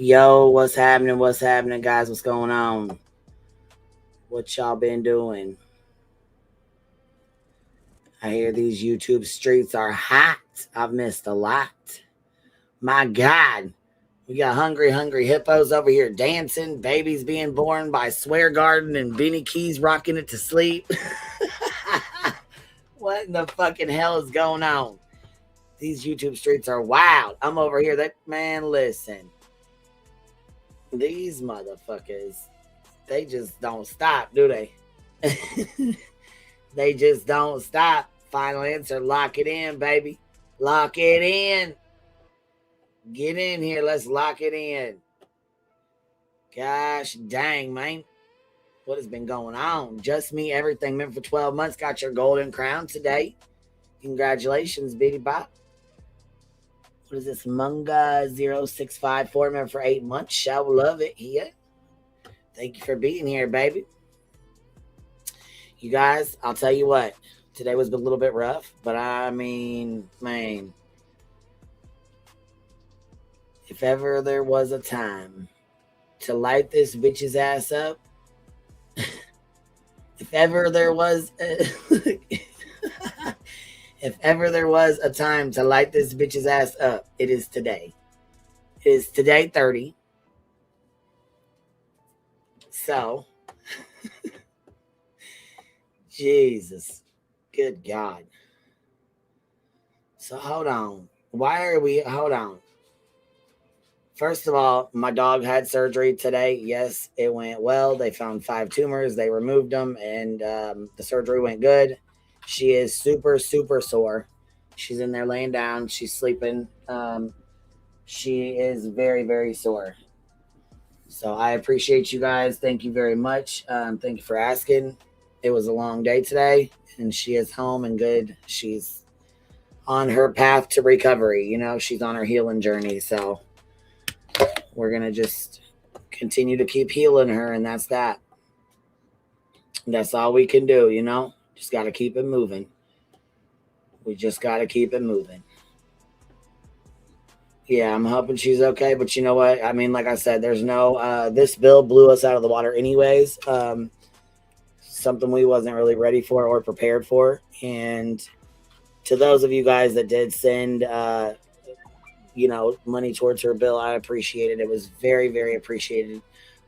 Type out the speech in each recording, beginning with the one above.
Yo, what's happening? What's happening, guys? What's going on? What y'all been doing? I hear these YouTube streets are hot. I've missed a lot. My God. We got hungry hippos over here dancing, babies being born by Swear Garden and Beanie Keys rocking it to sleep. What in the fucking hell is going on? These YouTube streets are wild. I'm over here. Man, listen. These motherfuckers, they just don't stop, do they? They just don't stop. Final answer. Lock it in, baby. Lock it in. Get in here. Let's lock it in. Gosh dang, man. What has been going on? Just Me, Everything Meant for 12 Months. Got your golden crown today. Congratulations, Bitty Bop. What is this? Munga 0654 meant for 8 months. Shall love it here. Thank you for being here, baby. You guys, I'll tell you what. Today was a little bit rough, but I mean, man, if ever there was a time to light this bitch's ass up, if ever there was a time to light this bitch's ass up, it is today. It is today 30. So, Jesus, good God. So hold on. Hold on. First of all, my dog had surgery today. Yes, it went well. They found 5 tumors. They removed them, and the surgery went good. She is super, super sore. She's in there laying down. She's sleeping. She is very, very sore. So I appreciate you guys. Thank you very much. Thank you for asking. It was a long day today, and she is home and good. She's on her path to recovery. You know, she's on her healing journey. So we're going to just continue to keep healing her, and that's that. That's all we can do, you know? Just got to keep it moving. We just got to keep it moving. Yeah, I'm hoping she's okay, but you know what? I mean, like I said, there's no, this bill blew us out of the water anyways. Something we wasn't really ready for or prepared for. And to those of you guys that did send, money towards her bill, I appreciate it. It was very, very appreciated.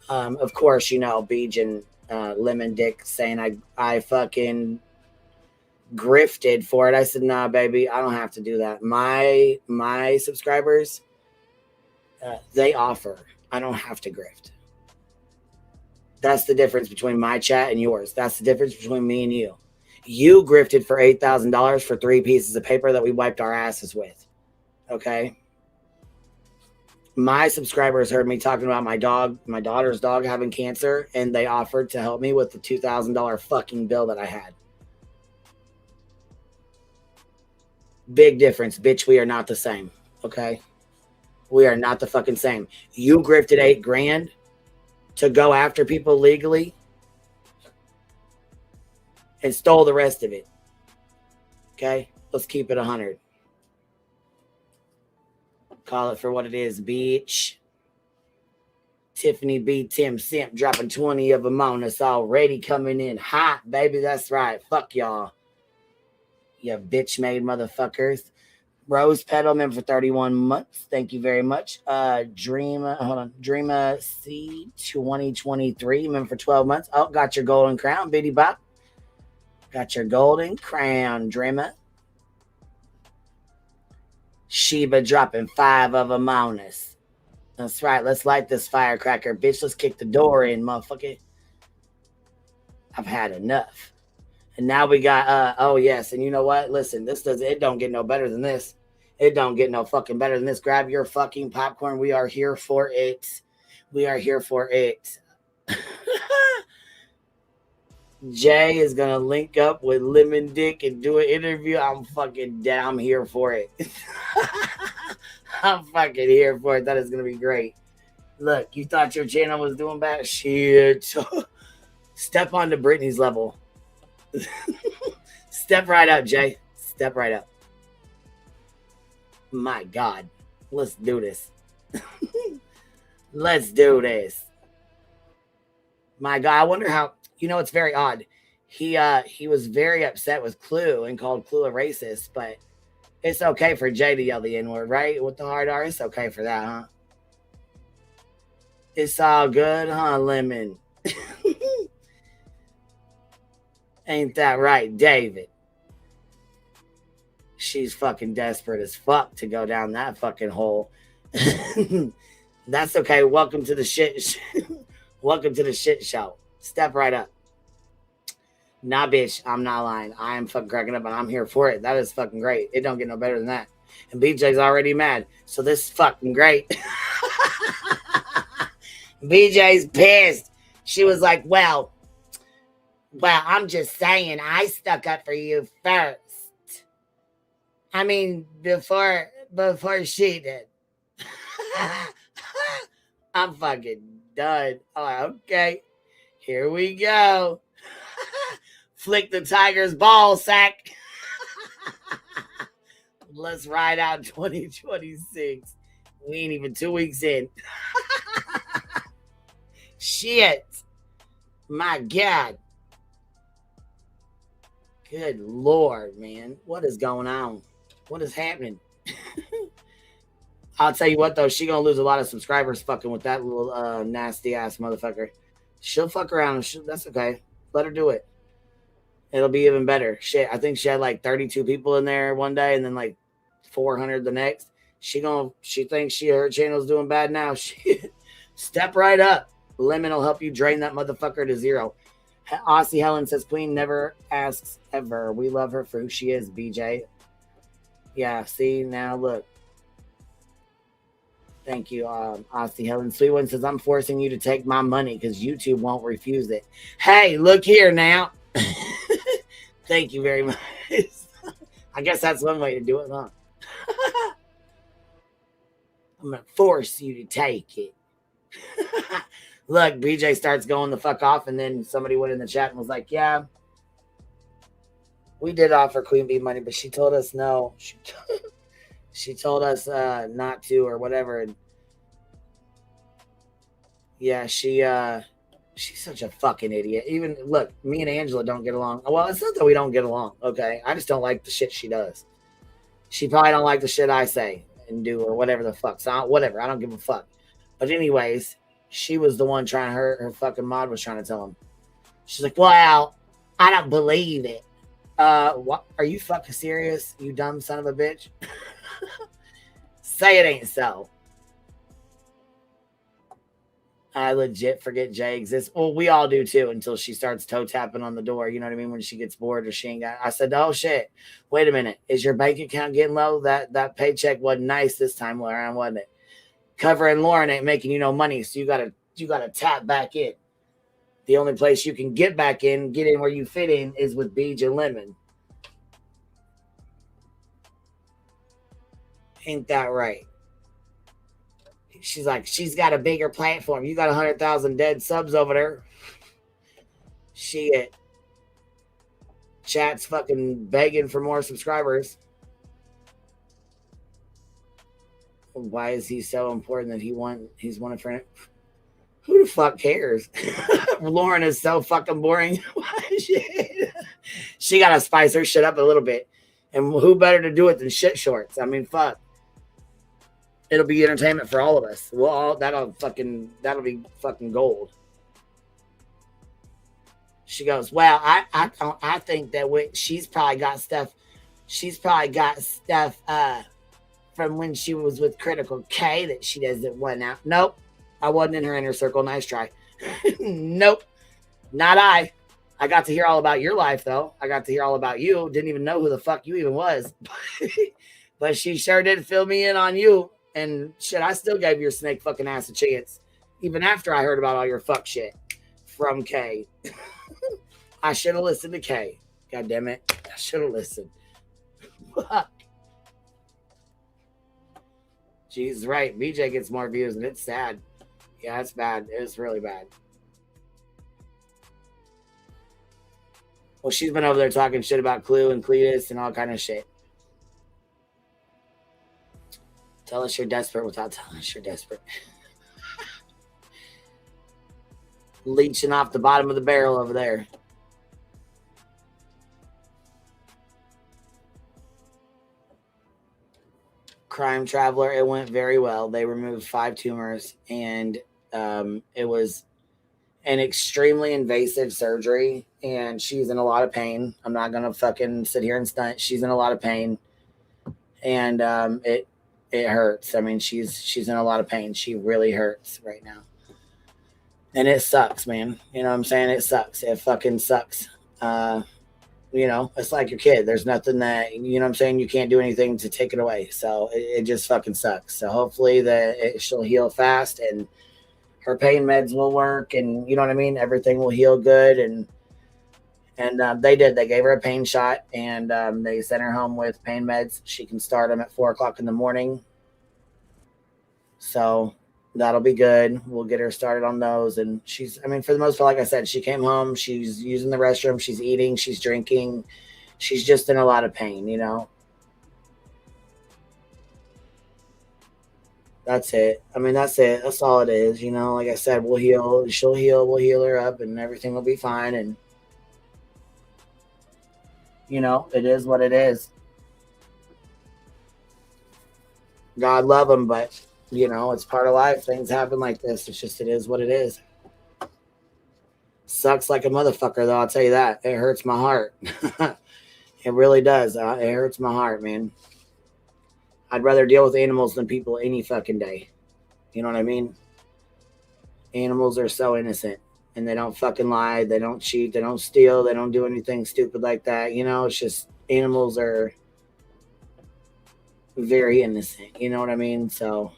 Of course, Beej and Lemon Dick saying I fucking grifted for it. I said, nah, baby, I don't have to do that. My subscribers, they offer. I don't have to grift. That's the difference between my chat and yours. That's the difference between me and you. You grifted for $8,000 for 3 pieces of paper that we wiped our asses with. Okay? My subscribers heard me talking about my daughter's dog having cancer, and they offered to help me with the $2,000 fucking bill that I had. Big difference, bitch. We are not the same. Okay? We are not the fucking same. You grifted $8,000 to go after people legally and stole the rest of it. Okay? Let's keep it 100. Call it for what it is, bitch. Tiffany B. Tim Simp dropping 20 of them on us already, coming in hot, baby. That's right. Fuck y'all. You bitch made motherfuckers. Rose Petal, member for 31 months. Thank you very much. Dreama C 2023, member for 12 months. Oh, got your golden crown, Bitty Bop. Got your golden crown, Dreama. Sheba dropping 5 of them on us. That's right. Let's light this firecracker, bitch. Let's kick the door in, motherfucker. I've had enough. And now we got, oh yes, and you know what? Listen, it don't get no better than this. It don't get no fucking better than this. Grab your fucking popcorn. We are here for it. We are here for it. Jay is going to link up with Lemon Dick and do an interview. I'm fucking down. I'm here for it. I'm fucking here for it. That is going to be great. Look, you thought your channel was doing bad? Shit. Step onto Brittany's level. Step right up, Jay. Step right up. My God. Let's do this. Let's do this. My God, I wonder how. You know, it's very odd. He was very upset with Clue and called Clue a racist, but it's okay for Jay to yell the N word, right? With the hard R, it's okay for that, huh? It's all good, huh, Lemon? Ain't that right, David? She's fucking desperate as fuck to go down that fucking hole. That's okay. Welcome to the shit. Welcome to the shit show. Step right up. Nah, bitch, I'm not lying. I am fucking cracking up and I'm here for it. That is fucking great. It don't get no better than that. And BJ's already mad. So this is fucking great. BJ's pissed. She was like, well, I'm just saying I stuck up for you first. I mean, before she did. I'm fucking done. Oh, okay. Here we go. Flick the tiger's ball sack. Let's ride out 2026. We ain't even 2 weeks in. Shit. My God. Good Lord, man. What is going on? What is happening? I'll tell you what, though. She gonna lose a lot of subscribers fucking with that little nasty ass motherfucker. She'll fuck around. That's okay. Let her do it. It'll be even better. Shit, I think she had like 32 people in there one day and then like 400 the next. She thinks her channel's doing bad now. She step right up. Lemon will help you drain that motherfucker to zero. Aussie Helen says Queen never asks ever. We love her for who she is, BJ. Yeah, see, now look. Thank you, Aussie Helen. Sweet One says, I'm forcing you to take my money because YouTube won't refuse it. Hey, look here now. Thank you very much. I guess that's one way to do it, huh? I'm going to force you to take it. Look, BJ starts going the fuck off, and then somebody went in the chat and was like, yeah, we did offer Queen Bee money, but she told us no. She told us not to or whatever. And yeah, she's such a fucking idiot. Even, look, me and Angela don't get along. Well, it's not that we don't get along, okay? I just don't like the shit she does. She probably don't like the shit I say and do or whatever the fuck. So, whatever, I don't give a fuck. But anyways, she was the one trying, her fucking mod was trying to tell him. She's like, well, I don't believe it. What? Are you fucking serious, you dumb son of a bitch? Say it ain't so. I legit forget Jay exists. Well, we all do too until she starts toe tapping on the door. You know what I mean? When she gets bored or she ain't got. I said, oh shit. Wait a minute. Is your bank account getting low? That paycheck wasn't nice this time around, wasn't it? Covering Lauren ain't making you no money, so you gotta tap back in. The only place you can get back in, get in where you fit in, is with Beej and Lemon. Ain't that right? She's like, she's got a bigger platform. You got 100,000 dead subs over there. Shit. Chat's fucking begging for more subscribers. Why is he so important that he's one of friend? Who the fuck cares? Lauren is so fucking boring. She gotta spice her shit up a little bit. And who better to do it than shit shorts? I mean, fuck. It'll be entertainment for all of us. That'll be fucking gold. She goes, well, I think that she's probably got stuff. She's probably got stuff from when she was with Critical K that she doesn't want out. Nope, I wasn't in her inner circle. Nice try. Nope, not I. I got to hear all about your life though. I got to hear all about you. Didn't even know who the fuck you even was, but she sure did fill me in on you. And shit, I still gave your snake fucking ass a chance, even after I heard about all your fuck shit from K. I should have listened to K. God damn it. I should have listened. Fuck. She's right. BJ gets more views, and it's sad. Yeah, it's bad. It's really bad. Well, she's been over there talking shit about Clue and Cletus and all kind of shit. Tell us you're desperate without telling us you're desperate. leeching off the bottom of the barrel over there. Crime Traveler, it went very well. They removed 5 tumors, and it was an extremely invasive surgery, and she's in a lot of pain. I'm not gonna fucking sit here and stunt. She's in a lot of pain, and it hurts. I mean, she's in a lot of pain. She really hurts right now, and it sucks, man. You know what I'm saying? It sucks. It fucking sucks. You know, it's like your kid. There's nothing that, you know what I'm saying, you can't do anything to take it away. So it just fucking sucks. So hopefully she'll heal fast and her pain meds will work, and you know what I mean, everything will heal good. And they did. They gave her a pain shot, and they sent her home with pain meds. She can start them at 4 o'clock in the morning. So that'll be good. We'll get her started on those. And she's, I mean, for the most part, like I said, she came home, she's using the restroom, she's eating, she's drinking, she's just in a lot of pain, you know. That's it. I mean, that's it. That's all it is, you know. Like I said, we'll heal, she'll heal, we'll heal her up, and everything will be fine. And you know, it is what it is. God love them, but you know, it's part of life. Things happen like this. It's just, it is what it is. Sucks like a motherfucker, though. I'll tell you that. It hurts my heart. It really does. It hurts my heart, man. I'd rather deal with animals than people any fucking day. You know what I mean? Animals are so innocent, and they don't fucking lie. They don't cheat. They don't steal. They don't do anything stupid like that. You know, it's just animals are very innocent. You know what I mean? So,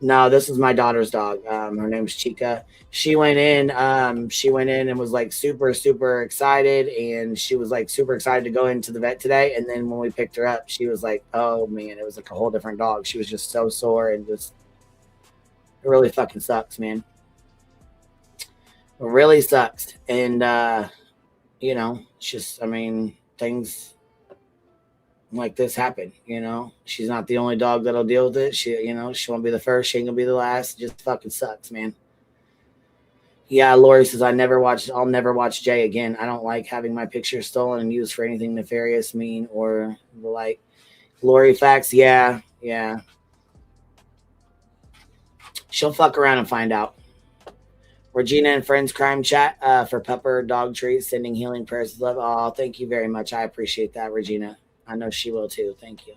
no, this is my daughter's dog. Her name's Chica. She went in. She went in and was like super, super excited, and she was like super excited to go into the vet today. And then when we picked her up, she was like, "Oh man, it was like a whole different dog." She was just so sore, and just, it really fucking sucks, man. It really sucks. And you know, it's just, I mean, things like this happen. You know, she's not the only dog that'll deal with it. She, you know, she won't be the first. She ain't gonna be the last. It just fucking sucks, man. Yeah, Lori says I'll never watch Jay again. I don't like having my picture stolen and used for anything nefarious, mean, or the like. Lori facts, yeah, yeah. She'll fuck around and find out. Regina and Friends Crime Chat for Pepper Dog Treat, sending healing prayers of love. Oh, thank you very much. I appreciate that, Regina. I know she will too. Thank you.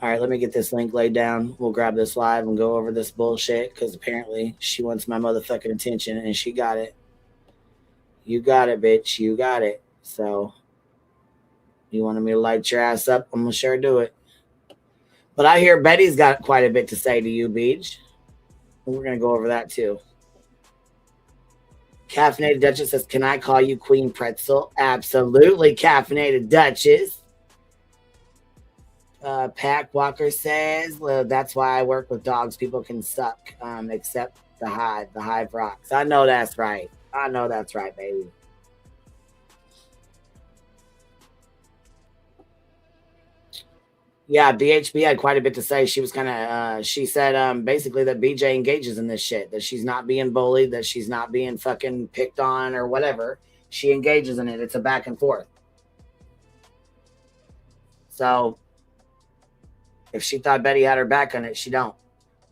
All right, let me get this link laid down. We'll grab this live and go over this bullshit, because apparently she wants my motherfucking attention, and she got it. You got it, bitch. You got it. So you wanted me to light your ass up? I'm gonna sure do it. But I hear Betty's got quite a bit to say to you, Beach. We're gonna go over that too. Caffeinated Duchess says, "Can I call you Queen Pretzel?" Absolutely, Caffeinated Duchess. Pack Walker says, well, "That's why I work with dogs. People can suck, except the Hive. The Hive rocks." I know that's right. I know that's right, baby. Yeah, BHB had quite a bit to say. She was kind of, she said basically that BJ engages in this shit, that she's not being bullied, that she's not being fucking picked on or whatever. She engages in it. It's a back and forth. So if she thought Betty had her back on it, she don't.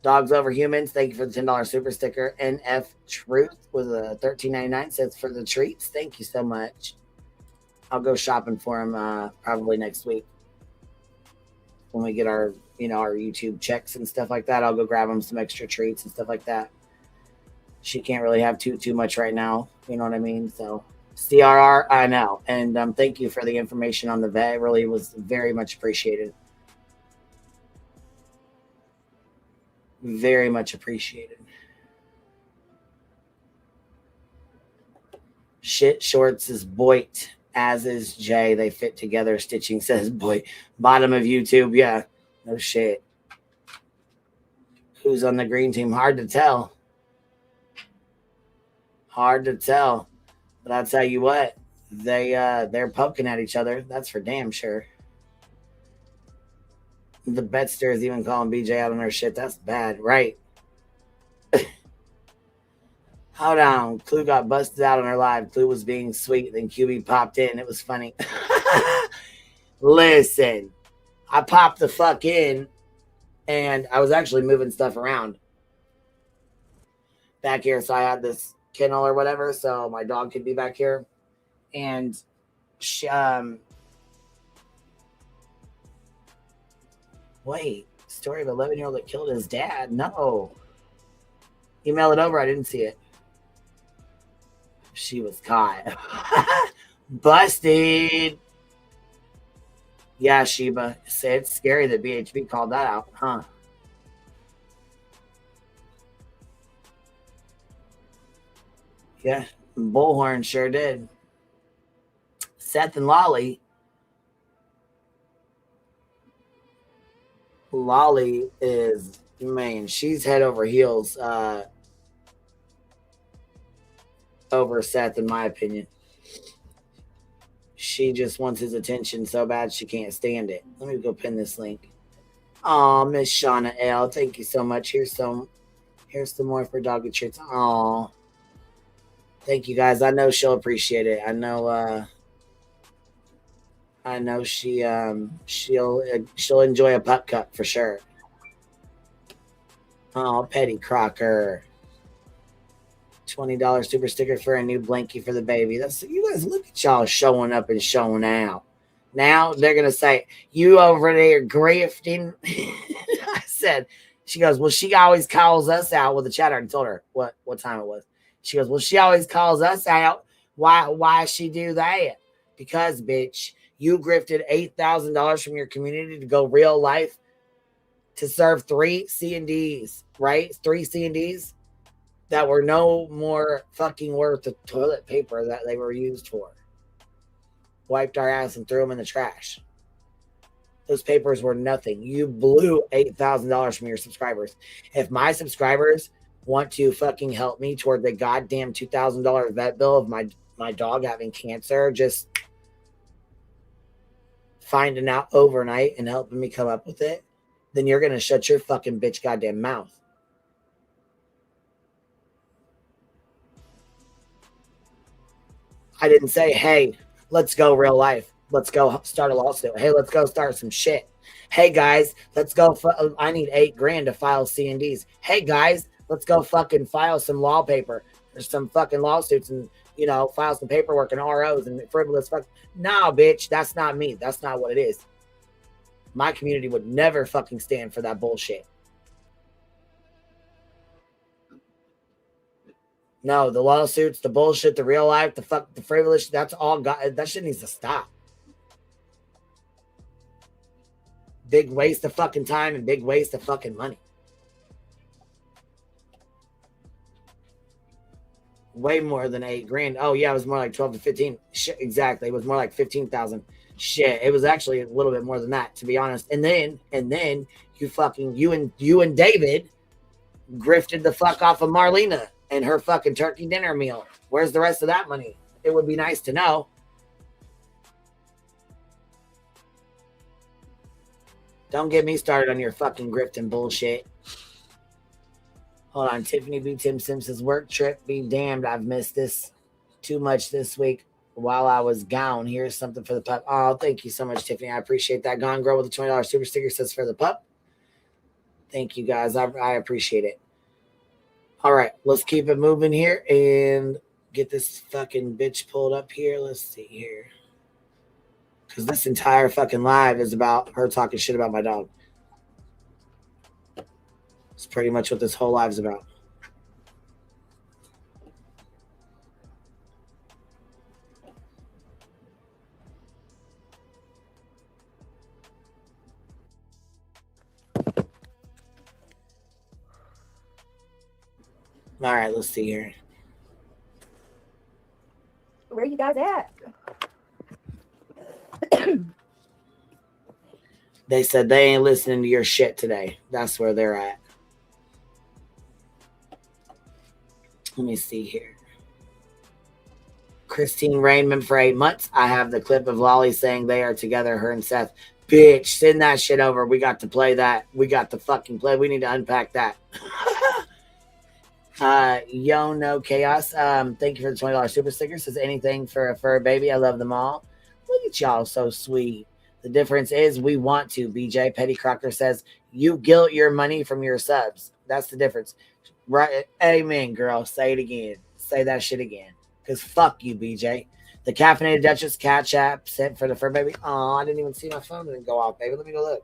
Dogs Over Humans, thank you for the $10 super sticker. NF Truth with a $13.99 says, "For the treats." Thank you so much. I'll go shopping for him probably next week when we get our, you know, our YouTube checks and stuff like that. I'll go grab him some extra treats and stuff like that. She can't really have too much right now. You know what I mean? So CRR, I know. And thank you for the information on the vet. It really was very much appreciated. Very much appreciated. Shit Shorts is Boit, as is Jay. They fit together. Stitching says Boit. Bottom of YouTube. Yeah. No shit. Who's on the green team? Hard to tell. Hard to tell. But I'll tell you what, they're poking at each other. That's for damn sure. The Betster is even calling BJ out on her shit. That's bad, right? Hold on. Clue got busted out on her live. Clue was being sweet. Then QB popped in. It was funny. Listen, I popped the fuck in and I was actually moving stuff around back here. So I had this kennel or whatever. So my dog could be back here. And she, wait, story of 11-year-old that killed his dad. No. Email it over. I didn't see it. She was caught. Busted. Yeah, Sheba. It's scary that BHB called that out, huh? Yeah, Bullhorn sure did. Seth and Lolly. Lolly is, man, she's head over heels over Seth, in my opinion. She just wants his attention so bad she can't stand it. Let me go pin this link. Oh, Miss Shauna L. Thank you so much. Here's some more for doggy treats. Oh, thank you guys. I know she'll appreciate it. I know she'll enjoy a pup cup for sure. Oh, Petty Crocker. $20 super sticker for a new blankie for the baby. That's, you guys, look at y'all showing up and showing out. Now they're gonna say, you over there grifting. I said, she goes, well, she always calls us out with the chat. I already told her what time it was. She goes, well, she always calls us out. Why she do that? Because, bitch, you grifted $8,000 from your community to go real life to serve 3 C&Ds, right? 3 C&Ds that were no more fucking worth the toilet paper that they were used for. Wiped our ass and threw them in the trash. Those papers were nothing. You blew $8,000 from your subscribers. If my subscribers want to fucking help me toward the goddamn $2,000 vet bill of my dog having cancer, just finding out overnight and helping me come up with it, then you're going to shut your fucking bitch goddamn mouth. I didn't say, hey, let's go real life. Let's go start a lawsuit. Hey, let's go start some shit. Hey, guys, let's go. I need $8,000 to file C&Ds. Hey, guys, let's go fucking file some law paper. There's some fucking lawsuits and, file some paperwork and ROs and frivolous fuck. No, bitch, that's not me. That's not what it is. My community would never fucking stand for that bullshit. No, the lawsuits, the bullshit, the real life, the frivolous, that's all that shit needs to stop. Big waste of fucking time and big waste of fucking money. Way more than $8,000. Oh yeah, it was more like 12 to 15. Shit, exactly. It was more like 15,000. Shit, it was actually a little bit more than that, to be honest. And then you and David grifted the fuck off of Marlena and her fucking turkey dinner meal. Where's the rest of that money? It would be nice to know. Don't get me started on your fucking grifting bullshit. Hold on. Tiffany B. Tim Simpson's work trip. Be damned, I've missed this too much this week while I was gone. Here's something for the pup. Oh, thank you so much, Tiffany. I appreciate that. Gone Girl with a $20 super sticker says for the pup. Thank you, guys. I appreciate it. All right, let's keep it moving here and get this fucking bitch pulled up here. Let's see here. Because this entire fucking live is about her talking shit about my dog. It's pretty much what this whole live's about. All right, let's see here. Where you guys at? They said they ain't listening to your shit today. That's where they're at. Let me see here. Christine Rainman for 8 months. I have the clip of Lolly saying they are together, her and Seth. Bitch, send that shit over. We got to play that. We got to fucking play. We need to unpack that. Yo no chaos. Thank you for the $20 super sticker. Says anything for a fur baby. I love them all. Look at y'all, so sweet. The difference is we want to. BJ Petty Crocker says you guilt your money from your subs. That's the difference. Right? Amen, girl. Say it again. Say that shit again. Cause fuck you, BJ. The caffeinated Duchess catch app sent for the fur baby. Oh, I didn't even see my phone didn't go off, baby. Let me go look.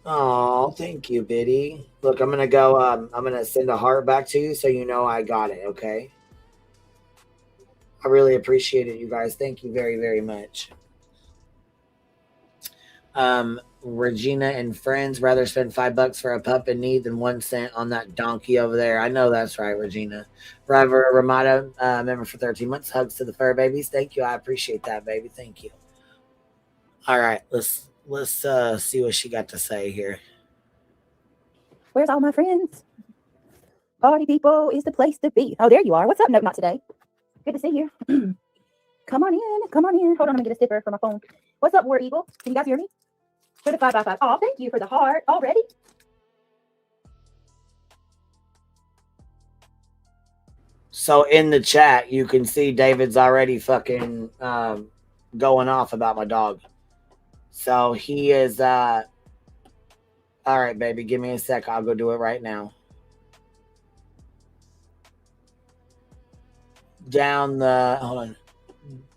Oh, thank you, Biddy. Look, I'm gonna go. I'm gonna send a heart back to you so you know I got it. Okay. I really appreciate it, you guys. Thank you very, very much. Regina and friends rather spend $5 for a pup in need than 1 cent on that donkey over there. I know that's right, Regina. Driver Ramada, member for 13 months. Hugs to the fur babies. Thank you. I appreciate that, baby. Thank you. All right, let's see what she got to say here. Where's all my friends? Party people is the place to be. Oh, there you are. What's up? No, not today. Good to see you. Come on in. Come on in. Hold on, let me get a sticker for my phone. What's up, War Eagle? Can you guys hear me? For the 555. Oh, thank you for the heart already. So in the chat, you can see David's already fucking going off about my dog. So he is all right, baby, give me a sec. I'll go do it right now. Down the hold on.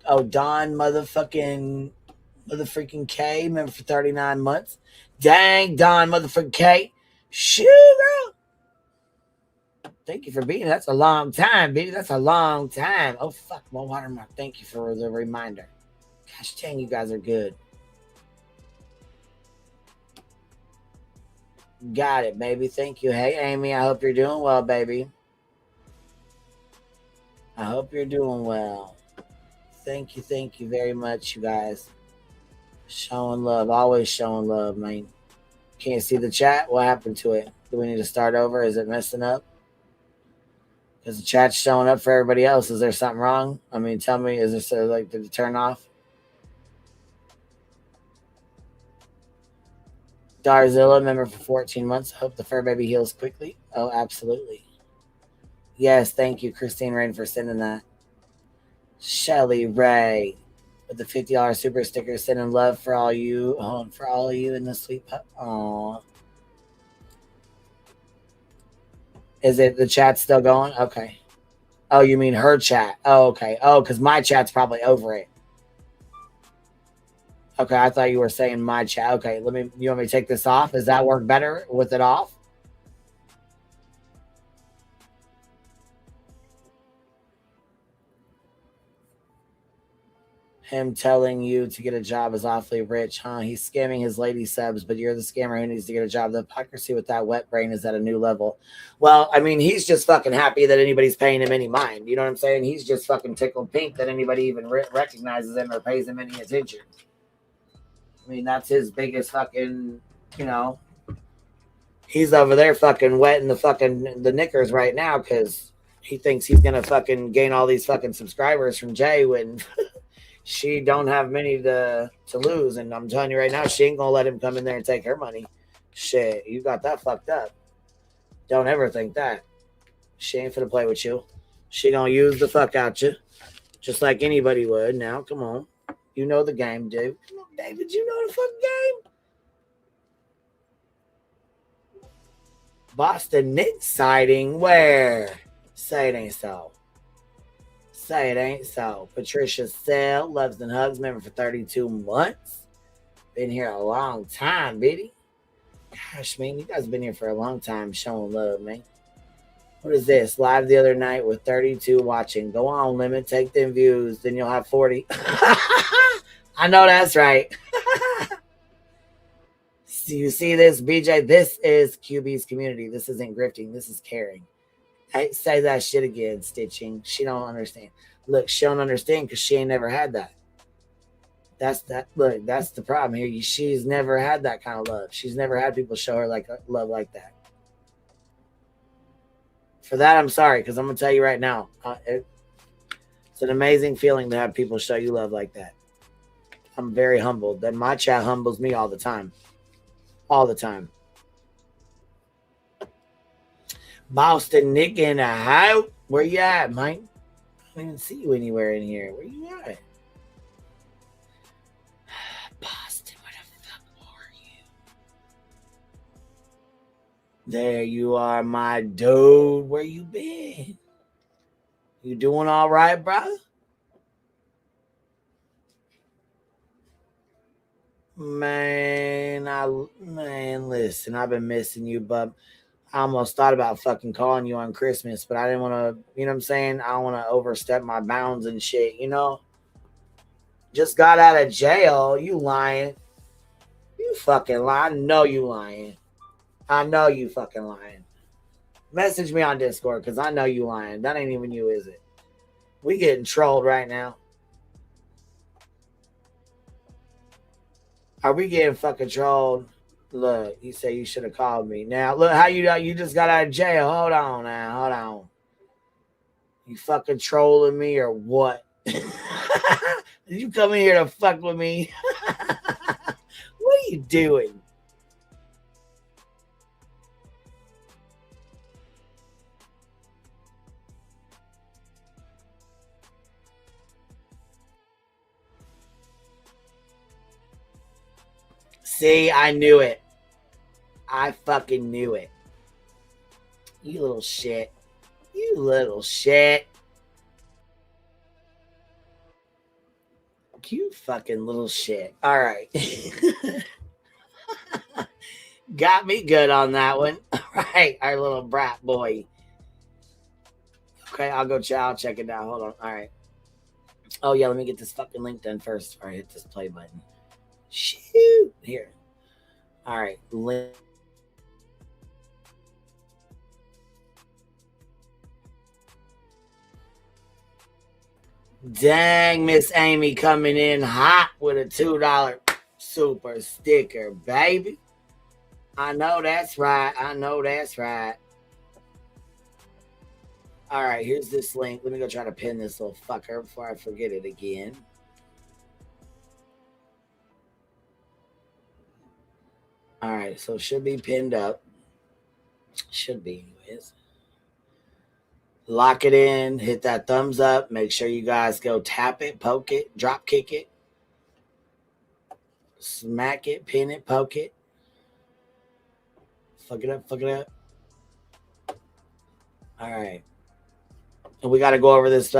Oh, Don motherfucking K, member for 39 months. Dang, Don motherfucking K. Shoot, girl. Thank you for being. That's a long time, baby. That's a long time. Oh fuck, my watermark. Thank you for the reminder. Gosh dang, you guys are good. Got it, baby. Thank you. Hey, Amy. I hope you're doing well, baby. I hope you're doing well. Thank you very much, you guys. Showing love, always showing love, man. Can't see the chat. What happened to it? Do we need to start over? Is it messing up? Because the chat's showing up for everybody else. Is there something wrong? I mean, tell me, is this like, did it turn off? Darzilla, member for 14 months. Hope the fur baby heals quickly. Oh, absolutely. Yes, thank you, Christine Rain, for sending that. Shelly Ray with the $50 super sticker, sending love for all you. For all of you in the sweet pup. Aw. Is it the chat still going? Okay. Oh, you mean her chat? Oh, okay. Oh, because my chat's probably over it. Okay, I thought you were saying my chat. Okay, you want me to take this off? Does that work better with it off? Him telling you to get a job is awfully rich, huh? He's scamming his lady subs, but you're the scammer who needs to get a job. The hypocrisy with that wet brain is at a new level. Well, I mean, he's just fucking happy that anybody's paying him any mind. You know what I'm saying? He's just fucking tickled pink that anybody even recognizes him or pays him any attention. I mean, that's his biggest fucking, he's over there fucking wetting the knickers right now because he thinks he's gonna fucking gain all these fucking subscribers from Jay when she don't have many to lose. And I'm telling you right now, she ain't gonna let him come in there and take her money. Shit, you got that fucked up. Don't ever think that. She ain't finna play with you. She gonna use the fuck out you, just like anybody would. Now, come on. You know the game, dude. Come on, David, you know the fucking game. Boston Knicks sighting where? Say it ain't so. Say it ain't so. Patricia Sell, loves and hugs, member for 32 months. Been here a long time, Biddy. Gosh, man, you guys been here for a long time showing love, man. What is this? Live the other night with 32 watching. Go on, Limit. Take them views. Then you'll have 40. I know that's right. So you see this, BJ? This is QB's community. This isn't grifting. This is caring. I say that shit again, Stitching. She don't understand. Look, she don't understand because she ain't never had that. Look, that's the problem here. She's never had that kind of love. She's never had people show her like love like that. For that, I'm sorry, because I'm gonna tell you right now, it's an amazing feeling to have people show you love like that. I'm very humbled. That my chat humbles me all the time. all the time. Boston Nick in the house. Where you at, Mike? I don't even see you anywhere in here. Where you at? Boston, where the fuck are you? There you are, my dude. Where you been? You doing all right, bro? Man, listen, I've been missing you, but I almost thought about fucking calling you on Christmas, but I didn't want to, you know what I'm saying? I don't want to overstep my bounds and shit, you know? Just got out of jail. You lying. You fucking lying. I know you lying. I know you fucking lying. Message me on Discord because I know you lying. That ain't even you, is it? We getting trolled right now. Are we getting fucking trolled? Look, you say you should have called me. Now, look how you just got out of jail. Hold on now. Hold on. You fucking trolling me or what? Did you come in here to fuck with me? What are you doing? See, I knew it. I fucking knew it. You little shit. You little shit. You fucking little shit. All right. Got me good on that one. All right, our little brat boy. Okay, I'll go I'll check it out. Hold on. All right. Oh, yeah, let me get this fucking link done first. All right, hit this play button. Shoot. Here. All right. Link. Dang, Miss Amy coming in hot with a $2 super sticker, baby. I know that's right. I know that's right. All right, here's this link. Let me go try to pin this little fucker before I forget it again. All right, so it should be pinned up. Should be, anyways. Lock it in, hit that thumbs up. Make sure you guys go tap it, poke it, drop kick it, smack it, pin it, poke it. Fuck it up, fuck it up. All right. And we got to go over this.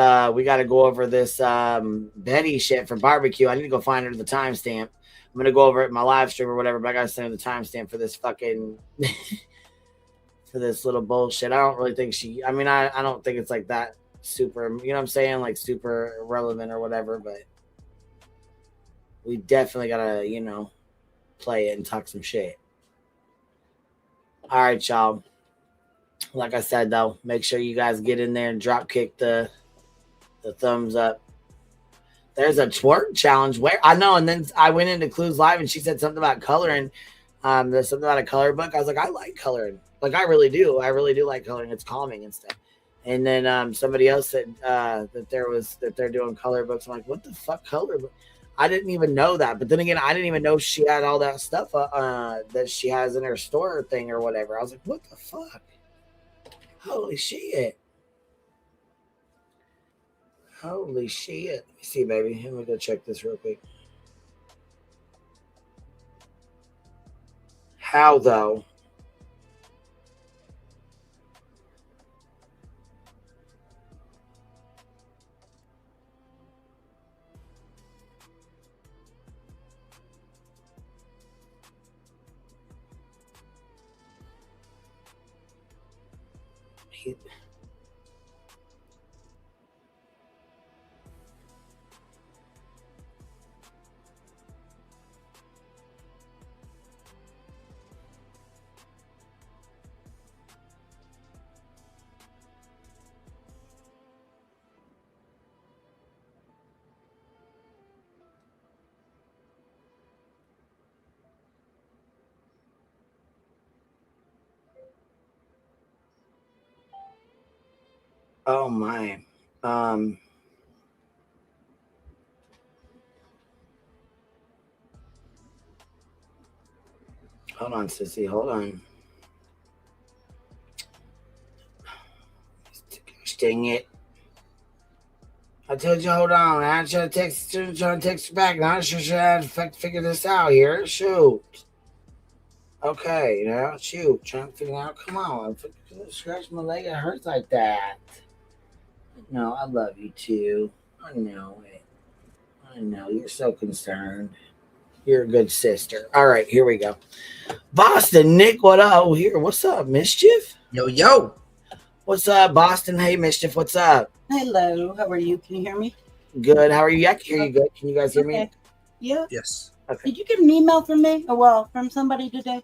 Betty shit for barbecue. I need to go find her the timestamp. I'm gonna go over it in my live stream or whatever, but I gotta send her the timestamp for this fucking for this little bullshit. I don't really think I mean, I don't think it's like that super, you know what I'm saying? Like super relevant or whatever, but we definitely gotta, you know, play it and talk some shit. All right, y'all. Like I said, though, make sure you guys get in there and drop kick the thumbs up. There's a twerk challenge where I know, and then I went into Clues Live and she said something about coloring. There's something about a color book. I was like, I like coloring. Like I really do. I really do like coloring. It's calming and stuff. And then somebody else said that they're doing color books. I'm like, what the fuck color book? I didn't even know that. But then again, I didn't even know she had all that stuff that she has in her store thing or whatever. I was like, what the fuck? Holy shit. Holy shit. Let me see, baby. Let me go check this real quick. How, though? Oh my. Hold on, sissy. Hold on. Dang it. I told you, hold on. I trying to text you back. Now I should have to figure this out here. Shoot. Okay, now shoot. Trying to figure out. Come on. Scratch my leg. It hurts like that. No, I love you too. I know it. I know. You're so concerned. You're a good sister. All right, here we go. Boston, Nick, what up? Oh, here. What's up, Mischief? Yo, yo. What's up, Boston? Hey, Mischief, what's up? Hello, how are you? Can you hear me? Good. How are you? I can hear you good. Can you guys hear me? Yeah. Yes. Okay. Did you get an email from me? Oh, well, from somebody today?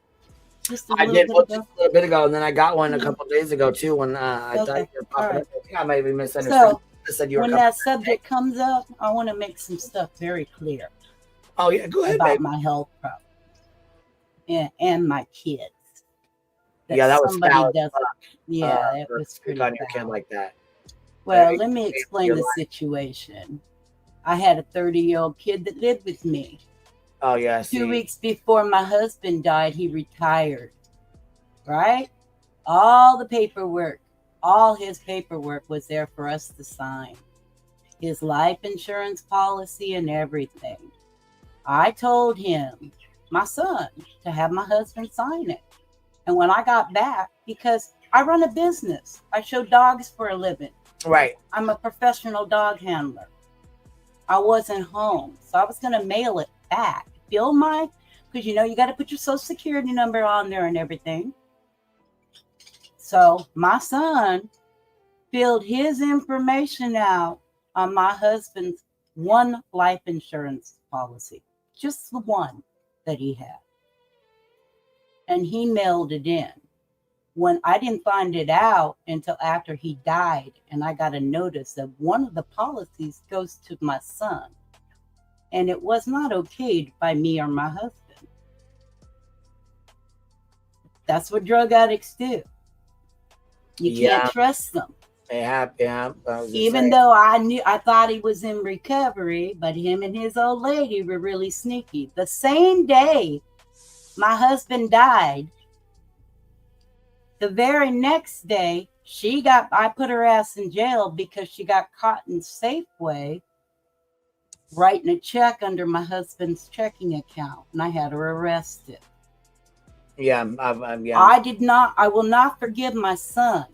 Just a I little did bit just ago? a little bit ago, and then I got one a couple of days ago too. When I thought you were popping up, I think I maybe misunderstood. So, I said you were when coming. that subject comes up, I want to make some stuff very clear Oh yeah, go ahead, about baby. my health problem and my kids. Yeah, that was somebody foul. doesn't. Yeah, it was Speak pretty on your kid foul. like that. Well, Hey, let me hey, explain you're the lying. situation. I had a 30-year-old kid that lived with me. Oh yeah, 2 weeks before my husband died, he retired. Right? All his paperwork was there for us to sign. His life insurance policy and everything. I told him, my son, to have my husband sign it. And when I got back, because I run a business, I show dogs for a living. Right. I'm a professional dog handler. I wasn't home, so I was going to mail it back. Because you got to put your social security number on there and everything. So my son filled his information out on my husband's one life insurance policy, just the one that he had. And he mailed it in. When I didn't find it out until after he died, and I got a notice that one of the policies goes to my son. And it was not okayed by me or my husband. That's what drug addicts do. You can't trust them. Yeah. Even though I thought he was in recovery, but him and his old lady were really sneaky. The same day my husband died, the very next day, I put her ass in jail because she got caught in Safeway writing a check under my husband's checking account, and I had her arrested. Yeah. I will not forgive my son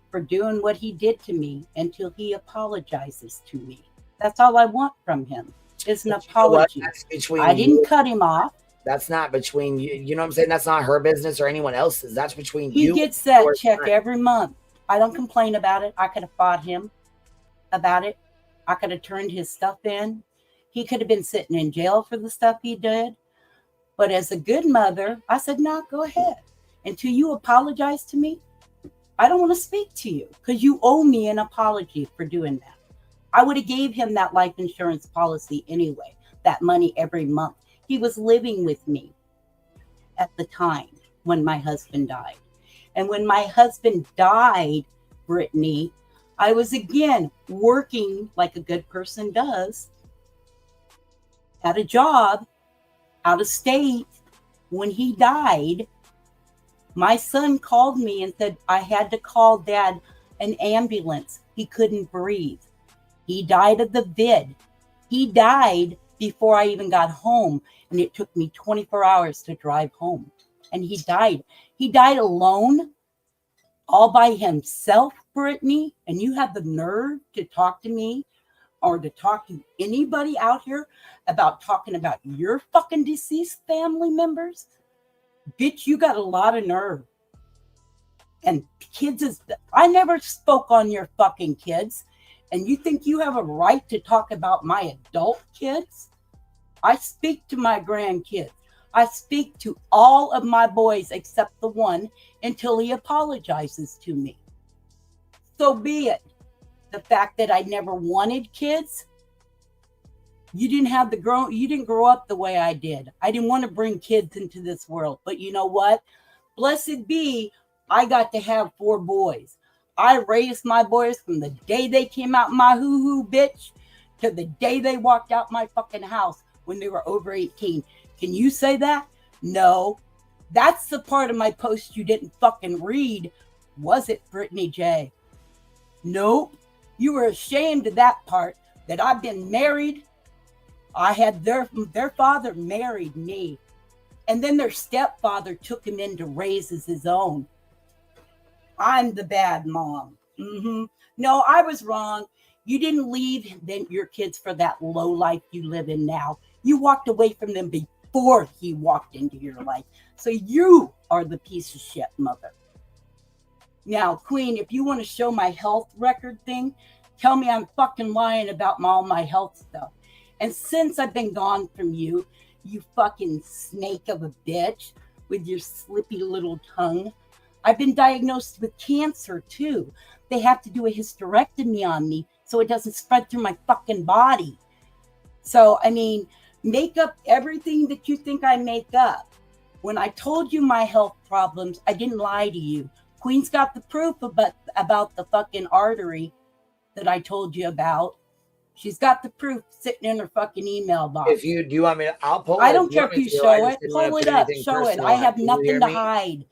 for doing what he did to me until he apologizes to me. That's all I want from him is an apology. I didn't cut him off. That's not between you. You know what I'm saying? That's not her business or anyone else's. That's between you. He gets that check every month. I don't complain about it. I could have fought him about it. I could have turned his stuff in. He could have been sitting in jail for the stuff he did. But as a good mother, I said, no, go ahead. Until you apologize to me, I don't want to speak to you because you owe me an apology for doing that. I would have gave him that life insurance policy anyway, that money every month. He was living with me at the time when my husband died. And when my husband died, Brittany, I was again working like a good person does at a job out of state. When he died, my son called me and said, I had to call Dad an ambulance. He couldn't breathe. He died of the vid. He died before I even got home. And it took me 24 hours to drive home. And he died. He died alone, all by himself, Brittany. And you have the nerve to talk to me or to talk to anybody out here about talking about your fucking deceased family members? Bitch, you got a lot of nerve. And I never spoke on your fucking kids. And you think you have a right to talk about my adult kids? I speak to my grandkids. I speak to all of my boys except the one until he apologizes to me. So be it. The fact that I never wanted kids, you didn't grow up the way I did. I didn't want to bring kids into this world. But you know what? Blessed be, I got to have 4 boys. I raised my boys from the day they came out my hoo-hoo bitch to the day they walked out my fucking house when they were over 18. Can you say that? No. That's the part of my post you didn't fucking read. Was it, Brittany J? Nope. You were ashamed of that part, that I've been married. I had their father married me. And then their stepfather took him in to raise as his own. I'm the bad mom. No, I was wrong. You didn't leave your kids for that low life you live in now. You walked away from them before he walked into your life. So you are the piece of shit mother. Now, Queen, if you want to show my health record thing, tell me I'm fucking lying about all my health stuff. And since I've been gone from you, you fucking snake of a bitch with your slippy little tongue, I've been diagnosed with cancer too. They have to do a hysterectomy on me so it doesn't spread through my fucking body. So, I mean, make up everything that you think I make up. When I told you my health problems, I didn't lie to you. Queen's got the proof about the fucking artery that I told you about. She's got the proof sitting in her fucking email box. If you do you want me to, I'll pull it. I don't care if you show it. Pull it up. Show it. I have nothing to hide.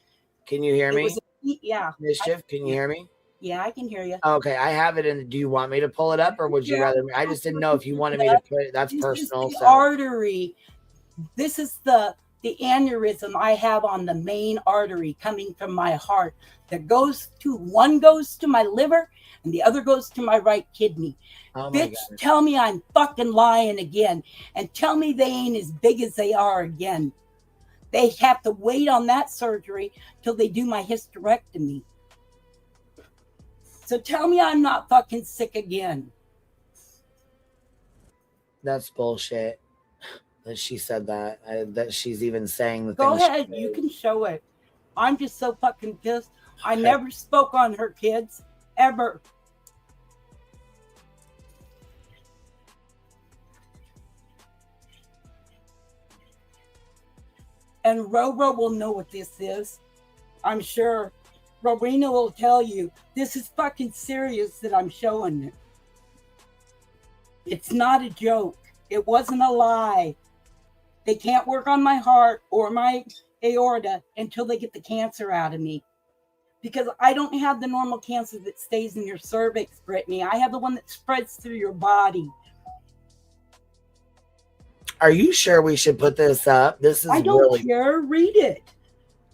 Can you hear me? Yeah. Mischief, can you hear me? Yeah, I can hear you. Okay, I have it. And do you want me to pull it up, or would you rather? I just didn't know if you wanted me to put it. That's personal. This is the artery. This is the aneurysm I have on the main artery coming from my heart. One goes to my liver, and the other goes to my right kidney. Oh Bitch, tell me I'm fucking lying again, and tell me they ain't as big as they are again. They have to wait on that surgery till they do my hysterectomy. So tell me I'm not fucking sick again. That's bullshit. That she said that. That she's even saying the Go things. ahead, you can show it. I'm just so fucking pissed. I never spoke on her kids, ever. And Roro will know what this is. I'm sure. Rowena will tell you, this is fucking serious that I'm showing it. It's not a joke. It wasn't a lie. They can't work on my heart or my aorta until they get the cancer out of me. Because I don't have the normal cancer that stays in your cervix, Brittany. I have the one that spreads through your body. Are you sure we should put this up? This is I don't really care. Read it.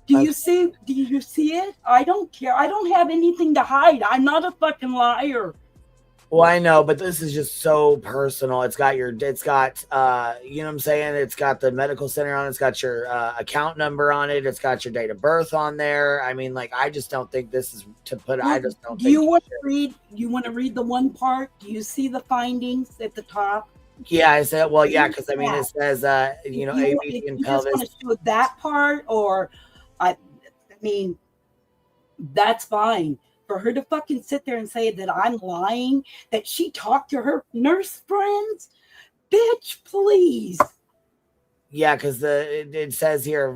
Do you see it? I don't care. I don't have anything to hide. I'm not a fucking liar. Well, I know, but this is just so personal. It's got you know what I'm saying? It's got the medical center on it. It's got your account number on it. It's got your date of birth on there. I mean, like, I just don't think this is to put. I just don't. Do you want to read? You want to read the one part? Do you see the findings at the top? Yeah, I said. Well, yeah, because I mean, it says ABD and pelvis. You just want to show that part, or I mean, that's fine. For her to fucking sit there and say that I'm lying, that she talked to her nurse friends, bitch, please. Yeah, because it says here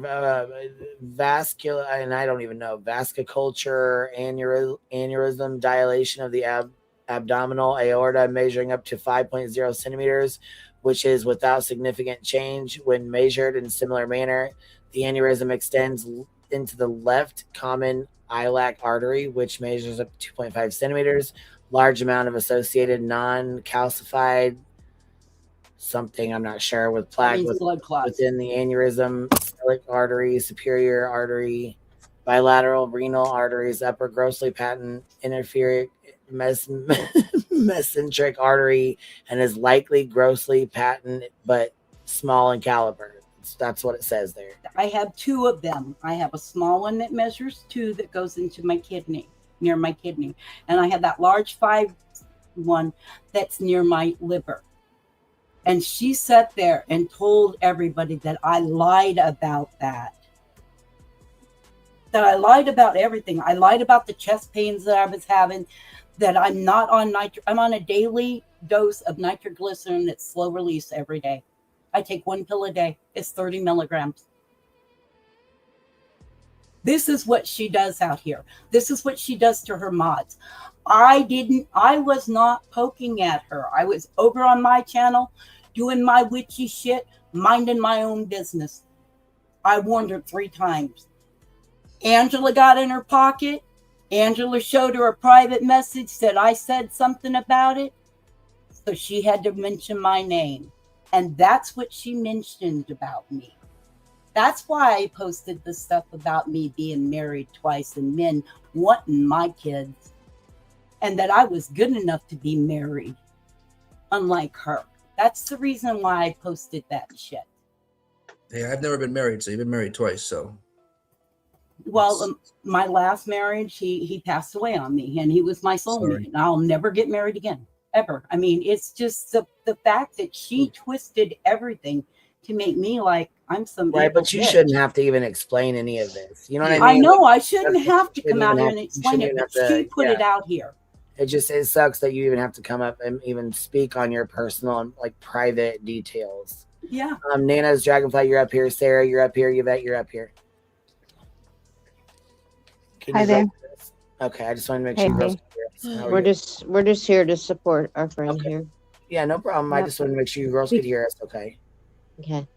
vascular, and I don't even know, vascular aneurysm dilation of the abdominal aorta measuring up to 5.0 centimeters, which is without significant change when measured in similar manner. The aneurysm extends into the left common iliac artery, which measures up to 2.5 centimeters. Large amount of associated non-calcified something, I'm not sure, with plaque within the aneurysm, iliac artery, superior artery, bilateral renal arteries, upper grossly patent interferic mesenteric artery, and is likely grossly patent but small in caliber. That's what it says there. I have two of them. I have a small one that measures 2 that goes into my kidney, near my kidney. And I have that large 5 one that's near my liver. And she sat there and told everybody that I lied about that. That I lied about everything. I lied about the chest pains that I was having, that I'm not on I'm on a daily dose of nitroglycerin that's slow release every day. I take 1 pill a day. It's 30 milligrams. This is what she does out here. This is what she does to her mods. I was not poking at her. I was over on my channel doing my witchy shit, minding my own business. I warned her 3 times. Angela got in her pocket. Angela showed her a private message that I said something about it. So she had to mention my name. And that's what she mentioned about me. That's why I posted the stuff about me being married twice and men wanting my kids. And that I was good enough to be married, unlike her. That's the reason why I posted that shit. Hey, I've never been married, so you've been married twice, so. Well, my last marriage, he passed away on me, and he was my soulmate. And I'll never get married again, ever. I mean, it's just the fact that she twisted everything to make me like I'm some right. But you shouldn't have to even explain any of this. You know what I mean? I know like, I shouldn't have to come out here and explain it, but she put it out here. It sucks that you even have to come up and even speak on your personal and like private details. Yeah. Nana's Dragonfly, you're up here. Sarah, you're up here. Yvette, you're up here. Hi there. Okay, I just want to make sure you girls can hear us. We're just here to support our friend here. Yeah, no problem. I just want to make sure you girls could hear us. Okay. Okay.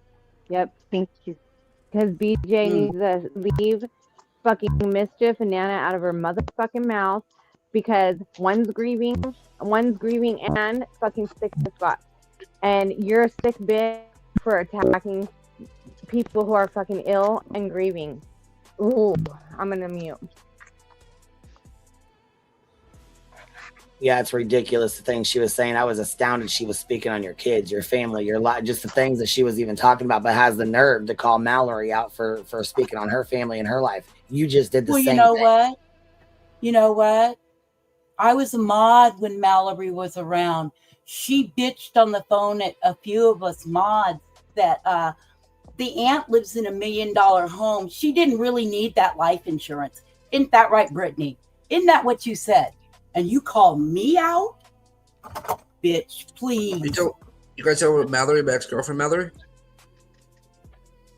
Yep, thank you. Because BJ needs to leave fucking Mischief and Nana out of her motherfucking mouth, because one's grieving and fucking sick as fuck. And you're a sick bitch for attacking people who are fucking ill and grieving. Ooh, I'm gonna mute. Yeah, it's ridiculous, the things she was saying. I was astounded she was speaking on your kids, your family, your life, just the things that she was even talking about, but has the nerve to call Mallory out for speaking on her family and her life. You just did the same thing. You know what? I was a mod when Mallory was around. She bitched on the phone at a few of us mods that the aunt lives in $1 million home. She didn't really need that life insurance. Isn't that right, Brittany? Isn't that what you said? And you call me out? Bitch, please. You guys know Mallory, my ex-girlfriend Mallory?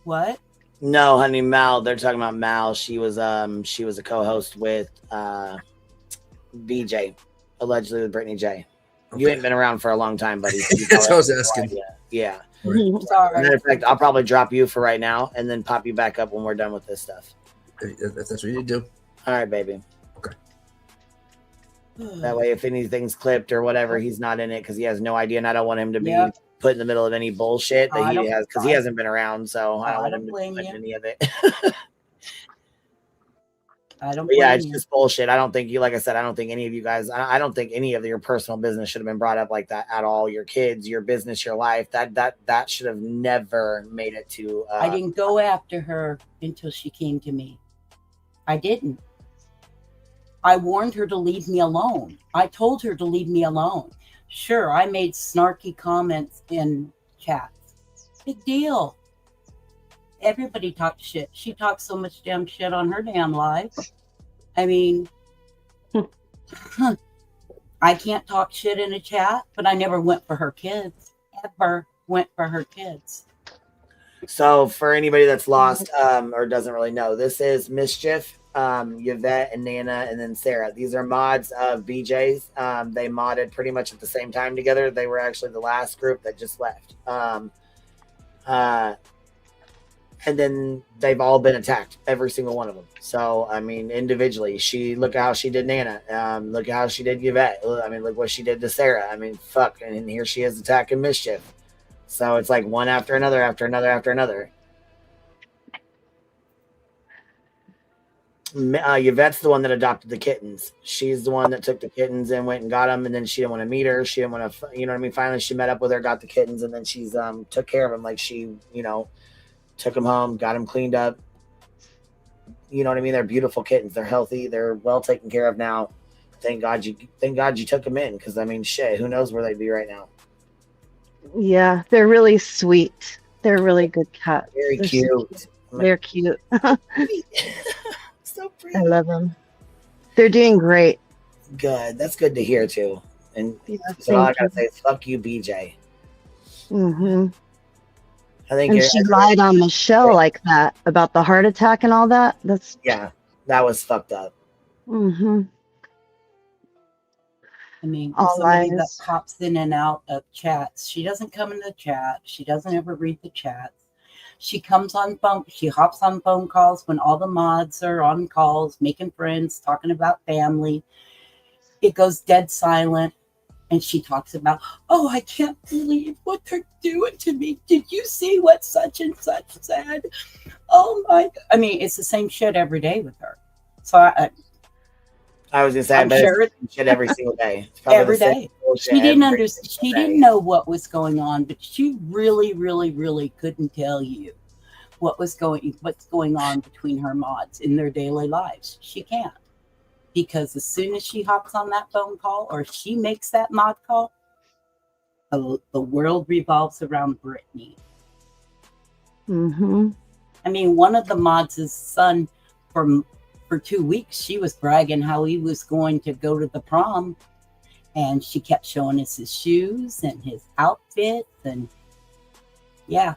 What? No, honey, Mal. They're talking about Mal. She was a co-host with BJ, allegedly with Brittany J. Okay. You ain't been around for a long time, buddy. That's what I was asking. Yeah. Right. Sorry. Matter of fact, I'll probably drop you for right now and then pop you back up when we're done with this stuff. If that's what you need to do. All right, baby. Okay. That way, if anything's clipped or whatever, he's not in it because he has no idea, and I don't want him to be put in the middle of any bullshit that he has because he hasn't been around. So I don't want him to be in any of it. It's just bullshit. I don't think like I said, I don't think any of you guys, I don't think any of your personal business should have been brought up like that at all. Your kids, your business, your life, that should have never made it to. I didn't go after her until she came to me. I didn't. I warned her to leave me alone. I told her to leave me alone. Sure, I made snarky comments in chats. Big deal. Everybody talks shit. She talks so much damn shit on her damn live. I mean, I can't talk shit in a chat, but I never went for her kids. Ever went for her kids. So for anybody that's lost or doesn't really know, this is Mischief, Yvette, and Nana, and then Sarah. These are mods of BJ's. They modded pretty much at the same time together. They were actually the last group that just left. And then they've all been attacked, every single one of them. So, I mean, individually, look at how she did Nana. Look at how she did Yvette. I mean, look what she did to Sarah. I mean, fuck. And here she is attacking Mischief. So it's like one after another, after another, after another. Yvette's the one that adopted the kittens. She's the one that took the kittens and went and got them, and then she didn't want to meet her. She didn't want to, you know what I mean? Finally, she met up with her, got the kittens, and then she's took care of them. Like she, took them home, got them cleaned up. You know what I mean? They're beautiful kittens. They're healthy. They're well taken care of now. Thank God you took them in, because I mean, shit, who knows where they'd be right now? Yeah, they're really sweet. They're really good cats. Very cute. They're cute. So pretty. I love them. They're doing great. Good. That's good to hear too. And so all I gotta say is fuck you, BJ. Mm-hmm. I think she lied on Michelle like that about the heart attack and all that. That was fucked up. Mm-hmm. I mean, all somebody lies. that pops in and out of chats. She doesn't come into the chat. She doesn't ever read the chats. She comes on phone. She hops on phone calls when all the mods are on calls, making friends, talking about family. It goes dead silent. And she talks about, oh, I can't believe what they're doing to me. Did you see what such and such said? Oh my! I mean, it's the same shit every day with her. So I was gonna say, I'm sure it's shit every single day. It's probably every the same day. bullshit She didn't every understand. single She day. didn't know what was going on, but she really, really, really couldn't tell you what's going on between her mods in their daily lives. She can't, because as soon as she hops on that phone call or she makes that mod call, the world revolves around Brittany. Mm-hmm. I mean, one of the mods' son for 2 weeks, she was bragging how he was going to go to the prom, and she kept showing us his shoes and his outfits, and yeah.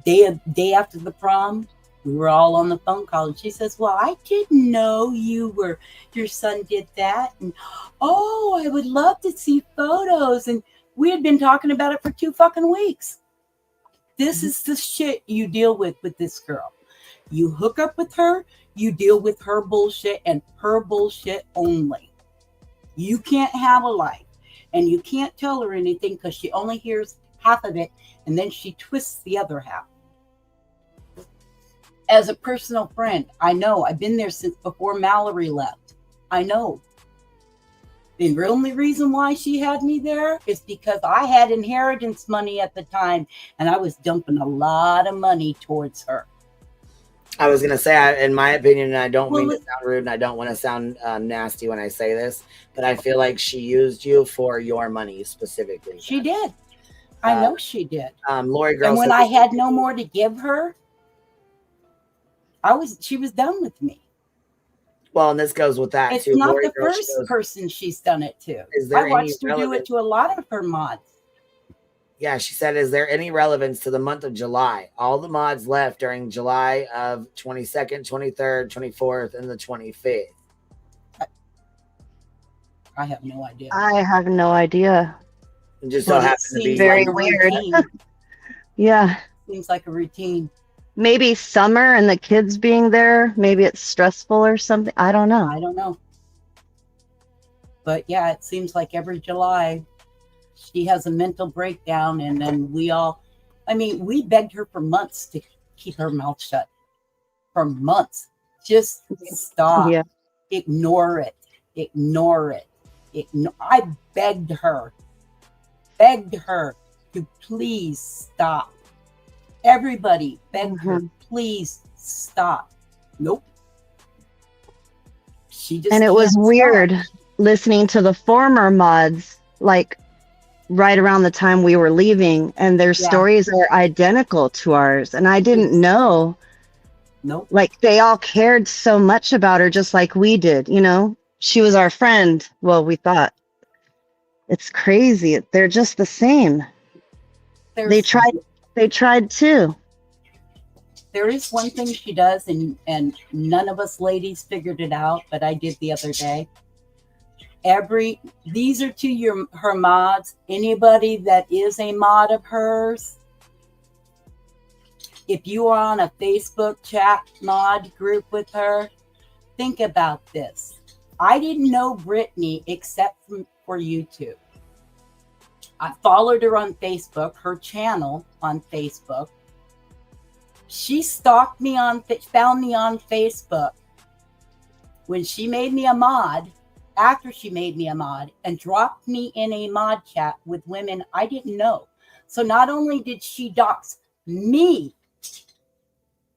Day after the prom, we were all on the phone call, and she says, well, I didn't know your son did that, and oh, I would love to see photos. And we had been talking about it for 2 fucking weeks. This is the shit you deal with this girl. You hook up with her, you deal with her bullshit and her bullshit only. You can't have a life, and you can't tell her anything because she only hears half of it, and then she twists the other half. As a personal friend, I know. I've been there since before Mallory left. I know. The only reason why she had me there is because I had inheritance money at the time, and I was dumping a lot of money towards her. I was gonna say, in my opinion, and I don't Well, mean to sound rude, and I don't want to sound nasty when I say this, but I feel like she used you for your money specifically. She did. I know she did. Lori Girl. And when I had no more to give her, she was done with me. Well, and this goes with that It's too. not Lori the Girl, first person she's done it to. Is there I watched any her do it to a lot of her mods. Yeah, she said, is there any relevance to the month of July? All the mods left during July of 22nd, 23rd, 24th, and the 25th. I have no idea. I have no idea. It just so happened to be very like weird. routine. Yeah. Seems like a routine. Maybe summer and the kids being there. Maybe it's stressful or something. I don't know. I don't know. But yeah, it seems like every July she has a mental breakdown, and then we begged her for months to keep her mouth shut. For months. Just stop. Yeah. Ignore it. Ignore it. I begged her to please stop. Everybody begged her, please stop. Nope. She just And it was can't weird stop. listening to the former mods, like right around the time we were leaving, and their stories are identical to ours. And I didn't know. Nope. Like they all cared so much about her, just like we did, you know? She was our friend. Well, we thought. It's crazy. They're just the same. They tried too. There is one thing she does, and none of us ladies figured it out, but I did the other day. These are to her mods. Anybody that is a mod of hers, if you are on a Facebook chat mod group with her, think about this. I didn't know Brittany except for YouTube. I followed her on Facebook, her channel on Facebook. She stalked me found me on Facebook when she made me a mod, after she made me a mod, and dropped me in a mod chat with women I didn't know. So not only did she dox me,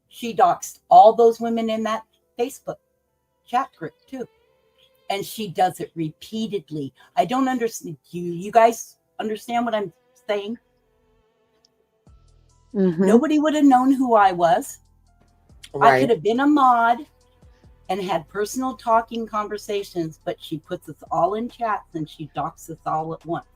she doxed all those women in that Facebook chat group too. And she does it repeatedly. I don't understand. You guys understand what I'm saying? Mm-hmm. Nobody would have known who I was. Right. I could have been a mod and had personal talking conversations, but she puts us all in chats and she docks us all at once.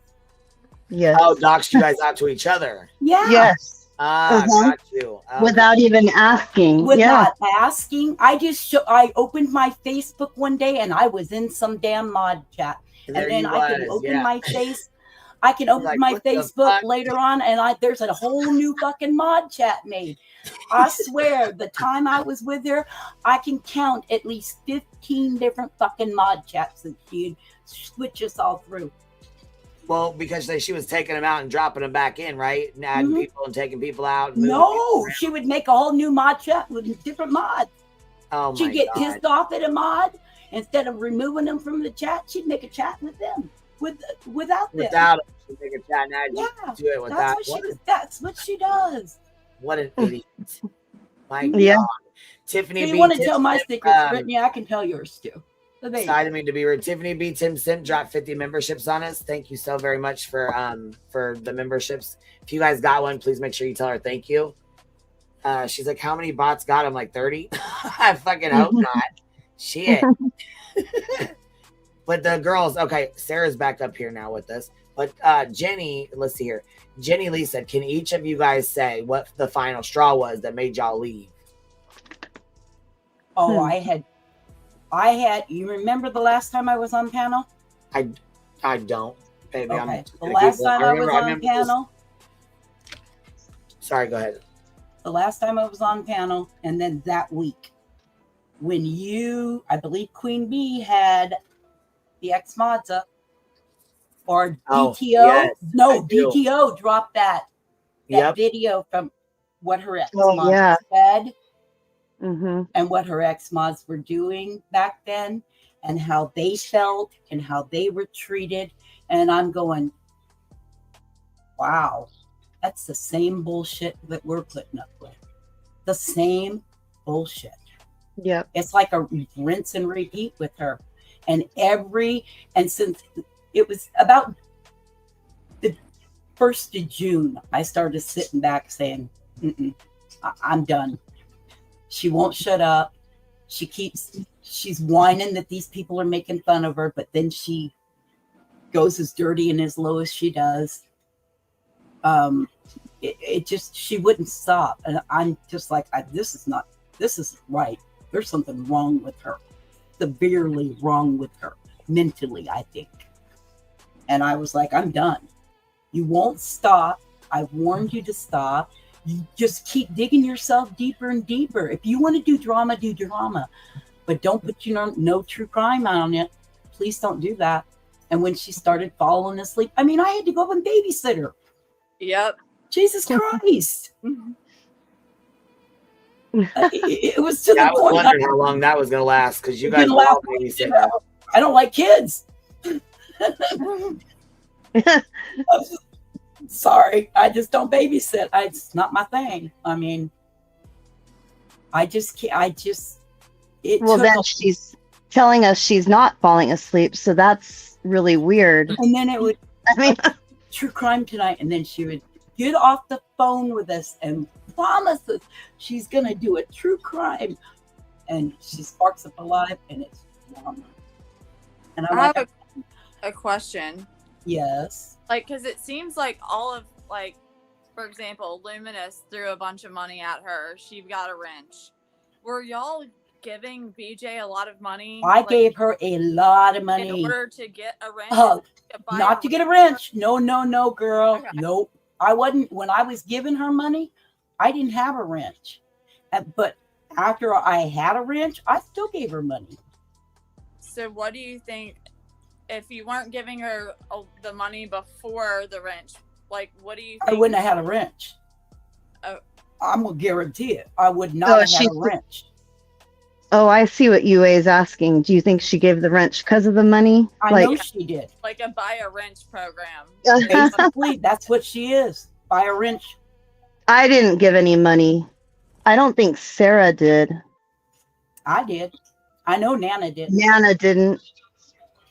Yes. Oh, doxed you guys out to each other. Yeah. Yes. Got you. Without even asking. Without asking. I opened my Facebook one day and I was in some damn mod chat. And then I could open my face. I can open like, my what the Facebook fuck? later on, and there's a whole new fucking mod chat made. I swear, the time I was with her, I can count at least 15 different fucking mod chats that she'd switch us all through. Well, because she was taking them out and dropping them back in, right? And adding people and taking people out. And No, she would make a whole new mod chat with different mods. Oh my She'd get God. pissed off at a mod. Instead of removing them from the chat, she'd make a chat with them. Without them. Without them, she'd make a chat. Now Yeah, do it without. That's what she does. What an idiot. My Yeah. God. Tiffany If B. you want to Tim tell my Simp, secrets, Brittany, I can tell yours too. So there you go. Excited me to be rude. Tiffany B. Tim Simp dropped 50 memberships on us. Thank you so very much for the memberships. If you guys got one, please make sure you tell her thank you. She's like, how many bots got him? Like 30? I fucking hope not. Shit. But the girls, okay, Sarah's back up here now with us. But Jenny, let's see here. Jenny Lee said, can each of you guys say what the final straw was that made y'all leave? Oh, I had, you remember the last time I was on panel? I don't. Baby, Okay. The last time I was on panel. Sorry, go ahead. The last time I was on panel, and then that week, when I believe Queen Bee had the X mods up, or DTO. Yes, DTO dropped that video from what her X mods said, and what her X mods were doing back then, and how they felt and how they were treated. And I'm going, wow, that's the same bullshit that we're putting up with. The same bullshit. Yep. It's like a rinse and repeat with her. And since it was about the 1st of June, I started sitting back saying, I'm done. She won't shut up. She's whining that these people are making fun of her, but then she goes as dirty and as low as she does. She wouldn't stop. And I'm just like, this isn't right. There's something wrong with her. Severely wrong with her. Mentally, I think. And I was like, I'm done. You won't stop. I warned you to stop. You just keep digging yourself deeper and deeper. If you want to do drama, do drama. But don't put no true crime on it. Please don't do that. And when she started falling asleep, I had to go up and babysit her. Yep. Jesus Christ. It was to the I was point. wondering how long that was going to last because you guys were all babysitting. I don't like kids. Sorry, I just don't babysit. It's not my thing. She's telling us she's not falling asleep, so that's really weird. And then it would, true crime tonight, and then she would get off the phone with us and promise us she's gonna do a true crime, and she sparks up alive, and it's drama. And I have a question. Yes. Because it seems like all of, for example, Luminous threw a bunch of money at her. She got a wrench. Were y'all giving BJ a lot of money? I gave her a lot of money. In order to get a wrench? Not to get a wrench. No, girl. Okay. Nope. I wasn't, when I was giving her money, I didn't have a wrench. But after I had a wrench, I still gave her money. So what do you think, if you weren't giving her the money before the wrench, what do you think? I wouldn't have had a wrench. Oh. I'm going to guarantee it. I would not have had a wrench. Oh, I see what UA is asking. Do you think she gave the wrench because of the money? I know she did. Like a buy a wrench program. Basically, that's what she is. Buy a wrench. I didn't give any money. I don't think Sarah did. I did. I know Nana did. Nana didn't.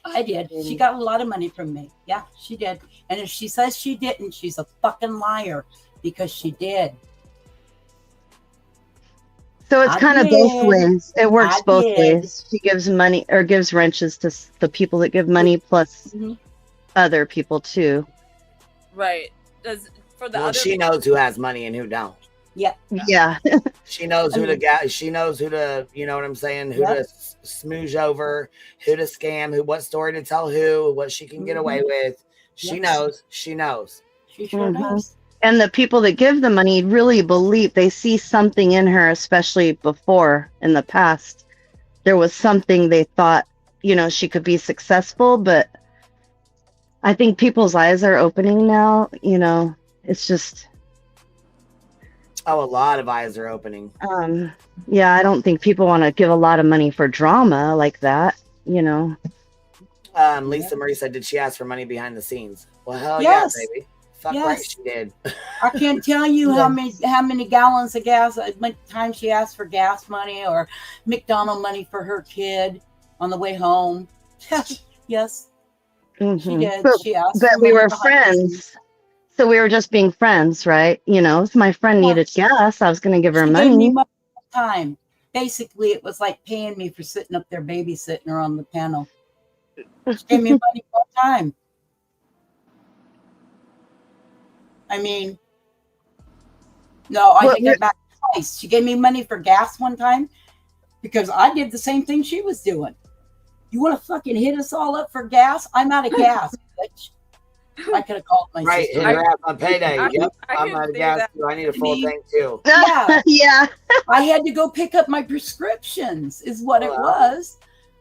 I did. She got a lot of money from me. Yeah, she did. And if she says she didn't, she's a fucking liar, because she did. So it's kind of both ways. It works both ways. She gives money or gives wrenches to the people that give money, plus other people too. Right. She knows who has money and who don't. Yeah. Yeah. She knows who to get. She knows who to, you know what I'm saying? Who to smooge over, who to scam, what story to tell who, what she can get away with, She Yep. knows. She knows. She sure Mhm. does. And the people that give the money really believe they see something in her, especially before in the past. There was something they thought, she could be successful, but I think people's eyes are opening now. It's just, Oh, a lot of eyes are opening. yeah, I don't think people want to give a lot of money for drama like that, Lisa Marie said, did she ask for money behind the scenes? Well, hell Yes. yeah, baby. Fuck Yes. right she did. I can't tell you how many gallons of gas. One time she asked for gas money or McDonald money for her kid on the way home. Yes, she Mhm. did. But, She asked. but for we money were behind the scenes. friends. So we were just being friends, right? If my friend Yeah. needed gas, I was going to give her She gave me money. money all the time. Basically, it was like paying me for sitting up there babysitting her on the panel. She gave me money all the time. I mean, no, I Well, take it back twice. She gave me money for gas one time because I did the same thing she was doing. You want to fucking hit us all up for gas? I'm out of gas, bitch. I could have called my Right, sister. hit her up on payday. I Yep, can I'm out of see gas that. too. I need a full mean- tank too. Yeah. Yeah. I had to go pick up my prescriptions, is what it Well, was.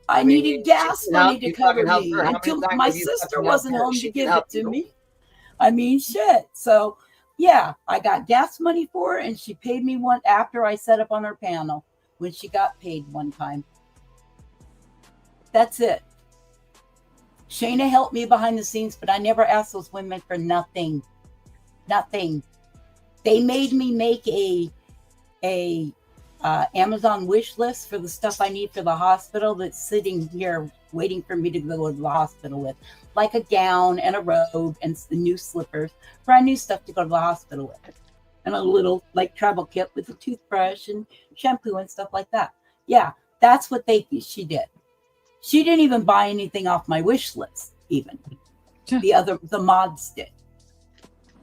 I I mean, needed gas she can money help to you, cover fucking help me her. How many until times my have you sister fucking wasn't helped her? home She to can give help it to you. me. I mean, shit. So, yeah, I got gas money for her, and she paid me one after I set up on her panel when she got paid one time. That's it. Shayna helped me behind the scenes, but I never asked those women for nothing. Nothing. They made me make a Amazon wish list for the stuff I need for the hospital that's sitting here waiting for me to go to the hospital with, like a gown and a robe and the new slippers, brand new stuff to go to the hospital with, and a little like travel kit with a toothbrush and shampoo and stuff like that. Yeah, that's what she did. She didn't even buy anything off my wish list, even. The mods did.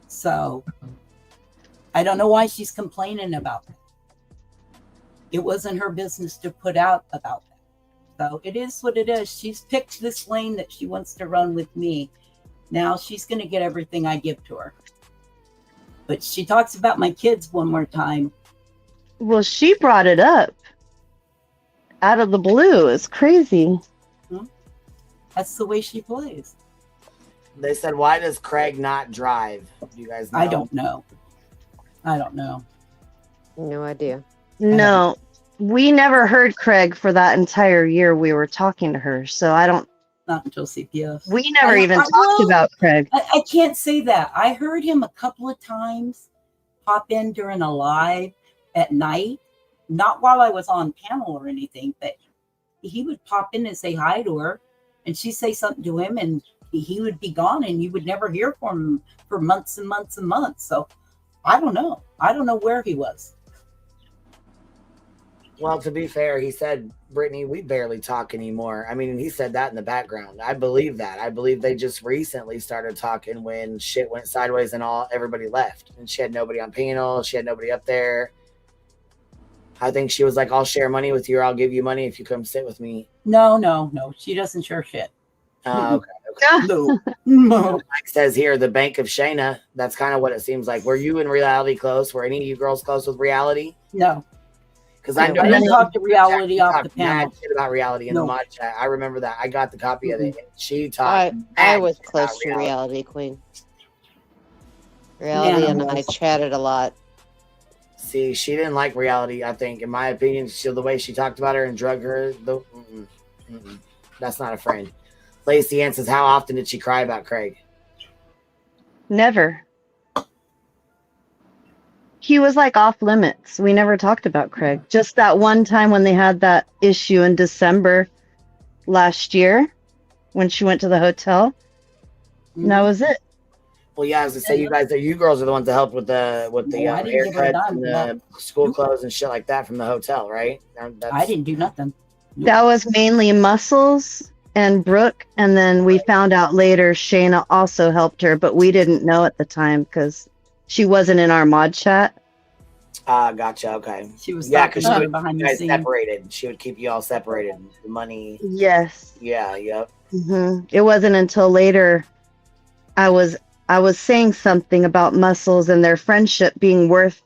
So I don't know why she's complaining about that. It wasn't her business to put out about that. So it is what it is. She's picked this lane that she wants to run with me. Now she's going to get everything I give to her. But she talks about my kids one more time. Well, she brought it up out of the blue. It's crazy. That's the way she plays. They said, why does Craig not drive? Do you guys know? I don't know. No idea. No, we never heard Craig for that entire year we were talking to her. So I don't, Not until CPS. we never even talked well, about Craig. I can't say that. I heard him a couple of times pop in during a live at night, not while I was on panel or anything, but he would pop in and say hi to her, and she'd say something to him, and he would be gone, and you would never hear from him for months and months and months. So I don't know. I don't know where he was. Well, to be fair, he said, Brittany, we barely talk anymore. I mean, he said that in the background. I believe that. I believe they just recently started talking when shit went sideways and everybody left. And she had nobody on panel. She had nobody up there. I think she was like, I'll share money with you or I'll give you money if you come sit with me. No. She doesn't share shit. Okay. No. Mike says here, the Bank of Shayna. That's kind of what it seems like. Were you in reality close? Were any of you girls close with reality? No. Because I know I didn't talk to reality off the mad panel. shit about reality in the mod chat. I remember that. I got the copy of it. And she talked. I was mad shit close about to reality queen. Nana Reality and I was. chatted a lot. See, she didn't like reality. I think, in my opinion, the way she talked about her and drug her. That's not a friend. Lacey Ann says, how often did she cry about Craig? Never. He was like off limits. We never talked about Craig. Just that one time when they had that issue in December last year when she went to the hotel. And that was it. Well, yeah, as I say, you girls are the ones that helped with the No, I didn't give her a haircuts dime and for the school clothes and shit like that from the hotel, right? I didn't do nothing. That was mainly Muscles and Brooke. And then we found out later Shayna also helped her, but we didn't know at the time because she wasn't in our mod chat. Gotcha. Okay. She was because she would behind keep you the guys scenes. separated. She would keep you all separated. The money. Yes. Yeah. Yep. It wasn't until later I was saying something about Muscles and their friendship being worth,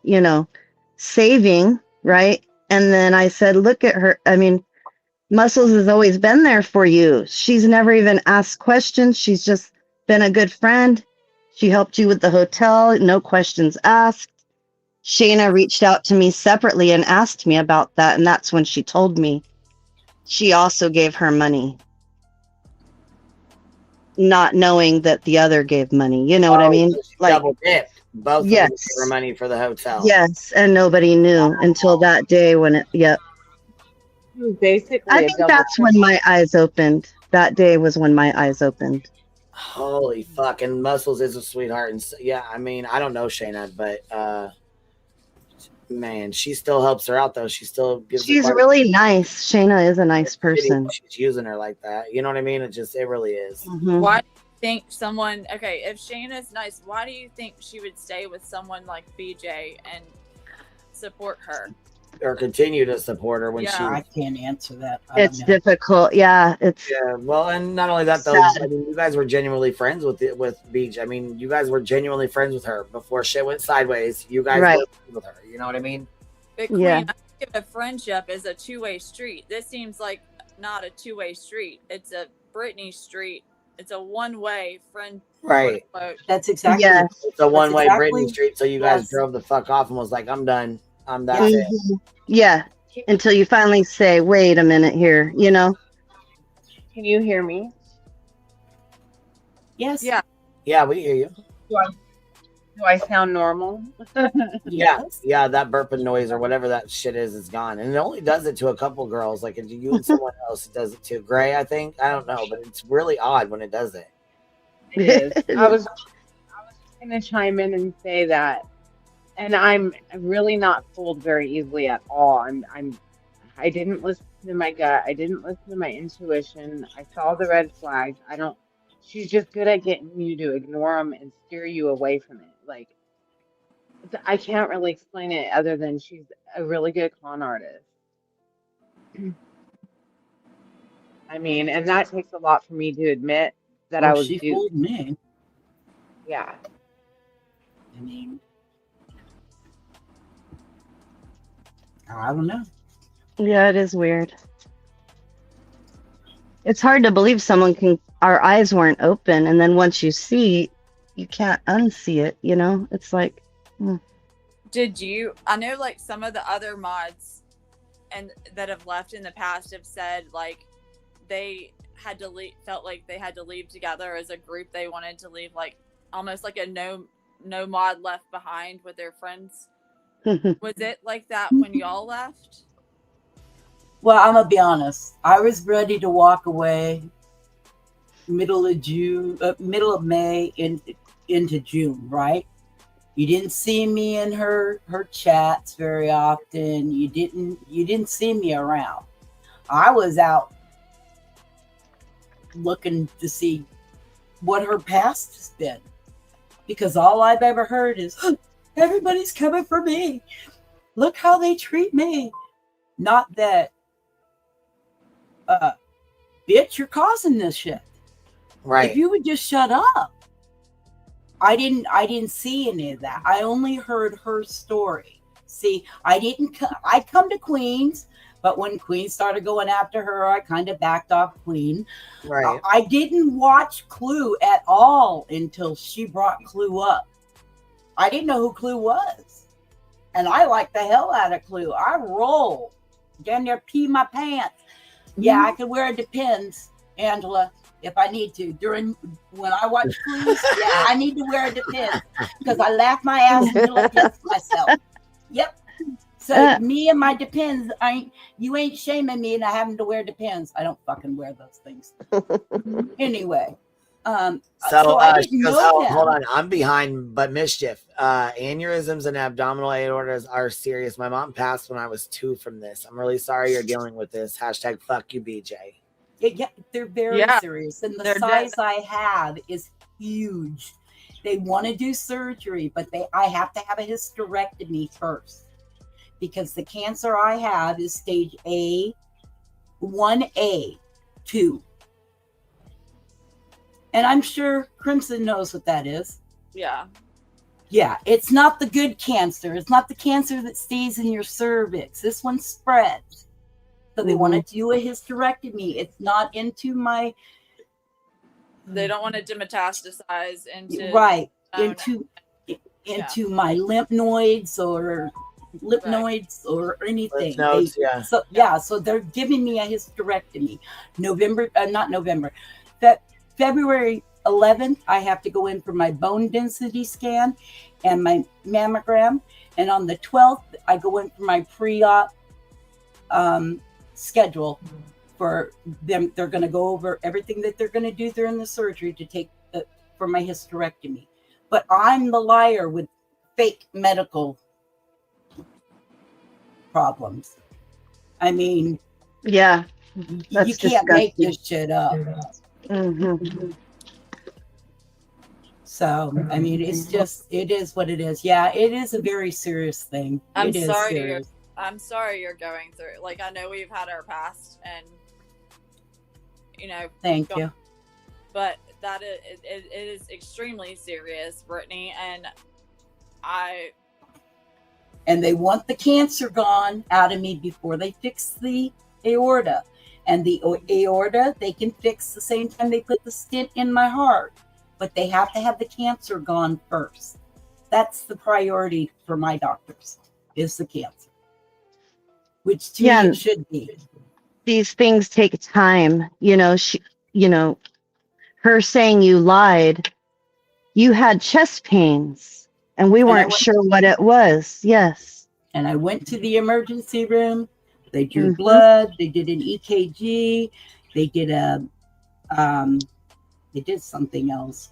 saving, right? And then I said, look at her. I mean, Muscles has always been there for you. She's never even asked questions. She's just been a good friend. She helped you with the hotel, no questions asked. Shayna reached out to me separately and asked me about that, and that's when she told me she also gave her money, not knowing that the other gave money. You know what I mean? So she double dipped. Both of them yes, gave her money for the hotel. yes, and nobody knew until that day when it. Yep. It was basically I a think double that's when my eyes opened. That day was when my eyes opened. Holy fucking Muscles is a sweetheart. And yeah, I mean, I don't know Shayna, but man, she still helps her out though. She still gives. She's really nice. Shayna is a nice person. She's using her like that. You know what I mean? It really is. Mhm. Why do you think someone? Okay, if Shayna's nice, why do you think she would stay with someone like BJ and support her? Or continue to support her when Yeah. she. I can't answer that. I It's don't know. difficult. Yeah, it's Yeah, well, and not only that though, sad. I mean, you guys were genuinely friends with Beach. I mean, you guys were genuinely friends with her before shit went sideways. You guys Right. were friends with her. You know what I mean? But Queen, Yeah. I think of a friendship as a two-way street. This seems like not a two-way street. It's a Britney street. It's a one-way friend. Right. quote, unquote. That's exactly Yeah. It's a one-way exactly- Britney Street. So you guys yes. drove the fuck off and was like, "I'm done. That's it." Mhm. Yeah. Until you finally say, "Wait a minute here," Can you hear me? Yes. Yeah. Yeah, we hear you. Do I sound normal? Yeah, yeah, that burping noise or whatever that shit is gone, and it only does it to a couple girls. Like if you and someone else, it does it to Gray. I think I don't know, but it's really odd when it does it. It is. I was going to chime in and say that, and I'm really not fooled very easily at all. I didn't listen to my gut. I didn't listen to my intuition. I saw the red flags. She's just good at getting you to ignore them and steer you away from it. Like, I can't really explain it other than she's a really good con artist. I mean, and that takes a lot for me to admit that I was She duped. fooled me. Yeah. I mean, I don't know. Yeah, it is weird. It's hard to believe our eyes weren't open, and then once you see, you can't unsee it, It's like, I know like some of the other mods and that have left in the past have said like they had to felt like they had to leave together as a group. They wanted to leave like almost like a no mod left behind with their friends. Was it like that when y'all left? Well, I'm gonna be honest. I was ready to walk away middle of May into June, right? You didn't see me in her chats very often. You didn't see me around. I was out looking to see what her past has been, because all I've ever heard is everybody's coming for me. Look how they treat me. Not that, bitch, you're causing this shit. Right. If you would just shut up. I didn't see any of that. I only heard her story. See, I'd come to Queens, but when Queens started going after her, I kind of backed off Queen. Right. I didn't watch Clue at all until she brought Clue up. I didn't know who Clue was. And I like the hell out of Clue. I roll. Down there, pee my pants. Yeah, I could wear it. Depends, Angela, if I need to. When I watch Clues, yeah, I need to wear it. Depends. Because I laugh my ass until I piss myself. Yep. So me and my Depends, you ain't shaming me and I having to wear Depends. I don't fucking wear those things. Anyway. So I she didn't goes, know "Oh, that. hold on, I'm behind." But Mischief, aneurysms and abdominal aortas are serious. My mom passed when I was 2 from this. I'm really sorry you're dealing with this. # fuck you, BJ. Yeah, they're very serious, and the size I have is huge. They want to do surgery, but I have to have a hysterectomy first because the cancer I have is stage A, 1A, 2. And I'm sure Crimson knows what that is. Yeah. Yeah, it's not the good cancer. It's not the cancer that stays in your cervix. This one spreads. So they want to do a hysterectomy. It's not into my... They don't want it to metastasize into... Right. Oh, Into my lymph nodes or or anything. Nodes, So they're giving me a hysterectomy. February 11th, I have to go in for my bone density scan and my mammogram. And on the 12th, I go in for my pre-op schedule for them. They're going to go over everything that they're going to do during the surgery to take for my hysterectomy. But I'm the liar with fake medical problems. I mean, yeah, you can't make this shit up. So, I mean, it is what it is. Yeah, it is a very serious thing. I'm sorry you're going through. Like, I know we've had our past, and Thank you. But that it is extremely serious, Brittany, and they want the cancer gone out of me before they fix the aorta. And the aorta they can fix the same time they put the stent in my heart, but they have to have the cancer gone first. That's the priority for my doctors, is the cancer, which to me it should be. These things take time. Her saying you lied, you had chest pains, and we weren't sure what it was. Yes. And I went to the emergency room. They drew blood. They did an EKG. They did they did something else.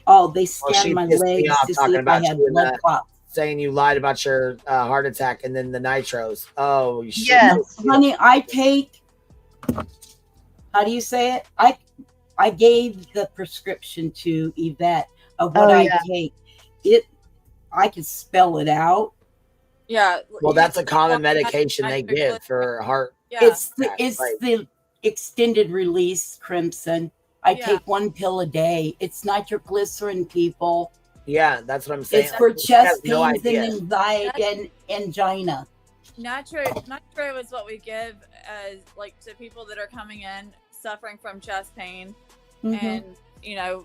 Oh, they scanned my legs to see if I had blood clots. Saying you lied about your heart attack and then the nitros. Oh, yes, honey. I take. How do you say it? I gave the prescription to Yvette of what I take. I can spell it out. Yeah. Well, that's a common medication they give for heart. Yeah. It's the extended release Crimson. I take 1 pill a day. It's nitroglycerin, people. Yeah, that's what I'm saying. It's for chest pains and anxiety and angina. Nitro is what we give as to people that are coming in suffering from chest pain, and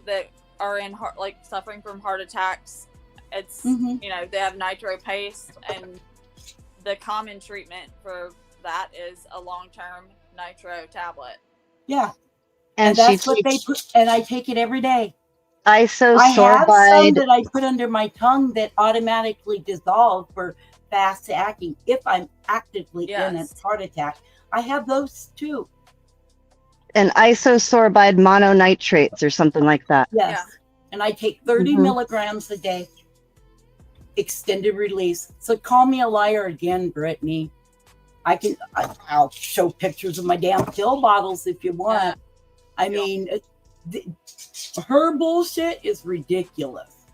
that are in suffering from heart attacks. It's they have nitro paste, and the common treatment for that is a long-term nitro tablet. Yeah, and that's what they put, and I take it every day. I have some that I put under my tongue that automatically dissolve for fast acting if I'm actively in a heart attack. I have those too. And isosorbide mononitrates or something like that. Yes. Yeah. And I take 30 milligrams a day. Extended release. So call me a liar again, Brittany. I'll show pictures of my damn pill bottles if you want. Yeah. I mean, her bullshit is ridiculous.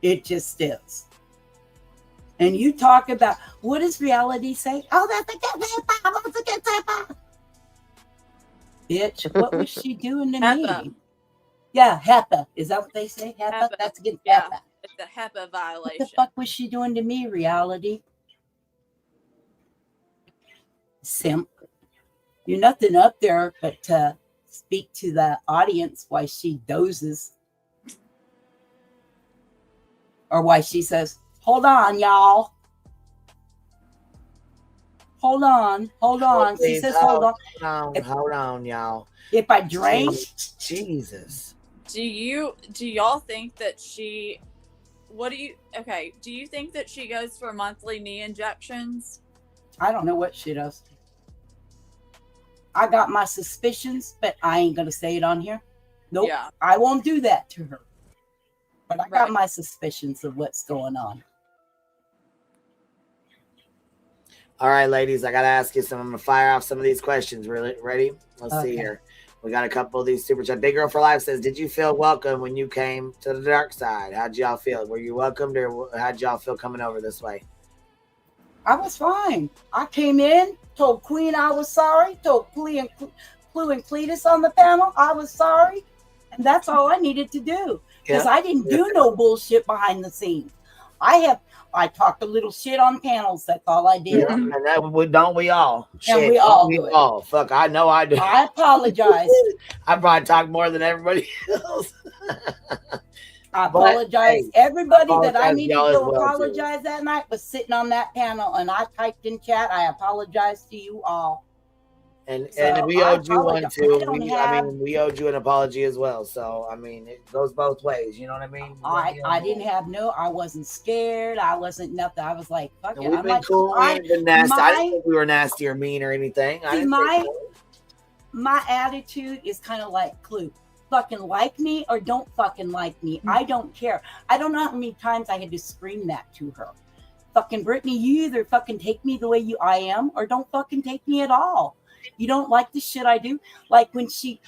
It just is. And you talk about, what does reality say? Oh, that's a good paper. Bitch, what was she doing to me? Yeah, HEPA. Is that what they say? HEPA? That's against HEPA. It's a HEPA violation. What the fuck was she doing to me, reality? Simp. You're nothing up there but to speak to the audience why she dozes. Or why she says, hold on, y'all. Hold on. She says, hold on. Hold on, y'all. If I drank. Jesus. Do y'all think that she, do you think that she goes for monthly knee injections? I don't know what she does. I got my suspicions, but I ain't going to say it on here. Nope. Yeah. I won't do that to her. But I got my suspicions of what's going on. All right, ladies, I got to ask you some. I'm going to fire off some of these questions. Really? Ready? Let's see here. We got a couple of these super chat. Big Girl for Life says, did you feel welcome when you came to the dark side? How'd y'all feel? Were you welcomed, or how'd y'all feel coming over this way? I was fine. I came in, told Queen I was sorry, told Blue and Cletus on the panel, I was sorry. And that's all I needed to do. Because I didn't do no bullshit behind the scenes. I talked a little shit on panels. That's all I did. Yeah, and that don't we all? Shit, and we all do it. All. Fuck, I know I do. I apologize. I probably talk more than everybody else. I apologize. Everybody that I needed to apologize that night was sitting on that panel, and I typed in chat, I apologize to you all. And we owed you one too. We owed you an apology as well. So I mean, it goes both ways. You know what I mean? I didn't have I wasn't scared. I wasn't nothing. I was like, fuck it. We've been cool. We ain't been nasty. I didn't think we were nasty or mean or anything. My attitude is kind of like Clue. Fucking like me or don't fucking like me. I don't care. I don't know how many times I had to scream that to her. Fucking Brittany, you either fucking take me the way I am or don't fucking take me at all. You don't like the shit I do? Like when she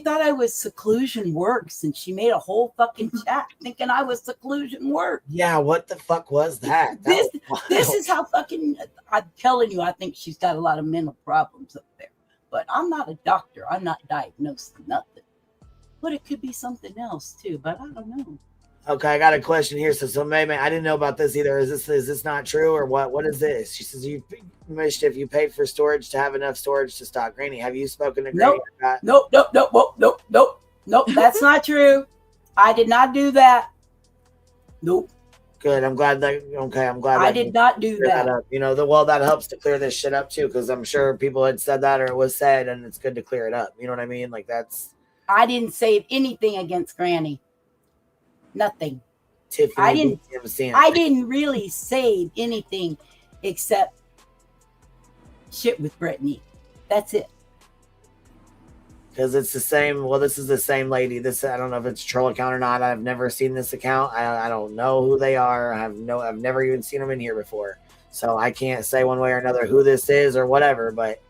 thought I was Seclusion Works and she made a whole fucking chat thinking I was Seclusion Works. Yeah, what the fuck was that? This is how fucking, I'm telling you, I think she's got a lot of mental problems up there. But I'm not a doctor. I'm not diagnosed with nothing. But it could be something else too, but I don't know. Okay, I got a question here. So maybe I didn't know about this either. Is this not true or what? What is this? She says Mischief, you paid for storage to have enough storage to stock Granny. Have you spoken to Granny? Nope. That's not true. I did not do that. Nope. Good. I'm glad that. Okay, I'm glad. I did not do that. You know, that helps to clear this shit up too, because I'm sure people had said that or it was said, and it's good to clear it up. You know what I mean? Like that's. I didn't save anything against Granny. Nothing. Tiffany, I didn't really save anything except shit with Brittany. That's it. Because it's the same. Well, this is the same lady. I don't know if it's a troll account or not. I've never seen this account. I don't know who they are. I've never even seen them in here before. So I can't say one way or another who this is or whatever, but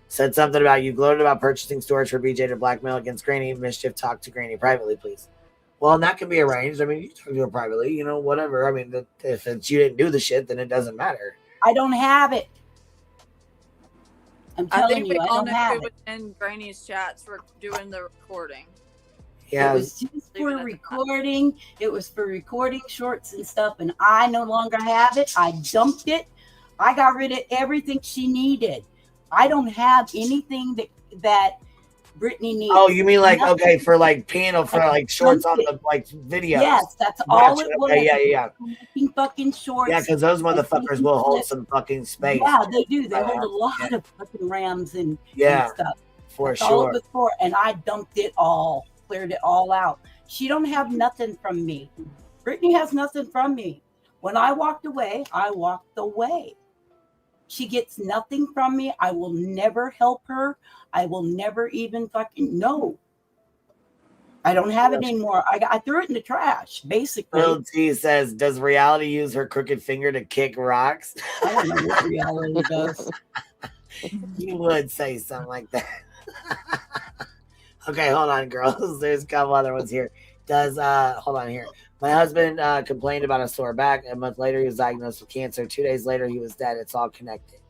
said something about you gloated about purchasing storage for BJ to blackmail against Granny. Mischief, talk to Granny privately, please. Well, and that can be arranged. I mean, you talk to her privately, you know, whatever. I mean, if you didn't do the shit, then it doesn't matter. I don't have it. I'm telling you, I don't have it. In Granny's chats for doing the recording. Yeah, it was just for recording. It was for recording shorts and stuff, and I no longer have it. I dumped it. I got rid of everything she needed. I don't have anything that Brittany needs. Oh, you mean like nothing. Okay, for like panel for like shorts on the like videos? Yes, that's all it was. Okay, yeah. Fucking shorts. Yeah, because those motherfuckers will hold some fucking space. Yeah, they do. They hold a lot of fucking RAMs and stuff. For that's sure. All it was for, and I dumped it all, cleared it all out. She don't have nothing from me. Brittany has nothing from me. When I walked away, I walked away. She gets nothing from me. I will never help her. I will never even fucking know. I don't have it anymore. I threw it in the trash, basically. Lil T says, does reality use her crooked finger to kick rocks? I don't know what reality does. You would say something like that. Okay, hold on, girls. There's a couple other ones here. Hold on here. My husband complained about a sore back. A month later, he was diagnosed with cancer. 2 days later, he was dead. It's all connected.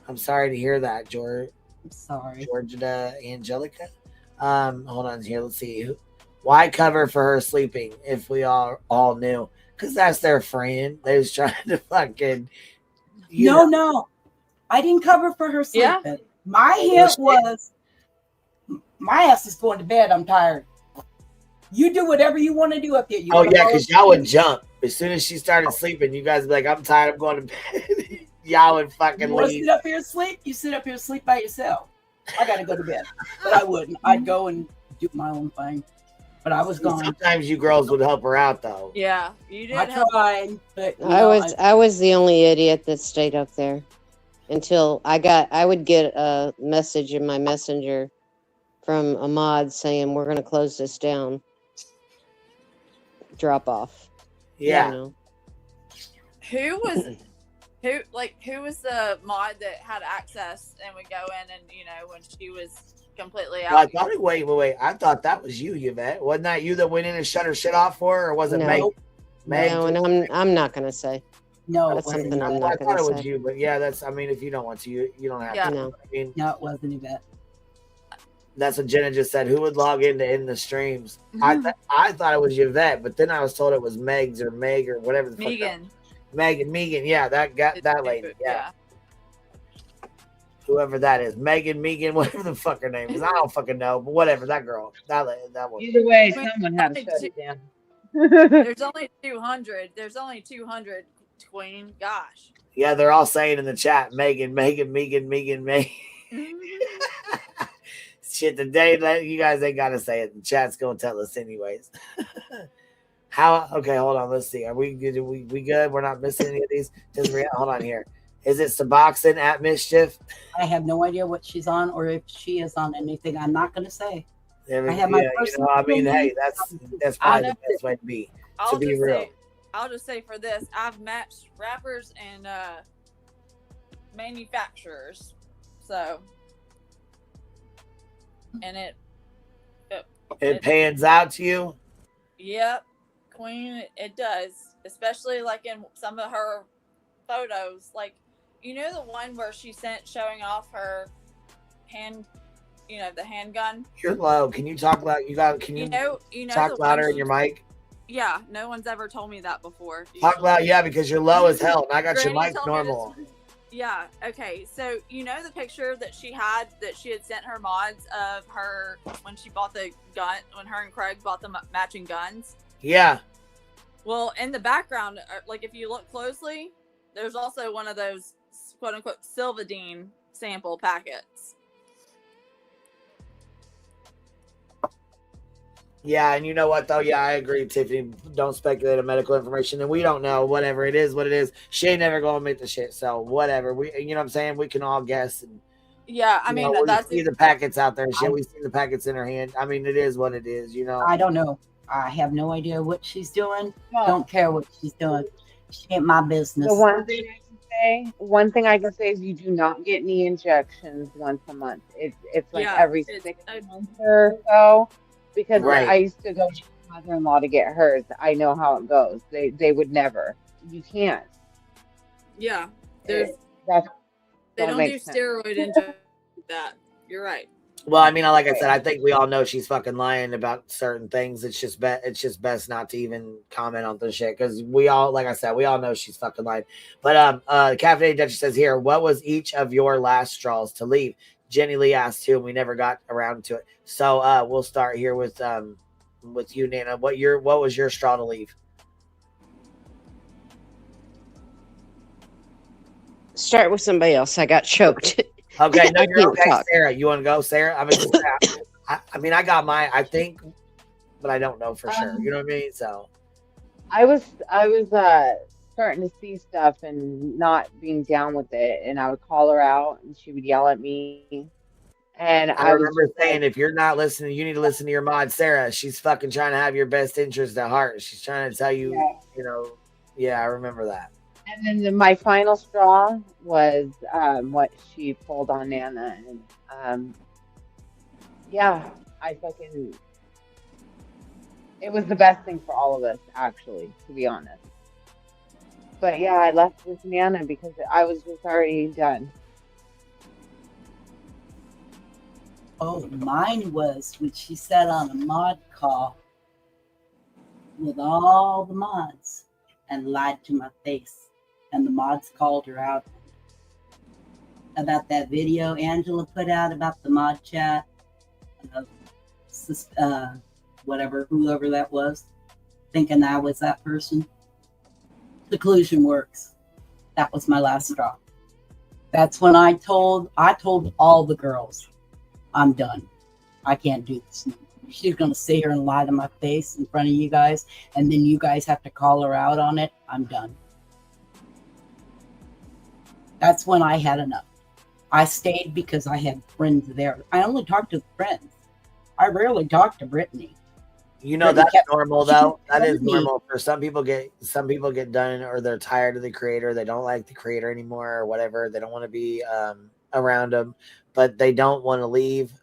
I'm sorry to hear that, George. I'm sorry. Georgia Angelica. Hold on here. Let's see. Why cover for her sleeping if we all knew? Because that's their friend. They was trying to fucking. No. I didn't cover for her sleeping. Yeah. My hint was, my ass is going to bed. I'm tired. You do whatever you want to do up here. Because y'all would jump. As soon as she started sleeping, you guys would be like, I'm tired, I'm going to bed. Y'all would fucking leave. Sit up here and sleep? You sit up here and sleep by yourself. I got to go to bed. But I wouldn't. I'd go and do my own thing. But I was gone. Sometimes you girls would help her out, though. Yeah, you did. I tried. But, I was the only idiot that stayed up there until I would get a message in my messenger from a mod saying, we're going to close this down. Drop off. Yeah. You know? Who was the mod that had access and would go in and, you know, when she was completely out? Well, I thought wait. I thought that was you, Yvette. Wasn't that you that went in and shut her shit off for her, or was it Meg? No, and I'm not gonna say. No, that's something I'm not gonna say. I thought it was you, but yeah, that's. I mean, if you don't want to, you don't have to. No. I mean, no, it wasn't Yvette. That's what Jenna just said. Who would log in to end the streams? I thought it was Yvette, but then I was told it was Megs or Meg or whatever the fuck. Megan. Yeah, that lady. Yeah. Whoever that is, Megan, whatever the fuck her name is. I don't fucking know, but whatever, that girl. That one. Either way, someone had to shut it down. There's only 200. There's only 200, Queen. Gosh. Yeah, they're all saying in the chat, Megan. Shit, today you guys ain't gotta say it. The chat's gonna tell us anyways. Okay, hold on. Let's see. Are we good? We good? We're not missing any of these. Hold on here. Is it Suboxone at Mischief? I have no idea what she's on or if she is on anything. I'm not going to say. I have my personal hey, that's probably the best way to be. Real. I'll just say for this, I've matched rappers and manufacturers. So, and it pans out to you. Yep, Queen, it does. Especially like in some of her photos, like, you know, the one where she sent showing off her the handgun. You're low. Can you talk loud? Can you talk louder in your mic? Yeah, no one's ever told me that before. Talk loud, yeah, because you're low as hell, and I got Granny your mic normal. Yeah. Okay. So you know the picture that she had sent her mods of her when she bought the gun, when her and Craig bought the matching guns. Yeah. Well, in the background, like if you look closely, there's also one of those quote unquote Silvadine sample packets. Yeah, and you know what though? Yeah, I agree, Tiffany. Don't speculate on medical information, and we don't know. Whatever it is, what it is. She ain't never gonna admit the shit. So whatever. You know what I'm saying? We can all guess. And yeah, I mean that's see the packets out there. And shit, we see the packets in her hand. I mean, it is what it is. You know. I don't know. I have no idea what she's doing. Don't care what she's doing. She ain't my business. The one thing I can say is you do not get knee injections once a month. It's like every 6 months or so. Because I used to go to my mother-in-law to get hers. I know how it goes. They would never. You can't. Yeah. They don't do steroid injections. That. You're right. Well, I mean, like I said, I think we all know she's fucking lying about certain things. It's just best not to even comment on this shit because we all, like I said, we all know she's fucking lying. But Cafe Duchess says here, what was each of your last straws to leave? Jenny Lee asked too, and we never got around to it. So we'll start here with you, Nana. What was your straw to leave? Start with somebody else. I got choked. Okay, no, you're okay, talk. Sarah. You want to go, Sarah? I mean, I got mine, I think, but I don't know for sure. You know what I mean? So, I was starting to see stuff and not being down with it, and I would call her out, and she would yell at me. And I remember saying, if you're not listening, you need to listen to your mod, Sarah. She's fucking trying to have your best interest at heart. She's trying to tell you, you know. Yeah, I remember that. And then my final straw was what she pulled on Nana. And it was the best thing for all of us, actually, to be honest. But yeah, I left with Nana because I was just already done. Oh, mine was when she sat on a mod call with all the mods and lied to my face. And the mods called her out about that video Angela put out about the mod chat, whoever that was, thinking I was that person. The collusion works. That was my last straw. That's when I told all the girls, I'm done. I can't do this anymore. She's going to sit here and lie to my face in front of you guys, and then you guys have to call her out on it. I'm done. That's when I had enough. I stayed because I had friends there. I only talked to friends. I rarely talked to Brittany. You know, that's normal though. That is normal. For some people get done, or they're tired of the creator. They don't like the creator anymore, or whatever. They don't want to be around them, but they don't want to leave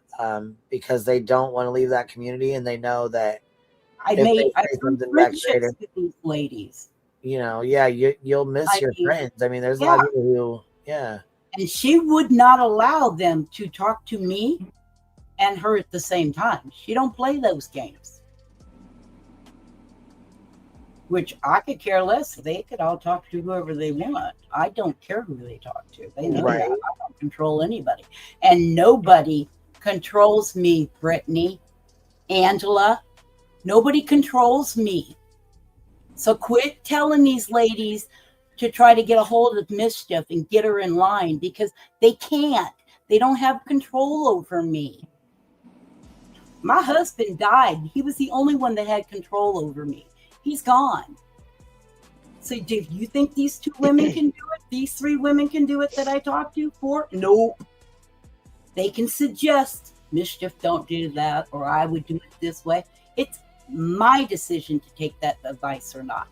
because they don't want to leave that community, and they know that I made friendships with these ladies. You know, yeah, you'll miss your friends. I mean, there's a lot of people who, And she would not allow them to talk to me and her at the same time. She don't play those games. Which I could care less. They could all talk to whoever they want. I don't care who they talk to. They know Right. that. I don't control anybody. And nobody controls me, Brittany, Angela. Nobody controls me. So quit telling these ladies to try to get a hold of Mischief and get her in line, because they can't. They don't have control over me. My husband died. He was the only one that had control over me. He's gone. So do you think these 2 women can do it? These 3 women can do it that I talked to 4? No. They can suggest, Mischief, don't do that, or I would do it this way. It's my decision to take that advice or not.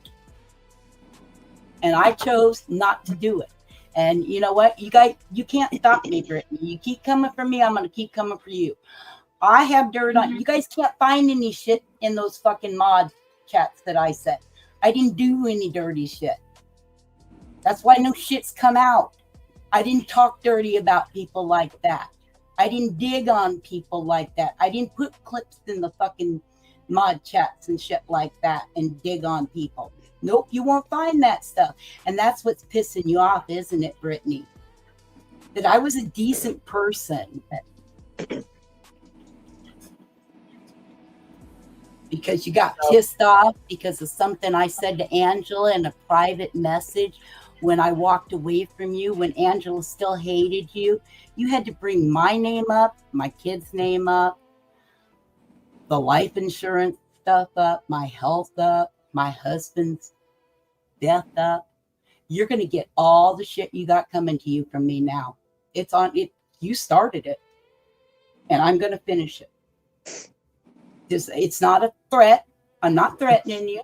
And I chose not to do it. And you know what? You guys, you can't stop me, Brittany. You keep coming for me, I'm going to keep coming for you. I have dirt on you. Guys can't find any shit in those fucking mod chats that I said. I didn't do any dirty shit. That's why no shit's come out. I didn't talk dirty about people like that. I didn't dig on people like that. I didn't put clips in the fucking mod chats and shit like that and dig on people. Nope, you won't find that stuff. And that's what's pissing you off, isn't it, Brittany? That I was a decent person. Because you got pissed off because of something I said to Angela in a private message when I walked away from you, when Angela still hated you. You had to bring my name up, my kid's name up, the life insurance stuff up, my health up, my husband's death up. You're going to get all the shit you got coming to you from me now. It's on it. You started it, and I'm going to finish it. It's not a threat. I'm not threatening you,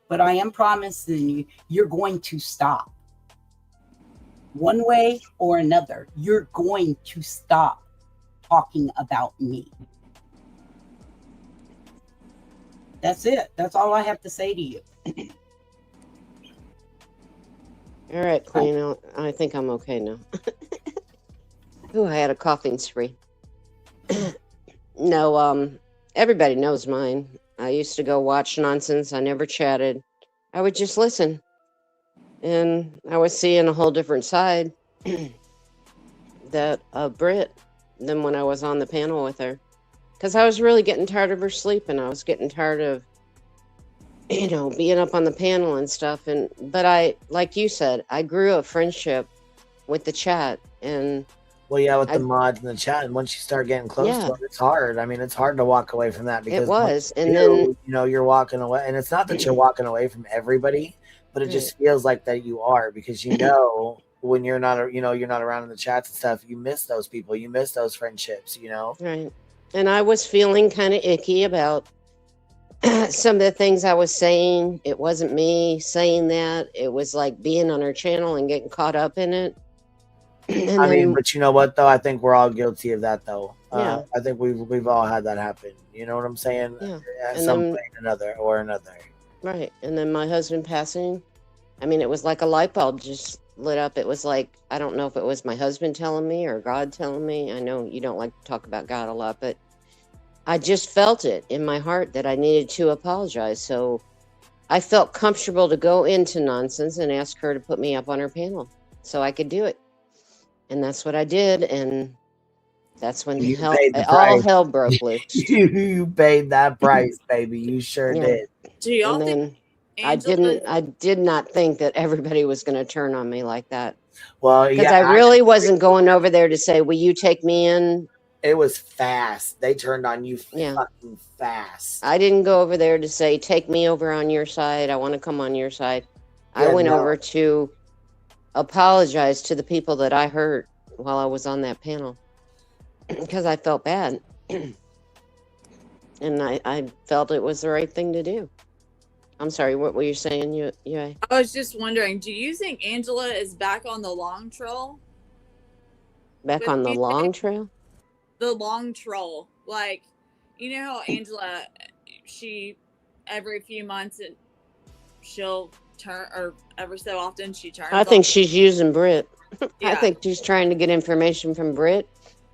but I am promising you, you're going to stop. One way or another, you're going to stop talking about me. That's it. That's all I have to say to you. All right, Queen. I think I'm okay now. Ooh, I had a coughing spree. No, everybody knows mine. I used to go watch nonsense. I never chatted. I would just listen. And I was seeing a whole different side that of Brit than when I was on the panel with her. Because I was really getting tired of her sleeping. I was getting tired of, being up on the panel and stuff. But I, like you said, I grew a friendship with the chat. And well, yeah, with the mods in the chat, and once you start getting close to it, it's hard. I mean, it's hard to walk away from that because it was, and then you're walking away, and it's not that you're walking away from everybody, but it just feels like that you are, because when you're not, you're not around in the chats and stuff, you miss those people, you miss those friendships, Right. And I was feeling kind of icky about some of the things I was saying. It wasn't me saying that. It was like being on her channel and getting caught up in it. But you know what though? I think we're all guilty of that though. Yeah. I think we've all had that happen. You know what I'm saying? Yeah. At some point or another. Right. And then my husband passing, it was like a light bulb just lit up. It was like, I don't know if it was my husband telling me or God telling me. I know you don't like to talk about God a lot, but I just felt it in my heart that I needed to apologize. So I felt comfortable to go into nonsense and ask her to put me up on her panel so I could do it. And that's what I did, and that's when all hell broke loose. You paid that price, baby. You sure did. Do y'all think I did not think that everybody was going to turn on me like that. Well, because I really wasn't going over there to say, "Will you take me in?" It was fast. They turned on you fucking fast. I didn't go over there to say, "Take me over on your side. I want to come on your side." I went over to apologize to the people that I hurt while I was on that panel because I felt bad. And I felt it was the right thing to do. I'm sorry, what were you saying? You I was just wondering, do you think Angela is back on the long trail? Back on the long trail? The long troll. Like, you know how Angela, she, every few months, she'll turn, or ever so often she turns. I think she's using Brit. Yeah. I think she's trying to get information from Brit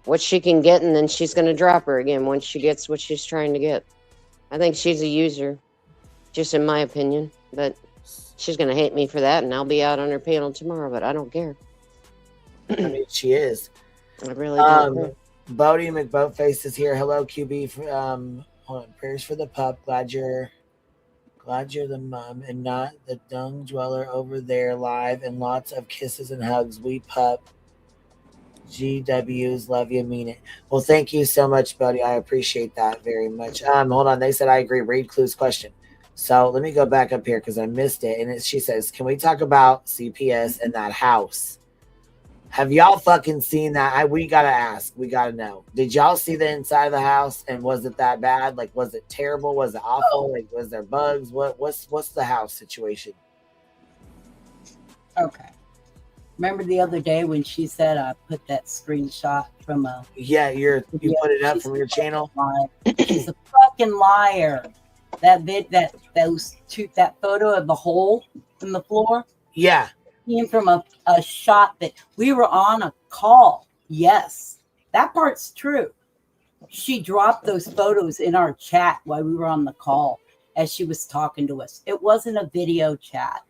what she can get, and then she's going to drop her again once she gets what she's trying to get. I think she's a user, just in my opinion. But she's going to hate me for that, and I'll be out on her panel tomorrow, but I don't care. I mean, she is. I really don't care. Bodie McBoatface is here. Hello, QB. Hold on. Prayers for the pup. Glad you're the mom and not the dung dweller over there live, and lots of kisses and hugs. We pup. GWs, love you, mean it. Well, thank you so much, buddy. I appreciate that very much. Hold on. They said I agree. Read Clue's question. So let me go back up here because I missed it. And she says, can we talk about CPS and that house? Have y'all fucking seen that? We gotta ask. We gotta know. Did y'all see the inside of the house? And was it that bad? Like, was it terrible? Was it awful? Like, was there bugs? What's the house situation? Okay. Remember the other day when she said I put that screenshot from a you put it up from your channel? She's a fucking liar. That photo of the hole in the floor. Yeah. Came from a shot that we were on a call. Yes, that part's true. She dropped those photos in our chat while we were on the call as she was talking to us. It wasn't a video chat.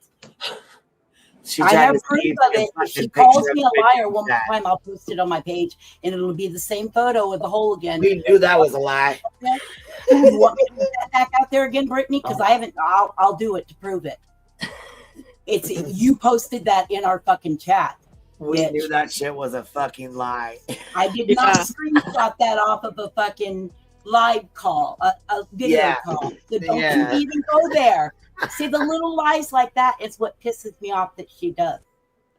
I have proof of it. If she calls me a liar one more time, I'll post it on my page, and it'll be the same photo with the hole again. We knew that was a lie. You want me to put that back out there again, Brittany? Because I haven't. I'll do it to prove it. It's you posted that in our fucking chat. We knew that shit was a fucking lie. I did not screenshot that off of a fucking live call, a video call. So don't you even go there. See, the little lies like that is what pisses me off that she does.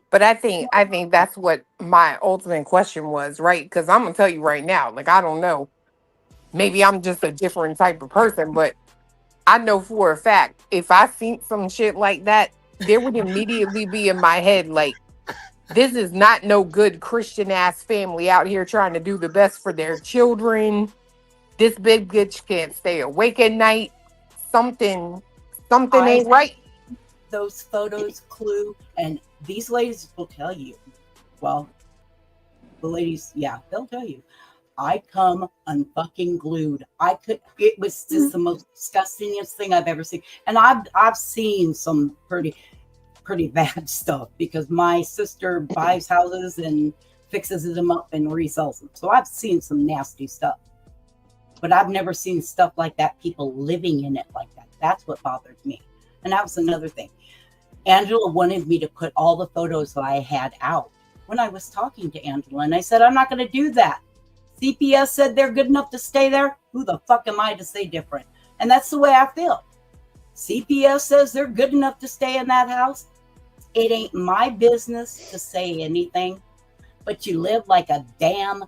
But I think that's what my ultimate question was, right? Because I'm gonna tell you right now, like, I don't know, maybe I'm just a different type of person, but I know for a fact if I seen some shit like that, there would immediately be in my head like, this is not no good Christian ass family out here trying to do the best for their children. This big bitch can't stay awake at night. Something ain't right. Those photos, Clue, and these ladies will tell you. Well, the ladies, they'll tell you. I come unfucking glued. It was just the most disgustingest thing I've ever seen. And I've seen some pretty bad stuff because my sister buys houses and fixes them up and resells them. So I've seen some nasty stuff. But I've never seen stuff like that, people living in it like that. That's what bothered me. And that was another thing. Angela wanted me to put all the photos that I had out when I was talking to Angela. And I said, I'm not going to do that. CPS said they're good enough to stay there. Who the fuck am I to say different? And that's the way I feel. CPS says they're good enough to stay in that house. It ain't my business to say anything, but you live like a damn.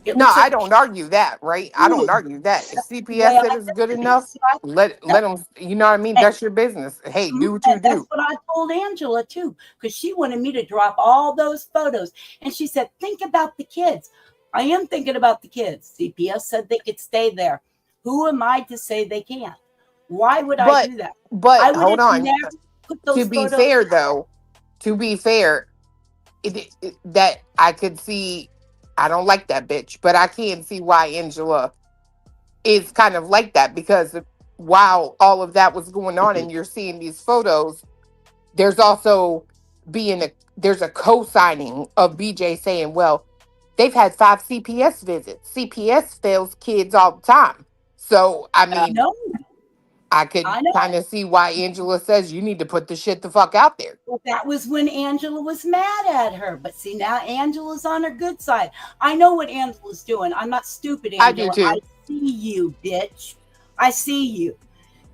No, I don't argue that, right? I don't argue that. If CPS said it's good enough, let them, you know what I mean? That's your business. Hey, do what you do. That's what I told Angela too, because she wanted me to drop all those photos. And she said, think about the kids. I am thinking about the kids. CPS said they could stay there. Who am I to say they can't? Why would I do that? But hold on. To be fair, though, that I could see, I don't like that bitch, but I can see why Angela is kind of like that, because while all of that was going on and you're seeing these photos, there's also there's a co-signing of BJ saying, well, they've had 5 CPS visits. CPS fails kids all the time. So, I mean, I could kind of see why Angela says you need to put the shit the fuck out there. Well, that was when Angela was mad at her. But see, now Angela's on her good side. I know what Angela's doing. I'm not stupid, Angela. I do too. I see you, bitch. I see you.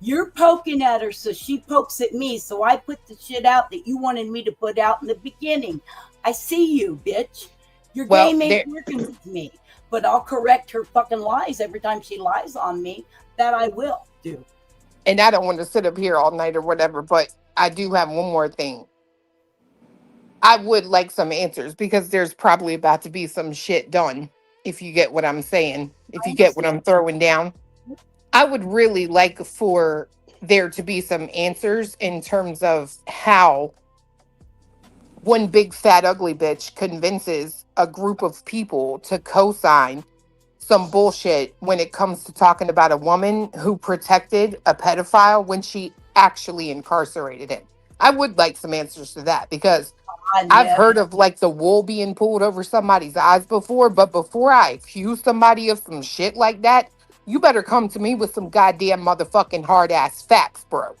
You're poking at her, so she pokes at me. So I put the shit out that you wanted me to put out in the beginning. I see you, bitch. Your game ain't working with me. But I'll correct her fucking lies every time she lies on me. That I will do. And I don't want to sit up here all night or whatever, but I do have one more thing. I would like some answers, because there's probably about to be some shit done, if you get what I'm saying, if you get what I'm throwing down. I would really like for there to be some answers in terms of how one big fat ugly bitch convinces a group of people to co-sign some bullshit when it comes to talking about a woman who protected a pedophile when she actually incarcerated him? I would like some answers to that, because I've heard of like the wool being pulled over somebody's eyes before, but before I accuse somebody of some shit like that, you better come to me with some goddamn motherfucking hard ass facts, bro.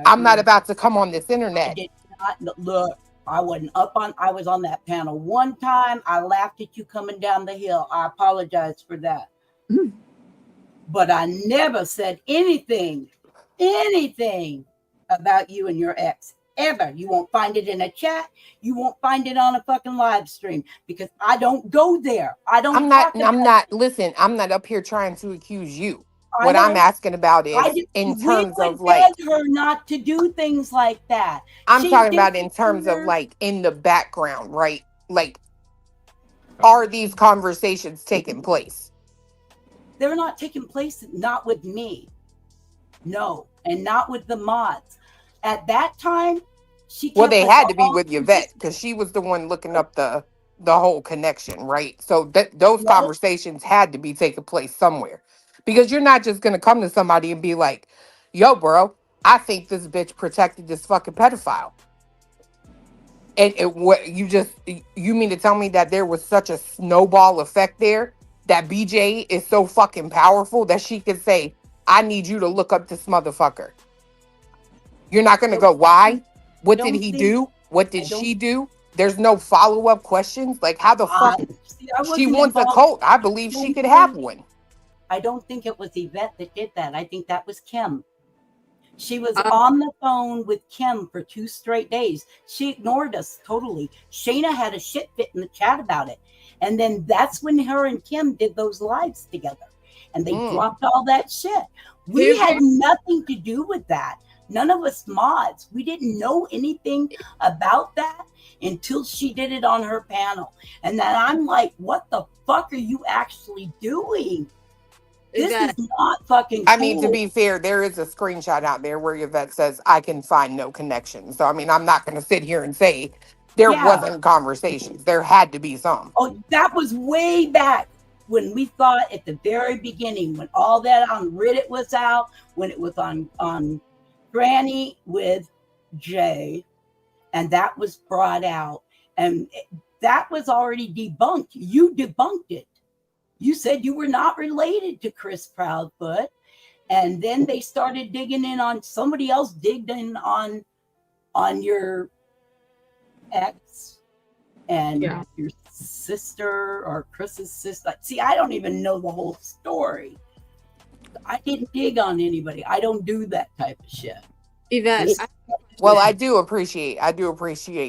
I'm not about to come on this I internet. did not look. I wasn't up on. I was on that panel one time. I laughed at you coming down the hill. I apologize for that. But I never said anything about you and your ex ever. You won't find it in a chat. You won't find it on a fucking live stream, because I don't go there. I'm not. Listen, I'm not up here trying to accuse you. What I'm asking about is in terms of like, beg her not to do things like that. I'm talking about in terms of like in the background, right? Like, are these conversations taking place? They're not taking place, not with me. No, and not with the mods. At that time, well, they had to be with Yvette, because she was the one looking up the whole connection, right? So those conversations had to be taking place somewhere, because you're not just going to come to somebody and be like, yo, bro, I think this bitch protected this fucking pedophile. And what you mean to tell me that there was such a snowball effect there, that BJ is so fucking powerful that she could say, I need you to look up this motherfucker? You're not going to go, why? What did he do? What did she do? There's no follow-up questions. Like, how the fuck? She wants a cult. I believe she could have one. I don't think it was Yvette that did that. I think that was Kim. She was on the phone with Kim for 2 straight days. She ignored us totally. Shayna had a shit fit in the chat about it. And then that's when her and Kim did those lives together. And they dropped all that shit. We had nothing to do with that. None of us mods. We didn't know anything about that until she did it on her panel. And then I'm like, what the fuck are you actually doing? This is not fucking cool. I mean, to be fair, there is a screenshot out there where Yvette says, I can find no connection. So, I mean, I'm not going to sit here and say there wasn't conversations. There had to be some. Oh, that was way back when we thought at the very beginning, when all that on Reddit was out, when it was on Granny with Jay, and that was brought out. And that was already debunked. You debunked it. You said you were not related to Chris Proudfoot. And then they started digging in on, somebody else digged in on your ex and your sister, or Chris's sister. See, I don't even know the whole story. I didn't dig on anybody. I don't do that type of shit. Yvette, well, I do appreciate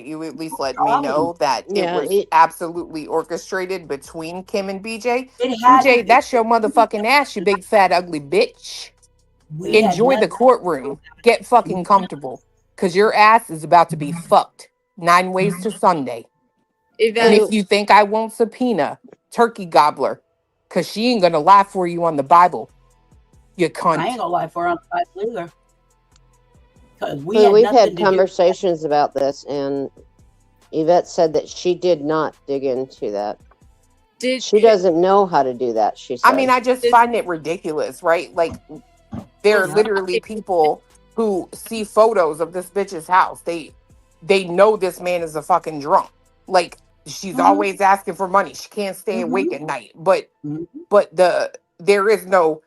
you at least letting me know that it was absolutely orchestrated between Kim and BJ. BJ, that's your motherfucking ass, you big fat ugly bitch. Enjoy the courtroom. Get fucking comfortable, because your ass is about to be fucked 9 ways to Sunday. Yvette, and if you think I won't subpoena Turkey Gobbler, because she ain't gonna lie for you on the Bible, you cunt. I ain't gonna lie for her on the Bible either. We've had conversations about this, and Yvette said that she did not dig into that. She doesn't know how to do that, she said. I mean, I just find it ridiculous, right? Like, there are literally people who see photos of this bitch's house. They know this man is a fucking drunk. Like, she's always asking for money. She can't stay awake at night. But there is no,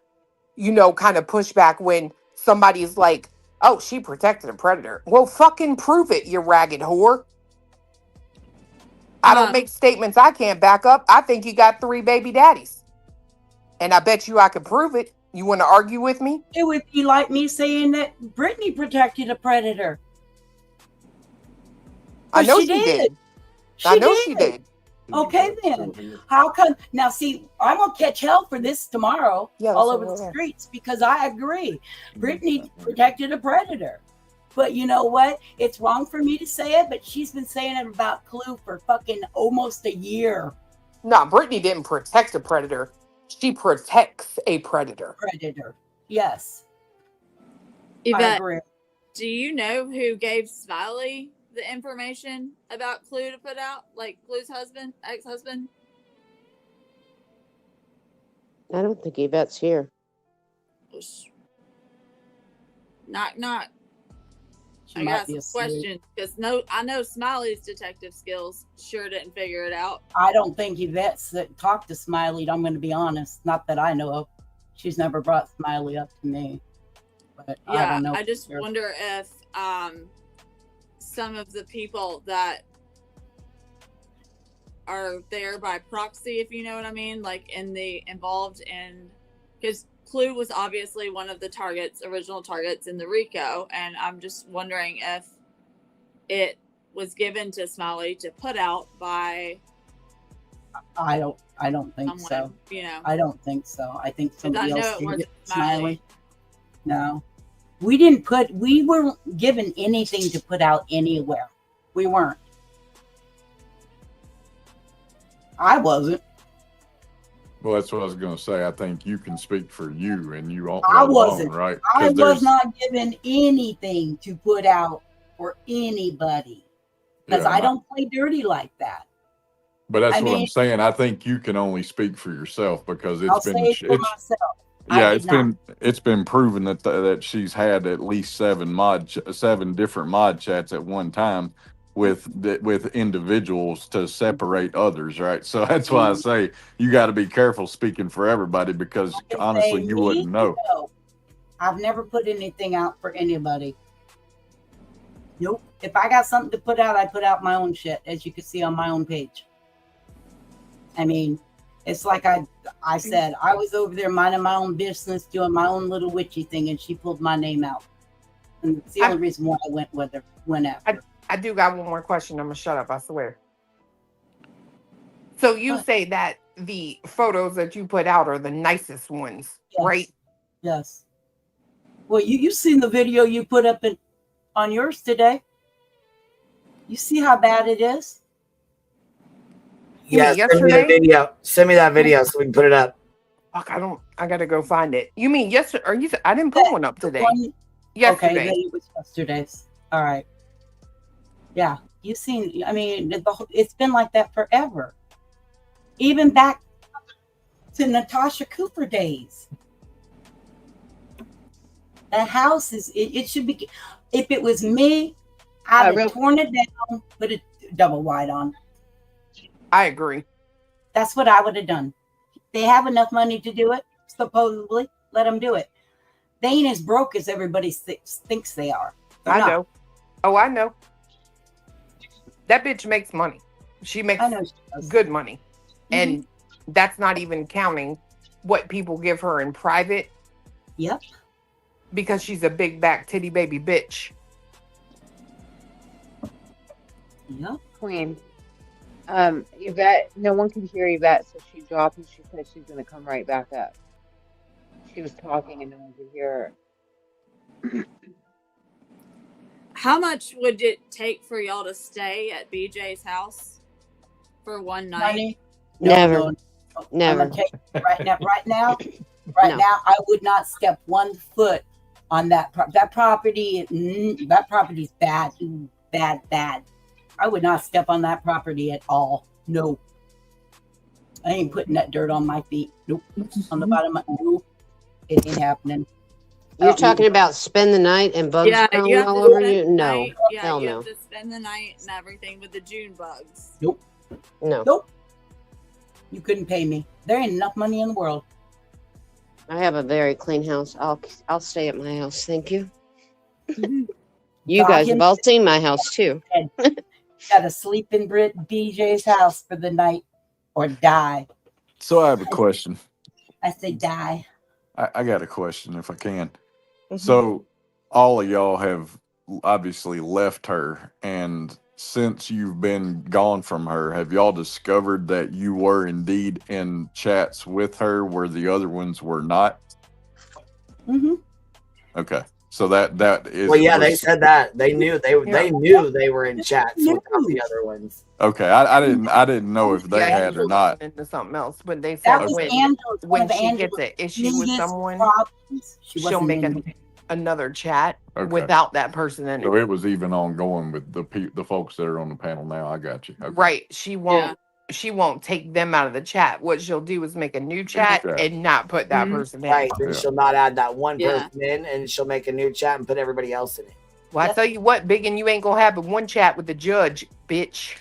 kind of pushback when somebody's like, oh, she protected a predator. Well, fucking prove it, you ragged whore. I don't make statements I can't back up. I think you got 3 baby daddies. And I bet you I can prove it. You want to argue with me? It would be like me saying that Brittany protected a predator. I know she did. I know she did. Okay, then. How come? Now, see, I'm going to catch hell for this tomorrow all over the streets, because I agree. Brittany protected a predator. But you know what? It's wrong for me to say it, but she's been saying it about Clue for fucking almost a year. No, Brittany didn't protect a predator. She protects a predator. Predator. Yes. Yvette, do you know who gave Smiley the information about Clue to put out? Like Clue's husband, ex-husband? I don't think Yvette's here. Knock, knock. She I might got be some asleep. questions because I know Smiley's detective skills sure didn't figure it out. I don't think Yvette's that talked to Smiley. I'm going to be honest. Not that I know of. She's never brought Smiley up to me. But Yeah, I don't know. I just for sure. wonder if some of the people that are there by proxy, if you know what I mean, like involved in, because Clue was obviously one of the original targets in the RICO, and I'm just wondering if it was given to Smiley to put out by I don't think someone, so. you know. I don't think so. I think somebody I know else it did wasn't it. Smiley. No. We weren't given anything to put out anywhere. We weren't. I wasn't. Well, that's what I was going to say. I think you can speak for you, and you all I alone, wasn't. right? I 'Cause was there's- not given anything to put out for anybody because Yeah, I don't play dirty like that. But that's I what I'm mean- saying. I think you can only speak for yourself because I'll it's been say it for myself. yeah, I did it's been proven that she's had at least seven different mod chats at one time with individuals to separate others, right? So that's why I say you got to be careful speaking for everybody because honestly, you wouldn't know. No. I've never put anything out for anybody. Nope. If I got something to put out, I put out my own shit, as you can see on my own page. I mean, it's like I said, I was over there minding my own business, doing my own little witchy thing, and she pulled my name out. And it's the only reason why I went after. I do got one more question. I'm gonna shut up, I swear. So you say that the photos that you put out are the nicest ones, Yes. right? Yes. Well, you seen the video you put up on yours today. You see how bad it is? Yeah, send me the video. Send me that video so we can put it up. Fuck, I gotta go find it. You mean yesterday? Or I didn't put one up today. Yesterday. Okay, then it was yesterday's. All right. Yeah, you've seen. I mean, it's been like that forever. Even back to Natasha Cooper days. That house is. It should be. If it was me, I'd have torn it down, put a double wide on. I agree. That's what I would have done. They have enough money to do it, supposedly. Let them do it. They ain't as broke as everybody thinks they are. I know. Oh, I know. That bitch makes money. She makes good money. And that's not even counting what people give her in private. Yep. Because she's a big back titty baby bitch. Yep. Queen. Yvette, no one could hear Yvette, so she dropped and she said she's going to come right back up. She was talking and no one could hear her. How much would it take for y'all to stay at BJ's house for one night? Money? Never. I'm gonna tell you right now, I would not step 1 foot on that property. That property's bad, bad. I would not step on that property at all. No. I ain't putting that dirt on my feet. Nope. On the bottom of my nope. It ain't happening. You're talking about spend the night and bugs crawling all over you? No. Yeah, Hell you no. have to spend the night and everything with the June bugs. Nope. No. Nope. You couldn't pay me. There ain't enough money in the world. I have a very clean house. I'll stay at my house. Thank you. You guys have all seen my house too. Got to sleep in BJ's house for the night or die. So I have a question. I say die. I got a question if I can. Mm-hmm. So all of y'all have obviously left her, and since you've been gone from her, have y'all discovered that you were indeed in chats with her where the other ones were not? Mm-hmm. Okay. So that is Well, yeah, they said that they knew they knew they were in chats without the other ones. Okay, I didn't know if they had or not. Into something else, but they That said was when one she of gets an issue with biggest someone, problems. She she'll wasn't make in another chat Okay. without that person in it. So it was even ongoing with the folks that are on the panel now. I got you. Okay. Right. She won't take them out of the chat. What she'll do is make a new chat and not put that person in. Right. Then Yeah. she'll not add that one Yeah. person in, and she'll make a new chat and put everybody else in it. Well, I tell you what, Biggin, you ain't gonna have but one chat with the judge, bitch.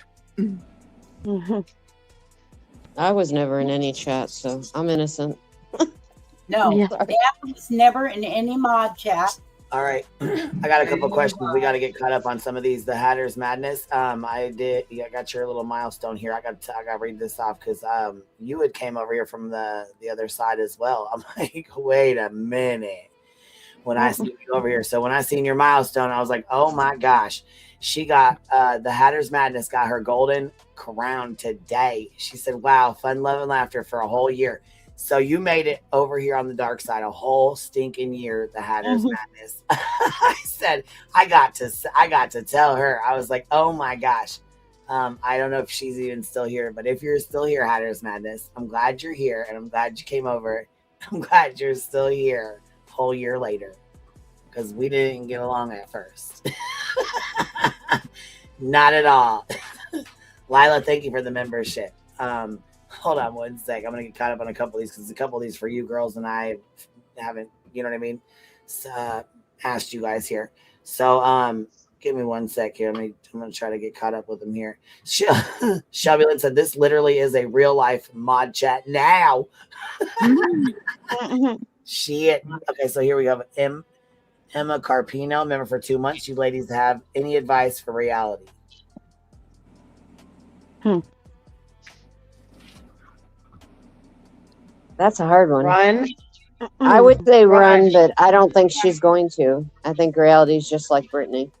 I was never in any chat, so I'm innocent. No, Yeah. Dad was never in any mod chat. All right, I got a couple questions. We got to get caught up on some of these. The Hatter's Madness. I got your little milestone here. I got to read this off because you had came over here from the other side as well. I'm like, wait a minute. When I see you over here, so when I seen your milestone, I was like, oh my gosh, she got the Hatter's Madness got her golden crown today. She said, wow, fun, love, and laughter for a whole year. So you made it over here on the dark side a whole stinking year, the Hatter's Madness. I said, I got to tell her. I was like, oh my gosh. I don't know if she's even still here, but if you're still here, Hatter's Madness, I'm glad you're here and I'm glad you came over. I'm glad you're still here a whole year later because we didn't get along at first. Not at all. Lila, thank you for the membership. Hold on one sec. I'm going to get caught up on a couple of these because a couple of these for you girls and I haven't, you know what I mean? Asked you guys here. So, give me one sec here. I'm going to try to get caught up with them here. Shelby Lynn said, this literally is a real life mod chat now. Shit. Okay, so here we have Emma Carpino, member for 2 months. You ladies have any advice for reality? That's a hard one. Run. I would say run, but I don't think she's going to. I think reality's just like Brittany.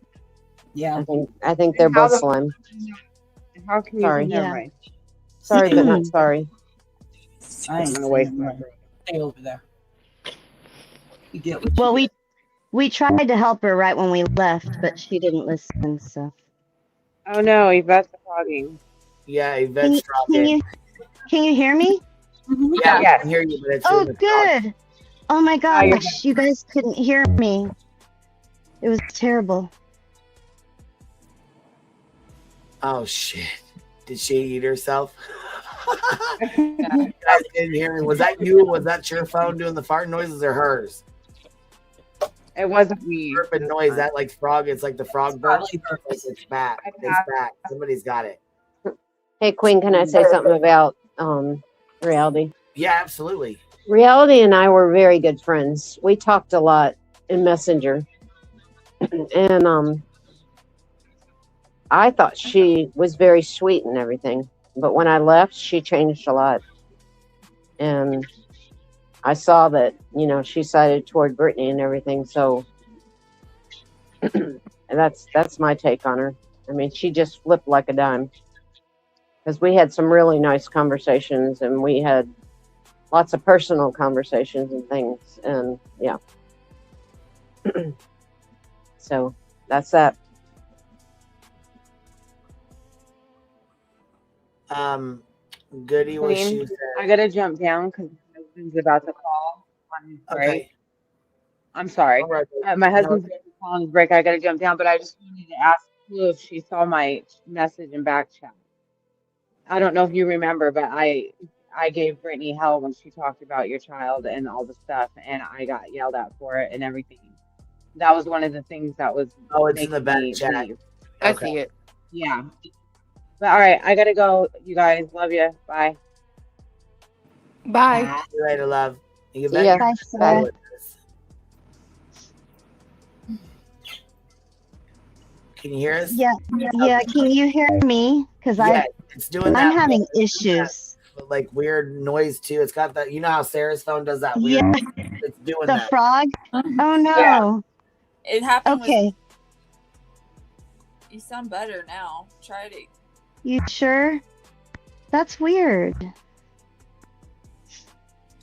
Yeah. I think they're both slime. How can you? Sorry. Never Yeah. mind. Sorry, but not sorry. I ain't Away from my stay over there. You get what Well, you we tried to help her right when we left, but she didn't listen. So Oh no, Yvette's talking. Yeah, can Yvette's dropping. can you hear me? Yeah, Yes. I can hear you, but it's Oh, in the good. Oh my you're gosh, you guys couldn't hear me. It was terrible. Oh shit! Did she eat herself? You guys didn't hear me. Was that you? Was that your phone doing the fart noises or hers? It wasn't me. Burping noise. That like frog. It's like the frog burp. Probably burp. It's back. It's back. Somebody's got it. Hey, Queen, can I say something about reality? Yeah, absolutely. Reality and I were very good friends. We talked a lot in Messenger. And I thought she was very sweet and everything. But when I left, she changed a lot. And I saw that, you know, she sided toward Brittany and everything. So and that's my take on her. I mean, she just flipped like a dime. Because we had some really nice conversations and we had lots of personal conversations and things. And yeah. So that's that. Goody was Queen, she said. I gotta jump down because my husband's about to call on break. Okay. I'm sorry. All right. My husband's about to call on his break. I gotta jump down, but I just wanted to ask Blue if she saw my message in back chat. I don't know if you remember, but I gave Brittany hell when she talked about your child and all the stuff, and I got yelled at for it and everything. That was one of the things that was Oh, it's in the making back me chat. leave. I Okay. see it. Yeah. But all right, I gotta go. You guys, love you. Bye. Bye. See you later, love. You See ya. Bye, Bye. Sarah. Can you hear us? Yeah, yeah. Can you hear me? Because Yeah, it's doing that. I'm having issues. Like weird noise too. It's got that. You know how Sarah's phone does that weird. Yeah, It's doing the that. frog. Oh no. It happened. Okay, You sound better now. Try it. you sure? That's weird.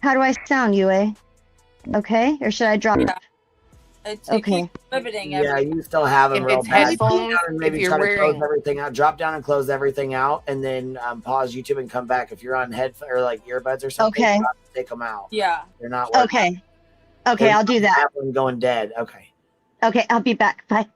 How do I sound, Yue? Okay, or should I drop? Yeah. It Okay. keeps riveting Yeah, every. you still have them If real it's bad. headphones, And if maybe you're try to close wearing everything out. Drop down and close everything out, and then pause YouTube and come back. If you're on headphones or like earbuds or something, Okay. take them out. Yeah. They're not working. Okay. Okay, I'll do that. One going dead. Okay. Okay, I'll be back. Bye.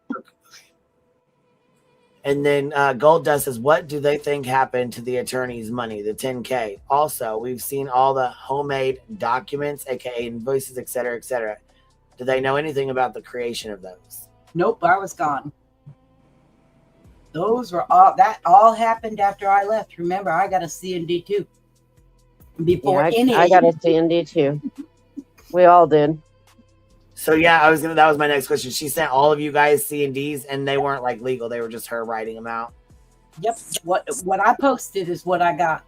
And then Gold Dust says, what do they think happened to the attorney's money, the 10K? Also, we've seen all the homemade documents, aka invoices, etc., etc. Do they know anything about the creation of those? Nope, I was gone. Those were that all happened after I left. Remember, I got a C&D too. Before I got a C&D too. We all did. So yeah, that was my next question. She sent all of you guys C&Ds and they weren't like legal. They were just her writing them out. Yep. What I posted is what I got.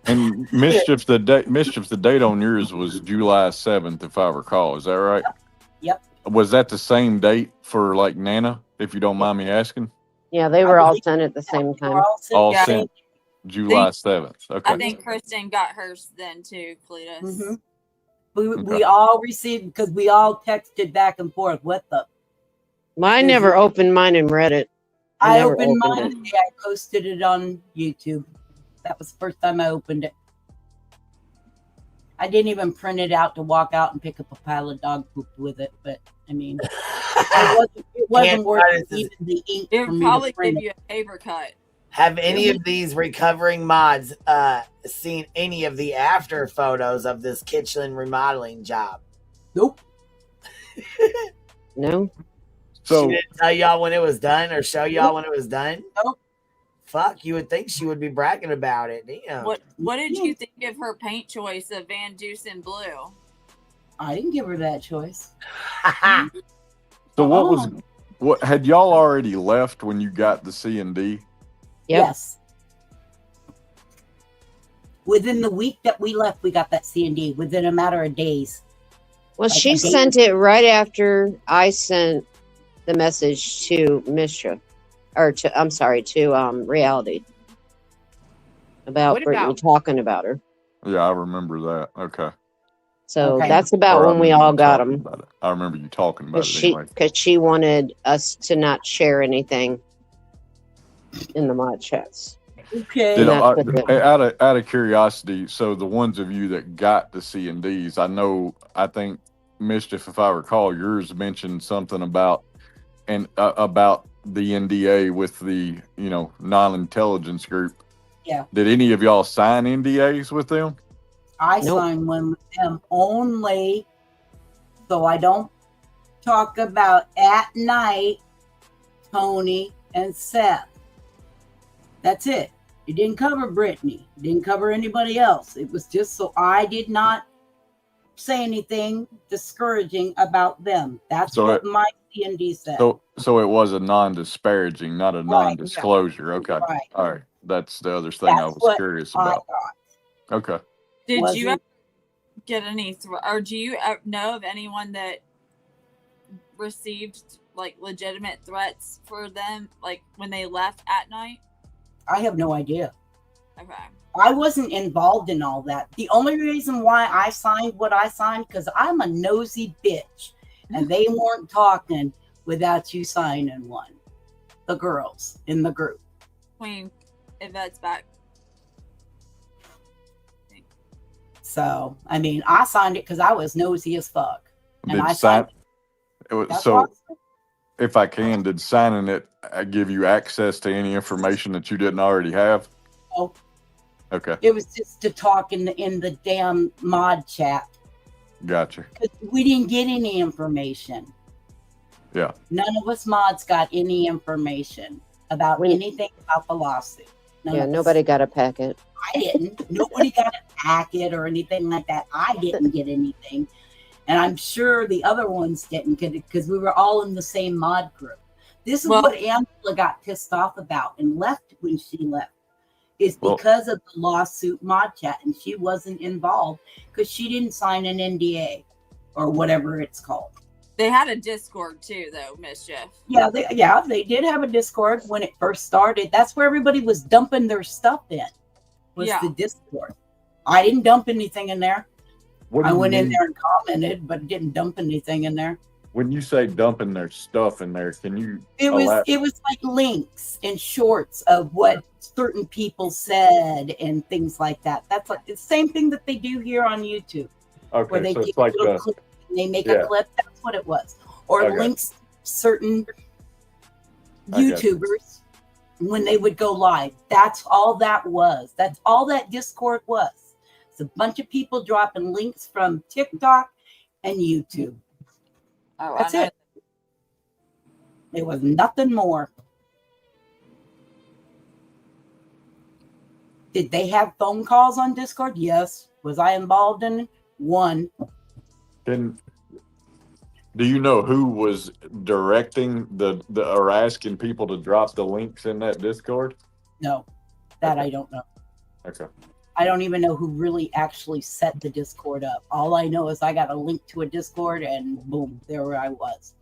And Mischief, the date on yours was July 7th, if I recall. Is that right? Yep. Was that the same date for like Nana, if you don't mind me asking? Yeah, they were all sent at the same time. All sent July 7th. Okay. I think Kristen got hers then too, Cletus. Mm-hmm. We all received, because we all texted back and forth. What the? I never opened mine and read it. I opened mine. Yeah, I posted it on YouTube. That was the first time I opened it. I didn't even print it out to walk out and pick up a pile of dog poop with it. But I mean, it wasn't worth even the ink. It would probably give you a paper cut. Have any of these recovering mods seen any of the after photos of this kitchen remodeling job? Nope. No. So she didn't tell y'all when it was done or show y'all when it was done? Nope. Fuck, you would think she would be bragging about it. Damn. What did you think of her paint choice of Van Dusen blue? I didn't give her that choice. So what had y'all already left when you got the C&D? Yep. Yes. Within the week that we left, we got that C&D within a matter of days. Well, she sent it right after I sent the message to Mischief, or to Reality about Brittany talking about her. Yeah, I remember that. Okay. So that's about when we all got them. I remember you talking about it anyway. Because she wanted us to not share anything in the mod chats. Okay. Out of curiosity, so the ones of you that got the C&Ds, I think Mischief, if I recall, yours mentioned something about about the NDA with the non-intelligence group. Yeah. Did any of y'all sign NDAs with them? I signed one with them only so I don't talk about at night Tony and Seth. That's it. It didn't cover Brittany. It didn't cover anybody else. It was just so I did not say anything discouraging about them. That's what my C&D said. So it was a non-disparaging, not a non-disclosure. Okay. Right. All right. That's the other thing I was curious about. Okay. Did you ever get any, or do you know of anyone that received like legitimate threats for them, like when they left at night? I have no idea. Okay. I wasn't involved in all that. The only reason why I signed what I signed, because I'm a nosy bitch, and they weren't talking without you signing one. The girls in the group. Queen, if that's back. So, I mean, I signed it because I was nosy as fuck. And I signed it. So, if I can, did signing it give you access to any information that you didn't already have? Oh. Okay. It was just to talk in the damn mod chat. Gotcha. We didn't get any information. Yeah. None of us mods got any information about anything about the lawsuit. Nobody got a packet. I didn't. Nobody got a packet or anything like that. I didn't get anything. And I'm sure the other ones didn't get it because we were all in the same mod group. This is what Angela got pissed off about and left when she left. Is because of the lawsuit mod chat, and she wasn't involved because she didn't sign an NDA or whatever it's called. They had a Discord too, though, Mischief. Yeah, they did have a Discord when it first started. That's where everybody was dumping their stuff in. Was the Discord. I didn't dump anything in there. I went in there and commented, but didn't dump anything in there. When you say dumping their stuff in there, can you? It was like links and shorts of what certain people said and things like that. That's like the same thing that they do here on YouTube. Okay, where they so it's like They make a clip. That's what it was. Or links certain YouTubers when they would go live. That's all that was. That's all that Discord was. It's a bunch of people dropping links from TikTok and YouTube. Oh, that's it. It was nothing more. Did they have phone calls on Discord? Yes. Was I involved in it? One. Do you know who was directing the or asking people to drop the links in that Discord? No, that I don't know. Okay. I don't even know who really actually set the Discord up. All I know is I got a link to a Discord and boom, there I was.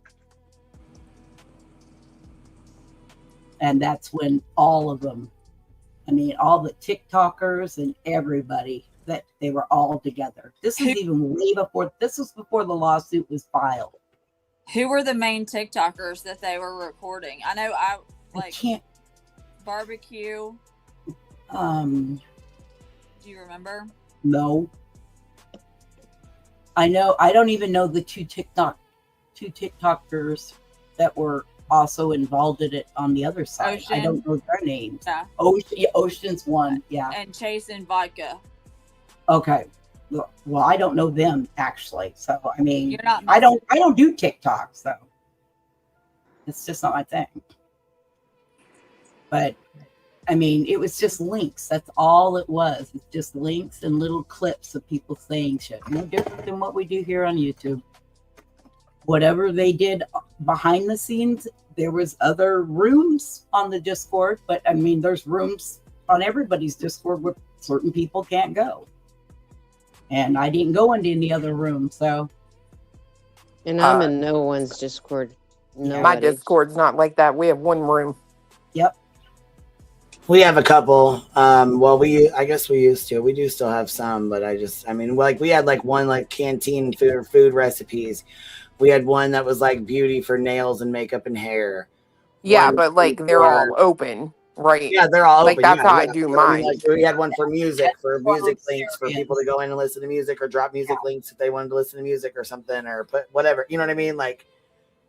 And that's when all of them, I mean, all the TikTokers and everybody, that they were all together. This is even way before, this was before the lawsuit was filed. Who were the main TikTokers that they were recording? I know I can't. Barbecue. Do you remember? No. I know. I don't even know the two TikTokers that were also involved in it on the other side. Ocean. I don't know their names. Yeah. Ocean's one. Yeah. And Chase and Vodka. Okay. Well, I don't know them actually. So I mean, You're not I don't do TikTok, so it's just not my thing. But I mean, it was just links. That's all it was. It's just links and little clips of people saying shit. No different than what we do here on YouTube. Whatever they did behind the scenes, there was other rooms on the Discord, but I mean, there's rooms on everybody's Discord where certain people can't go. And I didn't go into any other room, so. And I'm in no one's Discord. My Discord's not like that. We have one room. Yep. We have a couple. I guess we used to. We do still have some, but I mean, like we had like one like canteen food recipes. We had one that was like beauty for nails and makeup and hair. Yeah, One but like they're all open, right? Yeah, they're all like open. that's yeah, how yeah. I do So mine. we had one for music links for people to go in and listen to music or drop music links if they wanted to listen to music or something or put whatever. You know what I mean? Like,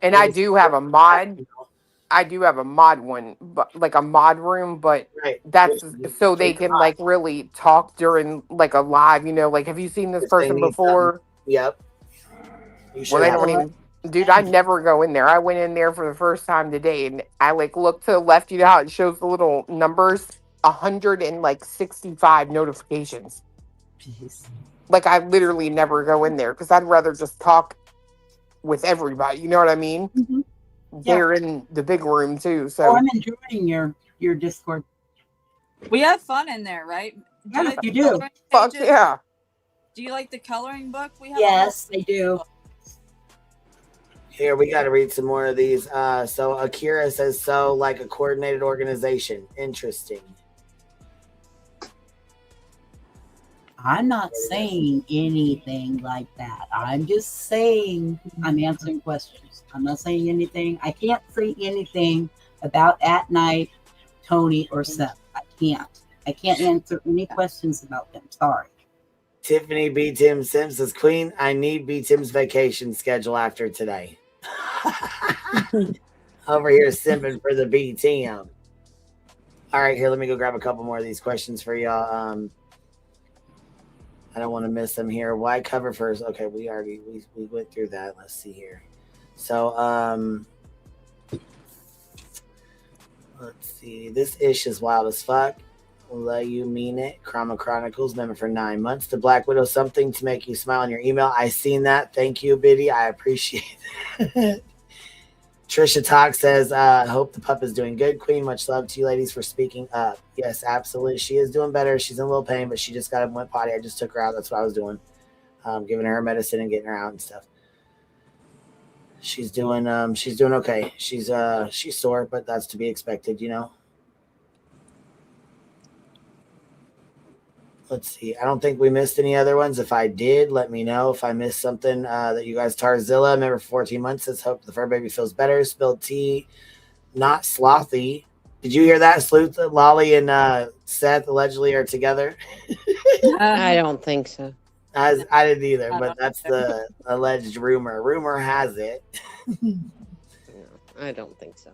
and I do have a mod. I do have a mod one, but like a mod room, but that's so they can like really talk during like a live. You know, like have you seen this person before? Yep. Well, they don't even. Dude, I never go in there. I went in there for the first time today, and I like look to the left. You know how it shows the little numbers? 165 notifications. Jeez. Like I literally never go in there because I'd rather just talk with everybody. You know what I mean? Mm-hmm. They're in the big room too. So I'm enjoying your Discord. We have fun in there, right? Yeah, you do. Fuck yeah. Do you like the coloring book we have? Yes, I do. Here, we got to read some more of these. So Akira says, so like a coordinated organization. Interesting. I'm not saying anything like that. I'm just saying I'm answering questions. I'm not saying anything. I can't say anything about At Night, Tony, or Seth. I can't answer any questions about them. Sorry. Tiffany B. Tim Sims says, Queen, I need B. Tim's vacation schedule after today. Over here simping for the B. Tim. All right, here, let me go grab a couple more of these questions for y'all. I don't want to miss them here. Why cover first? Okay, we went through that. Let's see here. So, let's see. This ish is wild as fuck. Let you mean it. Chroma Chronicles, member for 9 months. The Black Widow, something to make you smile in your email. I seen that. Thank you, Biddy. I appreciate that. Trisha Talk says, hope the pup is doing good. Queen, much love to you ladies for speaking up. Yes, absolutely. She is doing better. She's in a little pain, but she just got up and went potty. I just took her out. That's what I was doing. Giving her medicine and getting her out and stuff. She's doing okay. She's sore, but that's to be expected, you know. Let's see. I don't think we missed any other ones. If I did, let me know. If I missed something that you guys, Tarzilla, member for 14 months, says, hope the fur baby feels better. Spilled tea, not slothy. Did you hear that? Sleuth, Lolly, and Seth allegedly are together. I don't think so. I didn't either, I but don't that's either. the alleged rumor. Rumor has it. No, I don't think so.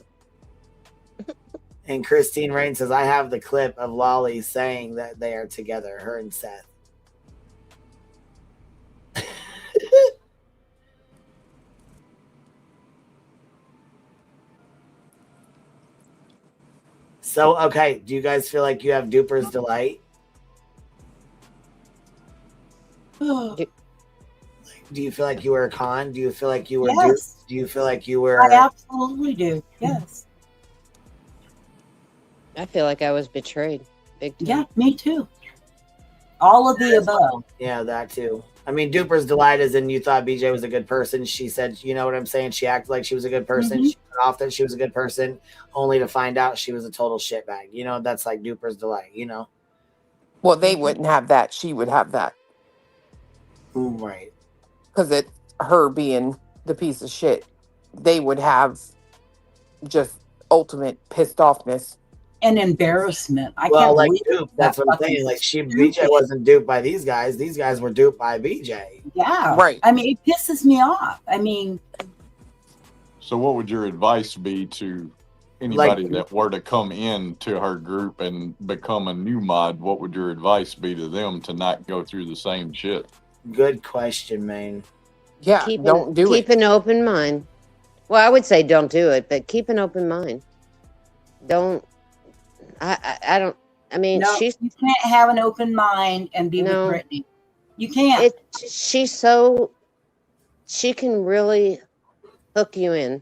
And Christine Rain says, I have the clip of Lolly saying that they are together, her and Seth. So, okay, do you guys feel like you have Duper's Delight? Do you feel like you were a con? Do you feel like you were Yes. duped? Do you feel like you were... I absolutely do. Yes. I feel like I was betrayed. Big time. Yeah, me too. All of the above. Yeah, that too. I mean, Duper's Delight is in you thought BJ was a good person. She said, you know what I'm saying? She acted like she was a good person. Mhm. She put off that she was a good person, only to find out she was a total shitbag. You know, that's like Duper's Delight, you know? Well, they wouldn't have that. She would have that. Right. Because it's her being the piece of shit. They would have just ultimate pissed offness. And embarrassment. I Well, can't like believe dupe. That's what I'm fucking saying. Like stupid. BJ wasn't duped by these guys. These guys were duped by BJ. Yeah. Right. I mean, it pisses me off. I mean, So, what would your advice be to anybody that were to come in to her group and become a new mod? What would your advice be to them to not go through the same shit? Good question, man. Yeah, don't do Keep it. an open mind. Well, I would say don't do it, but keep an open mind. Don't. I don't. I mean, no, she's you can't have an open mind and be No. with Brittany. You can't. she's so she can really hook you in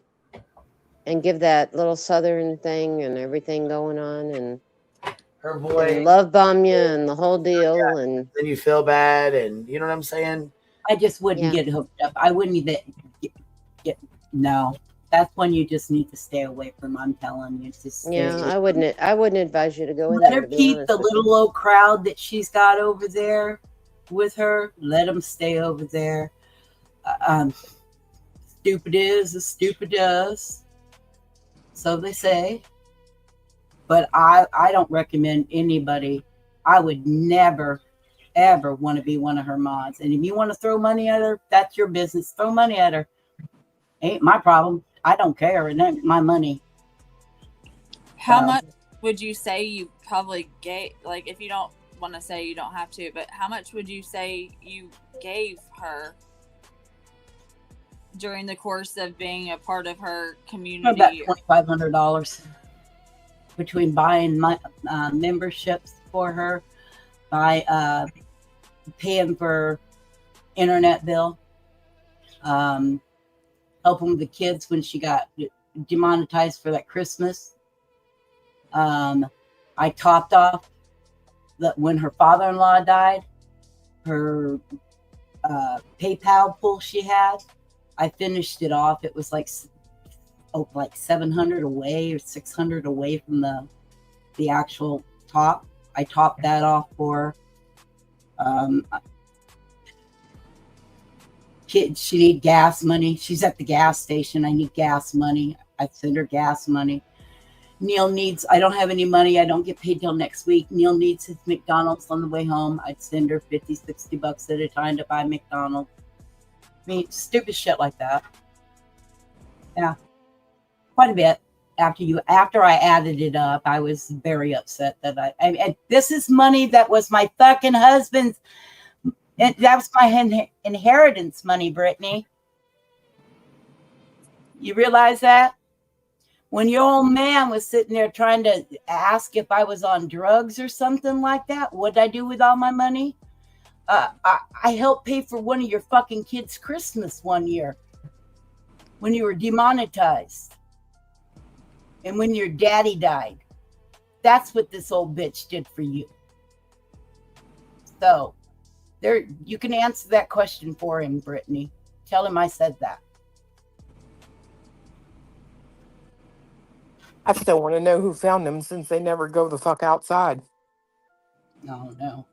and give that little southern thing and everything going on and Her voice. and love bomb you and the whole deal and Then you feel bad, and you know what I'm saying? I just wouldn't Yeah. get hooked up. I wouldn't even get no. That's when you just need to stay away from. I'm telling you, it's just yeah, I wouldn't advise you to go in let there. her To be keep honest the with you. little old crowd that she's got over there with her. Let them stay over there. Stupid is as stupid does. So they say. But I don't recommend anybody. I would never, ever want to be one of her mods. And if you want to throw money at her, that's your business. Throw money at her. Ain't my problem. I don't care. It ain't my money. How much would you say you probably gave? Like, if you don't want to say, you don't have to, but how much would you say you gave her during the course of being a part of her community? About $2,500 between buying my memberships for her, by paying for internet bill, helping the kids when she got demonetized for that Christmas. I topped off that when her father-in-law died, her PayPal pull she had, I finished it off. It was like 700 away or 600 away from the actual top. I topped that off for kids. She need gas money. She's at the gas station. I need gas money. I send her gas money. Neil needs, I don't have any money. I don't get paid till next week. Neil needs his McDonald's on the way home. I'd send her 50, 60 bucks at a time to buy McDonald's. I mean, stupid shit like that. Yeah. Quite a bit. After I added it up, I was very upset that I this is money that was my fucking husband's. And that was my inheritance money, Brittany. You realize that? When your old man was sitting there trying to ask if I was on drugs or something like that, what did I do with all my money? I helped pay for one of your fucking kids' Christmas one year when you were demonetized and when your daddy died. That's what this old bitch did for you. So there, you can answer that question for him, Brittany. Tell him I said that. I still want to know who found them since they never go the fuck outside. No.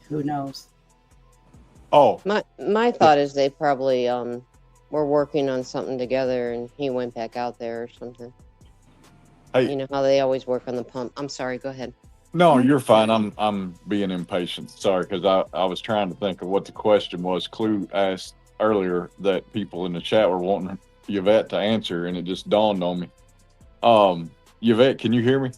Who knows? Oh, My thought is they probably were working on something together and he went back out there or something. hey, You know how they always work on the pump. I'm sorry, go ahead. No, you're fine. I'm being impatient. Sorry, because I was trying to think of what the question was. Clue asked earlier that people in the chat were wanting Yvette to answer, and it just dawned on me. Yvette, can you hear me?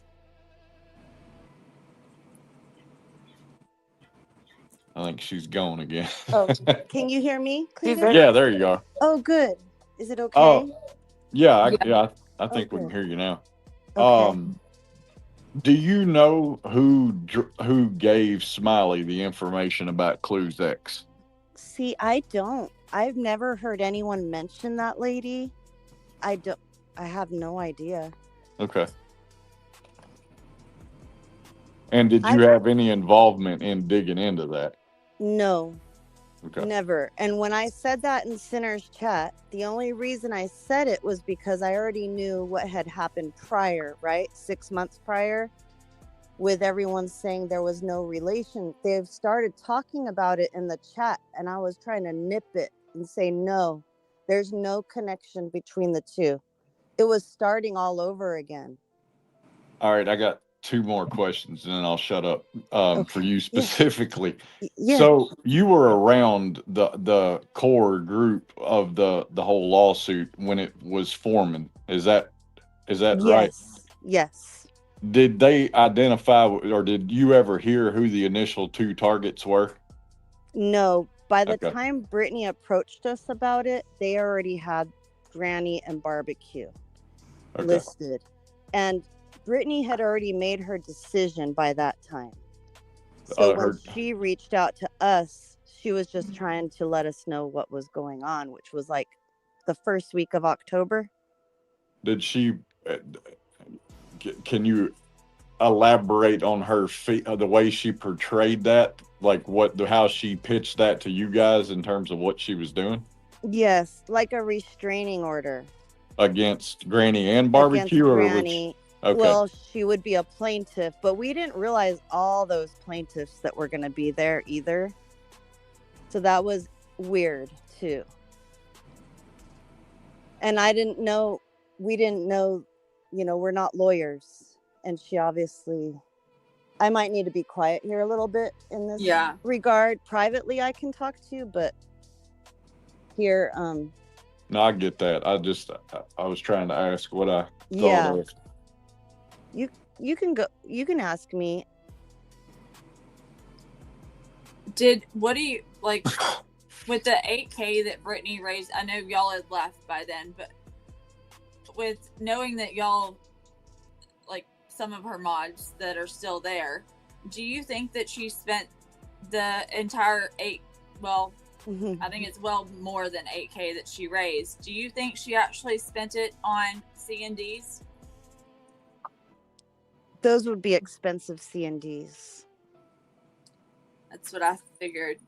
I think she's gone again. Oh, can you hear me clearly? Yeah, there you are. Oh, good. Is it okay? Oh, yeah, I think we can good. hear you now. Okay. Do you know who gave Smiley the information about Clue's ex? See, I don't. I've never heard anyone mention that lady. I have no idea. Okay. And did you have any involvement in digging into that? No. Okay. Never. And when I said that in Sinner's chat, the only reason I said it was because I already knew what had happened prior, right? 6 months prior, with everyone saying there was no relation. They've started talking about it in the chat, and I was trying to nip it and say, no, there's no connection between the two. It was starting all over again. All right, I got 2 more questions and then I'll shut up for you specifically. Yeah. So you were around the core group of the whole lawsuit when it was forming. Is that right? Yes. Did they identify, or did you ever hear who the initial 2 targets were? No. By the time Brittany approached us about it, they already had Granny and Barbecue listed. And Brittany had already made her decision by that time. So when she reached out to us, she was just trying to let us know what was going on, which was like the first week of October. Did she, can you elaborate on her the way she portrayed that? Like how she pitched that to you guys in terms of what she was doing? Yes, like a restraining order. Against Granny and Barbecue? Against Granny. Okay. Well, she would be a plaintiff, but we didn't realize all those plaintiffs that were going to be there either. So that was weird too. And we didn't know, we're not lawyers. And she obviously, I might need to be quiet here a little bit in this regard. Privately, I can talk to you, but here, No, I get that. I was trying to ask what I thought of. You can ask me. What do you like with the 8K that Brittany raised? I know y'all had left by then, but with knowing that y'all, like some of her mods that are still there, do you think that she spent the entire I think it's well more than 8K that she raised. Do you think she actually spent it on C&Ds? Those would be expensive C&Ds. That's what I figured.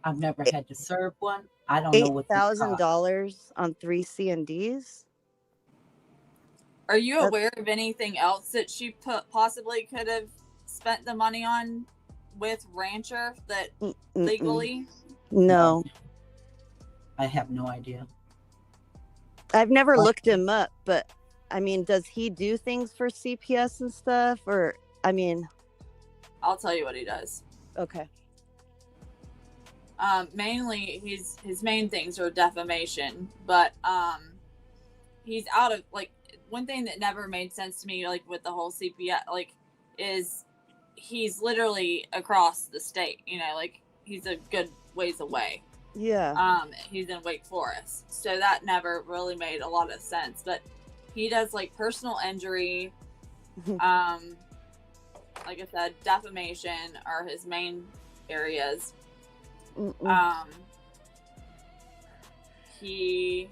I've never had to serve one. I don't know what $8,000 on 3 C&Ds. Are you aware of anything else that she possibly could have spent the money on with Rancher that legally? No. I have no idea. I've never looked him up, but I mean, does he do things for CPS and stuff? Or, I mean, I'll tell you what he does. Okay. Mainly his main things are defamation, but he's out of, like, one thing that never made sense to me, like with the whole CPS, like, is he's literally across the state, like he's a good ways away. Yeah. He's in Wake Forest, so that never really made a lot of sense. But he does like personal injury, like I said, defamation are his main areas. Let's see,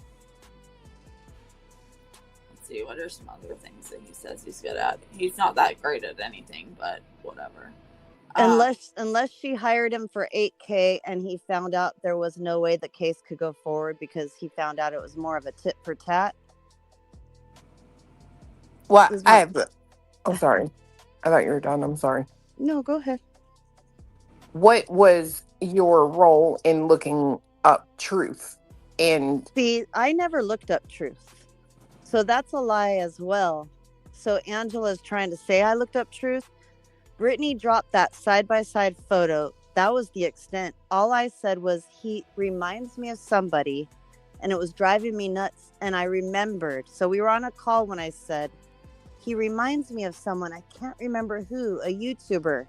what are some other things that he says he's good at? He's not that great at anything, but whatever. Unless she hired him for 8K and he found out there was no way the case could go forward because he found out it was more of a tit for tat. Well, I'm sorry. I thought you were done. I'm sorry. No, go ahead. What was your role in looking up truth? And see, I never looked up truth. So that's a lie as well. So Angela's trying to say I looked up truth. Brittany dropped that side-by-side photo. That was the extent. All I said was he reminds me of somebody, and it was driving me nuts, and I remembered. So we were on a call when I said, he reminds me of someone. I can't remember who, a YouTuber.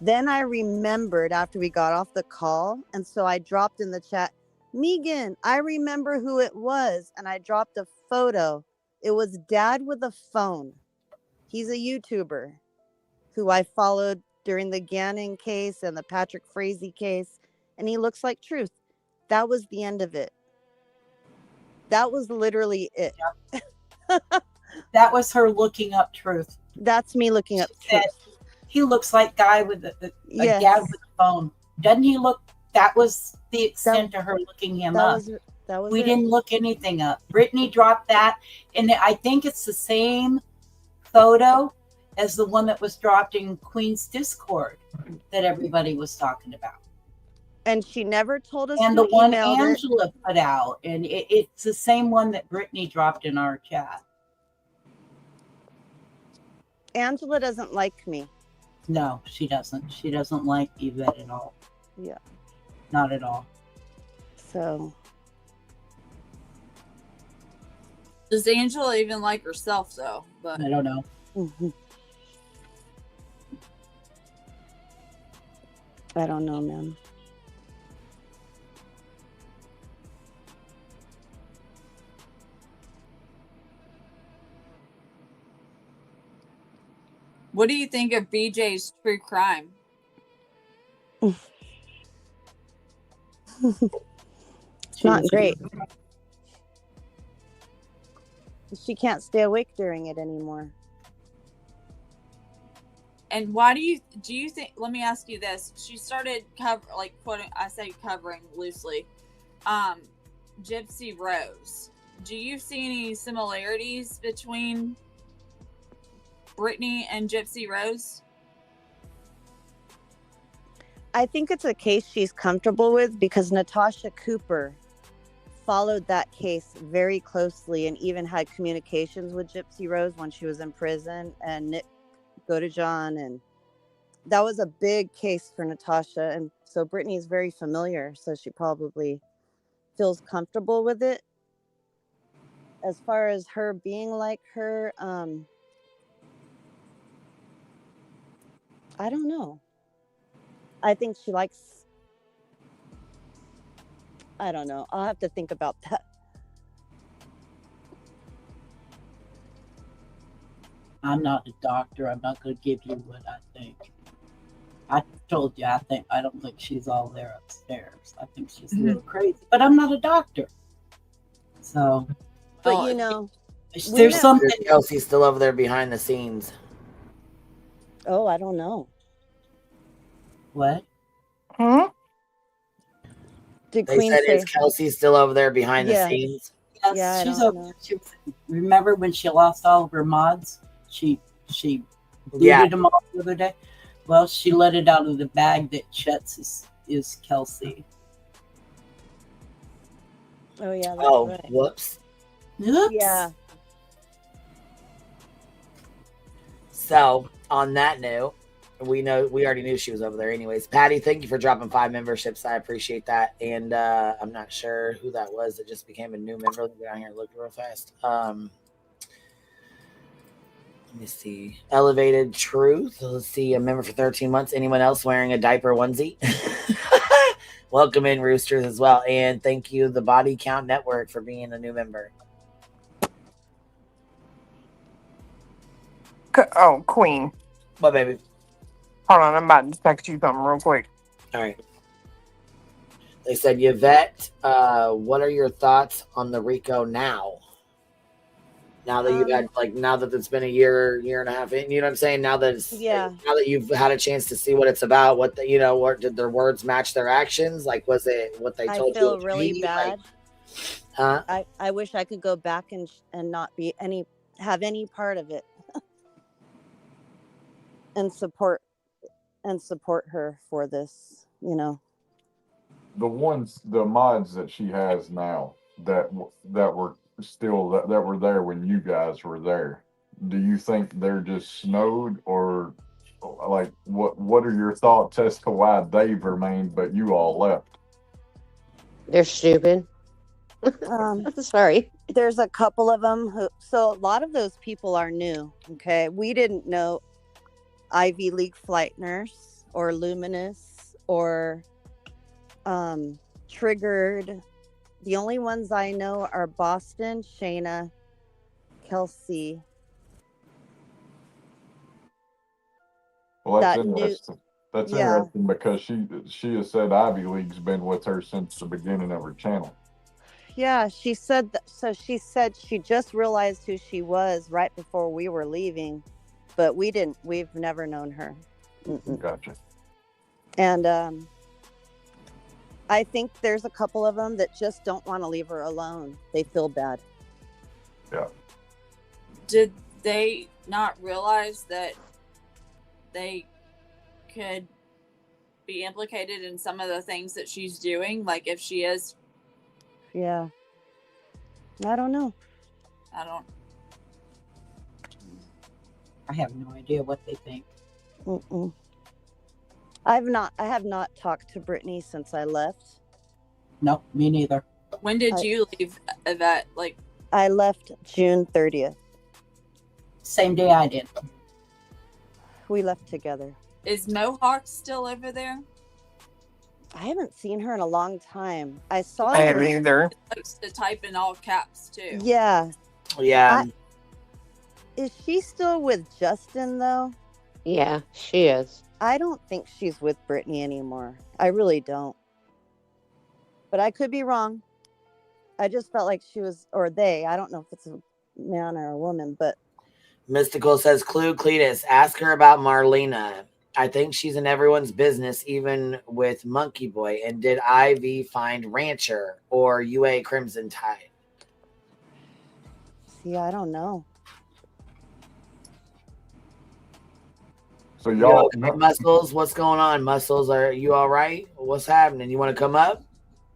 Then I remembered after we got off the call, and so I dropped in the chat, Megan, I remember who it was, and I dropped a photo. It was Dad with a phone. He's a YouTuber who I followed during the Gannon case and the Patrick Frazee case, and he looks like truth. That was the end of it. That was literally it. That was her looking up truth. That's me looking up She said, truth. he looks like guy with a Yes. dad with a phone. Doesn't he look? That was the extent of her looking him up. That was we it. didn't look anything up. Brittany dropped that, and I think it's the same photo as the one that was dropped in Queen's Discord that everybody was talking about. And she never told us And who the one emailed it. Angela put out, and it's the same one that Brittany dropped in our chat. Angela doesn't like me. No, she doesn't. She doesn't like Yvette at all. Yeah. Not at all. So. Does Angela even like herself, though? But I don't know. Mm-hmm. I don't know, man. what do you think of BJ's true crime? It's not great. She can't stay awake during it anymore. And why do you think? Let me ask you this: she started covering loosely, Gypsy Rose. Do you see any similarities between Brittany and Gypsy Rose? I think it's a case she's comfortable with because Natasha Cooper followed that case very closely and even had communications with Gypsy Rose when she was in prison, and Nick Godejohn, and that was a big case for Natasha, and so Brittany's very familiar, so she probably feels comfortable with it. As far as her being like her, I don't know. I think she likes, I don't know. I'll have to think about that. I'm not a doctor. I'm not going to give you what I think. I told you, I don't think she's all there upstairs. I think she's a little crazy, but I'm not a doctor. So, but you know, there's something. Kelsey's still over there behind the scenes. Oh, I don't know. What? Huh? Did They Queen said say is Kelsey still over there behind the scenes? Yes, Yeah, I she's don't over. know. Remember when she lost all of her mods? She booted Yeah. them all the other day. Well, she let it out of the bag that Chet's is Kelsey. Oh yeah. That's Oh, right. whoops. Oops. Yeah. So on that note, we already knew she was over there anyways. Patty, thank you for dropping 5 memberships. I appreciate that. And I'm not sure who that was that just became a new member. Let me go down here and look real fast. Let me see. Elevated Truth. Let's see. A member for 13 months. Anyone else wearing a diaper onesie? Welcome in, Roosters, as well. And thank you, the Body Count Network, for being a new member. Oh, Queen. What, baby? Hold on, I'm about to text you something real quick. All right. They said, Yvette, what are your thoughts on the Rico now? Now that you've had, now that it's been a year and a half in, you know what I'm saying? Now that it's, Yeah. now that you've had a chance to see what it's about, what what did their words match their actions? Like, was it what they told you? I feel really bad. Huh? I wish I could go back and not be have any part of it and support her for this, you know. The mods that she has now that were still that were there when you guys were there. Do you think they're just snowed, or like what are your thoughts as to why they've remained but you all left? They're stupid. Sorry. There's a couple of them who, so a lot of those people are new. Okay. We didn't know Ivy League Flight Nurse or Luminous or Triggered. The only ones I know are Boston, Shayna, Kelsey. Well, that's That new, interesting. That's yeah, interesting because she has said Ivy League's been with her since the beginning of her channel. yeah. She said that. So she said she just realized who she was right before we were leaving, but we didn't. We've never known her. Mm-mm. Gotcha. And I think there's a couple of them that just don't want to leave her alone. They feel bad. Yeah. Did they not realize that they could be implicated in some of the things that she's doing? Like if she is. Yeah. I don't know. I have no idea what they think. Mm-mm. I have not talked to Brittany since I left. Nope, me neither. When did you leave that? Like, I left June 30th. Same day I did. We left together. Is Mohawk still over there? I haven't seen her in a long time. I saw I her. haven't either. Likes to type in all caps too. Yeah. Yeah. Is she still with Justin though? Yeah, she is. I don't think she's with Brittany anymore. I really don't. But I could be wrong. I just felt like she was, or they, I don't know if it's a man or a woman, but. Mystical says, Clue Cletus, ask her about Marlena. I think she's in everyone's business, even with Monkey Boy. And did Ivy find Rancher or UA Crimson Tide? See, I don't know. So y'all, Muscles, what's going on? Muscles, are you all right? What's happening? You want to come up?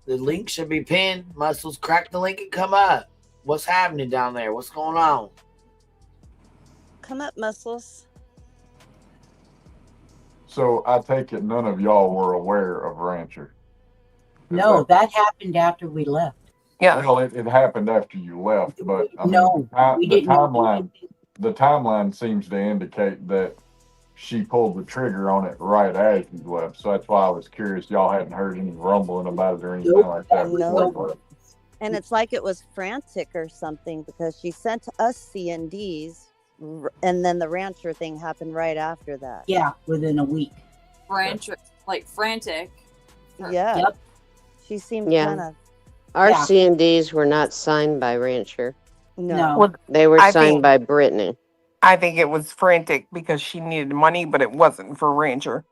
The link should be pinned. Muscles, crack the link and come up. What's happening down there? What's going on? Come up, Muscles. so I take it none of y'all were aware of Rancher. No, that happened after we left. Yeah. Well, it happened after you left, but I mean, No, we the didn't know timeline, the timeline seems to indicate that she pulled the trigger on it right as you left. So that's why I was curious. Y'all hadn't heard any rumbling about it or anything like that. No. And it's like it was frantic or something because she sent us C&Ds and then the Rancher thing happened right after that. Yeah, within a week. Rancher, like frantic. Yeah. Yep. She seemed Yeah. kind of. Our Yeah. C&Ds were not signed by Rancher. No. Well, They were I signed think- by Brittany. I think it was frantic because she needed money, but it wasn't for Rancher.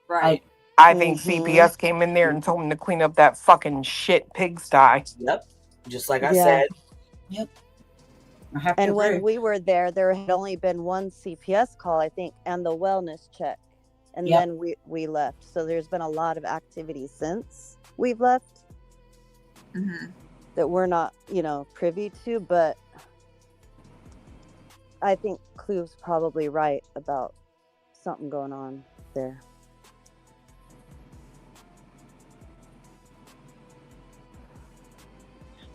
Right. I think CPS came in there and told him to clean up that fucking shit pigsty. Yep. Just like I Yeah. said. Yep. I have to And when agree. we were there had only been one CPS call, I think, and the wellness check. And Yep. then we left. So there's been a lot of activity since we've left Mm-hmm. that we're not, privy to. But I think Clue's probably right about something going on there.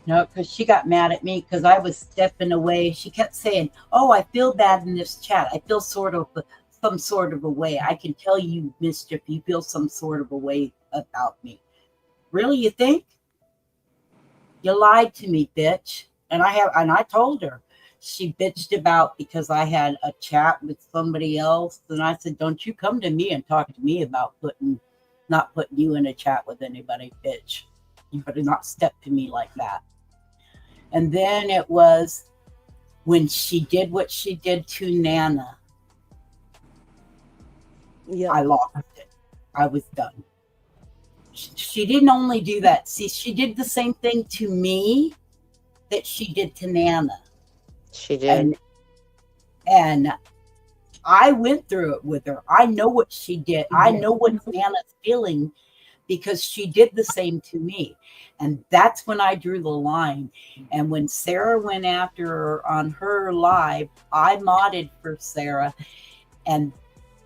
No, because she got mad at me because I was stepping away. She kept saying, "Oh, I feel bad in this chat. I feel some sort of a way. I can tell you, Mischief, you feel some sort of a way about me." Really, you think? You lied to me, bitch. And I told her. She bitched about because I had a chat with somebody else, and I said, "Don't you come to me and talk to me about not putting you in a chat with anybody, bitch. You better not step to me like that." And then it was when she did what she did to Nana. Yeah. I lost it. I was done. She didn't only do that. See, she did the same thing to me that she did to Nana. She did. And I went through it with her. I know what she did. I know what Nana's feeling because she did the same to me. And that's when I drew the line. And when Sarah went after her on her live, I modded for Sarah. And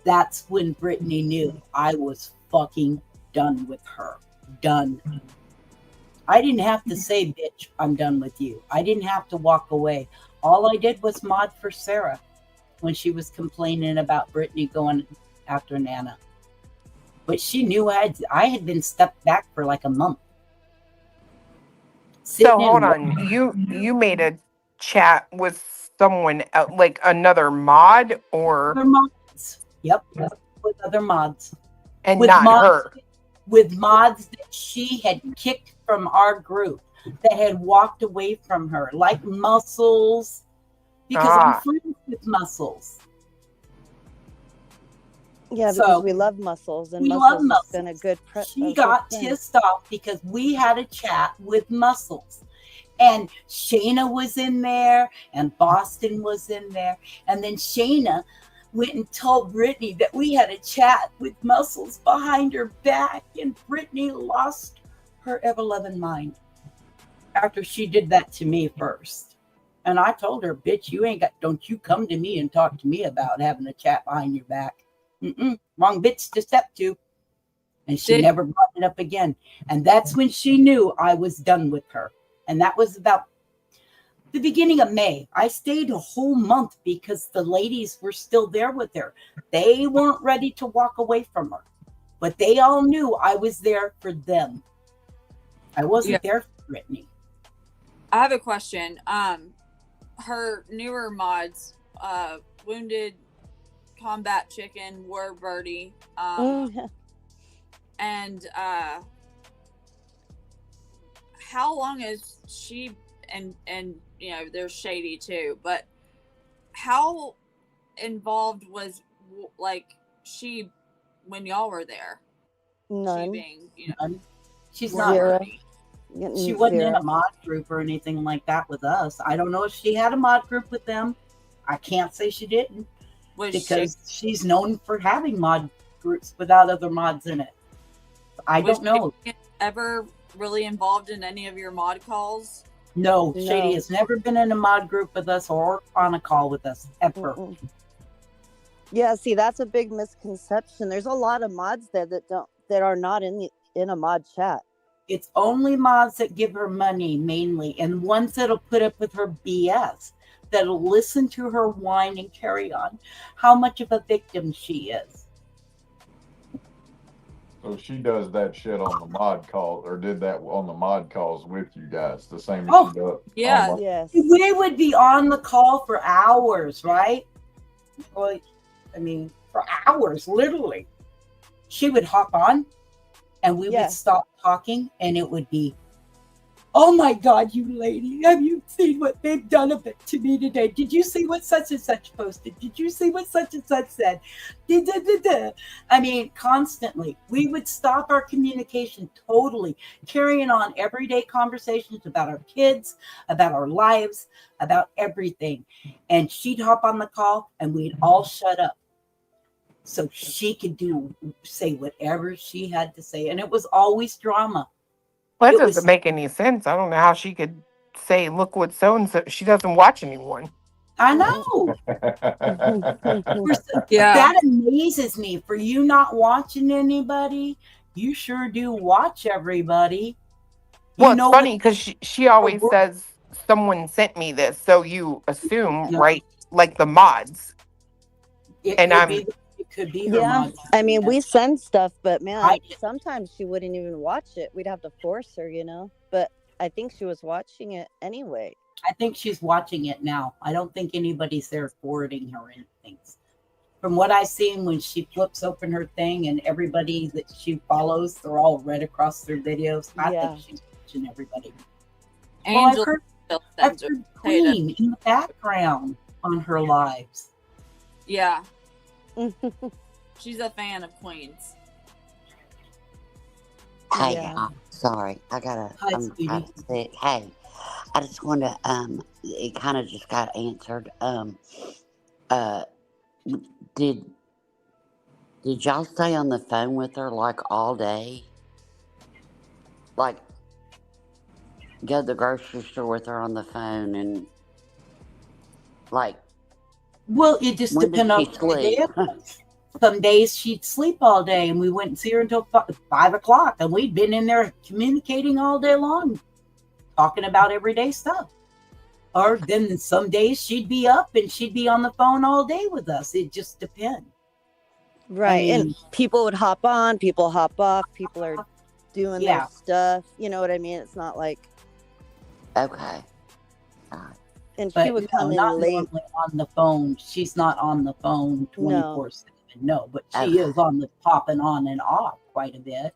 that's when Brittany knew I was fucking done with her. Done. I didn't have to say, bitch, I'm done with you. I didn't have to walk away. All I did was mod for Sarah when she was complaining about Brittany going after Nana. But she knew I had been stepped back for like a month. So hold on, you made a chat with someone like another mod or other mods. Yep, with other mods. and With not mods, her. with mods that she had kicked from our group, that had walked away from her, like Muscles, because I'm friends with Muscles. Yeah, because So, we love Muscles, and we Muscles love has Muscles. been a good She got pissed off because we had a chat with Muscles. And Shayna was in there, and Boston was in there. And then Shayna went and told Brittany that we had a chat with Muscles behind her back, and Brittany lost her ever-loving mind after she did that to me first. And I told her, bitch, don't you come to me and talk to me about having a chat behind your back. Wrong bitch to step to. And she never brought it up again. And that's when she knew I was done with her. And that was about the beginning of May. I stayed a whole month because the ladies were still there with her. They weren't ready to walk away from her. But they all knew I was there for them. I wasn't there for Brittany. I have a question. Her newer mods, Wounded Combat Chicken, War Birdie, and how long is she, and you know, there's Shady too, but how involved was like she when y'all were there? None. She being, you know, She's not. Zero. She wasn't in a mod group or anything like that with us. I don't know if she had a mod group with them. I can't say she didn't, because she's known for having mod groups without other mods in it. I don't know. Ever really involved in any of your mod calls? No, Shady has never been in a mod group with us or on a call with us ever. Yeah, see, that's a big misconception. There's a lot of mods there that are not in a mod chat. It's only mods that give her money mainly, and ones that'll put up with her BS, that'll listen to her whine and carry on. How much of a victim she is. So she does that shit on the mod call, or did that on the mod calls with you guys, the same as she does. Yeah. Yes. We would be on the call for hours, right? Well, I mean, for hours, literally. She would hop on, and we would stop talking, and it would be, oh my God, you lady, have you seen what they've done a bit to me today? Did you see what such and such posted? Did you see what such and such said? I mean, constantly. We would stop our communication totally, carrying on everyday conversations about our kids, about our lives, about everything. And she'd hop on the call, and we'd all shut up, so she could say whatever she had to say. And it was always drama. Well, that doesn't make any sense. I don't know how she could say, look what so-and-so, she doesn't watch anyone. I know. That amazes me. For you not watching anybody, you sure do watch everybody. Well, it's funny because she always says, someone sent me this. So you assume, right, like the mods. It could be her mods. I mean, we send stuff, but man, sometimes she wouldn't even watch it. We'd have to force her, you know. But I think she was watching it anyway. I think she's watching it now. I don't think anybody's there forwarding her anything. From what I've seen, when she flips open her thing and everybody that she follows, they're all read across their videos. I think she's watching everybody. Well, I've heard Queen in the background on her lives. Yeah. She's a fan of Queens. Hey, sorry, I gotta. Hey, I just want to. It kind of just got answered. Did y'all stay on the phone with her like all day? like go to the grocery store with her on the phone and like. Well, it just When did depended on she the day. sleep? Some days she'd sleep all day, and we wouldn't see her until 5 o'clock, and we'd been in there communicating all day long, talking about everyday stuff. Or then some days she'd be up and she'd be on the phone all day with us. It just depends. Right. I And mean, people would hop on, people hop off, people are doing their yeah. stuff. You know what I mean? It's not like, Okay. and she But would no, come in not late. normally on the phone. She's not on the phone No. 24/7. No, but she Okay. is on the popping on and off quite a bit.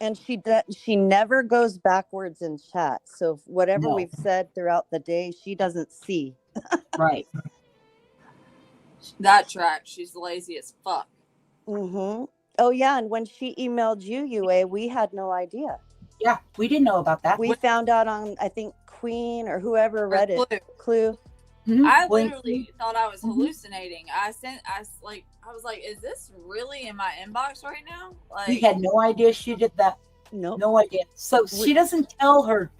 And she never goes backwards in chat. So whatever No. we've said throughout the day, she doesn't see. Right. That track, she's lazy as fuck. Mm-hmm. Oh yeah, and when she emailed you, UA, we had no idea. Yeah, we didn't know about that. We found out on, I think, Queen or whoever read it. Clue. I Blink. literally thought I was hallucinating. I was like, is this really in my inbox right now? Like, We had no idea she did that. Nope. No idea. So she doesn't tell her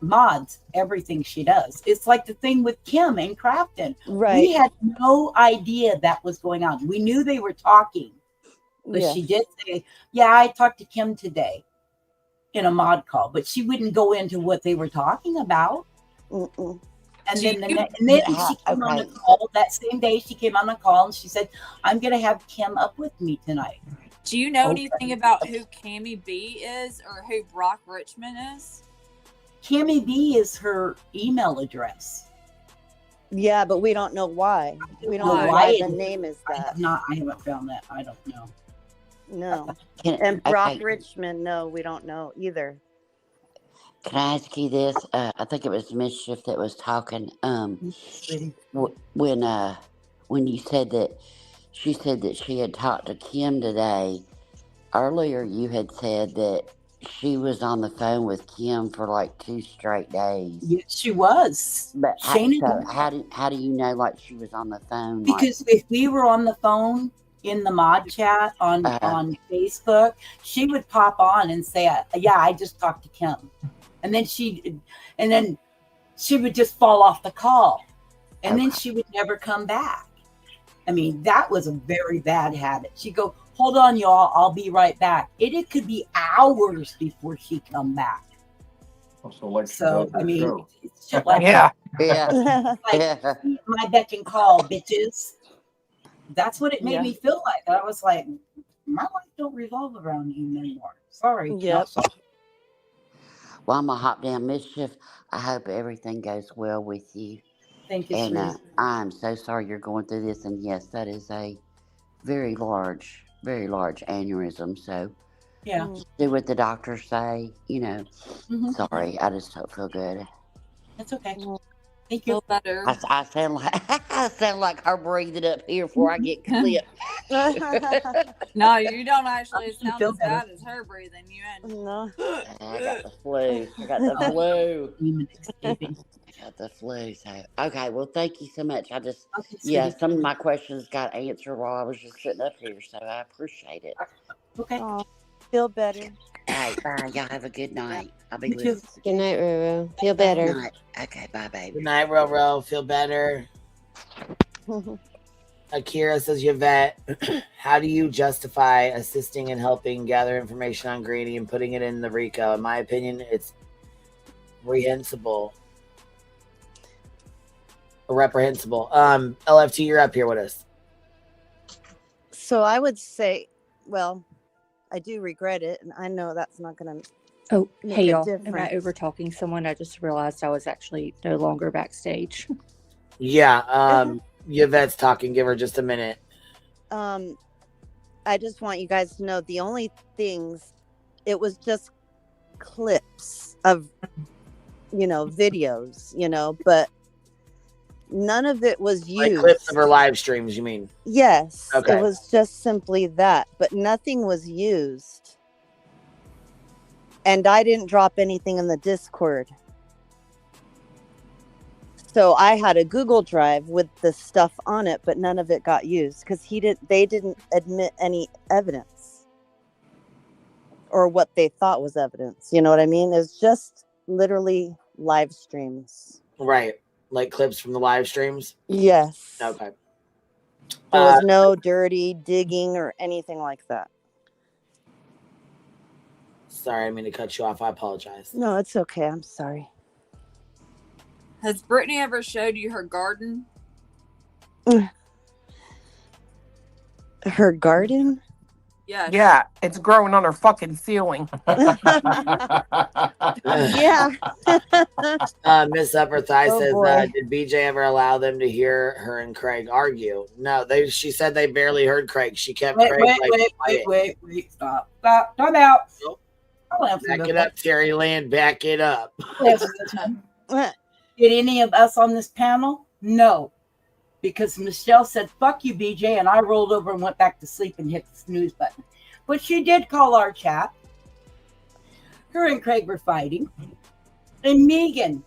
mods everything she does. It's like the thing with Kim and Crafton. Right. We had no idea that was going on. We knew they were talking, but Yes. she did say, "Yeah, I talked to Kim today in a mod call," but she wouldn't go into what they were talking about. Mm-mm. And Do then, you- and then she came on the Okay. call that same day. She came on the call and she said, "I'm going to have Kim up with me tonight." do you know Okay. anything about who Cammy B is or who Brock Richmond is? Cammy B is her email address. Yeah, but we don't know why. We don't know Why why it the is. name is I that. have not. I haven't found that. I don't know. No. Can, And Brock okay. Richmond, no, we don't know either. Can I ask you this? I think it was Mischief that was talking. When you said that she said that she had talked to Kim today. Earlier, you had said that she was on the phone with Kim for like 2 straight days. Yes, she was. But Shayna, how do you know like she was on the phone? because if we were on the phone in the mod chat on Facebook, she would pop on and say, "Yeah, I just talked to Kim," and then she would just fall off the call, and then she would never come back. I mean, that was a very bad habit. She'd go, "Hold on, y'all, I'll be right back." It could be hours before she come back. So I mean, it's shit like Yeah. Yeah. like my beck and call, bitches. That's what it made Yeah. me feel like. I was like, my life don't revolve around you anymore. Sorry. Yep. Well, I'm gonna hop down. Mischief, I hope everything goes well with you. Thank you, And sweetie. I'm so sorry you're going through this. And yes, that is a very large aneurysm. So Yeah. do what the doctors say. You know, Mhm. sorry, I just don't feel good. It's okay. Thank Feel you. better. I sound like I sound like her breathing up here before I get clipped. No, you don't actually sound Feel as better. bad as her breathing you in. No. I got the flu. I got the flu. Baby. Got the flu. So okay. Well, thank you so much. I just Okay, yeah, sweetie. some of my questions got answered while I was just sitting up here. So I appreciate it. Okay. Oh, feel better. Hey, bye. Y'all have a good night. I'll be You too. listening. Good night, Ruru. Feel Good better. night. Okay, bye, baby. Good night, Roro. Feel better. Akira says, Yvette, how do you justify assisting and helping gather information on Greeny and putting it in the RICO? In my opinion, it's reprehensible. LFT, you're up here with us. So I would say, well, I do regret it, and I know that's not going to Oh, make hey a y'all. Am I difference. over talking someone? I just realized I was actually no longer backstage. Yeah, Yvette's talking. Give her just a minute. I just want you guys to know the only things, it was just clips of, videos, but none of it was used. Like clips of her live streams, you mean? Yes, Okay. it was just simply that, but nothing was used. And I didn't drop anything in the Discord. So I had a Google Drive with the stuff on it, but none of it got used because they didn't admit any evidence. or what they thought was evidence. You know what I mean? It's just literally live streams. Right. Like clips from the live streams? Yes. Okay. There was no dirty digging or anything like that. Sorry, I didn't mean to cut you off. I apologize. No, it's okay. I'm sorry. Has Brittany ever showed you her garden? Her garden? Yes. Yeah, it's growing on her fucking ceiling. Yeah. Miss Upper Thigh Oh, says, boy. did BJ ever allow them to hear her and Craig argue? No, she said they barely heard Craig. She kept Craig Wait. Stop. Time out. Nope. I'll answer Back this it one. up, Terry Land. Back it up. I'll answer this one. Did any of us on this panel? No. Because Michelle said, fuck you, BJ, and I rolled over and went back to sleep and hit the snooze button. But she did call our chat. Her and Craig were fighting. And Megan.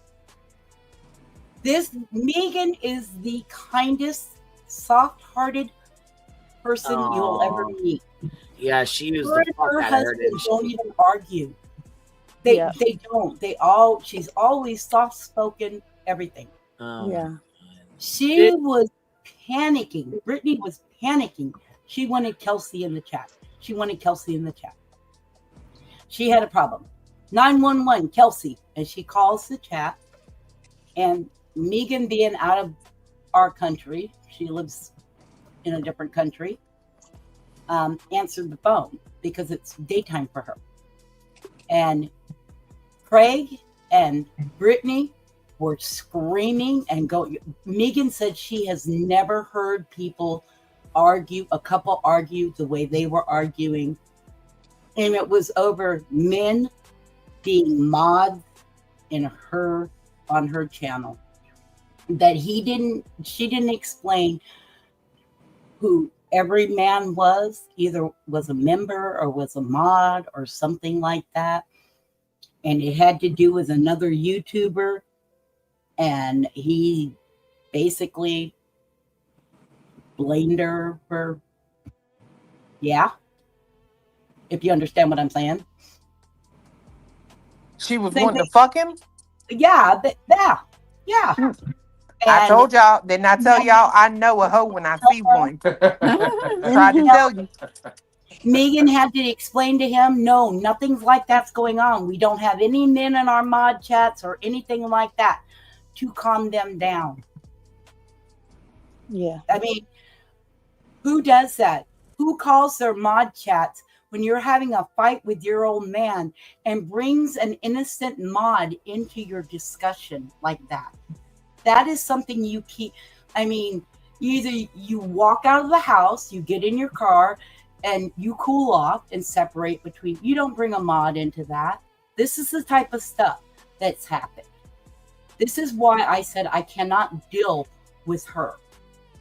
Megan is the kindest, soft-hearted person you'll ever meet. Yeah, she used Her the and fuck her out of her, husband didn't she? don't even argue. They don't. She's always soft-spoken, everything. Yeah. She was panicking. Brittany was panicking. She wanted Kelsey in the chat. She had a problem. 911, Kelsey. And she calls the chat. And Megan being out of our country, she lives in a different country, answered the phone because it's daytime for her. And Craig and Brittany were screaming and going. Megan said she has never heard people argue, a couple argue the way they were arguing. And it was over men being mods on her channel. That she didn't explain who every man was, either was a member or was a mod or something like that. And it had to do with another YouTuber. And he basically blamed her for, if you understand what I'm saying. She was wanting to fuck him? Yeah. I told y'all, didn't I tell y'all I know a hoe when I see one? Tried to tell you. Megan had to explain to him, no, nothing's like that's going on. We don't have any men in our mod chats or anything like that, to calm them down. Yeah. I mean, who does that? Who calls their mod chats when you're having a fight with your old man and brings an innocent mod into your discussion like that? That is something you keep. I mean, either you walk out of the house, you get in your car, and you cool off and separate between. You don't bring a mod into that. This is the type of stuff that's happened. This is why I said I cannot deal with her.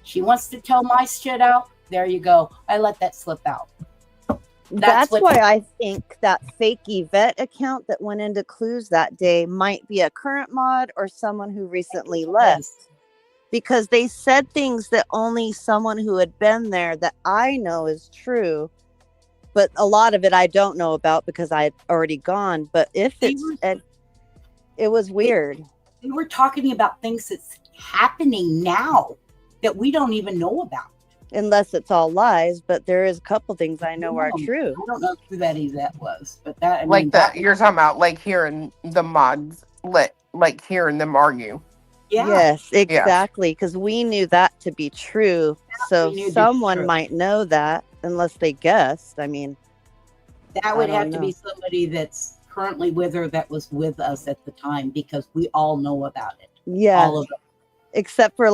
She wants to tell my shit out. There you go. I let that slip out. That's why I think that fake Yvette account that went into clues that day might be a current mod or someone who recently left. Because they said things that only someone who had been there that I know is true. But a lot of it I don't know about because I had already gone. But if it was weird. We were talking about things that's happening now that we don't even know about. Unless it's all lies, but there is a couple things I know are true. I don't know who that Yvette was, but that You're talking about like hearing the mods, like hearing them argue. Yeah. Yes, exactly. Because we knew that to be true. So someone might know that unless they guessed. I mean, that would have to be somebody that's currently with her that was with us at the time, because we all know about it. Yeah. All of it. Except for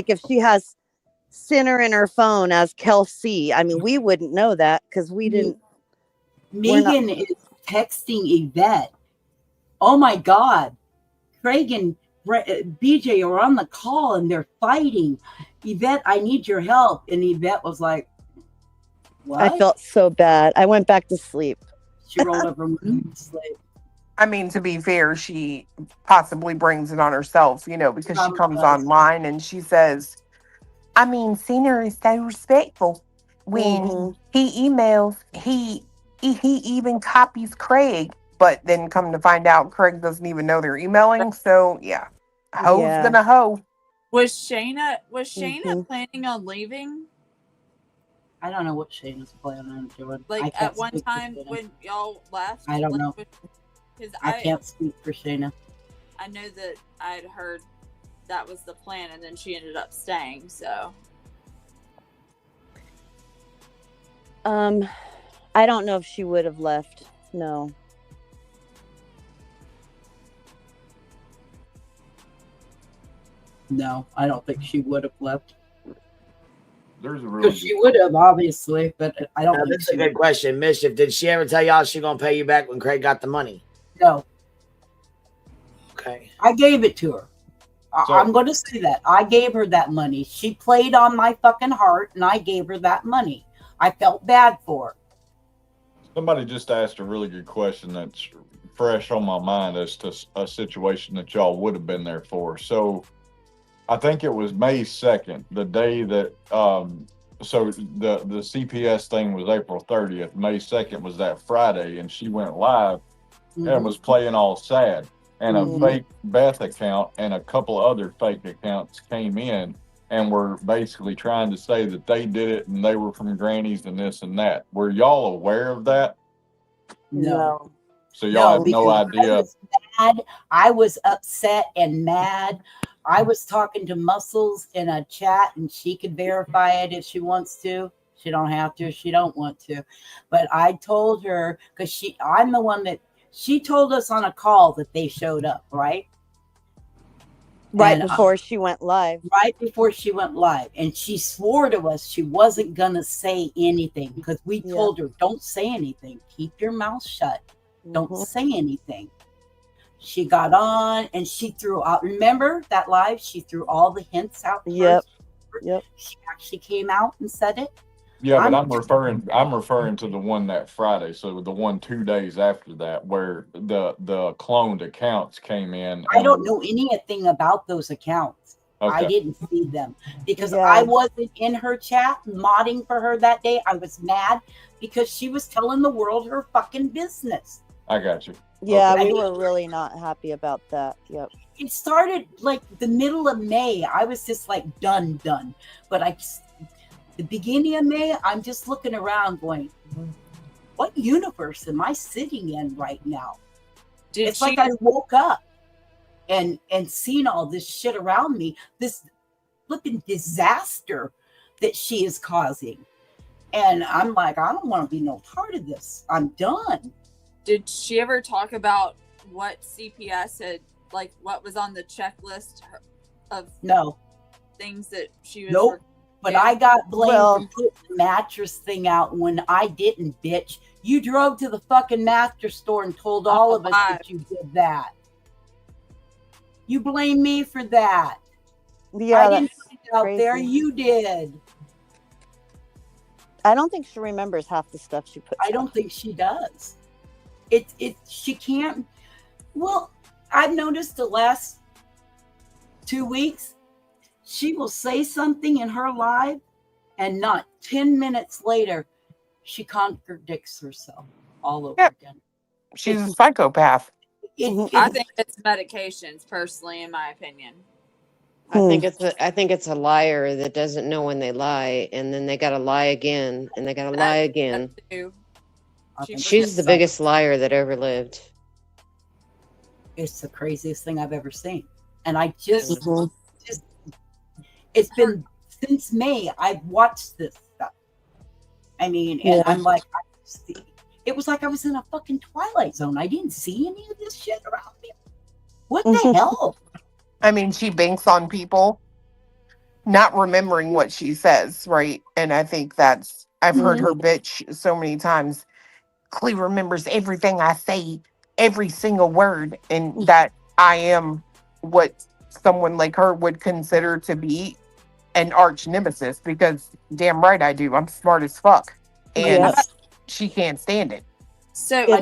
if she has Sinner in her phone as Kelsey, I mean, we wouldn't know that because we didn't. Megan is texting Yvette. Oh my God. Craig and BJ are on the call and they're fighting. Yvette, I need your help. And Yvette was like, what? I felt so bad. I went back to sleep. She rolled over and went to sleep. I mean, to be fair, she possibly brings it on herself, because she comes online and she says, I mean, Cena is so respectful when he emails, he even copies Craig, but then come to find out Craig doesn't even know they're emailing. So yeah, hoe's Yeah. gonna hoe. Was Shayna Mhm. planning on leaving? I don't know what Shayna's planning on doing. I Like can't at one speak for time Shayna. when y'all left? I don't Like, know. Because I can't speak for Shayna. I know that I'd heard that was the plan, and then she ended up staying. So I don't know if she would have left. No. No, I don't think she would have left. There's a really Because she would have, obviously, but I don't Now, think this is a she good question. Mischief, did she ever tell y'all she gonna pay you back when Craig got the money? No. Okay. I gave it to her. So- I'm going to say that. I gave her that money. She played on my fucking heart, and I gave her that money. I felt bad for her. Somebody just asked a really good question that's fresh on my mind as to a situation that y'all would have been there for. So I think it was May 2nd, the day that so the CPS thing was April 30th. May 2nd was that Friday, and she went live and was playing all sad. And a fake Beth account and a couple other fake accounts came in and were basically trying to say that they did it and they were from Granny's and this and that. Were y'all aware of that? No. So y'all have no because idea. I was mad. I was upset and mad. I was talking to Muscles in a chat, and she could verify it if she wants to. She don't have to if she don't want to. But I told her, because I'm the one that she told us on a call that they showed up, right? Right before she went live. Right before she went live. And she swore to us she wasn't going to say anything, because we told her, don't say anything. Keep your mouth shut. Don't say anything. She got on and she threw out, remember that live? She threw all the hints out. Yep. She actually came out and said it. Yeah, but I'm referring to the one that Friday. So the one 2 days after that, where the cloned accounts came in. I don't know anything about those accounts. I Okay. didn't see them because I wasn't in her chat modding for her that day. I was mad because she was telling the world her fucking business. I got you. Yeah, Okay. we were really not happy about that. Yep. It started like the middle of May. I was just like done. But the beginning of May, I'm just looking around going, what universe am I sitting in right now? It's like I woke up and seen all this shit around me, this flipping disaster that she is causing. And I'm like, I don't want to be no part of this. I'm done. did she ever talk about what CPS had, like what was on the checklist of things that she was Nope. But I got blamed Well- for putting the mattress thing out when I didn't, bitch. You drove to the fucking mattress store and told all of us that you did that. You blame me for that. Yeah, I didn't that's put it out there. crazy. You did. I don't think she remembers half the stuff she puts. I don't think she does. She can't. Well, I've noticed the last 2 weeks, she will say something in her live, and not 10 minutes later, she contradicts herself all over again. She's a psychopath. I think it's medications, personally, in my opinion. I think it's a liar that doesn't know when they lie, and then they got to lie again, and they got to lie again. She's the biggest liar that ever lived. It's the craziest thing I've ever seen. And I just it's been since May I've watched this stuff. I mean, and I'm like, it was like I was in a fucking Twilight Zone. I didn't see any of this shit around me. What the hell? I mean, she banks on people not remembering what she says, right? And I think I've heard her bitch so many times. Clee remembers everything I say, every single word, and that I am what someone like her would consider to be an arch nemesis, because damn right I do. I'm smart as fuck. And she can't stand it. So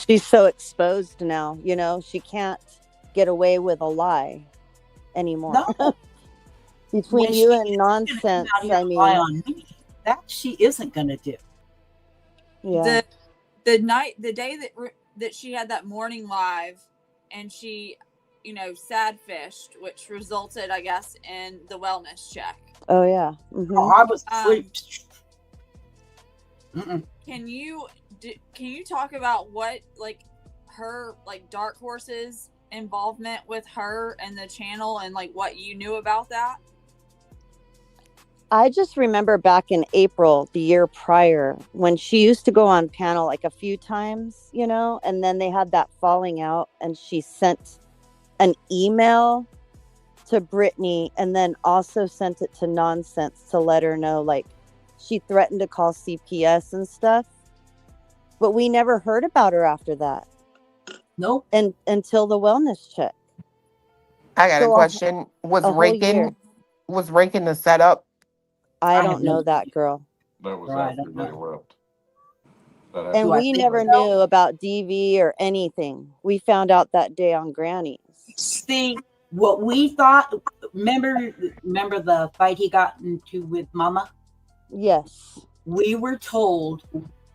she's so exposed now, she can't get away with a lie anymore. No. Between When you she and gets nonsense, out here I to lie mean, on me, That she isn't going to do. Yeah. The day that she had that morning live, and she, sad fished, which resulted, I guess, in the wellness check. Oh yeah. Oh, I was asleep. Can you talk about what, like, her, like, Dark Horse's involvement with her and the channel, and like what you knew about that? I just remember back in April, the year prior, when she used to go on panel like a few times, and then they had that falling out, and she sent an email to Brittany and then also sent it to Nonsense to let her know, like, she threatened to call CPS and stuff. But we never heard about her after that. Nope. And until the wellness check. I got a question. Was Rakin the setup? I don't know that girl. That was after they left. And we never knew about DV or anything. We found out that day on Granny's. See, what we thought, remember the fight he got into with Mama? Yes. We were told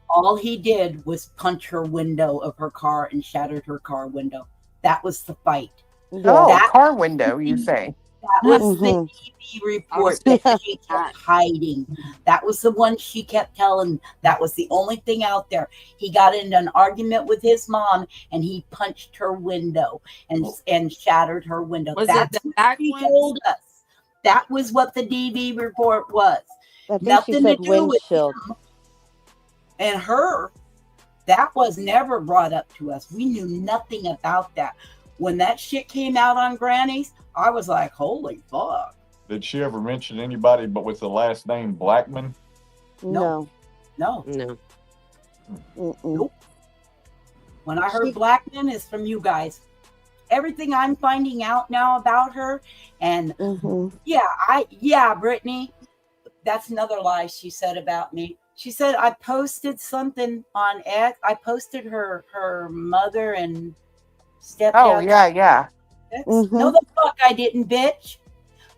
all he did was punch her window of her car and shattered her car window. That was the fight. Oh, car window, you say? That was the TV report that she kept hiding. That was the one she kept telling. That was the only thing out there. He got into an argument with his mom, and he punched her window and shattered her window. That's what she told us. That was what the DV report was. I think Nothing she said to do windshield. with him and her. That was never brought up to us. We knew nothing about that. When that shit came out on Granny's, I was like, holy fuck. Did she ever mention anybody but with the last name Blackman? No. Nope. When I heard Blackman is from you guys. Everything I'm finding out now about her, and Brittany, that's another lie she said about me. She said I posted something on X. I posted her mother and stepdad. Oh, yeah. No, the fuck I didn't, bitch.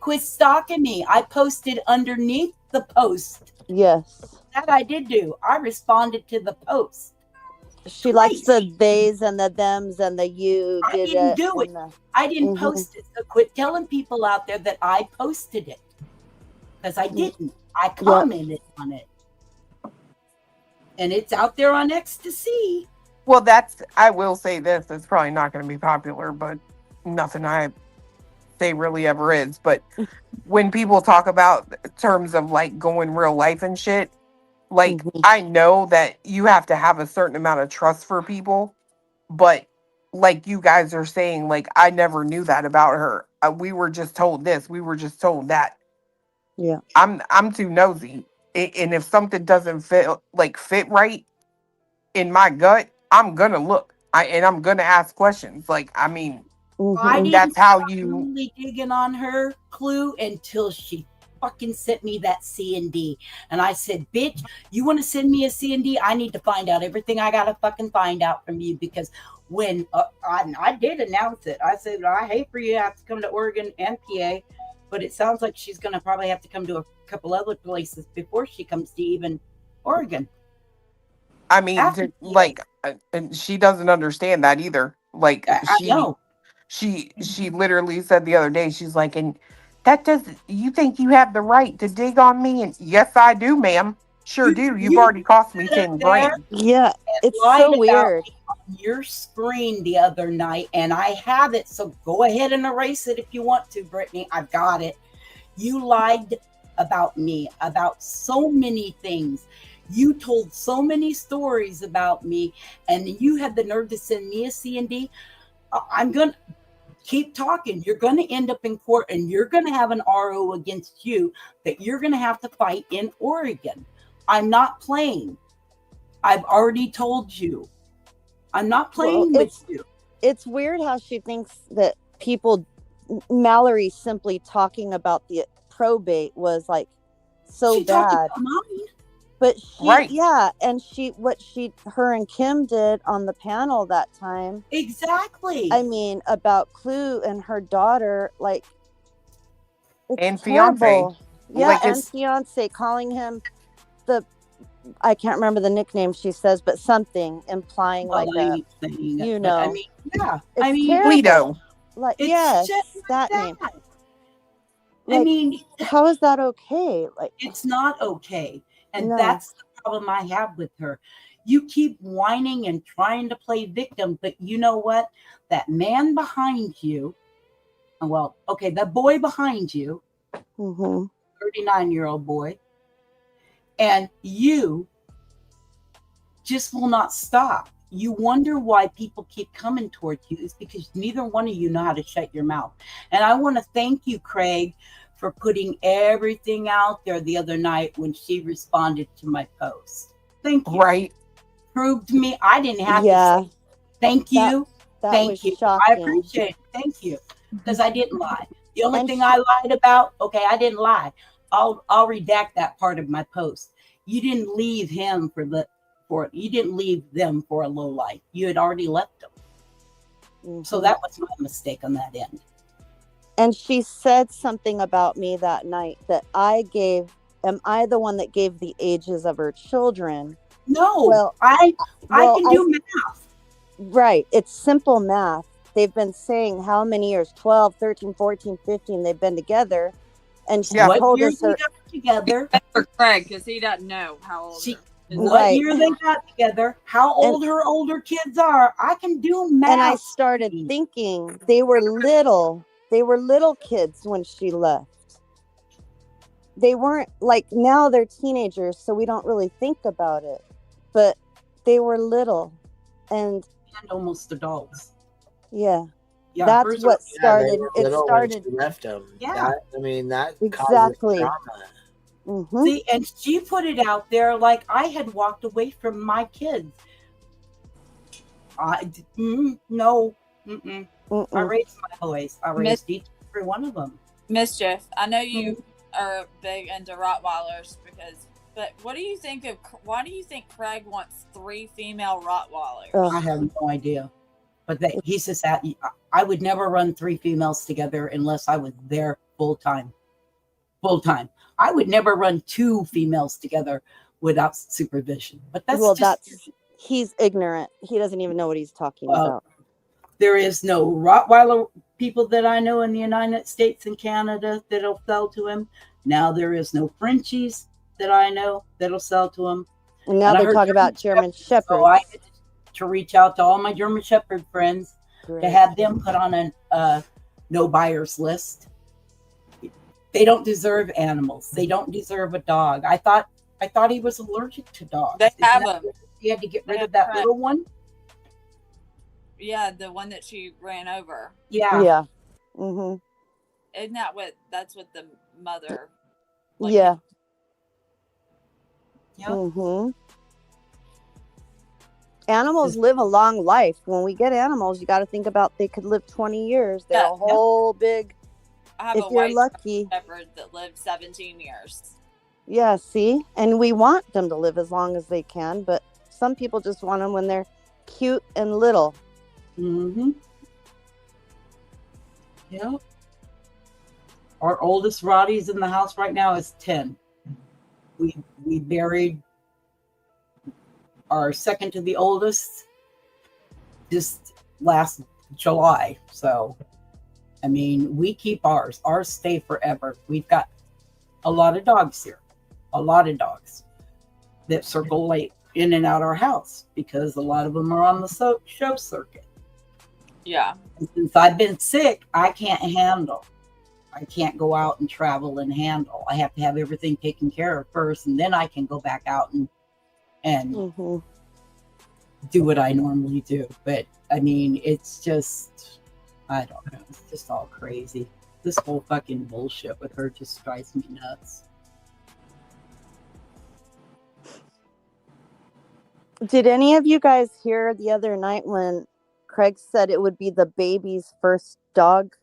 Quit stalking me. I posted underneath the post. Yes. That I did do. I responded to the post. She likes the theys and the thems and the you I did didn't it. do it. I didn't post it. So quit telling people out there that I posted it. Because I didn't. I commented on it. And it's out there on Ecstasy. Well, I will say this. It's probably not going to be popular, but nothing I say really ever is. But when people talk about terms of like going real life and shit, like I know that you have to have a certain amount of trust for people. But like you guys are saying, like I never knew that about her. We were just told this. We were just told that. Yeah. I'm too nosy. And if something doesn't fit right in my gut, I'm gonna look. I'm gonna ask questions. Like, I mean, that's how you really digging on her clue until she fucking sent me that C&D. And I said, bitch, you want to send me a C&D? I need to find out everything I gotta fucking find out from you. Because when I did announce it, I said, I hate for you to have to come to Oregon and PA, but it sounds like she's gonna probably have to come to a couple other places before she comes to even Oregon. I mean, and she doesn't understand that either. Like, she literally said the other day, she's like, and that doesn't, you think you have the right to dig on me? And yes, I do, ma'am. Sure do. You've already cost me 10 grand. Yeah, it's so weird. On your screen the other night, and I have it, so go ahead and erase it if you want to, Brittany. I've got it. You lied about me, about so many things. You told so many stories about me, and you had the nerve to send me a C&D. I'm going to keep talking. You're going to end up in court, and you're going to have an RO against you that you're going to have to fight in Oregon. I'm not playing. I've already told you. I'm not playing with you. It's weird how she thinks that Mallory simply talking about the probate was like so bad. But her and Kim did on the panel that time. Exactly. I mean, about Clue and her daughter, like, it's and terrible. fiance. Yeah, and fiance calling him the I can't remember the nickname she says, but something implying Well, like I a ain't saying it, you but I know. mean, yeah. It's I mean, terrible. Lido. Like it's yes, shit like that that. name. I Like mean, how is that okay? Like it's not okay. And no. that's the problem I have with her. You keep whining and trying to play victim, but you know what? That man behind you, well, okay, the boy behind you, 39-year-old boy, and you just will not stop. You wonder why people keep coming towards you is because neither one of you know how to shut your mouth. And I want to thank you, Craig, for putting everything out there the other night when she responded to my post. Thank you. Right. Proved to me I didn't have to say thank you. That Thank was you. shocking. I appreciate it. Thank you. Because I didn't lie. The only thing I lied about, okay, I didn't lie. I'll redact that part of my post. You didn't leave him you didn't leave them for a low life. You had already left them. So that was my mistake on that end. And she said something about me that night that am I the one that gave the ages of her children? No, well, I can do math. Right. It's simple math. They've been saying how many years, 12, 13, 14, 15, they've been together. And she told us they got together. For Craig, because he doesn't know how old what year they got together, how old her older kids are. I can do math. And I started thinking they were little. They were little kids when she left. They weren't like now they're teenagers, so we don't really think about it. But they were little and almost adults. Yeah. Yeah, that's what started. It started. When she left him. Yeah. That exactly. causes trauma. See, and she put it out there like I had walked away from my kids. No. I raised my boys. I raised each and every one of them. Mischief, I know you are big into Rottweilers but why do you think Craig wants 3 female Rottweilers? I have no idea. But he says that I would never run 3 females together unless I was there full time. I would never run 2 females together without supervision. But he's ignorant. He doesn't even know what he's talking about. There is no Rottweiler people that I know in the United States and Canada that'll sell to him. Now there is no Frenchies that I know that'll sell to him. And now they're talking about German Shepherds. So I get to reach out to all my German Shepherd friends to have them put on a no buyers list. They don't deserve animals. They don't deserve a dog. I thought he was allergic to dogs. They have them. He had to get rid of that little one. Yeah, the one that she ran over. Yeah. Yeah. Isn't that's what the mother? Yeah. Yep. Animals live a long life. When we get animals, you got to think about they could live 20 years. They're a whole big. I have if a you're white lucky, shepherd that lived 17 years. Yeah, see, and we want them to live as long as they can, but some people just want them when they're cute and little. Yeah. Our oldest Rottie's in the house right now is 10. We buried our second to the oldest just last July. So, I mean, we keep ours. Ours stay forever. We've got a lot of dogs here. A lot of dogs that circle in and out our house because a lot of them are on the show circuit. Yeah. And since I've been sick, I can't handle. I can't go out and travel and handle. I have to have everything taken care of first, and then I can go back out and do what I normally do. But I mean, it's just, I don't know. It's just all crazy. This whole fucking bullshit with her just drives me nuts. Did any of you guys hear the other night when Craig said it would be the baby's first dog?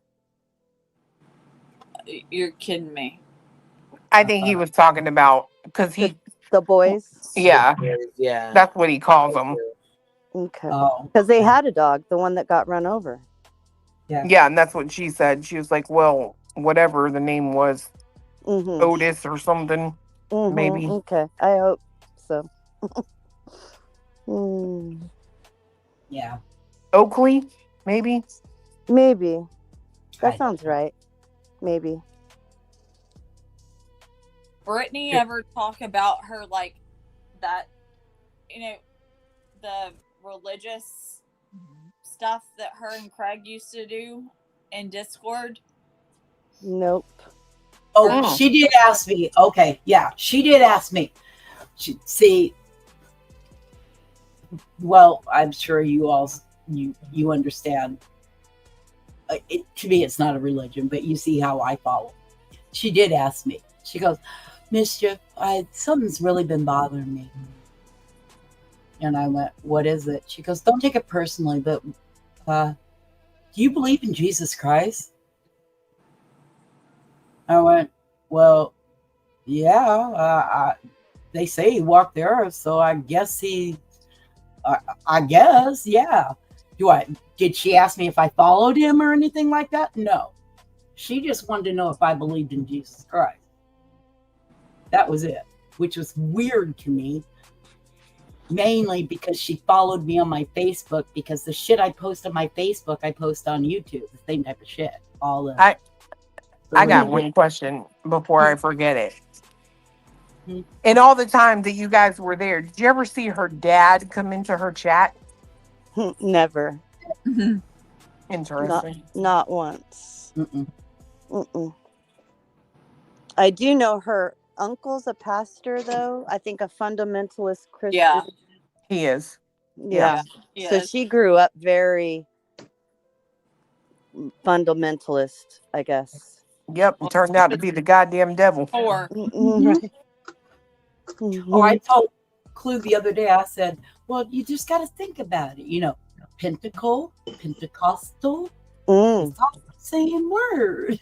You're kidding me. I think he was talking about because the boys. Yeah, yeah, that's what he calls them. Okay, because they had a dog, the one that got run over. Yeah, and that's what she said. She was like, "Well, whatever the name was, Otis or something." Maybe. Okay. I hope so. Hmm. Yeah. Oakley, maybe. Maybe. That I sounds right. Maybe. Brittany ever talk about her like that, you know, the religious stuff that her and Craig used to do in Discord? Nope. Oh, she did ask me. Okay, yeah, she did ask me. See, well, I'm sure you all you understand. To me, it's not a religion, but you see how I follow. She did ask me. She goes, Mischief, something's really been bothering me. And I went, what is it? She goes, don't take it personally, but do you believe in Jesus Christ? I went, well, yeah, they say he walked the earth, so I guess I guess, yeah. Did she ask me if I followed him or anything like that? No. She just wanted to know if I believed in Jesus Christ. That was it, which was weird to me. Mainly because she followed me on my Facebook, because the shit I post on my Facebook, I post on YouTube. The same type of shit. I got one question before I forget it. In all the time that you guys were there, did you ever see her dad come into her chat? Never. Interesting. Not once. I do know her uncle's a pastor, though. I think a fundamentalist Christian. Yeah. He is. Yeah. So she grew up very fundamentalist, I guess. Yep. Turned out to be the goddamn devil. Right. Oh, I told Clue the other day, I said, well, you just got to think about it. You know, Pentecostal, it's all the same word.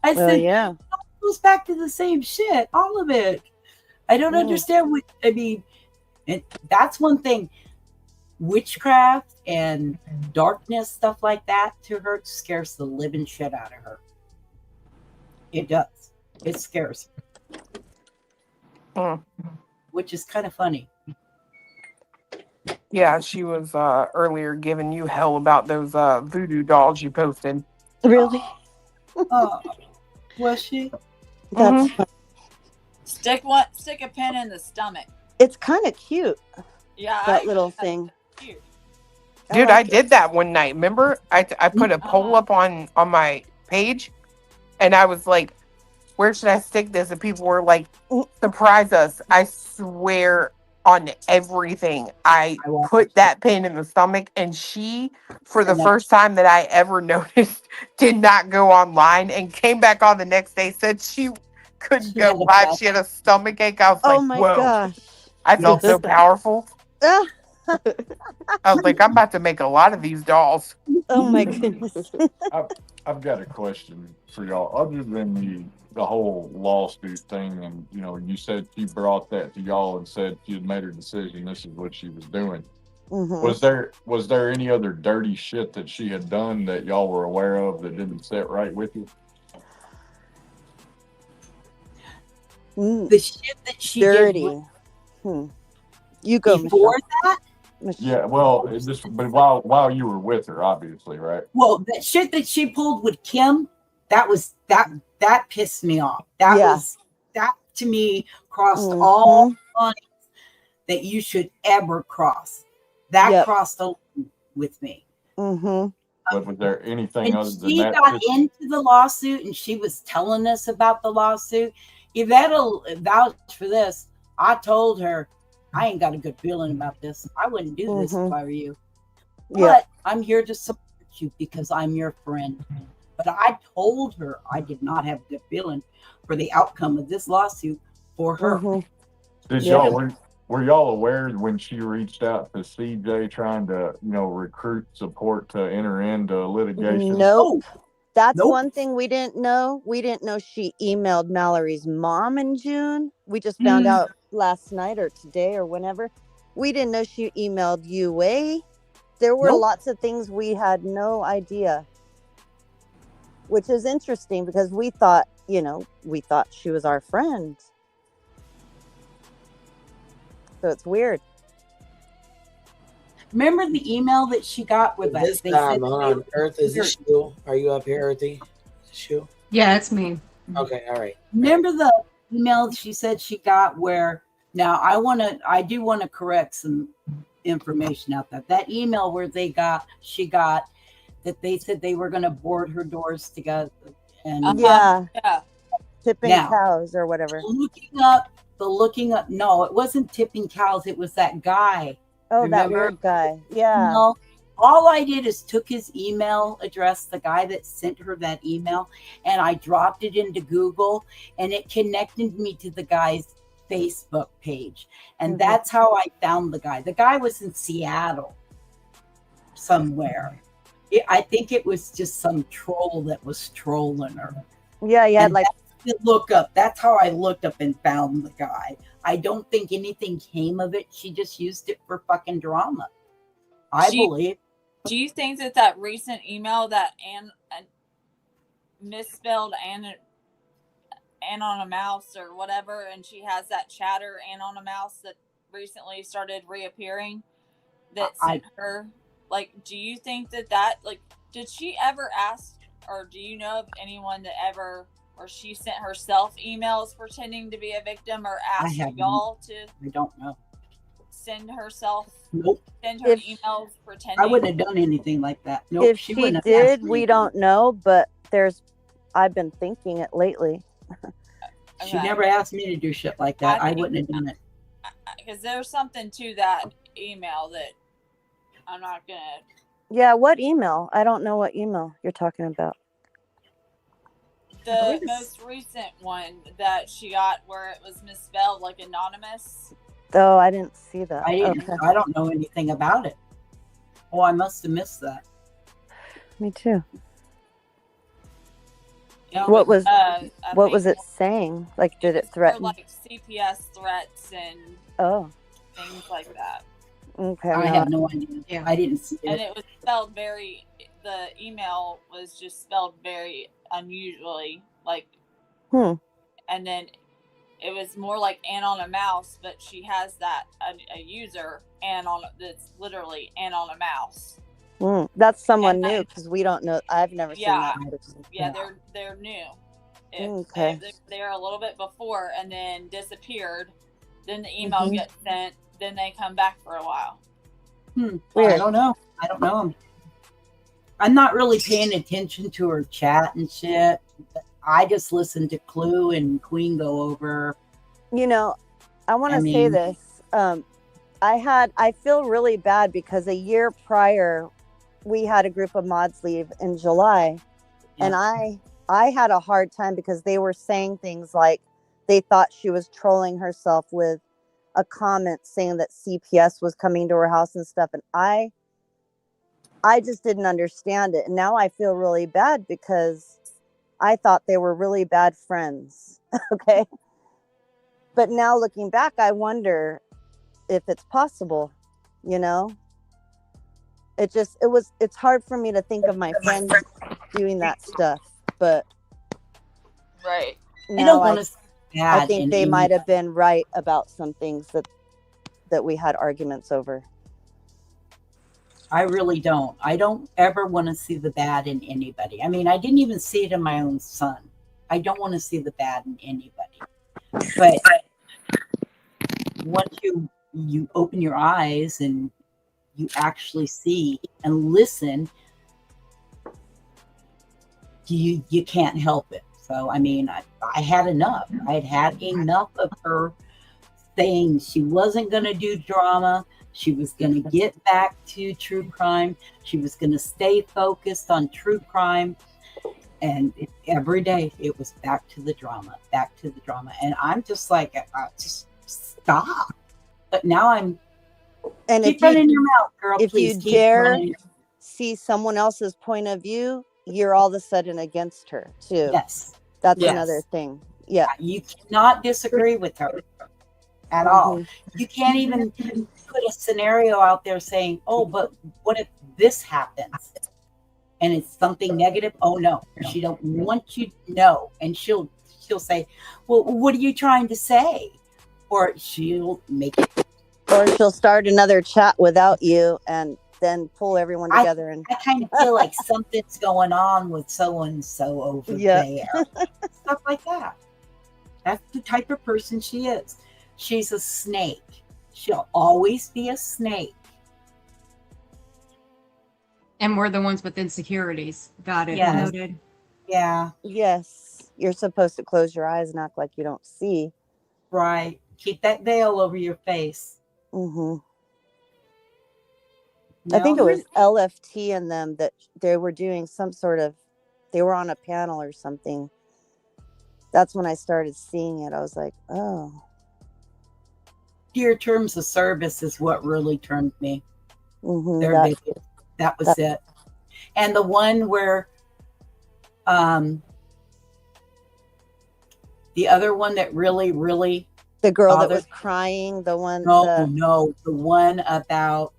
I said, yeah. it goes back to the same shit, all of it. I don't understand what, I mean, and that's one thing. Witchcraft and darkness, stuff like that, to her scares the living shit out of her. It does. It scares her. Which is kind of funny. Yeah, she was earlier giving you hell about those voodoo dolls you posted. Really? Was she? That's Stick a pin in the stomach. It's kind of cute. Yeah, that little thing. Cute. Dude, I did that one night. Remember, I put a poll up on my page, and I was like, "Where should I stick this?" And people were like, "Surprise us!" I swear on everything, I put that pin in the stomach, and she, for the first time that I ever noticed, did not go online and came back on the next day. Said she couldn't go live. She had a stomach ache. I was like, my "Whoa!" gosh! I felt so powerful. I was like, I'm about to make a lot of these dolls. Oh my goodness. I've got a question for y'all. Other than the whole lawsuit thing, and you said she brought that to y'all and said she had made her decision. This is what she was doing. Was there any other dirty shit that she had done that y'all were aware of that didn't sit right with you? The shit that she dirty. You go before that. Yeah, well, but while you were with her, obviously, right? Well, that shit that she pulled with Kim, that pissed me off. That to me crossed all lines that you should ever cross. That crossed the line with me. But was there anything other than she that? got into the lawsuit, and she was telling us about the lawsuit. Yvette'll vouch for this. I told her, I ain't got a good feeling about this. I wouldn't do this if I were you. But I'm here to support you because I'm your friend. But I told her I did not have a good feeling for the outcome of this lawsuit for her. Did y'all were y'all aware when she reached out to CJ trying to recruit support to enter into litigation? Nope. That's one thing we didn't know. We didn't know she emailed Mallory's mom in June. We just found out last night or today or whenever. We didn't know she emailed UA. There were lots of things we had no idea, which is interesting because we thought she was our friend. So it's weird. Remember the email that she got with that? This They said hold on. Earth, is this you? Are you up here, Earthy? Is this you? Yeah, it's me. Okay, all right. Remember the email she said she got where now I do want to correct some information out there. That email where she got that they said they were going to board her doors together and Yeah. Yeah. Tipping Now, cows or whatever. looking up no, it wasn't tipping cows, it was that guy. Oh, that Remember? weird guy. Yeah. No, all I did is took his email address, the guy that sent her that email, and I dropped it into Google, and it connected me to the guy's Facebook page. And that's how I found the guy. The guy was in Seattle somewhere. I think it was just some troll that was trolling her. Yeah, yeah, And like that's how I looked up and found the guy. I don't think anything came of it. She just used it for fucking drama. I believe. Do you think that recent email that Ann misspelled Ann on a mouse or whatever, and she has that chatter Ann on a mouse that recently started reappearing that sent her, like, do you think that like, did she ever ask, or do you know of anyone that ever, or she sent herself emails pretending to be a victim, or asked y'all to? I don't know. Send herself. Nope. Send her emails pretending. I wouldn't have done anything like that. Nope. if she wouldn't have did, asked me. we don't know, but I've been thinking it lately. She never asked me to do shit like that. I wouldn't have done it. Because there's something to that email that I'm not gonna. Yeah, what email? I don't know what email you're talking about. The most recent one that she got where it was misspelled, like anonymous. Oh, I didn't see that. I don't know anything about it. Oh, I must have missed that. Me too. You know, What was I was think it saying? Like, did it for threaten? like CPS threats and things like that. Okay. I have no idea. Yeah. I didn't see And it. it was spelled the email was just spelled very unusually, like, and then it was more like Ann on a mouse, but she has a user that's literally Ann on a mouse. That's someone new because we don't know. I've never seen Yeah, that person. yeah, they're new. Okay. They're a little bit before and then disappeared. Then the email gets sent. Then they come back for a while. Weird. I don't know. I'm not really paying attention to her chat and shit. I just listen to Clue and Queen go over. You know, I want to say this. I feel really bad because a year prior, we had a group of mods leave in July, and I had a hard time because they were saying things like they thought she was trolling herself with a comment saying that CPS was coming to her house and stuff, and I just didn't understand it, and now I feel really bad because I thought they were really bad friends. Okay. But now looking back, I wonder if it's possible, you know? It's hard for me to think of my friends doing that stuff, but right. I don't want to. I think they might have been right about some things that we had arguments over. I really don't. I don't ever want to see the bad in anybody. I mean, I didn't even see it in my own son. I don't want to see the bad in anybody. But once you open your eyes and you actually see and listen, you can't help it. So, I mean, I had enough. I had enough of her saying she wasn't going to do drama. She was going to get back to true crime. She was going to stay focused on true crime. And every day it was back to the drama. And I'm just like, just stop. But now I'm, and keep if running you, your mouth, girl. if Please you keep dare running. see someone else's point of view, you're all of a sudden against her too. Yes. That's another thing. Yeah. You cannot disagree with her at all. You can't even put a scenario out there saying, oh, but what if this happens? And it's something negative. Oh no, she don't want you to know. And she'll say, well, what are you trying to say? Or she'll make it Or she'll start another chat without you and then pull everyone together. And I kind of feel like something's going on with so and so over there. Stuff like that. That's the type of person she is. She's a snake. She'll always be a snake. And we're the ones with insecurities. Got it. Yes. Noted. Yeah. Yes. You're supposed to close your eyes and act like you don't see. Right. Keep that veil over your face. Mm-hmm. I think it was LFT and them that they were doing some sort of, they were on a panel or something. That's when I started seeing it. I was like, oh. Your terms of service is what really turned me. Mm-hmm, Their video. That was it. And the one where the other one that really, really the girl that was crying, the one no, the one about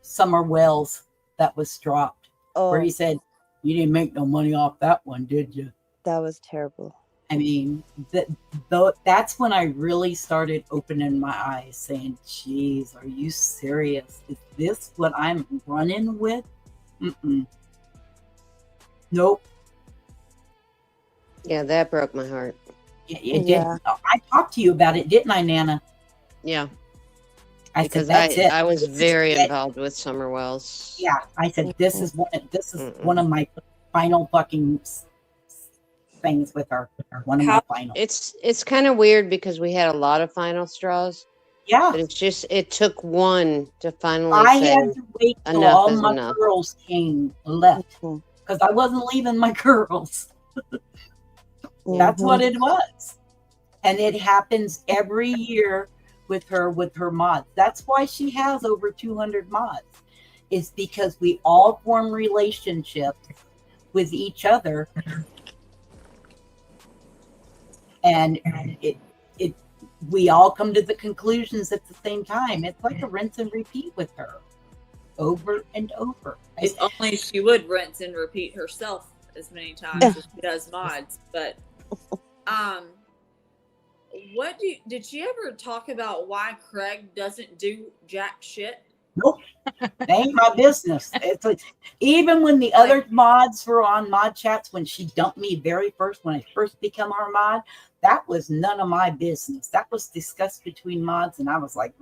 Summer Wells that was dropped. Where he said, you didn't make no money off that one, did you? That was terrible. I mean, that's when I really started opening my eyes, saying, geez, are you serious? Is this what I'm running with? Mm-mm. Nope. Yeah, that broke my heart. It did. I talked to you about it, didn't I, Nana? Yeah. Because that's it. I was very involved with Summer Wells. Yeah, I said this is one of my final fucking things with her. One of my final. It's kind of weird because we had a lot of final straws. Yeah, but it's just it took one to finally. I say had to wait till enough all is my enough. girls left because I wasn't leaving my girls. That's what it was, and it happens every year with her mods. That's why she has over 200 mods, is because we all form relationships with each other, and we all come to the conclusions at the same time. It's like a rinse and repeat with her, over and over. If only she would rinse and repeat herself as many times as she does mods. But did she ever talk about why Craig doesn't do jack shit? Nope. That ain't my business. It's like, even when the other mods were on mod chats, when she dumped me when I first became her mod, that was none of my business. That was discussed between mods, and I was like,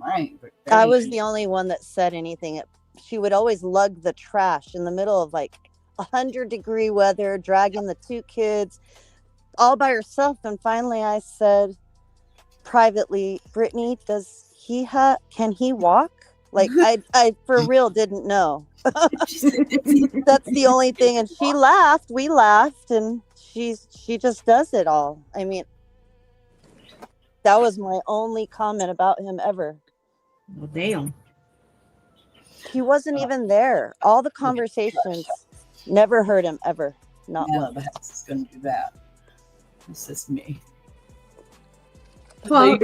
I was the only one that said anything. She would always lug the trash in the middle of like 100-degree weather, dragging the two kids all by herself. And finally I said privately, Brittany, can he walk? Like I for real didn't know. That's the only thing. And she laughed, we laughed, and she just does it all. I mean, that was my only comment about him ever. Well, damn. He wasn't even there. All the conversations, never heard him ever. Not one. The house is going to do that. It's just me. Well,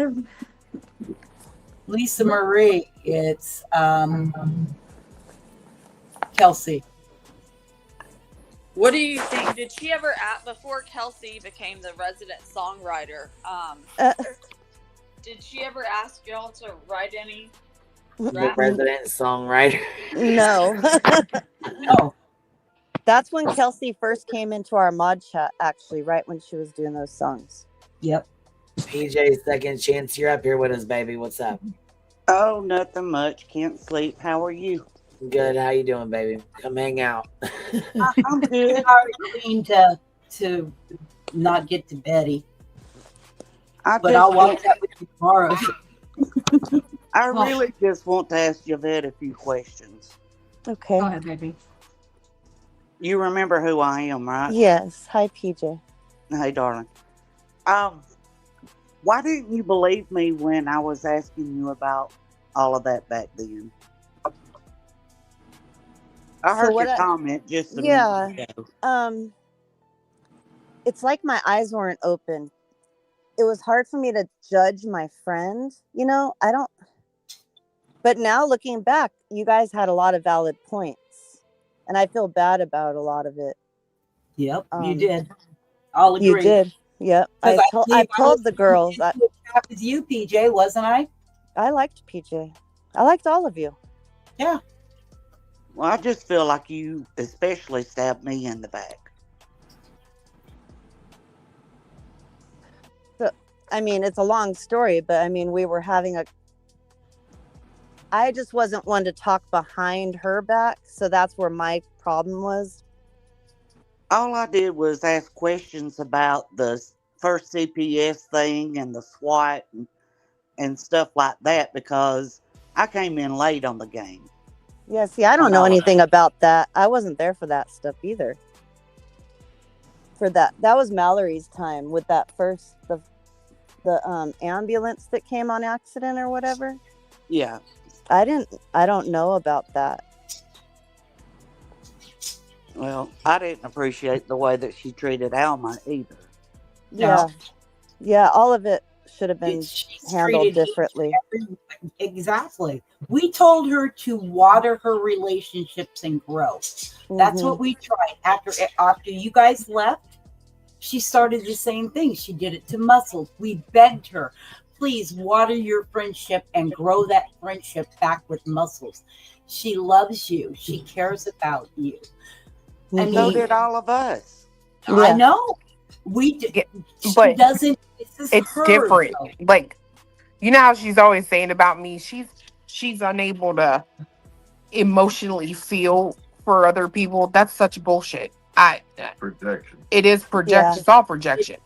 Lisa Marie, it's Kelsey. What do you think? Did she ever, before Kelsey became the resident songwriter, did she ever ask y'all to write any The resident songwriter? No. No. That's when Kelsey first came into our mod chat, actually, right when she was doing those songs. Yep. PJ, second chance, you're up here with us, baby. What's up? Oh, nothing much. Can't sleep. How are you? Good. How you doing, baby? Come hang out. I'm good. I'm trying to not get to Betty. But I'll watch that with you tomorrow. I really just want to ask Yvette a few questions. Okay. Go ahead, baby. You remember who I am, right? Yes. Hi, PJ. Hey, darling. Why didn't you believe me when I was asking you about all of that back then? I heard your comment just a minute ago. It's like my eyes weren't open. It was hard for me to judge my friend. But now looking back, you guys had a lot of valid points. And I feel bad about a lot of it. Yep, you did. I'll agree. You did. Yep. Because I told the girls. That with you, PJ, wasn't I? I liked PJ. I liked all of you. Yeah. Well, I just feel like you especially stabbed me in the back. So, I mean, it's a long story, but I mean, we were having I just wasn't one to talk behind her back, so that's where my problem was. All I did was ask questions about the first CPS thing and the SWAT and stuff like that because I came in late on the game. Yeah, see, I don't know anything about that. I wasn't there for that stuff either. For that was Mallory's time with that first the ambulance that came on accident or whatever. Yeah. I don't know about that. Well, I didn't appreciate the way that she treated Alma either. Yeah. Yeah, all of it should have been handled differently. Exactly. We told her to water her relationships and grow. That's what we tried. After you guys left, she started the same thing. She did it to Muscles. We begged her, please water your friendship and grow that friendship back with Muscles. She loves you. She cares about you. And so did all of us. I know. She doesn't. It's different. Though. Like, you know how she's always saying about me, she's unable to emotionally feel for other people. That's such bullshit. Projection. It is projection. Yeah. It's all projection.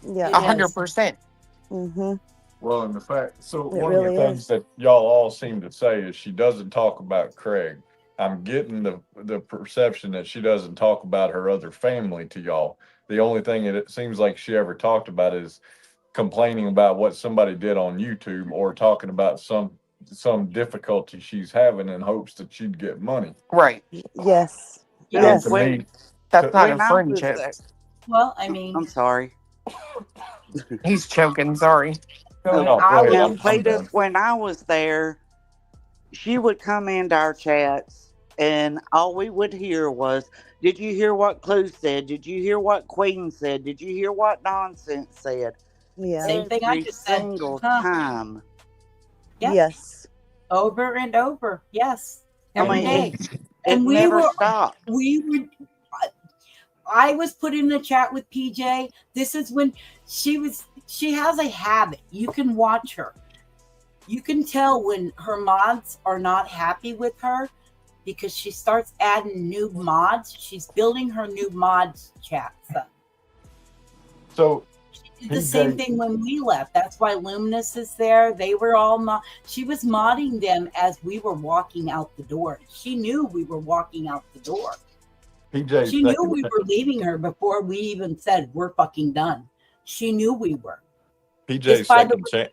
Yeah. 100%. Mm-hmm. Well, and the fact, so It one of really the things that y'all all seem to say is she doesn't talk about Craig. I'm getting the perception that she doesn't talk about her other family to y'all. The only thing that it seems like she ever talked about is complaining about what somebody did on YouTube or talking about some difficulty she's having in hopes that she'd get money. Right. Yes. And Yes. to me, That's not a when I was friendship. there- Well, I mean, I'm sorry. He's choking. Sorry. No, go ahead. Now, I'm Cletus, done. when I was there, she would come into our chats, and all we would hear was, "Did you hear what Clue said? Did you hear what Queen said? Did you hear what Nonsense said?" Yeah. Same thing I just said. Single time. Yeah. Yes. Over and over. Yes. I Every mean, day. it we never were. stopped. We were. I was put in the chat with PJ. This is when she has a habit. You can watch her. You can tell when her mods are not happy with her because she starts adding new mods. She's building her new mods chats up. So She did the same thing when we left. That's why Luminous is there. They were all she was modding them as we were walking out the door. She knew we were walking out the door. PJ, She knew we were leaving her before we even said we're fucking done. She knew we were. PJ's second chance.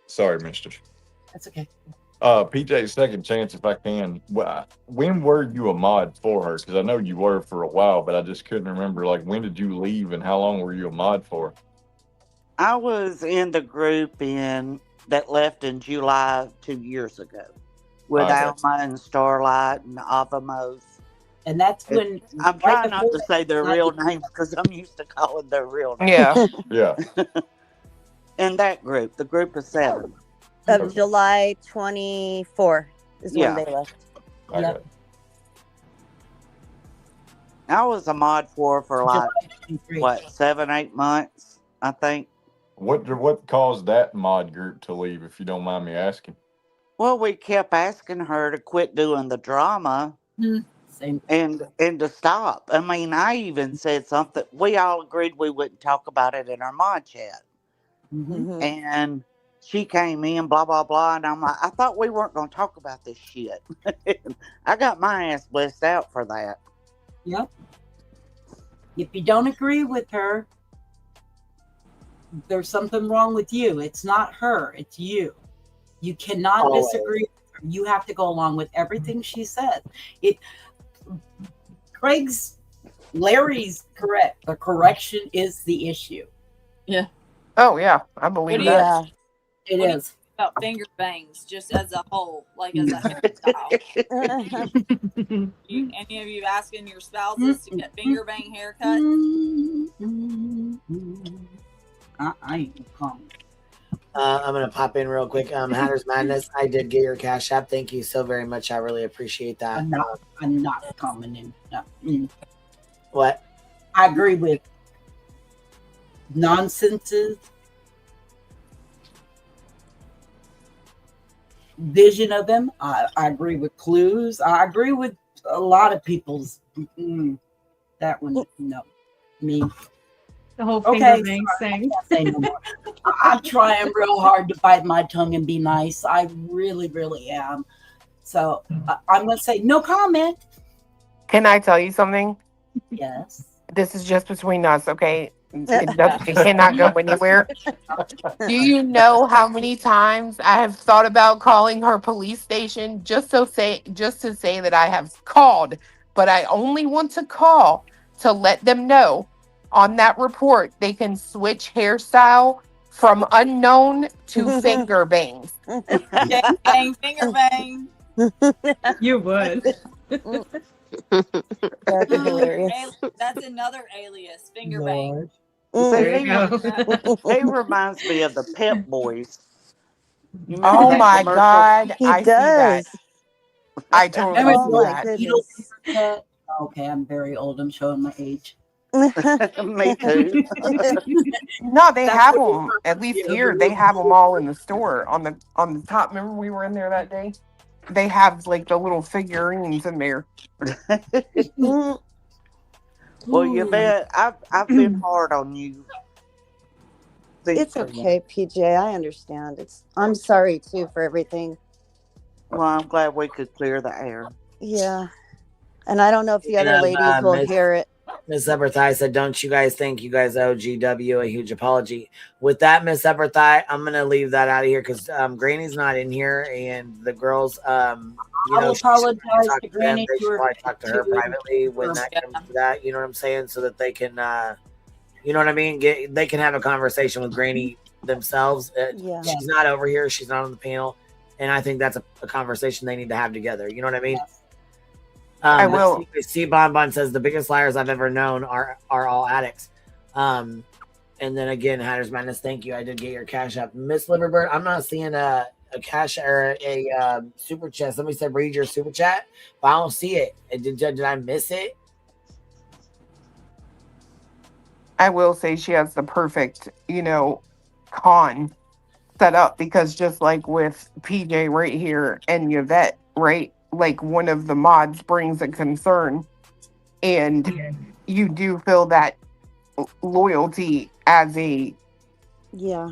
Sorry, Mister. That's okay. PJ's second chance, if I can. When were you a mod for her? Because I know you were for a while, but I just couldn't remember. Like, when did you leave, and how long were you a mod for? I was in the group that left in July 2 years ago with Alma and Starlight and Avamos. And that's when I'm trying not to say their real names because I'm used to calling their real names. Yeah. Yeah. In that group, the group of 7. Of July 24 is when they left. Yep. I was a mod for like, 7-8 months, I think. What caused that mod group to leave, if you don't mind me asking? Well, we kept asking her to quit doing the drama. Same. And to stop. I mean, I even said something. We all agreed we wouldn't talk about it in our mod chat. Mm-hmm. And she came in, blah, blah, blah. And I'm like, I thought we weren't going to talk about this shit. I got my ass blessed out for that. Yep. If you don't agree with her, there's something wrong with you. It's not her. It's you. You cannot disagree with her. You have to go along with everything she says. Larry's correct. The correction is the issue. Yeah. Oh, yeah. I believe that. Yeah. It is. about finger bangs just as a whole, like as a hairstyle. Any of you asking your spouses to get finger bang haircuts? I ain't comment. I'm gonna pop in real quick. Hatter's Madness, I did get your Cash App. Thank you so very much. I really appreciate that. I'm not commenting. No. What? I agree with nonsenses, vision of them. I agree with clues. I agree with a lot of people's. That one, no. Me. The whole finger bang sorry, thing. I can't say no more. I'm trying real hard to bite my tongue and be nice. I really, really am. So I'm going to say no comment. Can I tell you something? Yes. This is just between us, okay? It cannot go anywhere. Do you know how many times I have thought about calling her police station just to say that I have called, but I only want to call to let them know on that report they can switch hairstyle from unknown to finger bangs. Bang, bang, finger bang. You would. That'd be hilarious. That's another alias, finger bang. There you go. He reminds me of the Pep Boys. You remember Oh that my commercial? God, He I see that. does. I totally Oh see my that. goodness. Okay, I'm very old. I'm showing my age. Me too. No, they That's have what them. At least Yeah, here, they have them all in the store on the top. Remember we were in there that day? They have like the little figurines in there. Well, you bet I've been hard on you. It's okay, PJ. I understand. I'm sorry too for everything. Well, I'm glad we could clear the air. Yeah. And I don't know if the other ladies will hear it. Miss Upperthigh said, "Don't you guys think you guys owe GW a huge apology?" With that, Miss Upperthigh, I'm gonna leave that out of here because Granny's not in here, and the girls, I will apologize to Granny. They should probably talk to her privately when that comes to that. You know what I'm saying? So that they can, you know what I mean? They can have a conversation with Granny themselves. Yeah. She's not over here. She's not on the panel, and I think that's a conversation they need to have together. You know what I mean? Yes. I will. C Bonbon says the biggest liars I've ever known are all addicts. And then again, Hatter's Madness, thank you. I did get your Cash App. Miss Liverbird, I'm not seeing a cash or a super chat. Somebody said read your super chat, but I don't see it. Did I miss it? I will say she has the perfect, con set up because just like with PJ right here and Yvette, right? Like one of the mods brings a concern and you do feel that loyalty as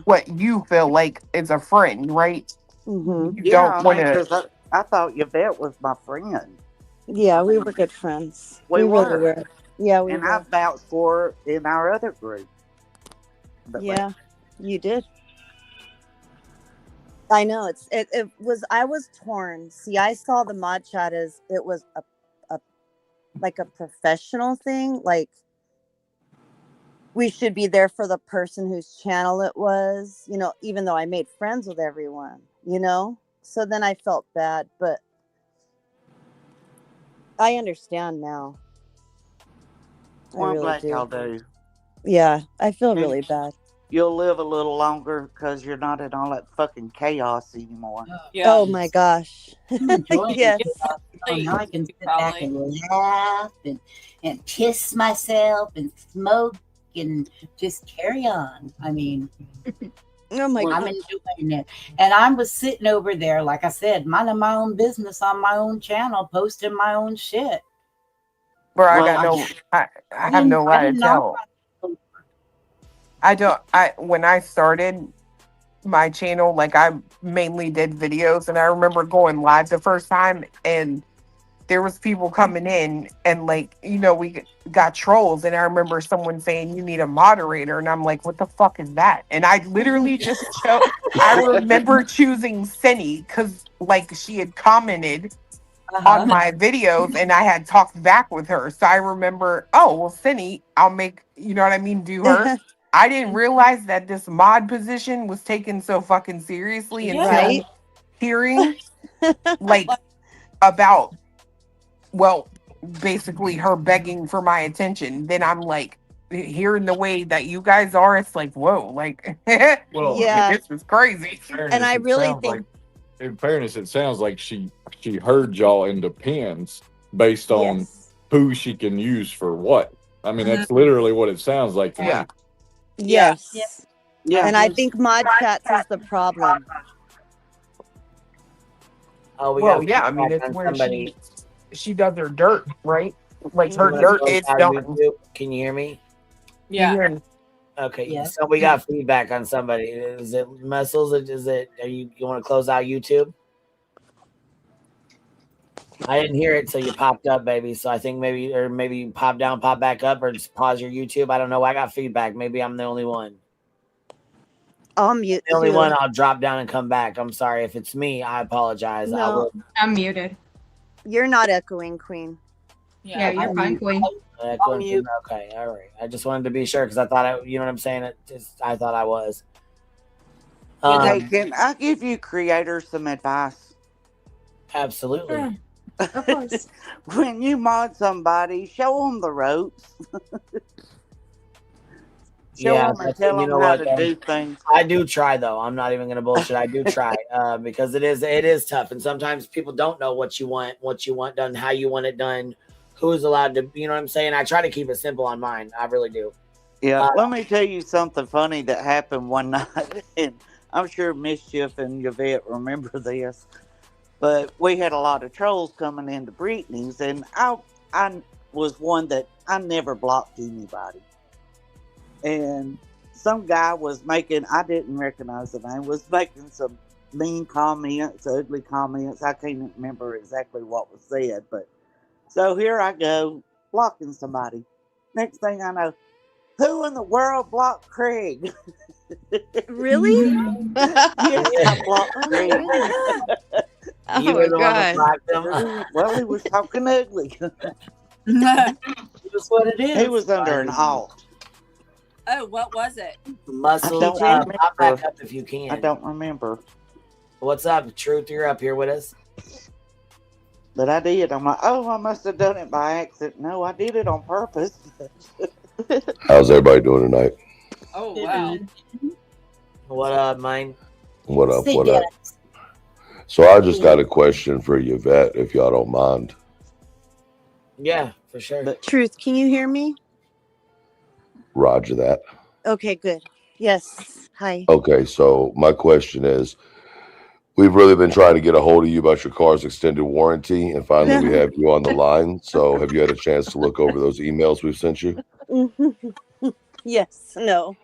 what you feel like is a friend, right? Mm-hmm. You don't want to. I thought Yvette was my friend. Yeah, we were good friends. We really were. Yeah, we and were. I vouched for her in our other group. But yeah, you did. I know it was. I was torn. See, I saw the mod chat as it was a like a professional thing. Like we should be there for the person whose channel it was. Even though I made friends with everyone. So then I felt bad, but I understand now. Well, I I'm really glad do. y'all do. Yeah, I feel really bad. You'll live a little longer because you're not in all that fucking chaos anymore. Yeah. Oh my gosh. Yes. Now I can sit back and laugh and kiss myself and smoke and just carry on. I mean, oh my I'm God. enjoying it. And I was sitting over there, like I said, minding my own business on my own channel, posting my own shit. Bro, I have no lie to tell. When I started my channel, like I mainly did videos and I remember going live the first time and there was people coming in and we got trolls and I remember someone saying you need a moderator and I'm like, what the fuck is that? And I literally just I remember choosing Cindy because she had commented on my videos and I had talked back with her. So I remember, Cindy, I'll make, do her. I didn't realize that this mod position was taken so fucking seriously until Right? hearing like about, well, basically her begging for my attention. Then I'm like, hearing the way that you guys are, it's like, whoa, like, Well, Yeah. this was crazy. And I it really sounds think like, in fairness, it sounds like she heard y'all in the pins based on yes. who she can use for what. I mean, that's literally what it sounds like to Yeah. me. Yes. Yeah. And I think mod chats is the problem. Oh, we Well, got yeah, I mean, feedback it's on where somebody. she does her dirt, right? Like You her wanna dirt close is out done. YouTube? Can you hear me? Yeah. You hear- Okay, Yes. so we got feedback on somebody. Is it Muscles? Is it? Are you want to close out YouTube? I didn't hear it, so you popped up, baby. So I think maybe you pop down, pop back up, or just pause your YouTube. I don't know. I got feedback. Maybe I'm the only one. I'll mute The only too. one. I'll drop down and come back. I'm sorry if it's me. I apologize. I No. will. I'm muted. You're not echoing, Queen. Yeah, you're fine, Queen. Okay, all right. I just wanted to be sure because I thought you know what I'm saying. I thought I was. Hey, can I give you creators some advice? Absolutely. Of course. When you mod somebody, show them the ropes. Show Yeah, them and tell them how to do things. I do try though. I'm not even gonna bullshit. I do try because it is tough, and sometimes people don't know what you want done, how you want it done, who's allowed to. You know what I'm saying? I try to keep it simple on mine. I really do. Yeah, let me tell you something funny that happened one night, and I'm sure Mischief and Yvette remember this. But we had a lot of trolls coming into Brittany's, and I was one that I never blocked anybody. And some guy was making, I didn't recognize the name, was making some mean comments, ugly comments. I can't remember exactly what was said, but so here I go blocking somebody. Next thing I know, who in the world blocked Craig? Really? Yes, I blocked Craig. Oh You my were the one God. that blocked him. Well, he was talking ugly. That's what it is. He was under an alt. Oh, what was it? Muscle, I don't pop back remember. up if you can. I don't remember. What's up, Truth? You're up here with us. But I did. I'm like, oh, I must have done it by accident. No, I did it on purpose. How's everybody doing tonight? Oh, wow. What up, mine? What up? What up? So I just got a question for Yvette, if y'all don't mind. Yeah, for sure. Truth, can you hear me? Roger that. Okay, good. Yes. Hi. Okay, so my question is, we've really been trying to get a hold of you about your car's extended warranty, and finally we have you on the line. So have you had a chance to look over those emails we've sent you? Yes. No.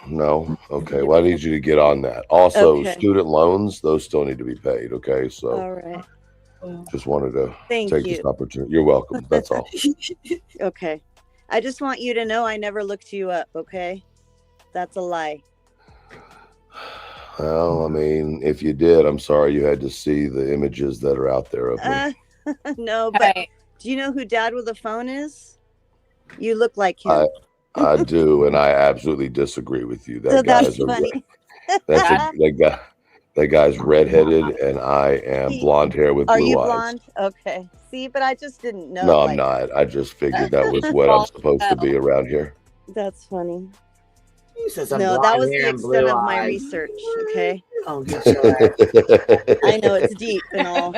No? Okay, well, I need you to get on that. Also, Okay. student loans, those still need to be paid, okay? So All right. just wanted to Thank take you. this opportunity. You're welcome. That's all. Okay. I just want you to know I never looked you up, okay? That's a lie. Well, I mean, if you did, I'm sorry you had to see the images that are out there of me. No, but do you know who Dad with a phone is? You look like him. I do, and I absolutely disagree with you. So That that's guy's a funny. that guy's redheaded, and I am blonde hair with Are blue you eyes. blonde? Okay. See, but I just didn't know. No, I'm like, not. I just figured that was what I'm supposed to be around here. That's funny. You said some No, that blonde was the hair and extent blue of my eyes. research. Okay. Oh, get your ass. I know it's deep and all,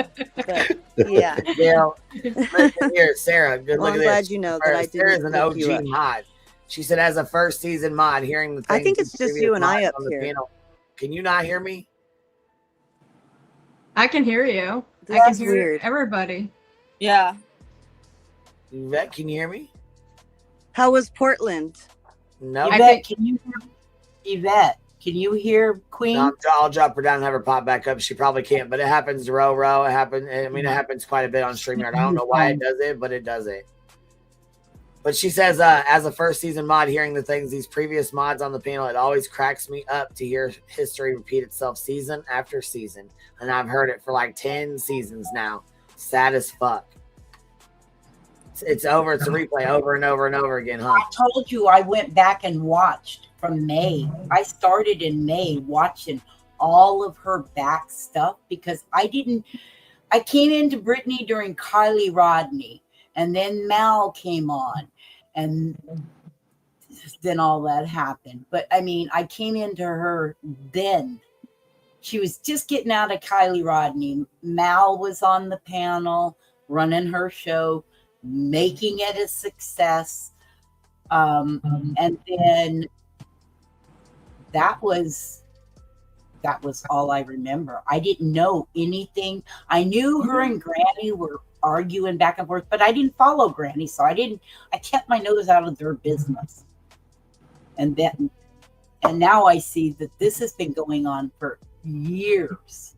but yeah. Yeah. Listen here, Sarah. Good Well, look I'm at glad this. you know that I Sarah's didn't an look you OG up. mod. She said, as a first season mod, hearing the things I think it's these just previous you and I mods up on the here. panel. Can you not hear me? I can hear you. I That's can hear weird. everybody. Yeah. Yvette, can you hear me? How was Portland? No. Yvette, can you hear Yvette? Can you hear Queen? No, I'll drop her down and have her pop back up. She probably can't, but it happens row. It happens. I mean, it happens quite a bit on StreamYard. I don't know why it does it, but it does it. But she says, as a first season mod, hearing the things these previous mods on the panel, it always cracks me up to hear history repeat itself season after season. And I've heard it for like 10 seasons now. Sad as fuck. It's over. It's a replay over and over and over again, huh? I told you I went back and watched from May. I started in May watching all of her back stuff because I came into Brittany during Kylie Rodney, and then Mal came on, and then all that happened. But I mean, I came into her then. She was just getting out of Kylie Rodney. Mal was on the panel, running her show, making it a success. And then that was all I remember. I didn't know anything. I knew her and Granny were arguing back and forth, but I didn't follow Granny, so I kept my nose out of their business. And now I see that this has been going on for years.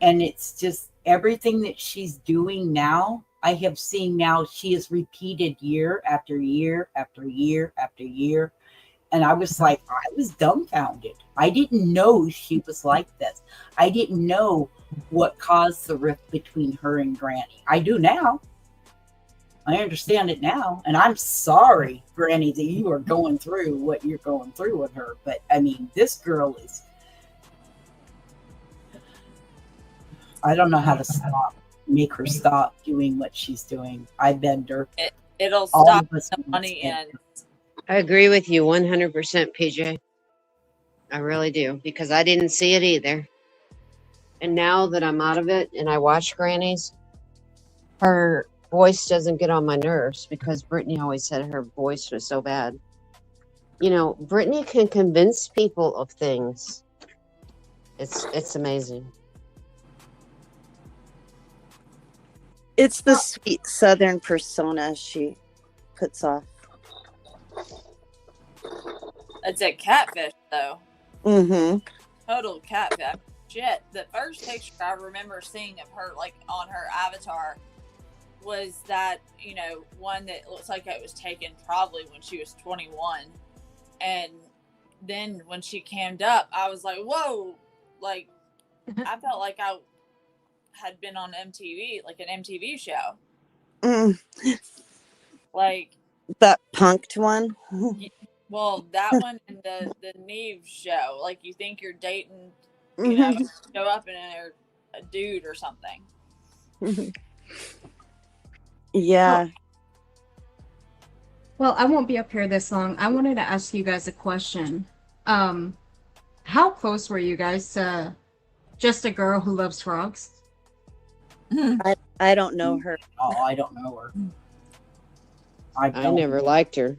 And it's just everything that she's doing now, I have seen now she has repeated year after year after year after year. And I was like, I was dumbfounded. I didn't know she was like this. I didn't know what caused the rift between her and Granny. I do now. I understand it now. And I'm sorry, Granny, that you are going through what you're going through with her. But I mean, this girl is, I don't know how to make her stop doing what she's doing. I begged her. It'll stop the money ends. I agree with you 100%, PJ. I really do, because I didn't see it either. And now that I'm out of it and I watch Granny's, her voice doesn't get on my nerves because Brittany always said her voice was so bad. You know, Brittany can convince people of things. It's amazing. It's the sweet Southern persona she puts off. It's a catfish, though. Mm-hmm. Total catfish. Shit. The first picture I remember seeing of her, like, on her avatar was that, you know, one that looks like it was taken probably when she was 21. And then when she cammed up, I was like, whoa. Like, I felt like I had been on MTV, like an MTV show. Mm. Like that punked one. Well, that one and the Neve show. Like, you think you're dating, you know, show up and they're a dude or something. Yeah. Well, I won't be up here this long. I wanted to ask you guys a question. How close were you guys to Just a Girl Who Loves Frogs? I don't know her. Oh, I don't know her. I never liked her,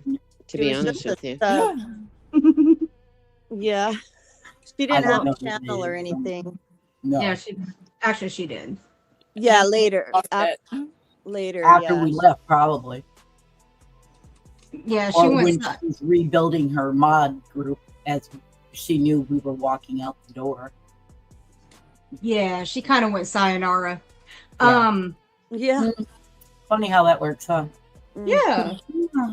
to be honest with you. Yeah. She didn't have a channel or anything. No. Yeah, she did. Yeah, later. Later. After yeah. we left, probably. Yeah, or she when went. she was rebuilding her mod group as she knew we were walking out the door. Yeah, she kind of went sayonara. Yeah. Funny how that works, huh? Yeah.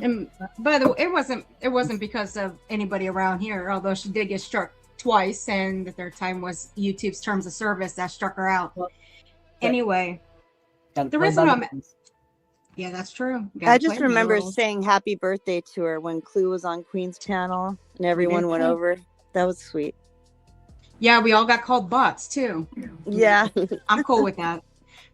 And by the way, it wasn't because of anybody around here, although she did get struck twice, and the third time was YouTube's terms of service that struck her out. Anyway, the reason yeah, that's true. I just remember saying happy birthday to her when Clue was on Queen's channel and everyone went over. That was sweet. Yeah, we all got called bots too. Yeah. I'm cool with that.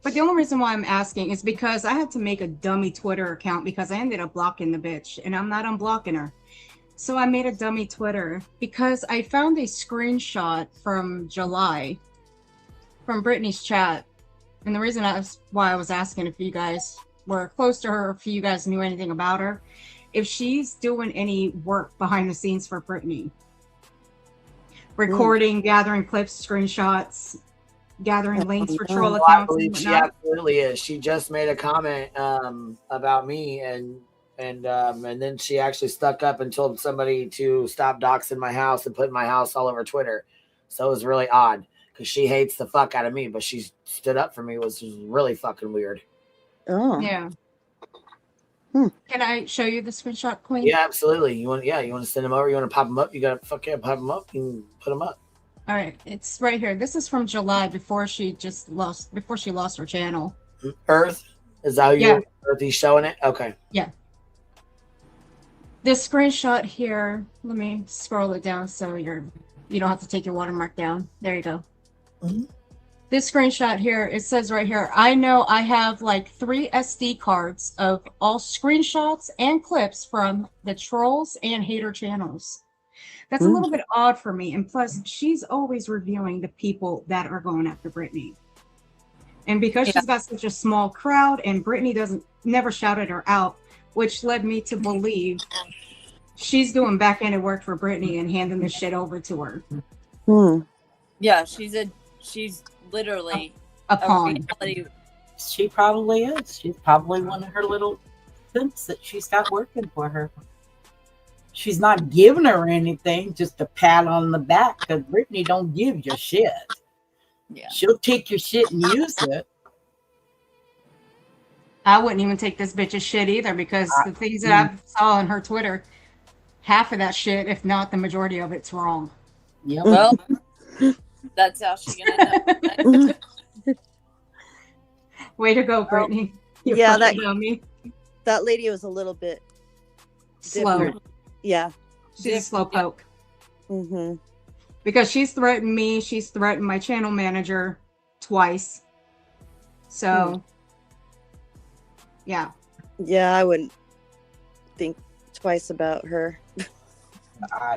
But the only reason why I'm asking is because I had to make a dummy Twitter account because I ended up blocking the bitch, and I'm not unblocking her. So I made a dummy Twitter because I found a screenshot from July from Brittany's chat. And the reason why I was asking if you guys were close to her, if you guys knew anything about her, if she's doing any work behind the scenes for Brittany. Recording, gathering clips, screenshots, gathering links for troll accounts. I believe she absolutely is. She just made a comment about me, and then she actually stuck up and told somebody to stop doxing my house and putting my house all over Twitter. So it was really odd because she hates the fuck out of me, but she stood up for me, which was really fucking weird. Oh yeah. Can I show you the screenshot, Queen? Yeah, absolutely. You want to send them over? You want to pop them up? You got to fucking pop them up. You can put them up. All right, it's right here. This is from July before she lost her channel. Earth? Is that how you Earth? He's showing it? Okay. Yeah. This screenshot here, let me scroll it down so you don't have to take your watermark down. There you go. This screenshot here, it says right here, I know I have like 3 SD cards of all screenshots and clips from the trolls and hater channels. That's a little bit odd for me. And plus, she's always revealing the people that are going after Brittany. And because she's got such a small crowd and Brittany never shouted her out, which led me to believe she's doing back-ended work for Brittany and handing the shit over to her. Yeah, she's literally a pawn. reality. She probably is. She's probably one of her little pimps that she's got working for her. She's not giving her anything, just a pat on the back, because Brittany don't give you shit. Yeah. She'll take your shit and use it. I wouldn't even take this bitch's shit either, because the things that I saw on her Twitter, half of that shit, if not the majority of it's wrong. Yeah. Well, that's how she's gonna know. Way to go, Brittany. You Yeah, fucking dummy. that lady was a little bit Slow. different. Yeah. She's a slow poke. Mm-hmm. Because she's threatened me, she's threatened my channel manager twice. So, yeah. Yeah, I wouldn't think twice about her.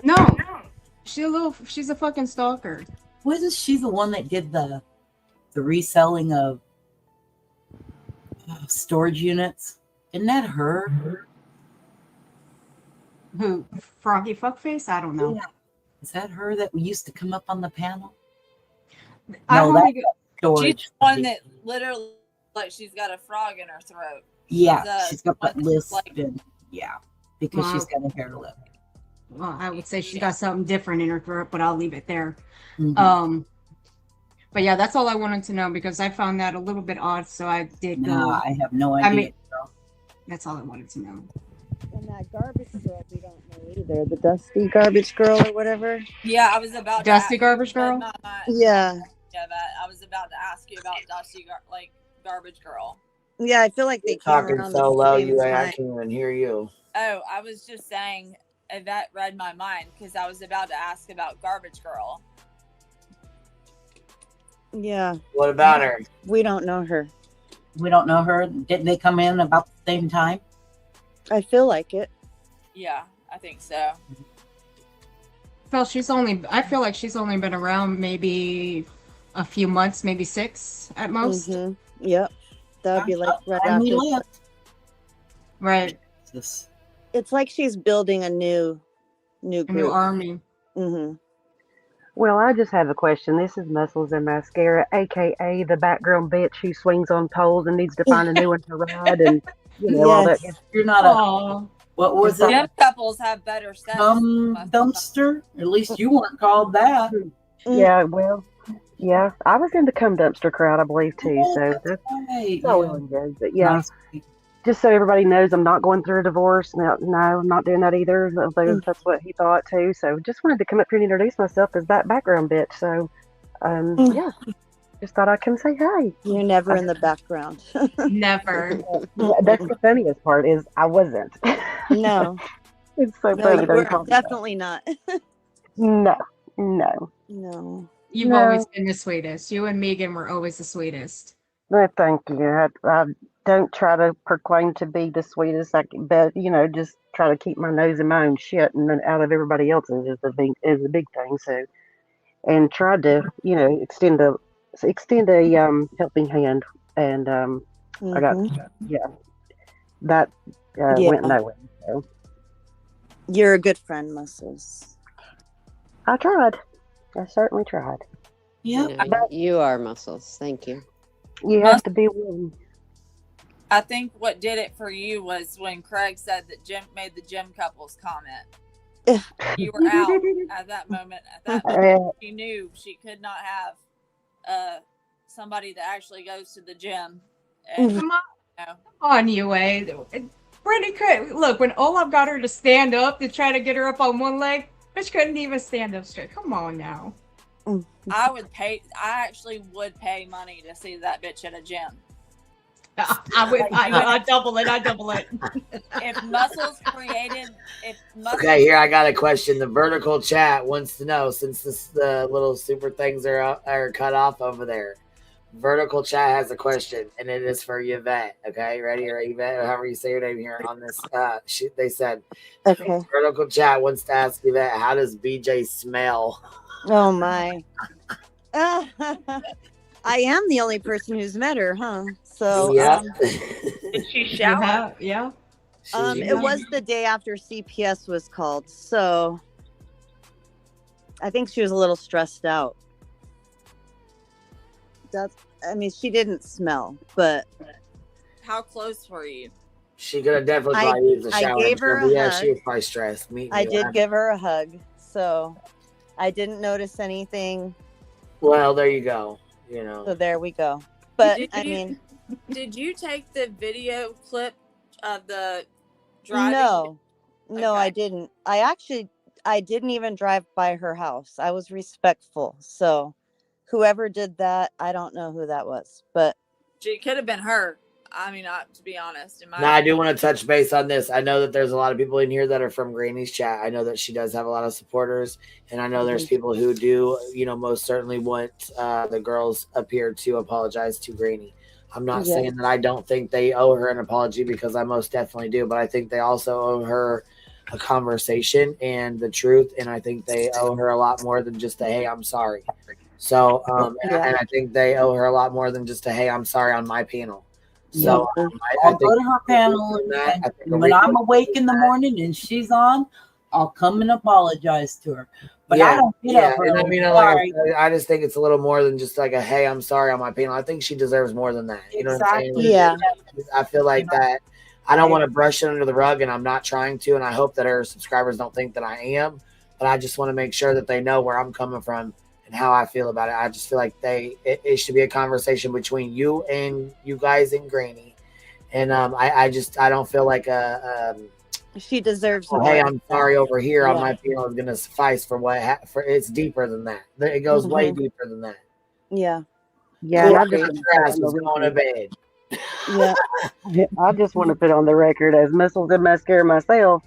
No, she's a fucking stalker. Wasn't she the one that did the reselling of storage units? Isn't that her? Who? Froggy Fuckface? I don't know. Yeah. Is that her that used to come up on the panel? I've No, only that's got- storage. She's the one that literally, like, she's got a frog in her throat. Yeah, she's got that list. Like, Yeah, because she's Wow. got a hair lip. Well, I would say she's got something different in her throat, but I'll leave it there. Mhm. But yeah, that's all I wanted to know, because I found that a little bit odd, so I did No, go. I have no idea. I mean, that's all I wanted to know. And that garbage girl, we don't know either. The dusty garbage girl or whatever. yeah, I was about Dusty to Garbage Girl? Yeah. Yeah, that I was about to ask you about Dusty Garbage Girl. Yeah, I feel like they came Talking around so the low, same I time. can't even hear you. Oh, I was just saying that read my mind because I was about to ask about Garbage Girl. Yeah. What about her? We don't know her. We don't know her. Didn't they come in about the same time? I feel like it. Yeah, I think so. I feel like she's only been around maybe a few months, maybe 6 at most. Mm-hmm. Yep. That would be like right And we after. left. Right. It's like she's building a new group. A new army. Mm-hmm. Well, I just have a question. This is Muscles and Mascara, aka the background bitch who swings on poles and needs to find a new one to ride, and all that. You're not a. What was it? Gym couples have better sex. Dumpster? At least you weren't called that. Yeah, well, yeah, I was in the cum dumpster crowd, I believe, too. So that's all well and good. But yeah, just so everybody knows, I'm not going through a divorce. No, I'm not doing that either. Although that's what he thought too. So just wanted to come up here and introduce myself as that background bitch. So, yeah, just thought I'd come say hi. You're never in the background. Never. That's the funniest part is I wasn't. No. It's so No, funny. you that he were called me definitely not. No. No. You've No. always been the sweetest. You and Megan were always the sweetest. Well, thank you. I don't try to proclaim to be the sweetest, but just try to keep my nose in my own shit and then out of everybody else's is a big thing. So, and tried to extend a helping hand, and I got that went nowhere. So You're a good friend, Muscles. I tried. I certainly tried. Yeah, you are Muscles. Thank you. You have to be willing. I think what did it for you was when Craig said that Jim made the gym couples comment. You were out at that moment. She knew she could not have somebody that actually goes to the gym. And, Come on, UA. Brittany could look when Olaf got her to stand up to try to get her up on one leg. Bitch couldn't even stand up straight. Come on now. I actually would pay money to see that bitch at a gym. I double it. I double it. If muscles created, Okay, here I got a question. The vertical chat wants to know, since the little super things are cut off over there. Vertical chat has a question, and it is for Yvette. Okay, ready or Yvette, or however you say your name here on this. They said, Okay. vertical chat wants to ask Yvette, how does BJ smell? Oh my. I am the only person who's met her, huh? So yeah. Did she shower? Yeah. It was the day after CPS was called, so I think she was a little stressed out. She didn't smell, but How close were you? She could have definitely probably used the shower. I gave her a yeah, hug. she was probably stressed. I did give her a hug, so I didn't notice anything. Well, there you go. You know. So there we go. But did you take the video clip of the driving? No, I didn't. I didn't even drive by her house. I was respectful. So whoever did that, I don't know who that was, but She could have been her. I mean, to be honest, Now, I do want to touch base on this. I know that there's a lot of people in here that are from Granny's chat. I know that she does have a lot of supporters, and I know there's people who do, most certainly want the girls up here to apologize to Granny. I'm not saying that I don't think they owe her an apology, because I most definitely do, but I think they also owe her a conversation and the truth, and I think they owe her a lot more than just a, hey, I'm sorry. So, and I think they owe her a lot more than just a, hey, I'm sorry on my panel. So I'll go to her panel, and when I'm awake in the morning and she's on, I'll come and apologize to her. But I don't get up and early. I just think it's a little more than just like a, hey, I'm sorry on my panel. I think she deserves more than that. You know what I'm saying? Yeah. I feel like that. I don't want to brush it under the rug, and I'm not trying to, and I hope that her subscribers don't think that I am, but I just want to make sure that they know where I'm coming from and how I feel about it. I just feel like it should be a conversation between you and you guys and Granny. And I don't feel like she deserves more. Hey, I'm sorry over here on my panel is going to suffice for it's deeper than that. It goes way deeper than that. Yeah. Yeah. Cool, I just was going to bed. Yeah. I just want to put on the record, as muscles and mascara myself,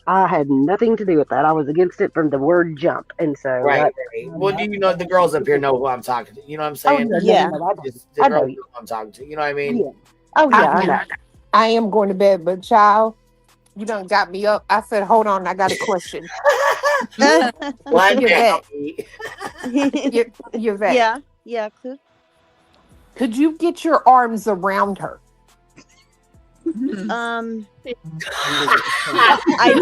I had nothing to do with that. I was against it from the word jump. And so right. Well, do you know the girls up here know who I'm talking to? You know what I'm saying? Oh, yeah. No, the girls know who I'm talking to. You know what I mean? Yeah. Oh yeah, I know. I am going to bed, but child, you done got me up. I said, hold on, I got a question. Yvette. Yvette. Yeah. Could you get your arms around her? I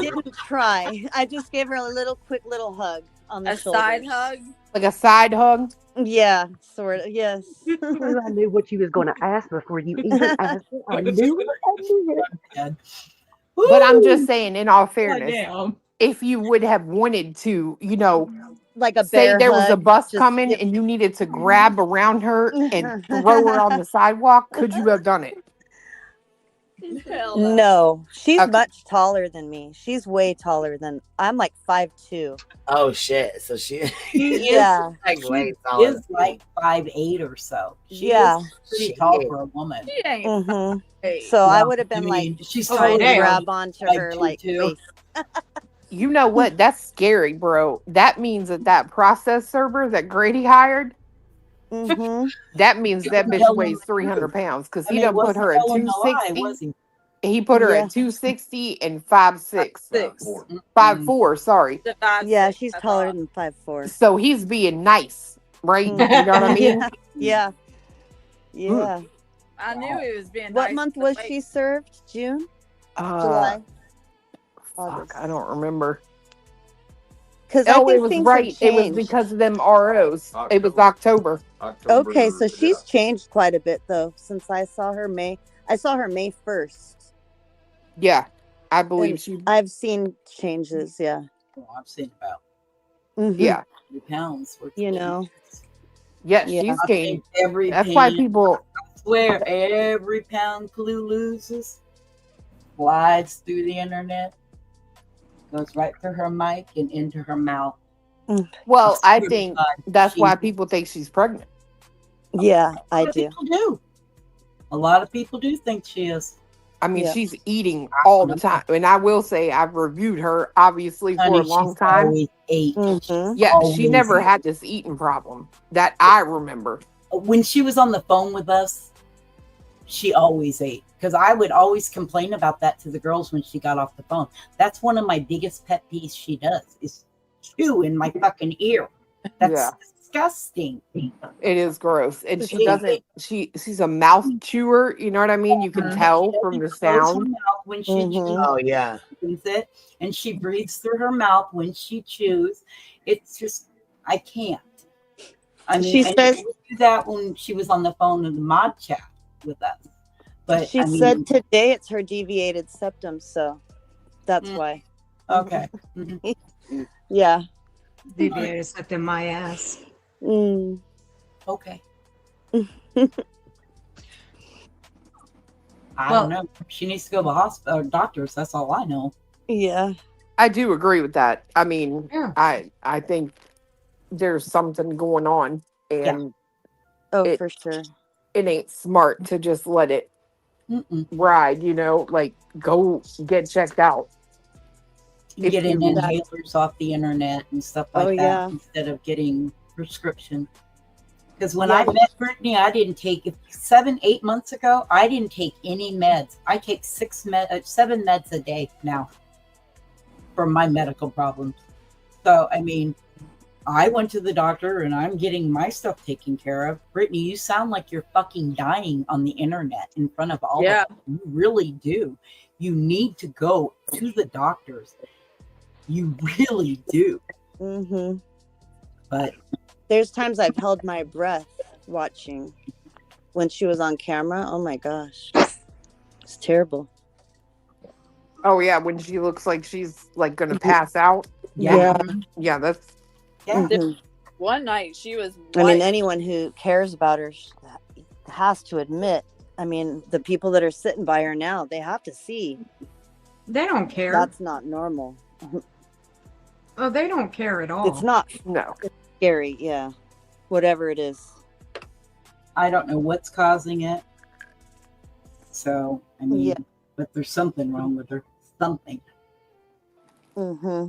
didn't try. I just gave her a quick little hug on the shoulders. Side hug? Like a side hug? Yeah, sort of. Yes. I knew what you was going to ask before you even asked it. I knew it. But I'm just saying, in all fairness, if you would have wanted to, like a say bear there was a hug, bus coming and you needed to grab around her and throw her on the sidewalk, could you have done it? No, she's much taller than me. She's way taller than I'm like 5'2". Oh shit! So she yeah, she is like 5'8" or so. She is pretty tall for a woman. So I would have been she's trying to grab onto her like face. You know what? That's scary, bro. That means that process server that Grady hired. That means that bitch weighs 300 pounds, because he done put her at 260. He put her at 260 and 5'6". 5'4", sorry. Yeah, she's taller than 5'4". So he's being nice, right? You know what I mean? Yeah. I knew he was being nice. What month was she served? June? July? Fuck, I don't remember. Because it was right. It was because of them ROs. It was October. Okay, so she's changed quite a bit though since I saw her May 1st. Yeah, I believe I've seen changes. Yeah. I've seen about. Yeah. 3 pounds. Yes, she's changed. That's why people. I swear, every pound Clue loses slides through the internet, goes right through her mic and into her mouth. Well, I think that's why people think she's pregnant. Yeah, I do. People do. A lot of people do think she is. I mean, Yeah. she's eating all the time. And I will say, I've reviewed her, obviously, for a Honey, long she's time. always ate. Mm-hmm. Yeah, she Always never ate. had this eating problem that I remember. When she was on the phone with us, she always ate. Because I would always complain about that to the girls when she got off the phone. That's one of my biggest pet peeves she does, is chew in my fucking ear. That's Yeah. disgusting. It is gross. And she It- doesn't, she's a mouth chewer. You know what I mean? You can Mhm. tell She from the doesn't close her sound. mouth when she Mhm. chews. Oh yeah. It, and she breathes through her mouth when she chews. It's just, I can't. I mean, She and says- she would do that when she was on the phone in the mod chat with us. But She I mean, said today it's her deviated septum, so that's why. okay. Yeah. Deviated septum, my ass. Mm. Okay. I Well- don't know. She needs to go to the hospital or doctors. That's all I know. Yeah. I do agree with that. I mean, Yeah. I think there's something going on, and Oh, it, for sure. it ain't smart to just let it Mm-mm. ride, you know, like go get checked out. If Getting you- inhalers off the internet and stuff like Oh, that yeah. instead of getting prescription. Because when Yeah. I met Brittany, I didn't take 7-8 months ago. I didn't take any meds. I take 7 meds a day now for my medical problems. So I mean, I went to the doctor and I'm getting my stuff taken care of. Brittany, you sound like you're fucking dying on the internet in front of all Yeah. of us. You really do. You need to go to the doctors. You really do. Mm-hmm. But There's times I've held my breath watching when she was on camera. Oh my gosh. It's terrible. Oh yeah, when she looks like she's like gonna pass out. Yeah. Yeah, that's Mhm. One night she was I mean, white. anyone who cares about her has to admit. I mean, the people that are sitting by her now, they have to see They don't care. that's not normal. Oh, they don't care at all. It's not no. It's scary, yeah. Whatever it is. I don't know what's causing it. So, I mean, Yeah. but there's something wrong with her. Something. Mm-hmm.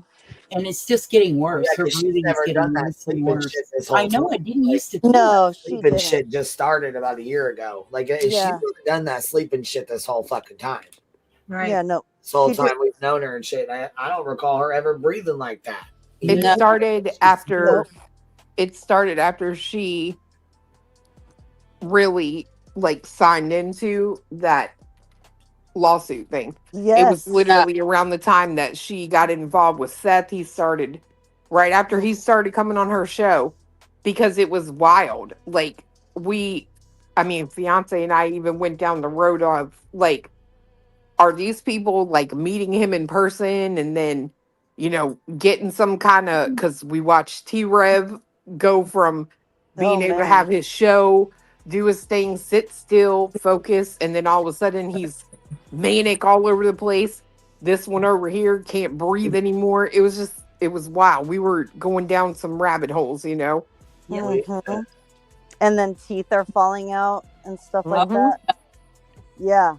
And it's just getting worse. Yeah, Her 'cause she's breathing is never getting done that worse and sleeping worse. shit this whole I know time. it didn't used to do No, that. she Sleeping didn't. shit just started about a year ago. Like she Yeah. would have done that sleeping shit this whole fucking time. Right. Yeah, no. This whole She time did- we've known her and shit. I don't recall her ever breathing like that. It Even- started after she really like signed into that lawsuit thing. It was Yes. literally around the time that she got involved with Seth. He started right after he started coming on her show because it was wild. Like fiance and I even went down the road of like, are these people like meeting him in person and then, you know, getting some kind of, because we watched T-Rev go from being Oh, able to man. have his show, do his thing, sit still, focus, and then all of a sudden he's manic all over the place. This one over here can't breathe anymore. It was wild. We were going down some rabbit holes, you know? Mhm. And then teeth are falling out and stuff like Mhm. that. Yeah.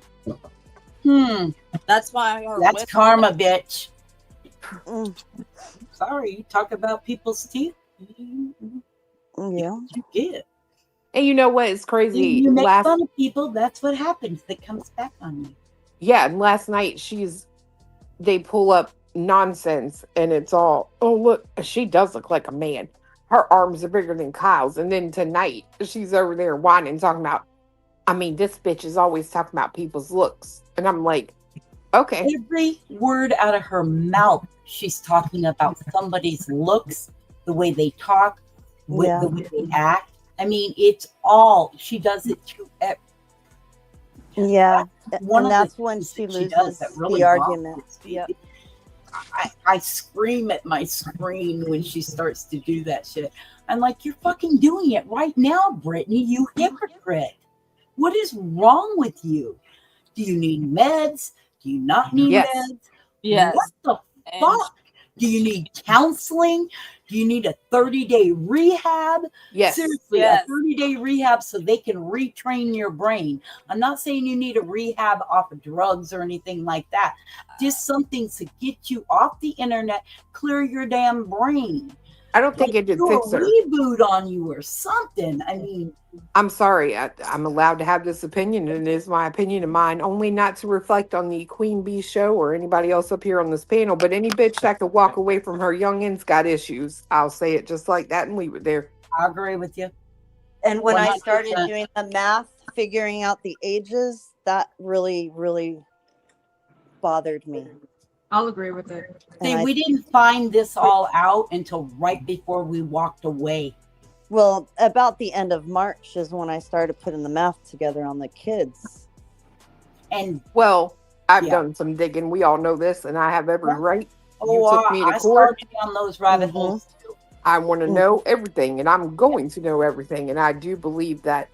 That's why her That's whistle- karma, bitch. Mm. Sorry, you talk about people's teeth. Yeah. You get. And you know what? It's crazy. You make fun of people, that's what happens. That comes back on you. Yeah, and last night they pull up nonsense and it's all, oh look, she does look like a man. Her arms are bigger than Kyle's. And then tonight she's over there whining, talking about, I mean, this bitch is always talking about people's looks. And I'm like, okay. Every word out of her mouth, she's talking about somebody's looks, the way they talk, Yeah. the way they act. I mean, it's all, she does it to Yeah. One And of that's the when things she that she loses does that really the argument. bothers me. Yep. I scream at my screen when she starts to do that shit. I'm like, you're fucking doing it right now, Brittany, you hypocrite. What is wrong with you? Do you need meds? Do you not need Yes. meds? Yes. What the And- fuck? Do you need counseling? Do you need a 30-day rehab? Yes. Seriously, Yes. a 30-day rehab so they can retrain your brain. I'm not saying you need a rehab off of drugs or anything like that. Just something to get you off the internet, clear your damn brain. I don't think it did Do a fix her. reboot on you or something. I mean, I'm sorry. I'm allowed to have this opinion, and it is my opinion and mine only, not to reflect on the Queen Bee show or anybody else up here on this panel. But any bitch that could walk away from her youngins got issues. I'll say it just like that and leave it there. I agree with you. And when I 100%. started doing the math, figuring out the ages, that really, really bothered me. I'll agree with it. See, we didn't find this all out until right before we walked away. Well, about the end of March is when I started putting the math together on the kids. And well, I've done some digging. We all know this, and I have every right. You took me to I court. started down those rabbit holes too. I want to know everything, and I'm going to know everything. And I do believe that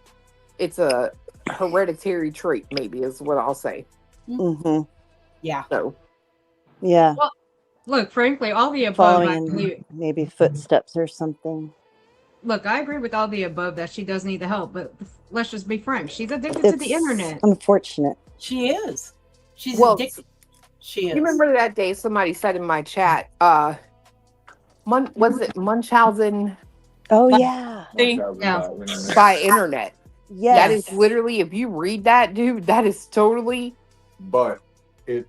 it's a hereditary trait, maybe, is what I'll say. Mm-hmm. Yeah. So, yeah. Well, look, frankly, all the above. Following maybe footsteps or something. Look, I agree with all the above that she does need the help, but let's just be frank. She's addicted to the internet. Unfortunate. She is. She's well, addicted. She is. you remember that day somebody said in my chat, was it Munchausen? Oh, yeah. Yeah. By internet. Yes. That is literally, if you read that, dude, that is totally. But it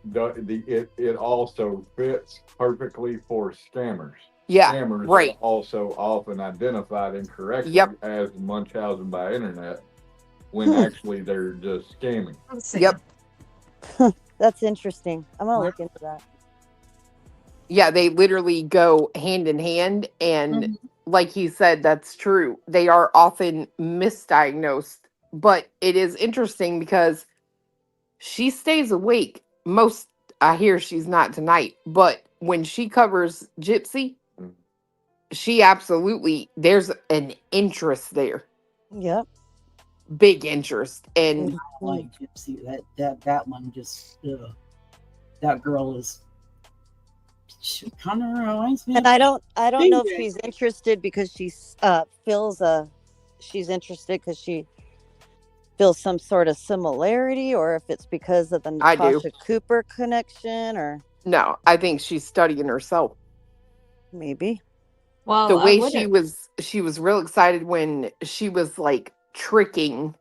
also fits perfectly for scammers. Yeah, Scammers right. are also often identified incorrectly as Munchausen by internet when actually they're just scamming. Yep. That's interesting. I'm gonna look into that. Yeah, they literally go hand in hand, and like he said, that's true. They are often misdiagnosed, but it is interesting because she stays awake. I hear she's not tonight, but when she covers Gypsy, she absolutely, there's an interest there. Yep. Big interest. And I like Gypsy. That one just that girl is, she kind of reminds me. And I don't know if BJ. she's interested because she she's interested because she feels some sort of similarity, or if it's because of the I do. Natasha Cooper connection, or no, I think she's studying herself. maybe. Well, The way she was real excited when she was like tricking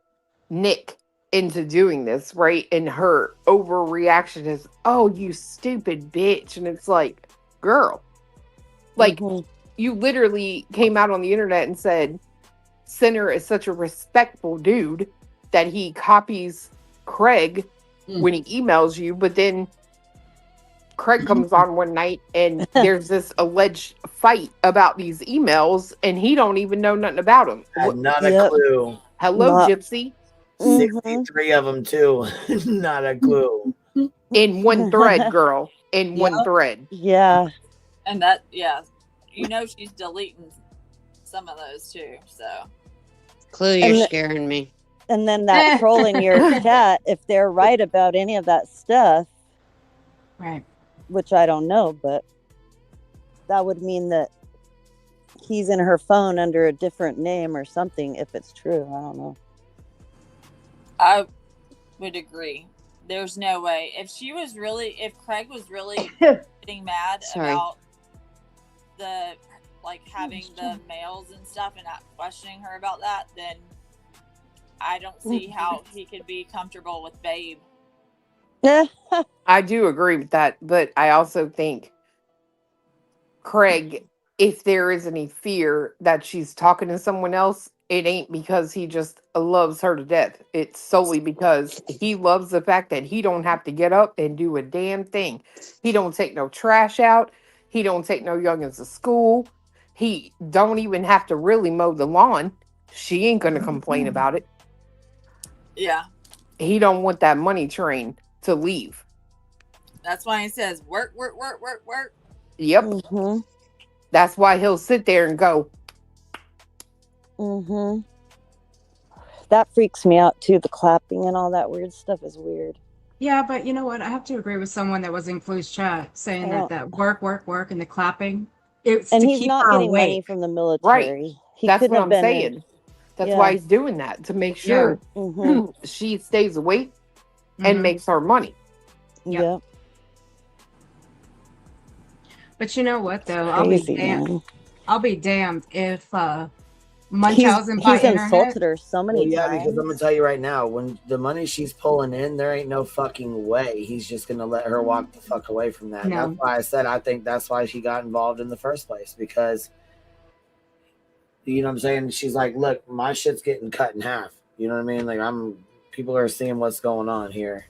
Nick into doing this, right? And her overreaction is, "Oh, you stupid bitch." And it's like, girl, like you literally came out on the internet and said Sinner is such a respectful dude that he copies Craig when he emails you, but then Craig comes on one night and there's this alleged fight about these emails and he don't even know nothing about them. Not a clue. Hello, Gypsy. 63 of them too. Not a clue. In one thread, girl. In one thread. Yeah. And that, she's deleting some of those too. So, Clue, you're scaring me. And then that troll in your chat, if they're right about any of that stuff, right? Which I don't know, but that would mean that he's in her phone under a different name or something. If it's true, I don't know. I would agree. There's no way. If Craig was really getting mad about the having the mails and stuff and not questioning her about that, then I don't see how he could be comfortable with Babe. I do agree with that, but I also think Craig, if there is any fear that she's talking to someone else, it ain't because he just loves her to death. It's solely because he loves the fact that he don't have to get up and do a damn thing. He don't take no trash out. He don't take no youngins to school. He don't even have to really mow the lawn. She ain't gonna complain about it. Yeah. He don't want that money train to leave. That's why he says work. Yep. That's why he'll sit there and go. That freaks me out too. The clapping and all that weird stuff is weird. Yeah, but you know what? I have to agree with someone that was in Clue's chat saying that work and the clapping. It's And to he's keep not her getting money awake. from the Right. military. He That's could what have I'm been saying. That's yeah. why he's doing that, to make Yeah. sure Mhm. she stays awake and Mhm. makes her money. Yep. Yep. But you know what though? Crazy, man. I'll be damned if He's Munchausen by he's internet. insulted her so Well, many yeah, because I'm gonna times. tell you right now, when the money she's pulling in, there ain't no fucking way he's just gonna let her walk the fuck away from that. And that's No. why I said I think that's why she got involved in the first place, because you know what I'm saying? She's like, look, my shit's getting cut in half. You know what I mean? Like people are seeing what's going on here.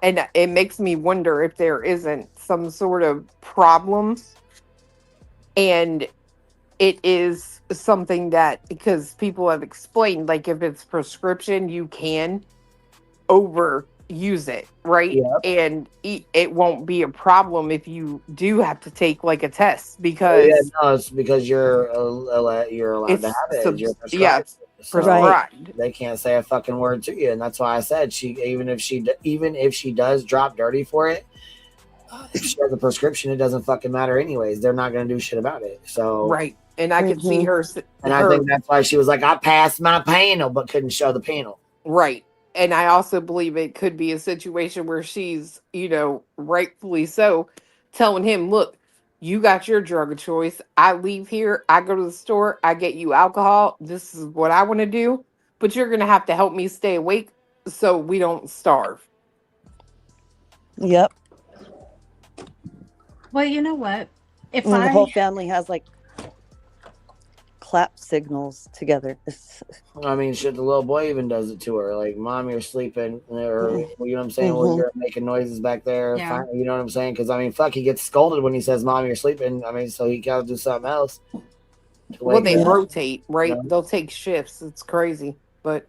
And it makes me wonder if there isn't some sort of problems, and it is something that, because people have explained, like if it's prescription, you can overuse it, right? Yep. And it won't be a problem if you do have to take like a test, Oh, yeah, because no, it's because you're allowed to it's have it. You're yeah, prescribed. it's So Right. prescribed. they can't say a fucking word to you, and that's why I said even if she does drop dirty for it, if she has a prescription, it doesn't fucking matter anyways. They're not gonna do shit about it. So Right. And I could see Mhm. and I think that's why she was like, I passed my panel, but couldn't show the panel. Right. And I also believe it could be a situation where she's, rightfully so, telling him, look, you got your drug of choice. I leave here, I go to the store, I get you alcohol. This is what I want to do, but you're going to have to help me stay awake so we don't starve. Yep. Well, you know what? If And the I whole family has like clap signals together. I mean, shit, the little boy even does it to her. Like, mom, you're sleeping, or you know what I'm saying? Well, Mhm. you're making noises back there. Yeah. You know what I'm saying? Because I mean, fuck, he gets scolded when he says, "Mom, you're sleeping." I mean, so he gotta do something else to Well, wake they her up. rotate, right? You know? They'll take shifts. It's crazy, but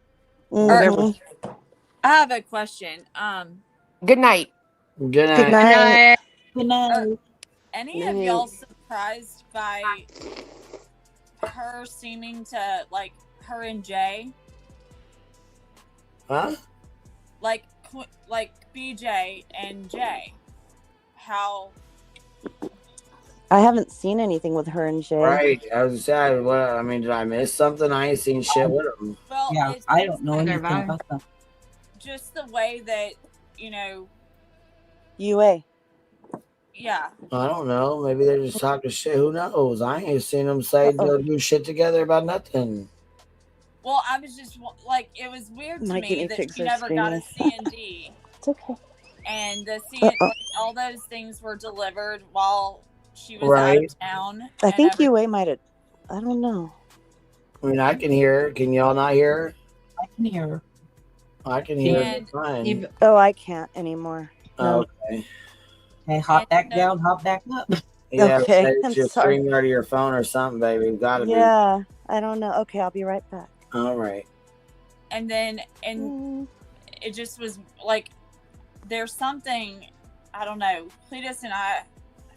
Mm-hmm. whatever. I have a question. Good night. Good Good night. night. Good night. Any of y'all surprised by her seeming to like her and Jay, Huh? like BJ and Jay? How? I haven't seen anything with her and Jay. Right. I was sad. What? I mean, did I miss something? I ain't seen shit with him. Well, Yeah, it I seems don't know like anything about them. just the way that UA. yeah. I don't know. Maybe they're just talking shit. Who knows? I ain't seen them say they'll do shit together about nothing. Well, I was just like, it was weird to My me guinea that pigs she are never got a screaming. C&D. It's okay. And the like, all those things were delivered while she was out Right. of town. I think UA might have. I don't know. I mean, I can hear her. Can y'all not hear her? I can hear her. I can hear her just fine. Oh, I can't anymore. No. Okay. Hey, hop back down, hop back up. Yeah, Okay, say I'm it's your sorry. StreamYard of your phone or something, baby. Gotta be. Yeah, I don't know. Okay, I'll be right back. All right. And then, it just was like, there's something, I don't know. Cletus and I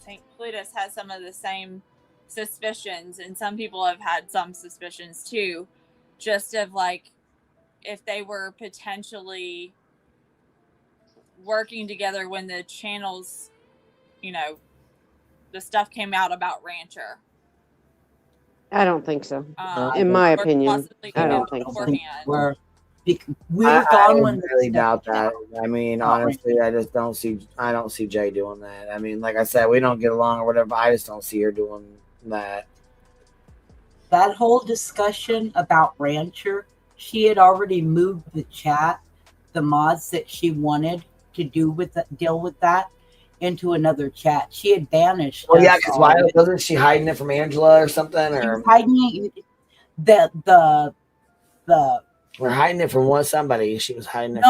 think Cletus has some of the same suspicions, and some people have had some suspicions too, just of like, if they were potentially working together when the channels, the stuff came out about Rancher. I don't think so. In my opinion, I don't think so. We were gone when really doubt that. I mean, honestly, I don't see Jay doing that. I mean, like I said, we don't get along or whatever. I just don't see her doing that. That whole discussion about Rancher, she had already moved the chat, the mods that she wanted to deal with that, into another chat. She had banished. Well, yeah, us because all. why wasn't she hiding it from Angela or something? She Or was hiding the we're hiding it from somebody. She was hiding it.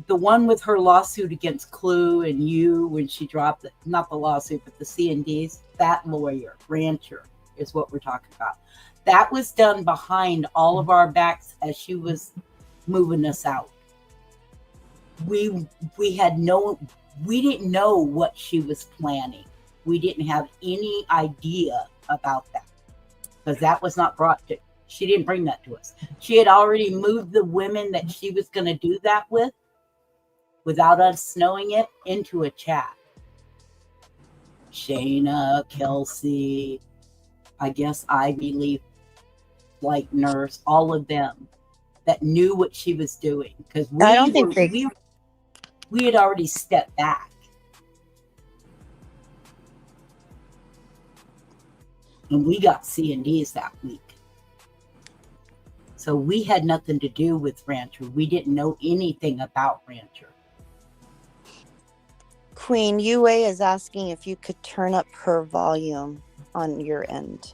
The one with her lawsuit against Clue and you when she dropped it, not the lawsuit, but the C&Ds. That lawyer, Rancher, is what we're talking about. That was done behind all of our backs as she was moving us out. We didn't know what she was planning. We didn't have any idea about that because that was not brought to. She didn't bring that to us. She had already moved the women that she was going to do that with, without us knowing it, into a chat. Shayna, Kelsey, I guess Ivy Leaf, like nurse, all of them that knew what she was doing, because I don't think we had already stepped back. And we got C&Ds that week. So we had nothing to do with Rancher. We didn't know anything about Rancher. Queen UA is asking if you could turn up her volume on your end.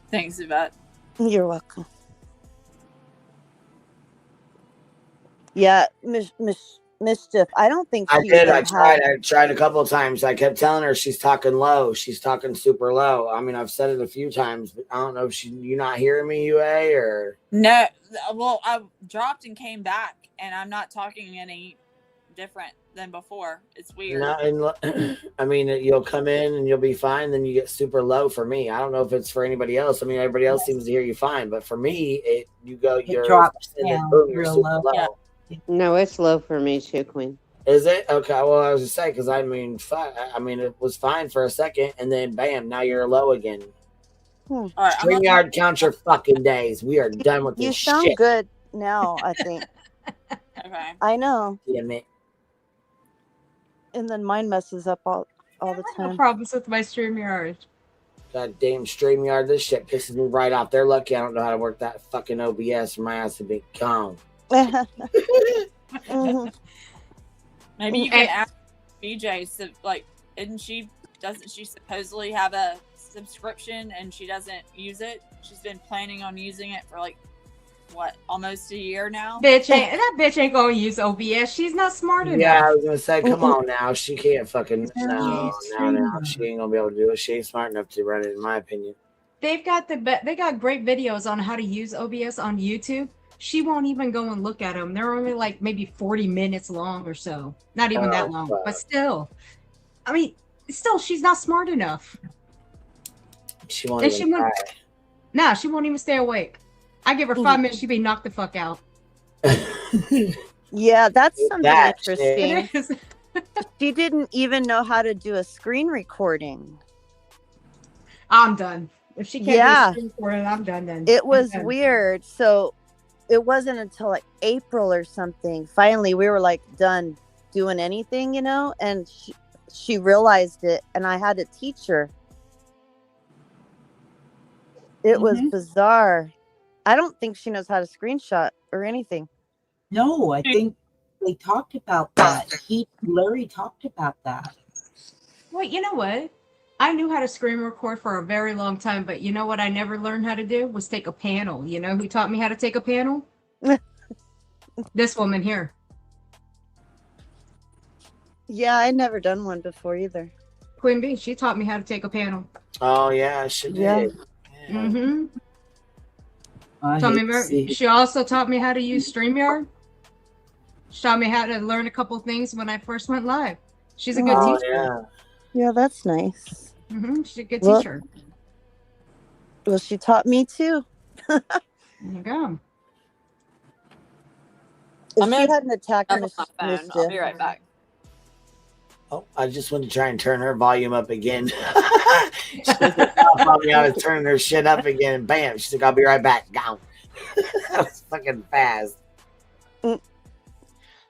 Thanks, Yvette. You're welcome. Yeah, Mischief. I don't think I she did. even I tried. had. I tried a couple of times. I kept telling her she's talking low. She's talking super low. I mean, I've said it a few times, but I don't know if you not hearing me, UA, or No, well, I dropped and came back, and I'm not talking any different than before. It's weird. not. And I mean, you'll come in and you'll be fine. Then you get super low for me. I don't know if it's for anybody else. I mean, everybody else seems to hear you fine, but for me, you're drops and then down boom, you're real super low. low. Yeah. No, it's low for me too, Queen. Is it? Okay. Well, I was just saying, because I mean, I mean, it was fine for a second, and then bam, now you're low again. All right, StreamYard, count your fucking days. We are done with You this sound shit. good now, I think. Okay. I know. Damn it. And then mine messes up all the No time. problems with my StreamYard. Goddamn StreamYard, this shit pisses me right off. They're lucky I don't know how to work that fucking OBS, or my ass would be gone. Maybe you can ask BJ. So, like, doesn't she supposedly have a subscription and she doesn't use it? She's been planning on using it for like what, almost a year now. That bitch ain't gonna use OBS. She's not smart enough. Yeah, I was gonna say, come on now. She can't fucking no. She ain't gonna be able to do it. She ain't smart enough to run it, in my opinion. They've got they got great videos on how to use OBS on YouTube. She won't even go and look at them. They're only like maybe 40 minutes long or so. Not even that long, but still. I mean, still, she's not smart enough. She won't even try. Nah, she won't even stay awake. I give her 5 minutes, she'd be knocked the fuck out. Yeah, that's something That interesting. shit. She didn't even know how to do a screen recording. I'm done. If she can't do a screen recording, I'm done then. It was I'm done. weird. So it wasn't until like April or something. Finally, we were like done doing anything, you know, and she realized it, and I had to teach her. It was bizarre. I don't think she knows how to screenshot or anything. No, I think they talked about that. Larry talked about that. Well, you know what? I knew how to screen record for a very long time, but you know what I never learned how to do was take a panel. You know who taught me how to take a panel? This woman here. Yeah, I'd never done one before either. Queen Bee, she taught me how to take a panel. Oh yeah, she did. Mm-hmm. I She also taught me how to use StreamYard. She taught me how to learn a couple things when I first went live. She's a good teacher. Yeah, that's nice. She's a good teacher. Well, she taught me too. There you go. If she hadn't attacked Mischief, I'll be right back. Oh, I just wanted to try and turn her volume up again. She thought me I was turning her shit up again, and bam, she's like, "I'll be right back." Gone. That was fucking fast. Let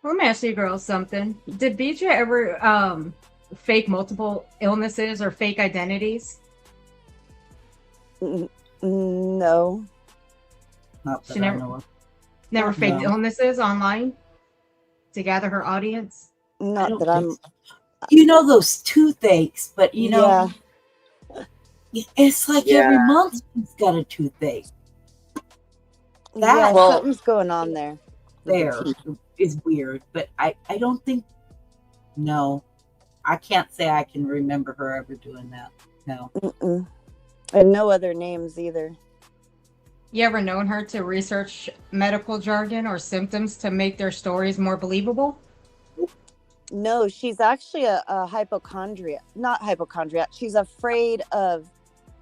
me ask you girls something. Did BJ ever fake multiple illnesses or fake identities? No. She never faked illnesses online to gather her audience? Not that I'm... You know those toothaches, but you know, it's like every month she's got a toothache. Yeah, something's going on there. There is weird, but I don't think, no, I can't say I can remember her ever doing that. No. And no other names either. You ever known her to research medical jargon or symptoms to make their stories more believable? No, she's actually a hypochondriac. Not hypochondriac. She's afraid of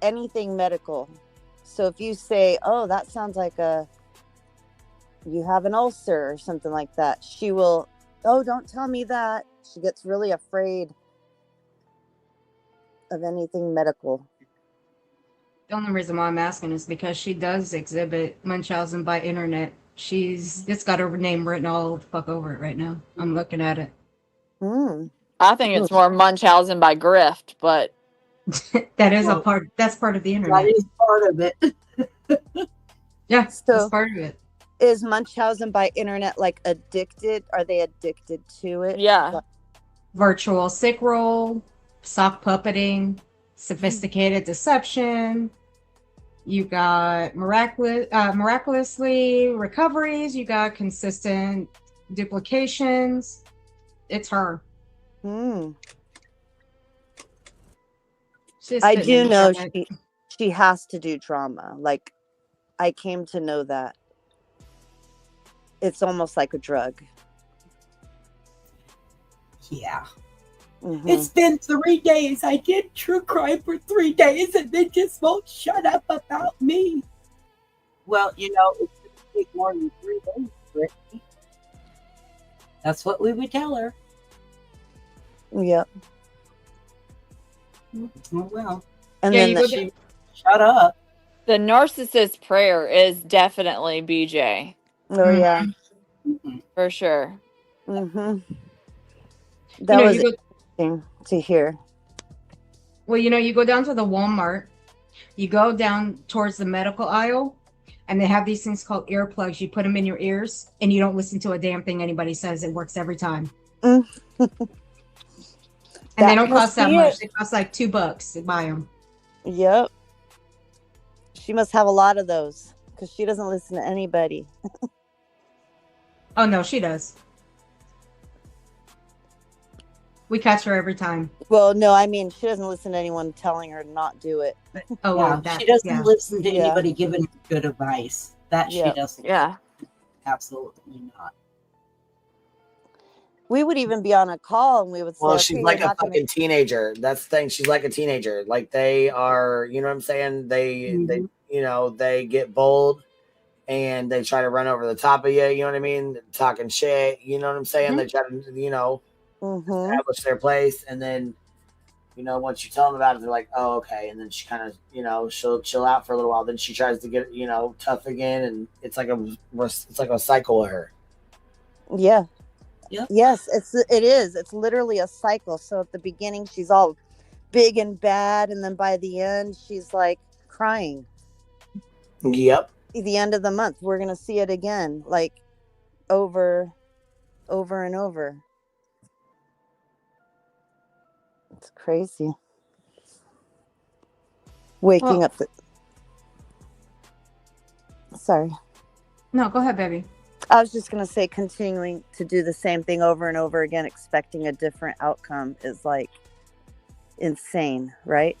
anything medical. So if you say, "Oh, that sounds like you have an ulcer," or something like that, she will Oh, don't tell me that. She gets really afraid of anything medical. The only reason why I'm asking is because she does exhibit Munchausen by internet. It's got her name written all the fuck over it right now. I'm looking at it. I think it's more Munchausen by grift, but That is that's part of the internet. That is part of it. Yeah, So that's part of it. is Munchausen by internet like addicted? Are they addicted to it? Yeah. Virtual sick roll, sock puppeting, sophisticated deception. You got miraculously recoveries. You got consistent duplications. It's her. I do know she has to do drama. Like, I came to know that. It's almost like a drug. Yeah. Mhm. It's been 3 days. I did true crime for 3 days and they just won't shut up about me. Well, it's going to take more than 3 days, Brittany. That's what we would tell her. Yep. Oh, well. And Yeah, then you shut up. The narcissist prayer is definitely BJ. Oh yeah. For sure. That was you go, interesting to hear. well, you go down to the Walmart, you go down towards the medical aisle, and they have these things called earplugs. You put them in your ears, and you don't listen to a damn thing anybody says. It works every time. And they don't cost that much. They cost like $2 to buy them. Yep. She must have a lot of those because she doesn't listen to anybody. Oh no, she does. We catch her every time. Well, no, I mean she doesn't listen to anyone telling her not do it. Oh, Yeah, well, she doesn't listen to Yeah. anybody giving her good advice. That she Yeah. doesn't. Yeah. Absolutely not. We would even be on a call and we would say, Well, okay, she's you're like a not gonna- fucking teenager. That's the thing. She's like a teenager. Like they are, you know what I'm saying? They get bold and they try to run over the top of you. You know what I mean? Talking shit. You know what I'm saying? They try to, establish their place, and then, once you tell them about it, they're like, "Oh, okay." And then she kind of, she'll chill out for a little while. Then she tries to get, tough again, and it's like a cycle with her. Yeah. Yep. Yes, it is. It's literally a cycle. So at the beginning she's all big and bad, and then by the end she's like crying. Yep. At the end of the month, we're gonna see it again, like over and over. It's crazy. Waking up. Sorry. No, go ahead, baby. I was just going to say, continuing to do the same thing over and over again, expecting a different outcome is like insane, right?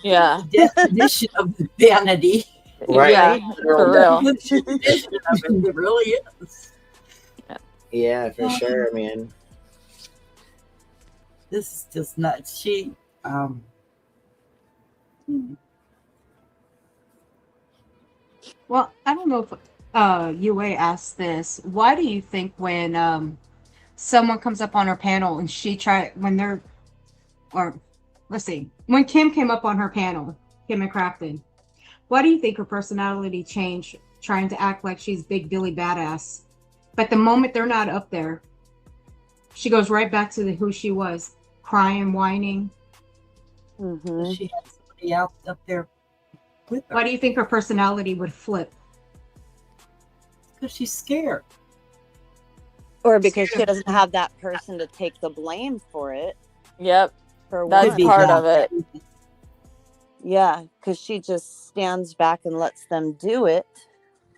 Yeah. The definition of vanity. Right. Yeah, for real. The definition of it really is. Yeah, for sure, man. This is just nuts. Well, I don't know if UA asked this. Why do you think when someone comes up on her panel and when Kim came up on her panel, Kim and Crafton, why do you think her personality changed, trying to act like she's big Billy badass? But the moment they're not up there, she goes right back to who she was, crying, whining. She had somebody out up there with her. Why do you think her personality would flip? Because she's scared. Or because she doesn't have that person to take the blame for it. Yep. For That's one. part of it. Yeah, because she just stands back and lets them do it,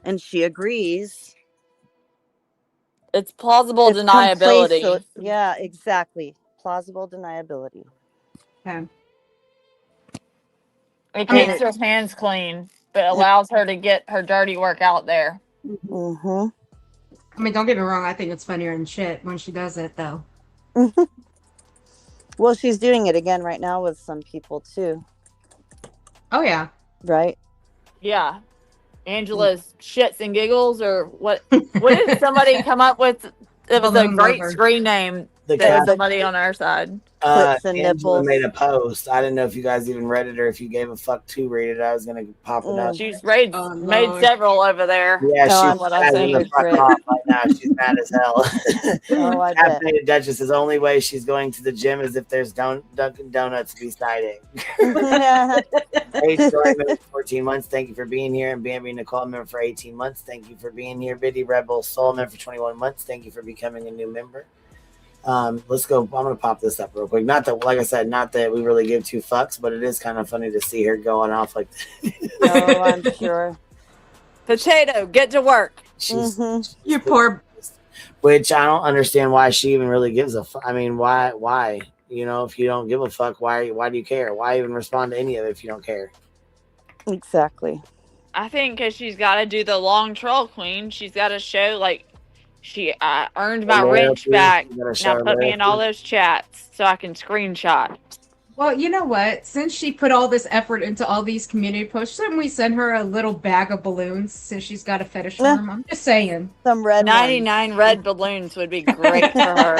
and she agrees. It's plausible deniability. Yeah, exactly. Plausible deniability. Okay. It keeps her hands clean, but allows her to get her dirty work out there. Mm-hmm. I mean, don't get me wrong. I think it's funnier than shit when she does it, though. Well, she's doing it again right now with some people too. Oh yeah. Right. Yeah. Angela's shits and giggles, or what? What did somebody come up with It was a Balloon great lover. screen name. The There was cat, somebody on our side. Clits and Angela nipples. made a post. I didn't know if you guys even read it or if you gave a fuck to read it. I was gonna pop it up. She's made Lord. several over there. Yeah, Oh, she's I'm what I passing think. the fuck off right now. She's mad as hell. Oh, I bet. Caffeinated Duchess, the only way she's going to the gym is if there's Dunkin' Donuts beside it. Hey, Story member for 14 months. Thank you for being here. And Bambi Nicole member for 18 months. Thank you for being here. Biddy Rebel Soul member for 21 months. Thank you for becoming a new member. Let's go. I'm gonna pop this up real quick. Not that, like I said, not that we really give two fucks, but it is kind of funny to see her going off like that. Oh, I'm sure. Potato, get to work. She's You poor. which I don't understand why she even really gives a fuck. I mean, why? You know, if you don't give a fuck, why do you care? Why even respond to any of it if you don't care? Exactly. I think because she's got to do the long troll queen. She's got to show like she earned my wrench back. Now put me in all those chats so I can screenshot. Well, you know what? Since she put all this effort into all these community posts, shouldn't we send her a little bag of balloons since she's got a fetish for them? I'm just saying. Some red 99 red balloons would be great for her.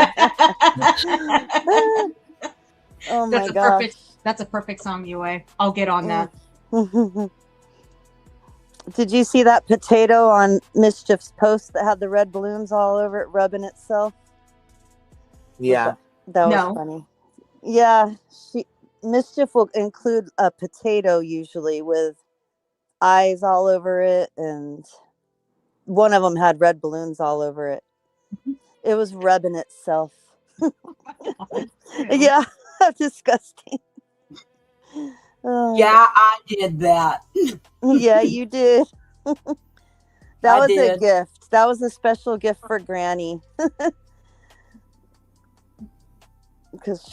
Oh my god. That's a perfect song, UA. I'll get on that. Did you see that potato on Mischief's post that had the red balloons all over it rubbing itself? Yeah. That was No. funny. Yeah, Mischief will include a potato usually with eyes all over it, and one of them had red balloons all over it. It was rubbing itself. Yeah, disgusting. Yeah, I did that. Yeah, you did. That I was a did. gift. That was a special gift for Granny. Because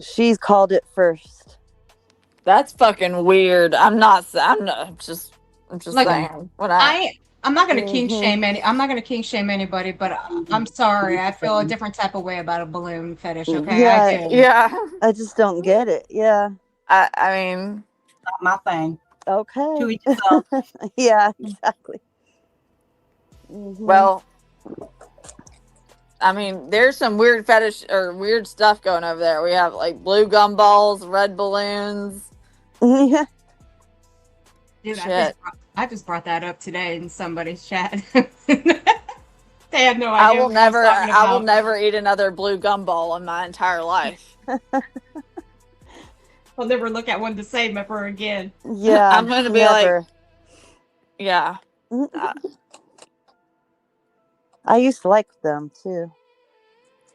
she's called it first. That's fucking weird. I'm just Like, saying. I'm not gonna king shame I'm not gonna king shame anybody, but I'm sorry. I feel a different type of way about a balloon fetish. Okay, I do. Yeah. I just don't get it. Yeah. I mean, not my thing. Okay. To each his own. Yeah, exactly. Mhm. well, I mean, there's some weird fetish or weird stuff going over there. We have like blue gumballs, red balloons. Yeah. Dude, Shit. I just brought that up today in somebody's chat. They had no idea. I will what I was talking I will about. never eat another blue gumball in my entire life. I'll never look at one the same ever again. Yeah. I'm gonna be never. like, yeah. I used to like them too.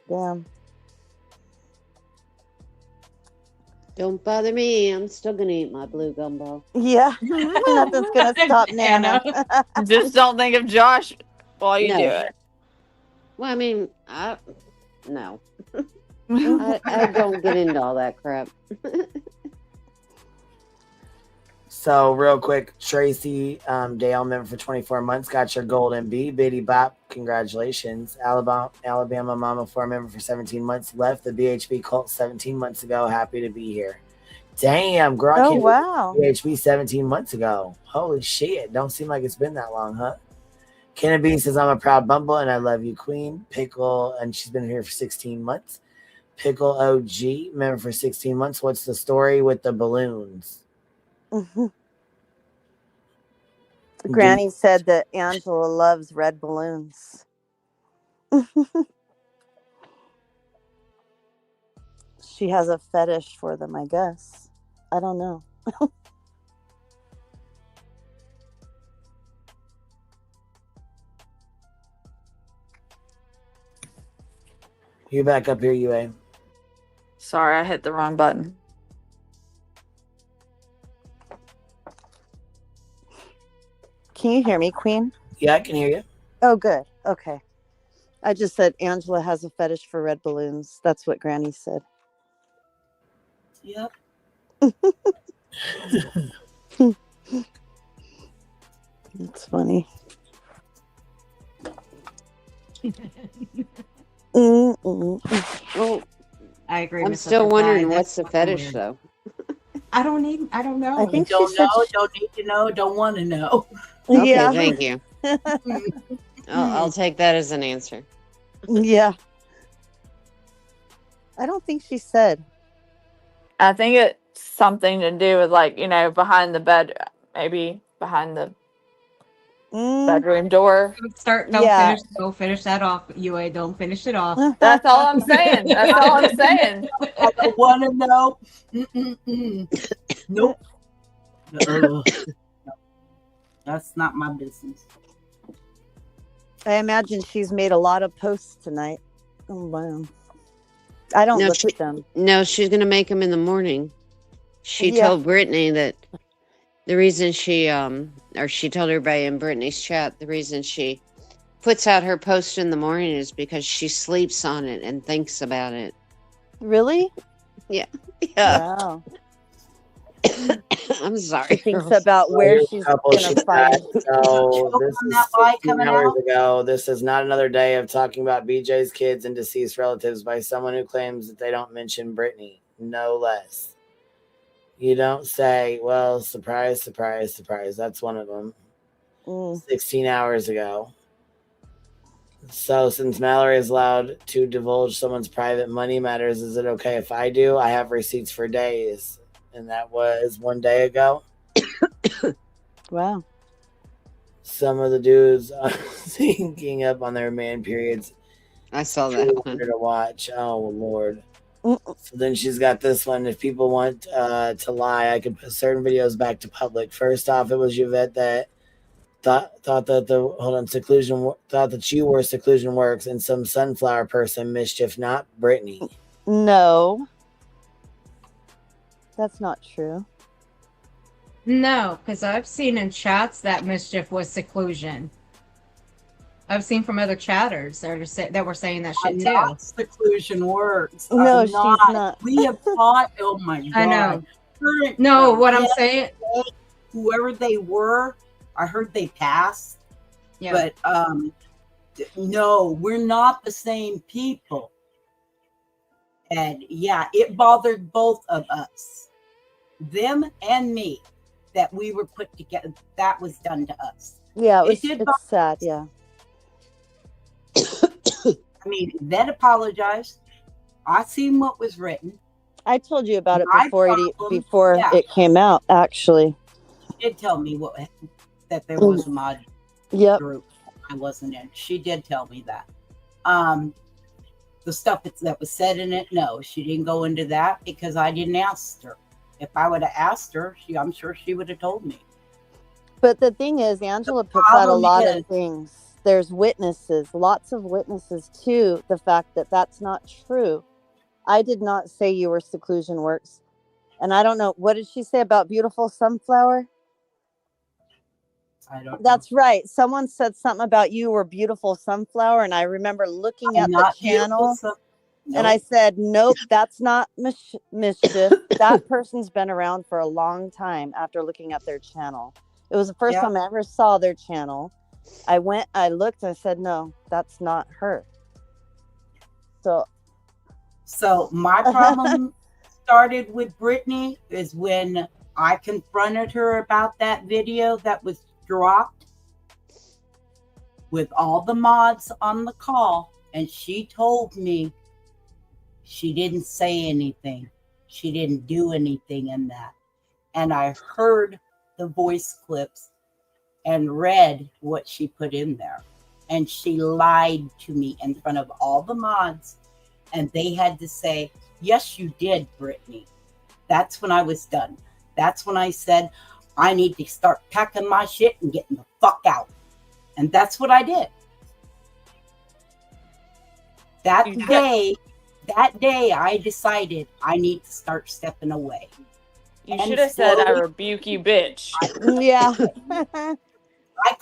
Damn. Don't bother me. I'm still gonna eat my blue gumball. Yeah. Nothing's gonna stop Nana. Just don't think of Josh while you No. do it. Well, I mean, no. I don't get into all that crap. So real quick, Tracy Dale member for 24 months got your golden B. Biddy Bop, congratulations. Alabama Mama 4 member for 17 months left the BHB cult 17 months ago. Happy to be here. Damn, girl. I Oh, can't wow. believe BHB 17 months ago. Holy shit. Don't seem like it's been that long, huh? Kenna B says, I'm a proud Bumble and I love you, Queen. Pickle, and she's been here for 16 months. Pickle OG, member for 16 months. What's the story with the balloons? Granny said that Angela loves red balloons. She has a fetish for them, I guess. I don't know. You back up here, UA. Sorry, I hit the wrong button. Can you hear me, Queen? Yeah, I can hear you. Oh, good. Okay. I just said Angela has a fetish for red balloons. That's what Granny said. Yep. That's funny. Well, I agree. I'm Miss still Uppercut. wondering That's what's the fucking fetish, weird. though. I don't know. I think Don't she said know, don't need to know, don't want to know. Okay, Yeah. thank you. I'll take that as an answer. Yeah. I don't think she said. I think it's something to do with, like, behind the bed, maybe behind the bedroom door. Yeah. Don't finish that off, UA. Don't finish it off. That's all I'm saying. That's all I'm saying. I don't want to know. Mm-mm-mm. Nope. No. That's not my business. I imagine she's made a lot of posts tonight. Oh, wow. I don't look at them. No, she's going to make them in the morning. She Yeah. told Brittany that the reason she told everybody in Brittany's chat, the reason she puts out her post in the morning is because she sleeps on it and thinks about it. Really? Yeah. Yeah. Wow. I'm sorry. She thinks about where she's going to find. So this on is that light 16 coming hours out? ago. This is not another day of talking about BJ's kids and deceased relatives by someone who claims that they don't mention Brittany. No less. You don't say, well, surprise, surprise, surprise. That's one of them. 16 hours ago. So since Mallory is allowed to divulge someone's private money matters, is it okay if I do? I have receipts for days. And that was 1 day ago. Wow. Some of the dudes are syncing up on their man periods. I saw Truly that wonder to watch. Oh, Lord. So then she's got this one. If people want to lie, I can put certain videos back to public. First off, it was Yvette that thought that seclusion thought that you were Seclusion Works and some sunflower person, Mischief, not Brittany. No. That's not true. No, because I've seen in chats that Mischief was Seclusion. I've seen from other chatters that were saying that shit I'm too. not Seclusion Works. No, I'm she's not. We have taught. Oh my God. I know. Current- No, what I'm yeah, saying. Whoever they were, I heard they passed. Yeah. But no, we're not the same people. And yeah, it bothered both of us, them and me, that we were put together. That was done to us. Yeah, It did it's sad. Yeah. I mean, that apologized. I seen what was written. I told you about it My before problem- before yeah. it came out, actually. She did tell me that there was a mod Yep. group I wasn't in. She did tell me that. The stuff that was said in it, no, she didn't go into that because I didn't ask her. If I would have asked her, I'm sure she would have told me. But the thing is, Angela puts out a problem lot is- of things. There's witnesses, lots of witnesses to the fact that that's not true. I did not say you were Seclusion Works. And I don't know, what did she say about Beautiful Sunflower? I don't That's right. Someone said something about you were Beautiful Sunflower, and I remember looking at the channel, and I said, nope, that's not Mischief. That person's been around for a long time after looking at their channel. It was the first Yeah. time I ever saw their channel. I looked, and I said, no, that's not her. So my problem started with Brittany is when I confronted her about that video that was dropped with all the mods on the call, and she told me she didn't say anything. She didn't do anything in that. And I heard the voice clips and read what she put in there. And she lied to me in front of all the mods. And they had to say, yes, you did, Brittany. That's when I was done. That's when I said, I need to start packing my shit and getting the fuck out. And that's what I did. That day, I decided I need to start stepping away. You should have said, I rebuke you, bitch. Yeah. I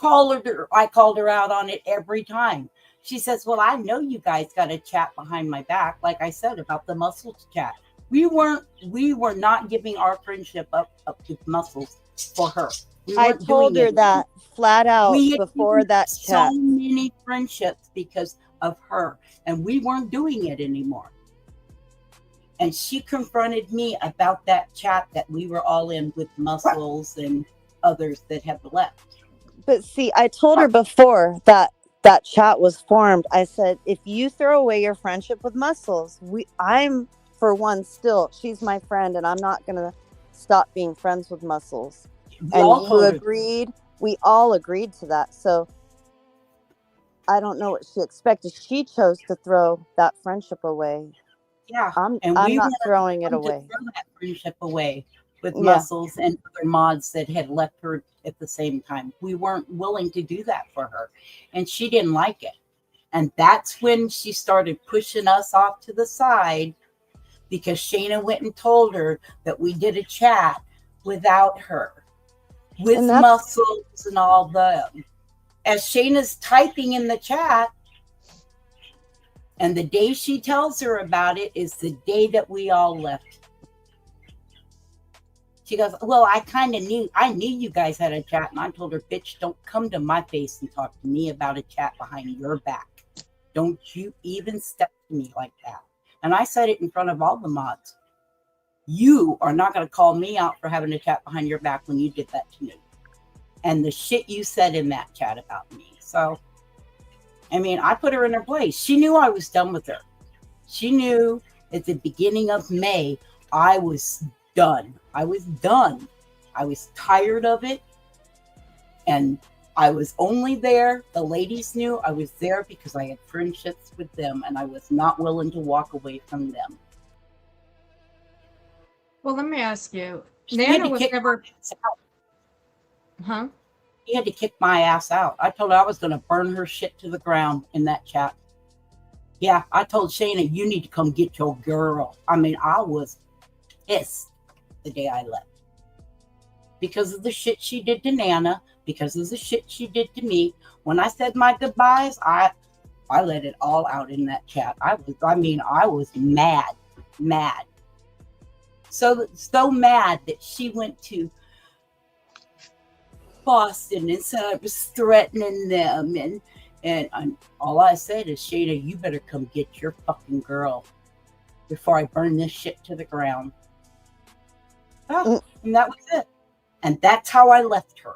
called her out on it every time. She says, well, I know you guys got a chat behind my back, like I said, about the muscles chat. We were not giving our friendship up to muscles for her. We I weren't told doing her it. that flat out We had before given that chat. so many friendships because of her, and we weren't doing it anymore. And she confronted me about that chat that we were all in with muscles and others that have left. But see, I told her before that that chat was formed, I said, if you throw away your friendship with Muscles, I'm for one still, she's my friend, and I'm not gonna stop being friends with Muscles. And you agreed. We all agreed to that. So I don't know what she expected. She chose to throw that friendship away. Yeah, I'm and not we weren't throwing it going to away. throw that friendship away with Yeah. Muscles and other mods that had left her at the same time. We weren't willing to do that for her, and she didn't like it. And that's when she started pushing us off to the side, because Shayna went and told her that we did a chat without her, with Muscles and all them. As Shayna's typing in the chat, and the day she tells her about it is the day that we all left. She goes, well, I knew you guys had a chat. And I told her, bitch, don't come to my face and talk to me about a chat behind your back. Don't you even step to me like that. And I said it in front of all the mods. You are not going to call me out for having a chat behind your back when you did that to me. And the shit you said in that chat about me. So, I mean, I put her in her place. She knew I was done with her. She knew at the beginning of May, I was done. I was done. I was tired of it. And I was only there. The ladies knew I was there because I had friendships with them, and I was not willing to walk away from them. Well, let me ask you. Nana was never. Huh? He had to kick my ass out. I told her I was going to burn her shit to the ground in that chat. Yeah, I told Shayna, you need to come get your girl. I mean, I was pissed the day I left. Because of the shit she did to Nana, because of the shit she did to me. When I said my goodbyes, I let it all out in that chat. I was mad. So mad that she went to Boston and said I was threatening them, and all I said is, Shayna, you better come get your fucking girl before I burn this shit to the ground. Oh, and that was it. And that's how I left her.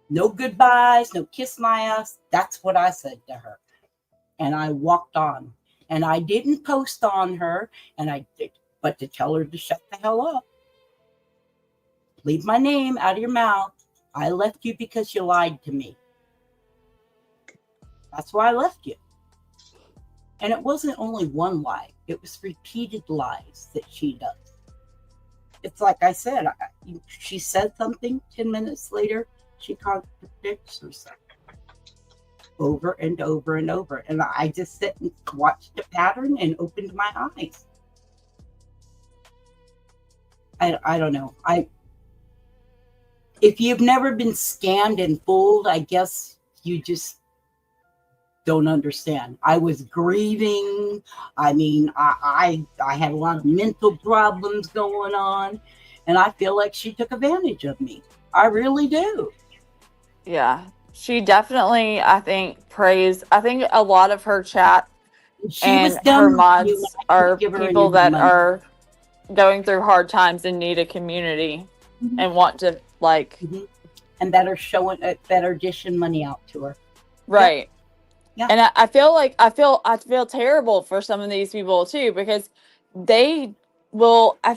No goodbyes, no kiss my ass. That's what I said to her. And I walked on. And I didn't post on her, but to tell her to shut the hell up. Leave my name out of your mouth. I left you because you lied to me. That's why I left you. And it wasn't only one lie. It was repeated lies that she does. It's like I said, she said something, 10 minutes later, she contradicts herself over and over and over. And I just sit and watched the pattern and opened my eyes. I don't know. If you've never been scammed and fooled, I guess you just don't understand. I was grieving. I mean, I had a lot of mental problems going on, and I feel like she took advantage of me. I really do. Yeah, she definitely, I think a lot of her chat and her mods are people that are going through hard times and need a community and want to and that are showing that are dishing money out to her. Right. Yeah. And I feel terrible for some of these people too, because I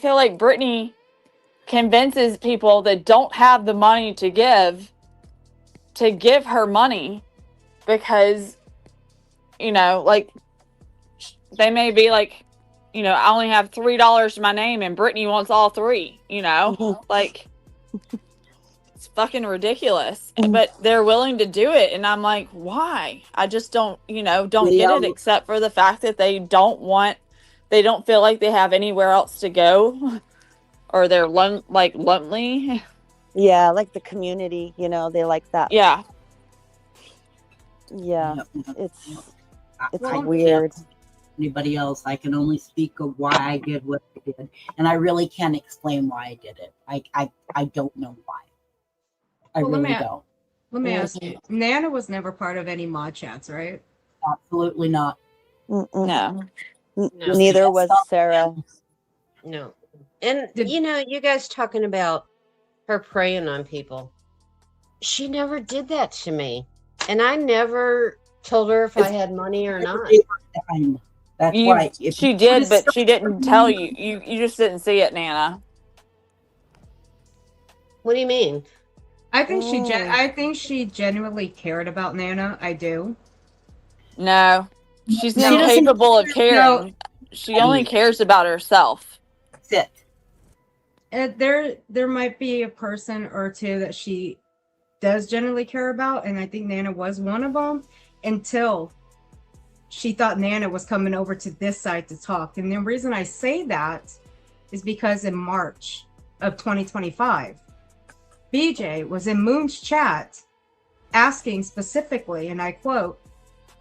feel like Brittany convinces people that don't have the money to give her money, because they may be like, I only have $3 to my name and Brittany wants all $3, it's fucking ridiculous, but they're willing to do it. And I'm like, why? I just don't get it, except for the fact that they don't feel like they have anywhere else to go, or they're lonely. Yeah, like the community, they like that. Yeah. Yeah, it's weird. Anybody else? I can only speak of why I did what I did, and I really can't explain why I did it. I don't know why. I really don't. Let me ask you. Nana was never part of any mod chats, right? Absolutely not. No. Neither was Sarah. No. And you guys talking about her preying on people. She never did that to me. And I never told her if I had money or not. That's You, why. she did, but she didn't tell you. You just didn't see it, Nana. What do you mean? I think I think she genuinely cared about Nana. I do. No, she's No. incapable of No. caring. She only cares about herself. That's it. There might be a person or two that she does generally care about, and I think Nana was one of them until she thought Nana was coming over to this side to talk. And the reason I say that is because in March of 2025, BJ was in Moon's chat asking specifically, and I quote,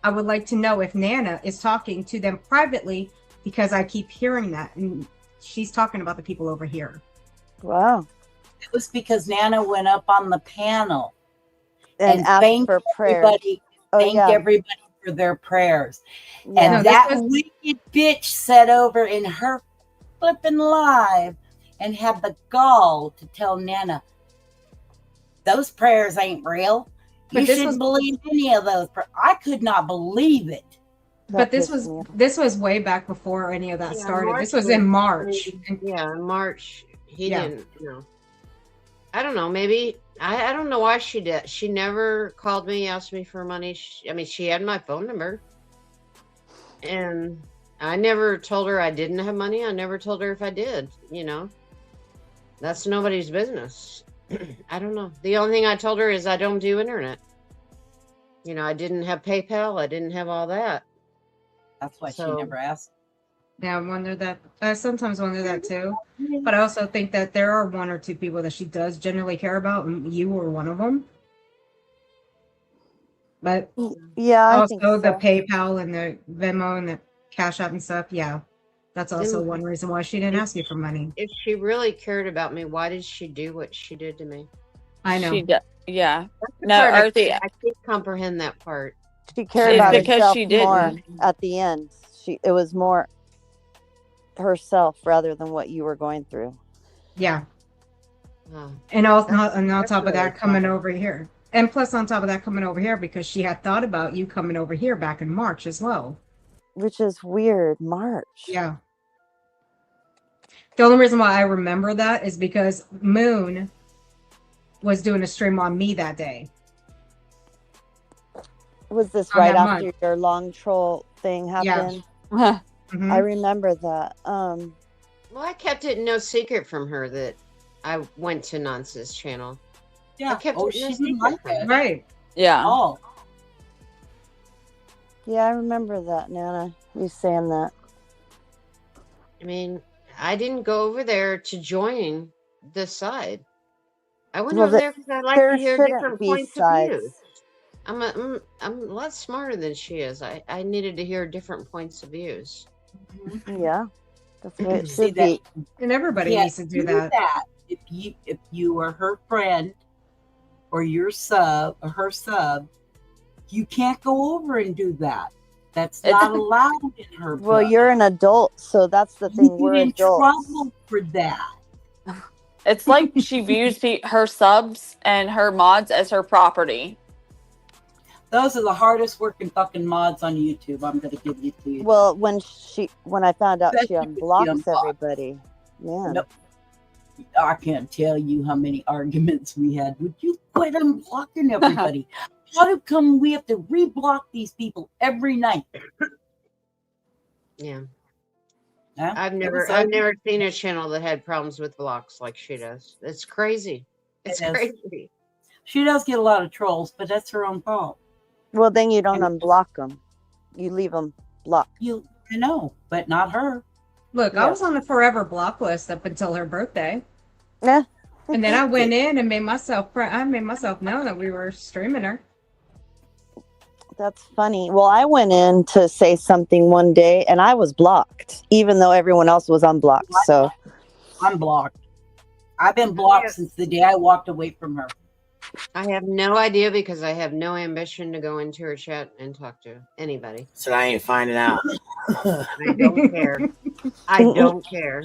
"I would like to know if Nana is talking to them privately because I keep hearing that." And she's talking about the people over here. Wow. It was because Nana went up on the panel And asked thanked for prayers. everybody. Oh, Thanked yeah. everybody for their prayers. Yeah. And No, that this was- wicked bitch sat over in her flipping live and had the gall to tell Nana, those prayers ain't real. But You this shouldn't was- believe any of those. I could not believe it. But this was way back before any of that Yeah, started. March This was in March. Yeah, in March. He Yeah. didn't, I don't know. Maybe I don't know why she did. She never called me, asked me for money. She had my phone number, and I never told her I didn't have money. I never told her if I did. That's nobody's business. I don't know. The only thing I told her is I don't do internet. I didn't have PayPal. I didn't have all that. That's why she So- never asked. Yeah, I wonder that. I sometimes wonder that too. But I also think that there are one or two people that she does generally care about, and you were one of them. But Yeah, I also think the so. PayPal and the Venmo and the Cash App and stuff. Yeah, that's also Then- one reason why she didn't ask you for money. If she really cared about me, why did she do what she did to me? I know. Yeah. That's the No, part Earthy. I can't comprehend that part. She cared It's about because herself she more didn't. at the end. It was more herself rather than what you were going through. Yeah. Oh, And on that's top of really that, coming tough. over here. And plus, on top of that, coming over here because she had thought about you coming over here back in March as well. Which is weird. March. Yeah. The only reason why I remember that is because Moon was doing a stream on me that day. Was this On right that after month. your long troll thing happened? Mhm. I remember that. Well, I kept it no secret from her that I went to Nance's channel. Yeah. I kept Oh, it no she didn't secret like from her. that. Right. Yeah. Oh, Yeah, I remember that, Nana. You saying that. I mean, I didn't go over there to join this side. I went Well, over there because I like there to hear shouldn't different be points sides. of view. I'm a lot smarter than she is. I needed to hear different points of views. Yeah, that's what it see should that? be. And everybody Can't needs to do that. If you are her friend or your sub or her sub, you can't go over and do that. That's not allowed in her Well, book. you're an adult, so that's the thing. You We're get in adults. trouble for that. It's like she views her subs and her mods as her property. Those are the hardest working fucking mods on YouTube. I'm gonna give you to you. Well, when I found out she Especially if you unblocks unblock. everybody, man. Nope. I can't tell you how many arguments we had. Would you quit unblocking everybody? How come we have to reblock these people every night? Yeah. Huh? I've It never was I've ugly. never seen a channel that had problems with blocks like she does. It's crazy. It's It is. crazy. She does get a lot of trolls, but that's her own fault. Well, then you don't unblock them. You leave them blocked. I know, but not her. Look, I Yeah. was on the forever block list up until her birthday. Yeah. And then I went in and made myself know that we were streaming her. That's funny. Well, I went in to say something one day and I was blocked, even though everyone else was unblocked. So I'm blocked. I've been blocked since the day I walked away from her. I have no idea because I have no ambition to go into her chat and talk to anybody. So I ain't finding out. I don't care. I don't care.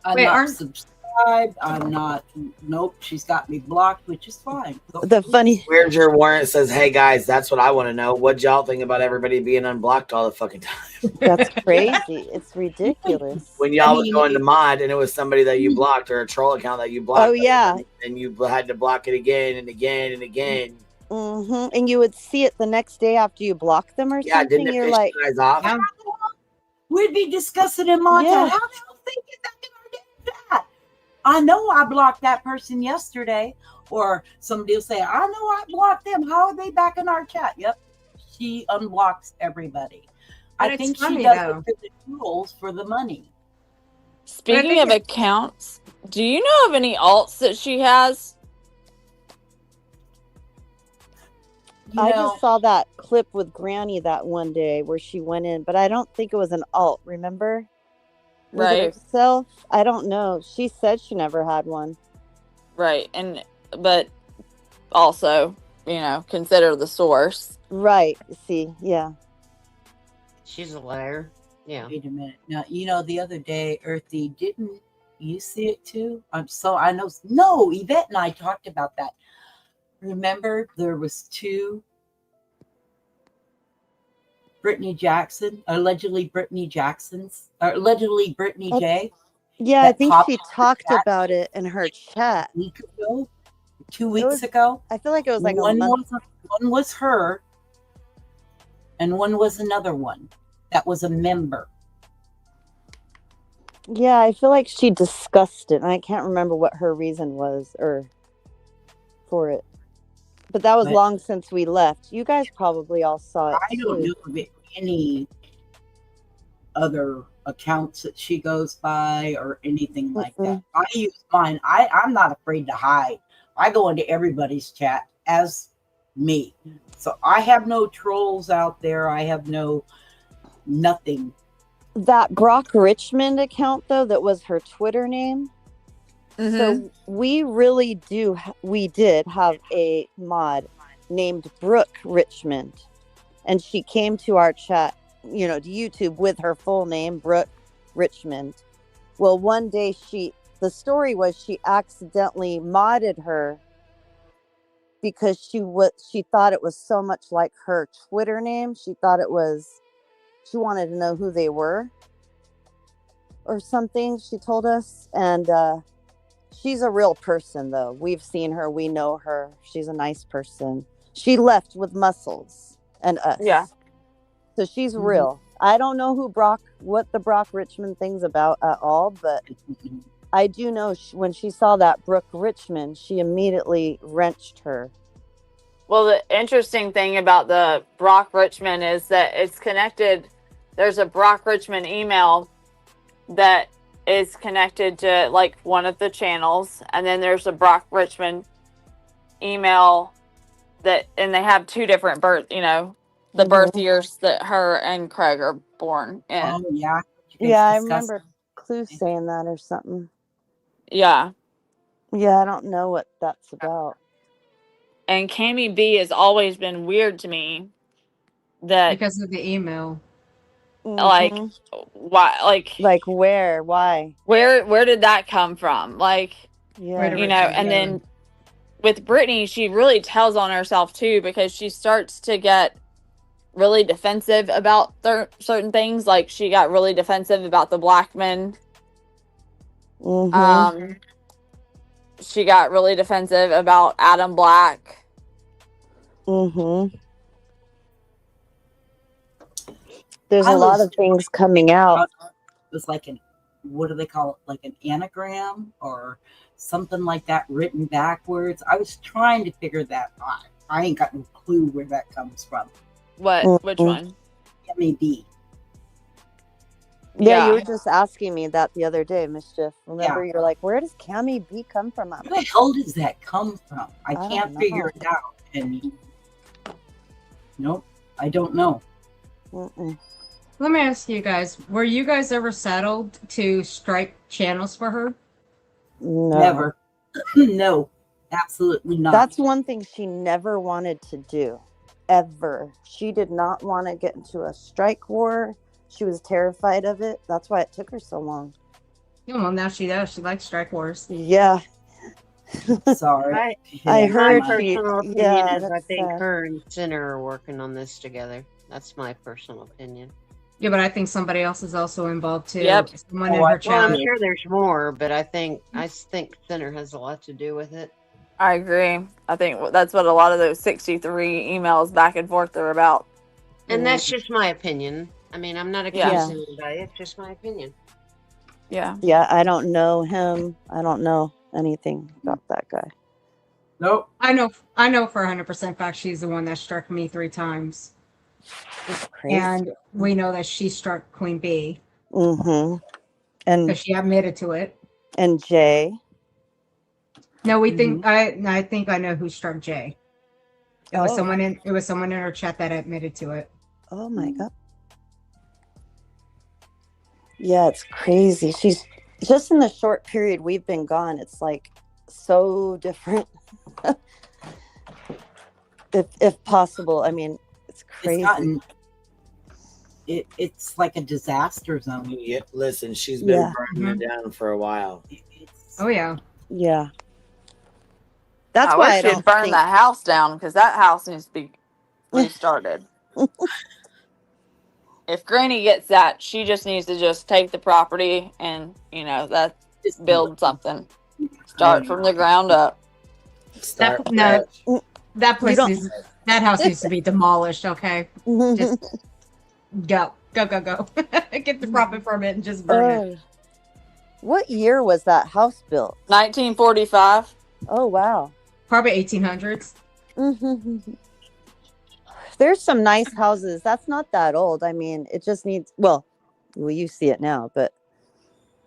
I'm Wait, not aren't- subscribed subscribed. I'm not. Nope, she's got me blocked, which is fine. The funny Weird your warrant says, "Hey guys, that's what I want to know. What y'all think about everybody being unblocked all the fucking time?" That's crazy. It's ridiculous. When y'all would go into mod and it was somebody that you blocked or a troll account that you blocked. Oh yeah. And you had to block it again and again and again. And you would see it the next day after you block them or Yeah, something. didn't it You're piss like, you guys off? We'd be discussing in mod. Yeah. How the hell think you do that? I know I blocked that person yesterday, or somebody will say, "I know I blocked them. How are they back in our chat?" Yep, she unblocks everybody. But I it's think funny, she does though. it for the tools for the money. Speaking of accounts, do you know of any alts that she has? I just saw that clip with Granny that one day where she went in, but I don't think it was an alt. Remember? Was it Right. herself? I don't know. She said she never had one. Right. But also, consider the source. Right. See, yeah. She's a liar. Yeah. Wait a minute. Now, the other day, Earthy, didn't you see it too? I know. No, Yvette and I talked about that. Remember, there was two allegedly Brittany J. Yeah, I that think popped she up in talked chat about it in her chat. a week ago, 2 weeks ago. I feel like it was like one a month. One was her, and one was another one that was a member. Yeah, I feel like she discussed it, and I can't remember what her reason was for it. But that was long since we left. You guys probably all saw it. I don't know of any other accounts that she goes by or anything like that. I use mine. I'm not afraid to hide. I go into everybody's chat as me. So I have no trolls out there. I have nothing. That Brock Richmond account, though, that was her Twitter name. So we did have a mod named Brooke Richmond, and she came to our chat, to YouTube with her full name, Brooke Richmond. Well, one day the story was she accidentally modded her because she thought it was so much like her Twitter name. She wanted to know who they were or something, she told us. And she's a real person, though. We've seen her. We know her. She's a nice person. She left with Muscles and us. Yeah. So she's real. I don't know what the Brock Richmond thing's about at all, but I do know when she saw that Brooke Richmond, she immediately wrenched her. Well, the interesting thing about the Brock Richmond is that it's connected. There's a Brock Richmond email that is connected to like one of the channels, and then there's a Brock Richmond email and they have two different birth years that her and Craig are born in. Oh yeah. Yeah, I remember Clue saying that or something. Yeah. Yeah, I don't know what that's about. And Cammy B has always been weird to me. Because of the email. Like, why? Like where? Why? Where did that come from? Like, yeah, and then with Brittany, she really tells on herself too, because she starts to get really defensive about certain things. Like, she got really defensive about the black men. She got really defensive about Adam Black. There's a lot of things coming out. It was like what do they call it? Like an anagram or something like that written backwards. I was trying to figure that out. I ain't got no clue where that comes from. What? Which one? Maybe. Yeah, you were just asking me that the other day, Mischief. Remember, you're like, where does Cammy B come from? Where the hell does that come from? I can't figure it out. And nope, I don't know. Let me ask you guys, were you guys ever settled to strike channels for her? No. Never. No, absolutely not. That's one thing she never wanted to do, ever. She did not want to get into a strike war. She was terrified of it. That's why it took her so long. Yeah, well, now she does. She likes Strike Wars. Yeah. Sorry. I My heard she. personal opinion Yeah, is I that's think sad. her and Sinner are working on this together. That's my personal opinion. Yeah, but I think somebody else is also involved too. Yep. Someone in her Well, I'm chat. sure there's more, but I think Sinner has a lot to do with it. I agree. I think that's what a lot of those 63 emails back and forth are about. And that's just my opinion. I mean, I'm not Yeah. accusing anybody. It's just my opinion. Yeah. Yeah, I don't know him. I don't know anything about that guy. Nope. I know for 100% fact she's the one that struck me 3 times. It's crazy. And we know that she struck Queen Bee. Mm-hmm. And Because she admitted to it. And Jay. No, we think I think I know who struck Jay. It was someone in her chat that admitted to it. Oh my god. Yeah, it's crazy. She's just in the short period we've been gone. It's like so different. if possible, I mean, it's crazy. It's like a disaster zone. Yeah, listen, she's been burning it down for a while. Oh yeah. Yeah. That's I why wish I she'd don't burn think that house down because that house needs to be restarted. If Granny gets that, she just needs to just take the property and, just build something. Start from the ground up. That house needs to be demolished, okay? Just go. Get the profit from it and just burn it. What year was that house built? 1945. Oh wow. Probably 1800s. There's some nice houses. That's not that old. I mean, it just needs well, you see it now, but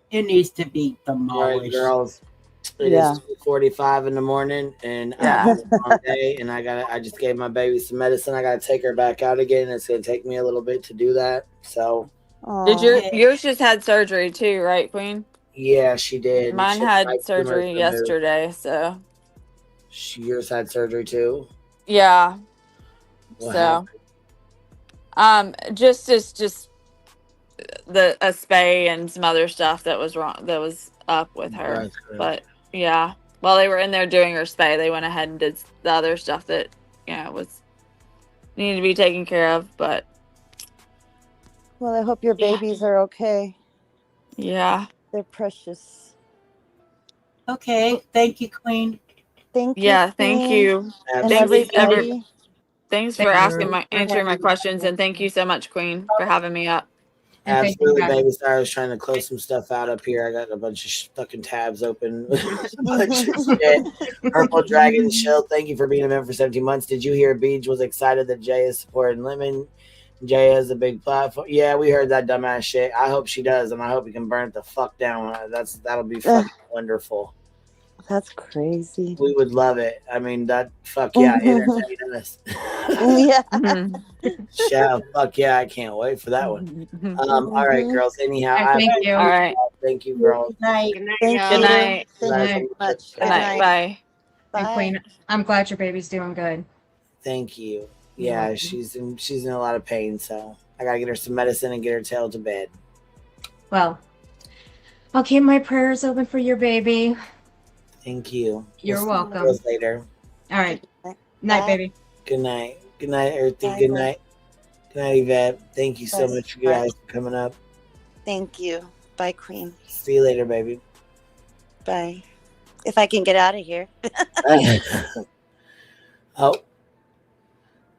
it needs to be All right, demolished. girls. It is 2:45 in the morning, and I had a long day, and I just gave my baby some medicine. I gotta take her back out again. It's gonna take me a little bit to do that. So, Did yours just had surgery too, right, Queen? yeah, she did. Mine She had 5 tumors surgery removed. yesterday, so Yours had surgery too. yeah. What So, happened? just a spay and some other stuff that was wrong, that was up with her. That's good. But yeah, while they were in there doing her spay, they went ahead and did the other stuff that was needed to be taken care of. But well, I hope your babies are okay. yeah, They're precious. Okay, thank you, Queen. Thank you. yeah, thank Queen. you. And Thanks, everybody. thanks for answering my questions, and thank you so much, Queen, for having me up. Absolutely, baby. Sorry, I was trying to close some stuff out up here. I got a bunch of fucking tabs open. A bunch of shit. Purple Dragon Shield, thank you for being a member for 17 months. Did you hear Beach was excited that Jay is supporting Lemon? Jay has a big platform. Yeah, we heard that dumbass shit. I hope she does, and I hope he can burn it the fuck down. That'll be fucking wonderful. That's crazy. We would love it. I mean, that fuck yeah, entertain us. Yeah. Shout fuck yeah, I can't wait for that one. All right, girls. Anyhow, Thank you. All right. Thank you, girls. Good night. Good night. Thank y'all. Good night. Thank you so much. Good night. Bye. And Queen, I'm glad your baby's doing good. Thank you. Yeah, she's in a lot of pain, so I gotta get her some medicine and get her tail to bed. Well, I'll keep my prayers open for your baby. Thank you. You're We'll see you welcome. girls later. All right. Night, baby. Good night. Good night, Earthy. Bye, Good girl. night. Good night, Yvette. Thank you so Bye. much, you guys, for coming up. Thank you. Bye, Queen. See you later, baby. Bye. If I can get out of here. Oh,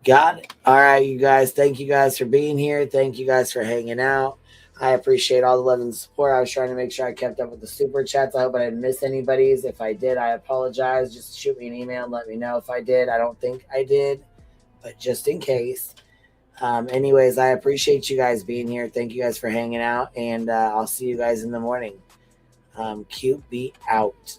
got it. All right, you guys. Thank you guys for being here. Thank you guys for hanging out. I appreciate all the love and support. I was trying to make sure I kept up with the super chats. I hope I didn't miss anybody's. If I did, I apologize. Just shoot me an email and let me know if I did. I don't think I did, but just in case. Anyways, I appreciate you guys being here. Thank you guys for hanging out, and I'll see you guys in the morning. QB out.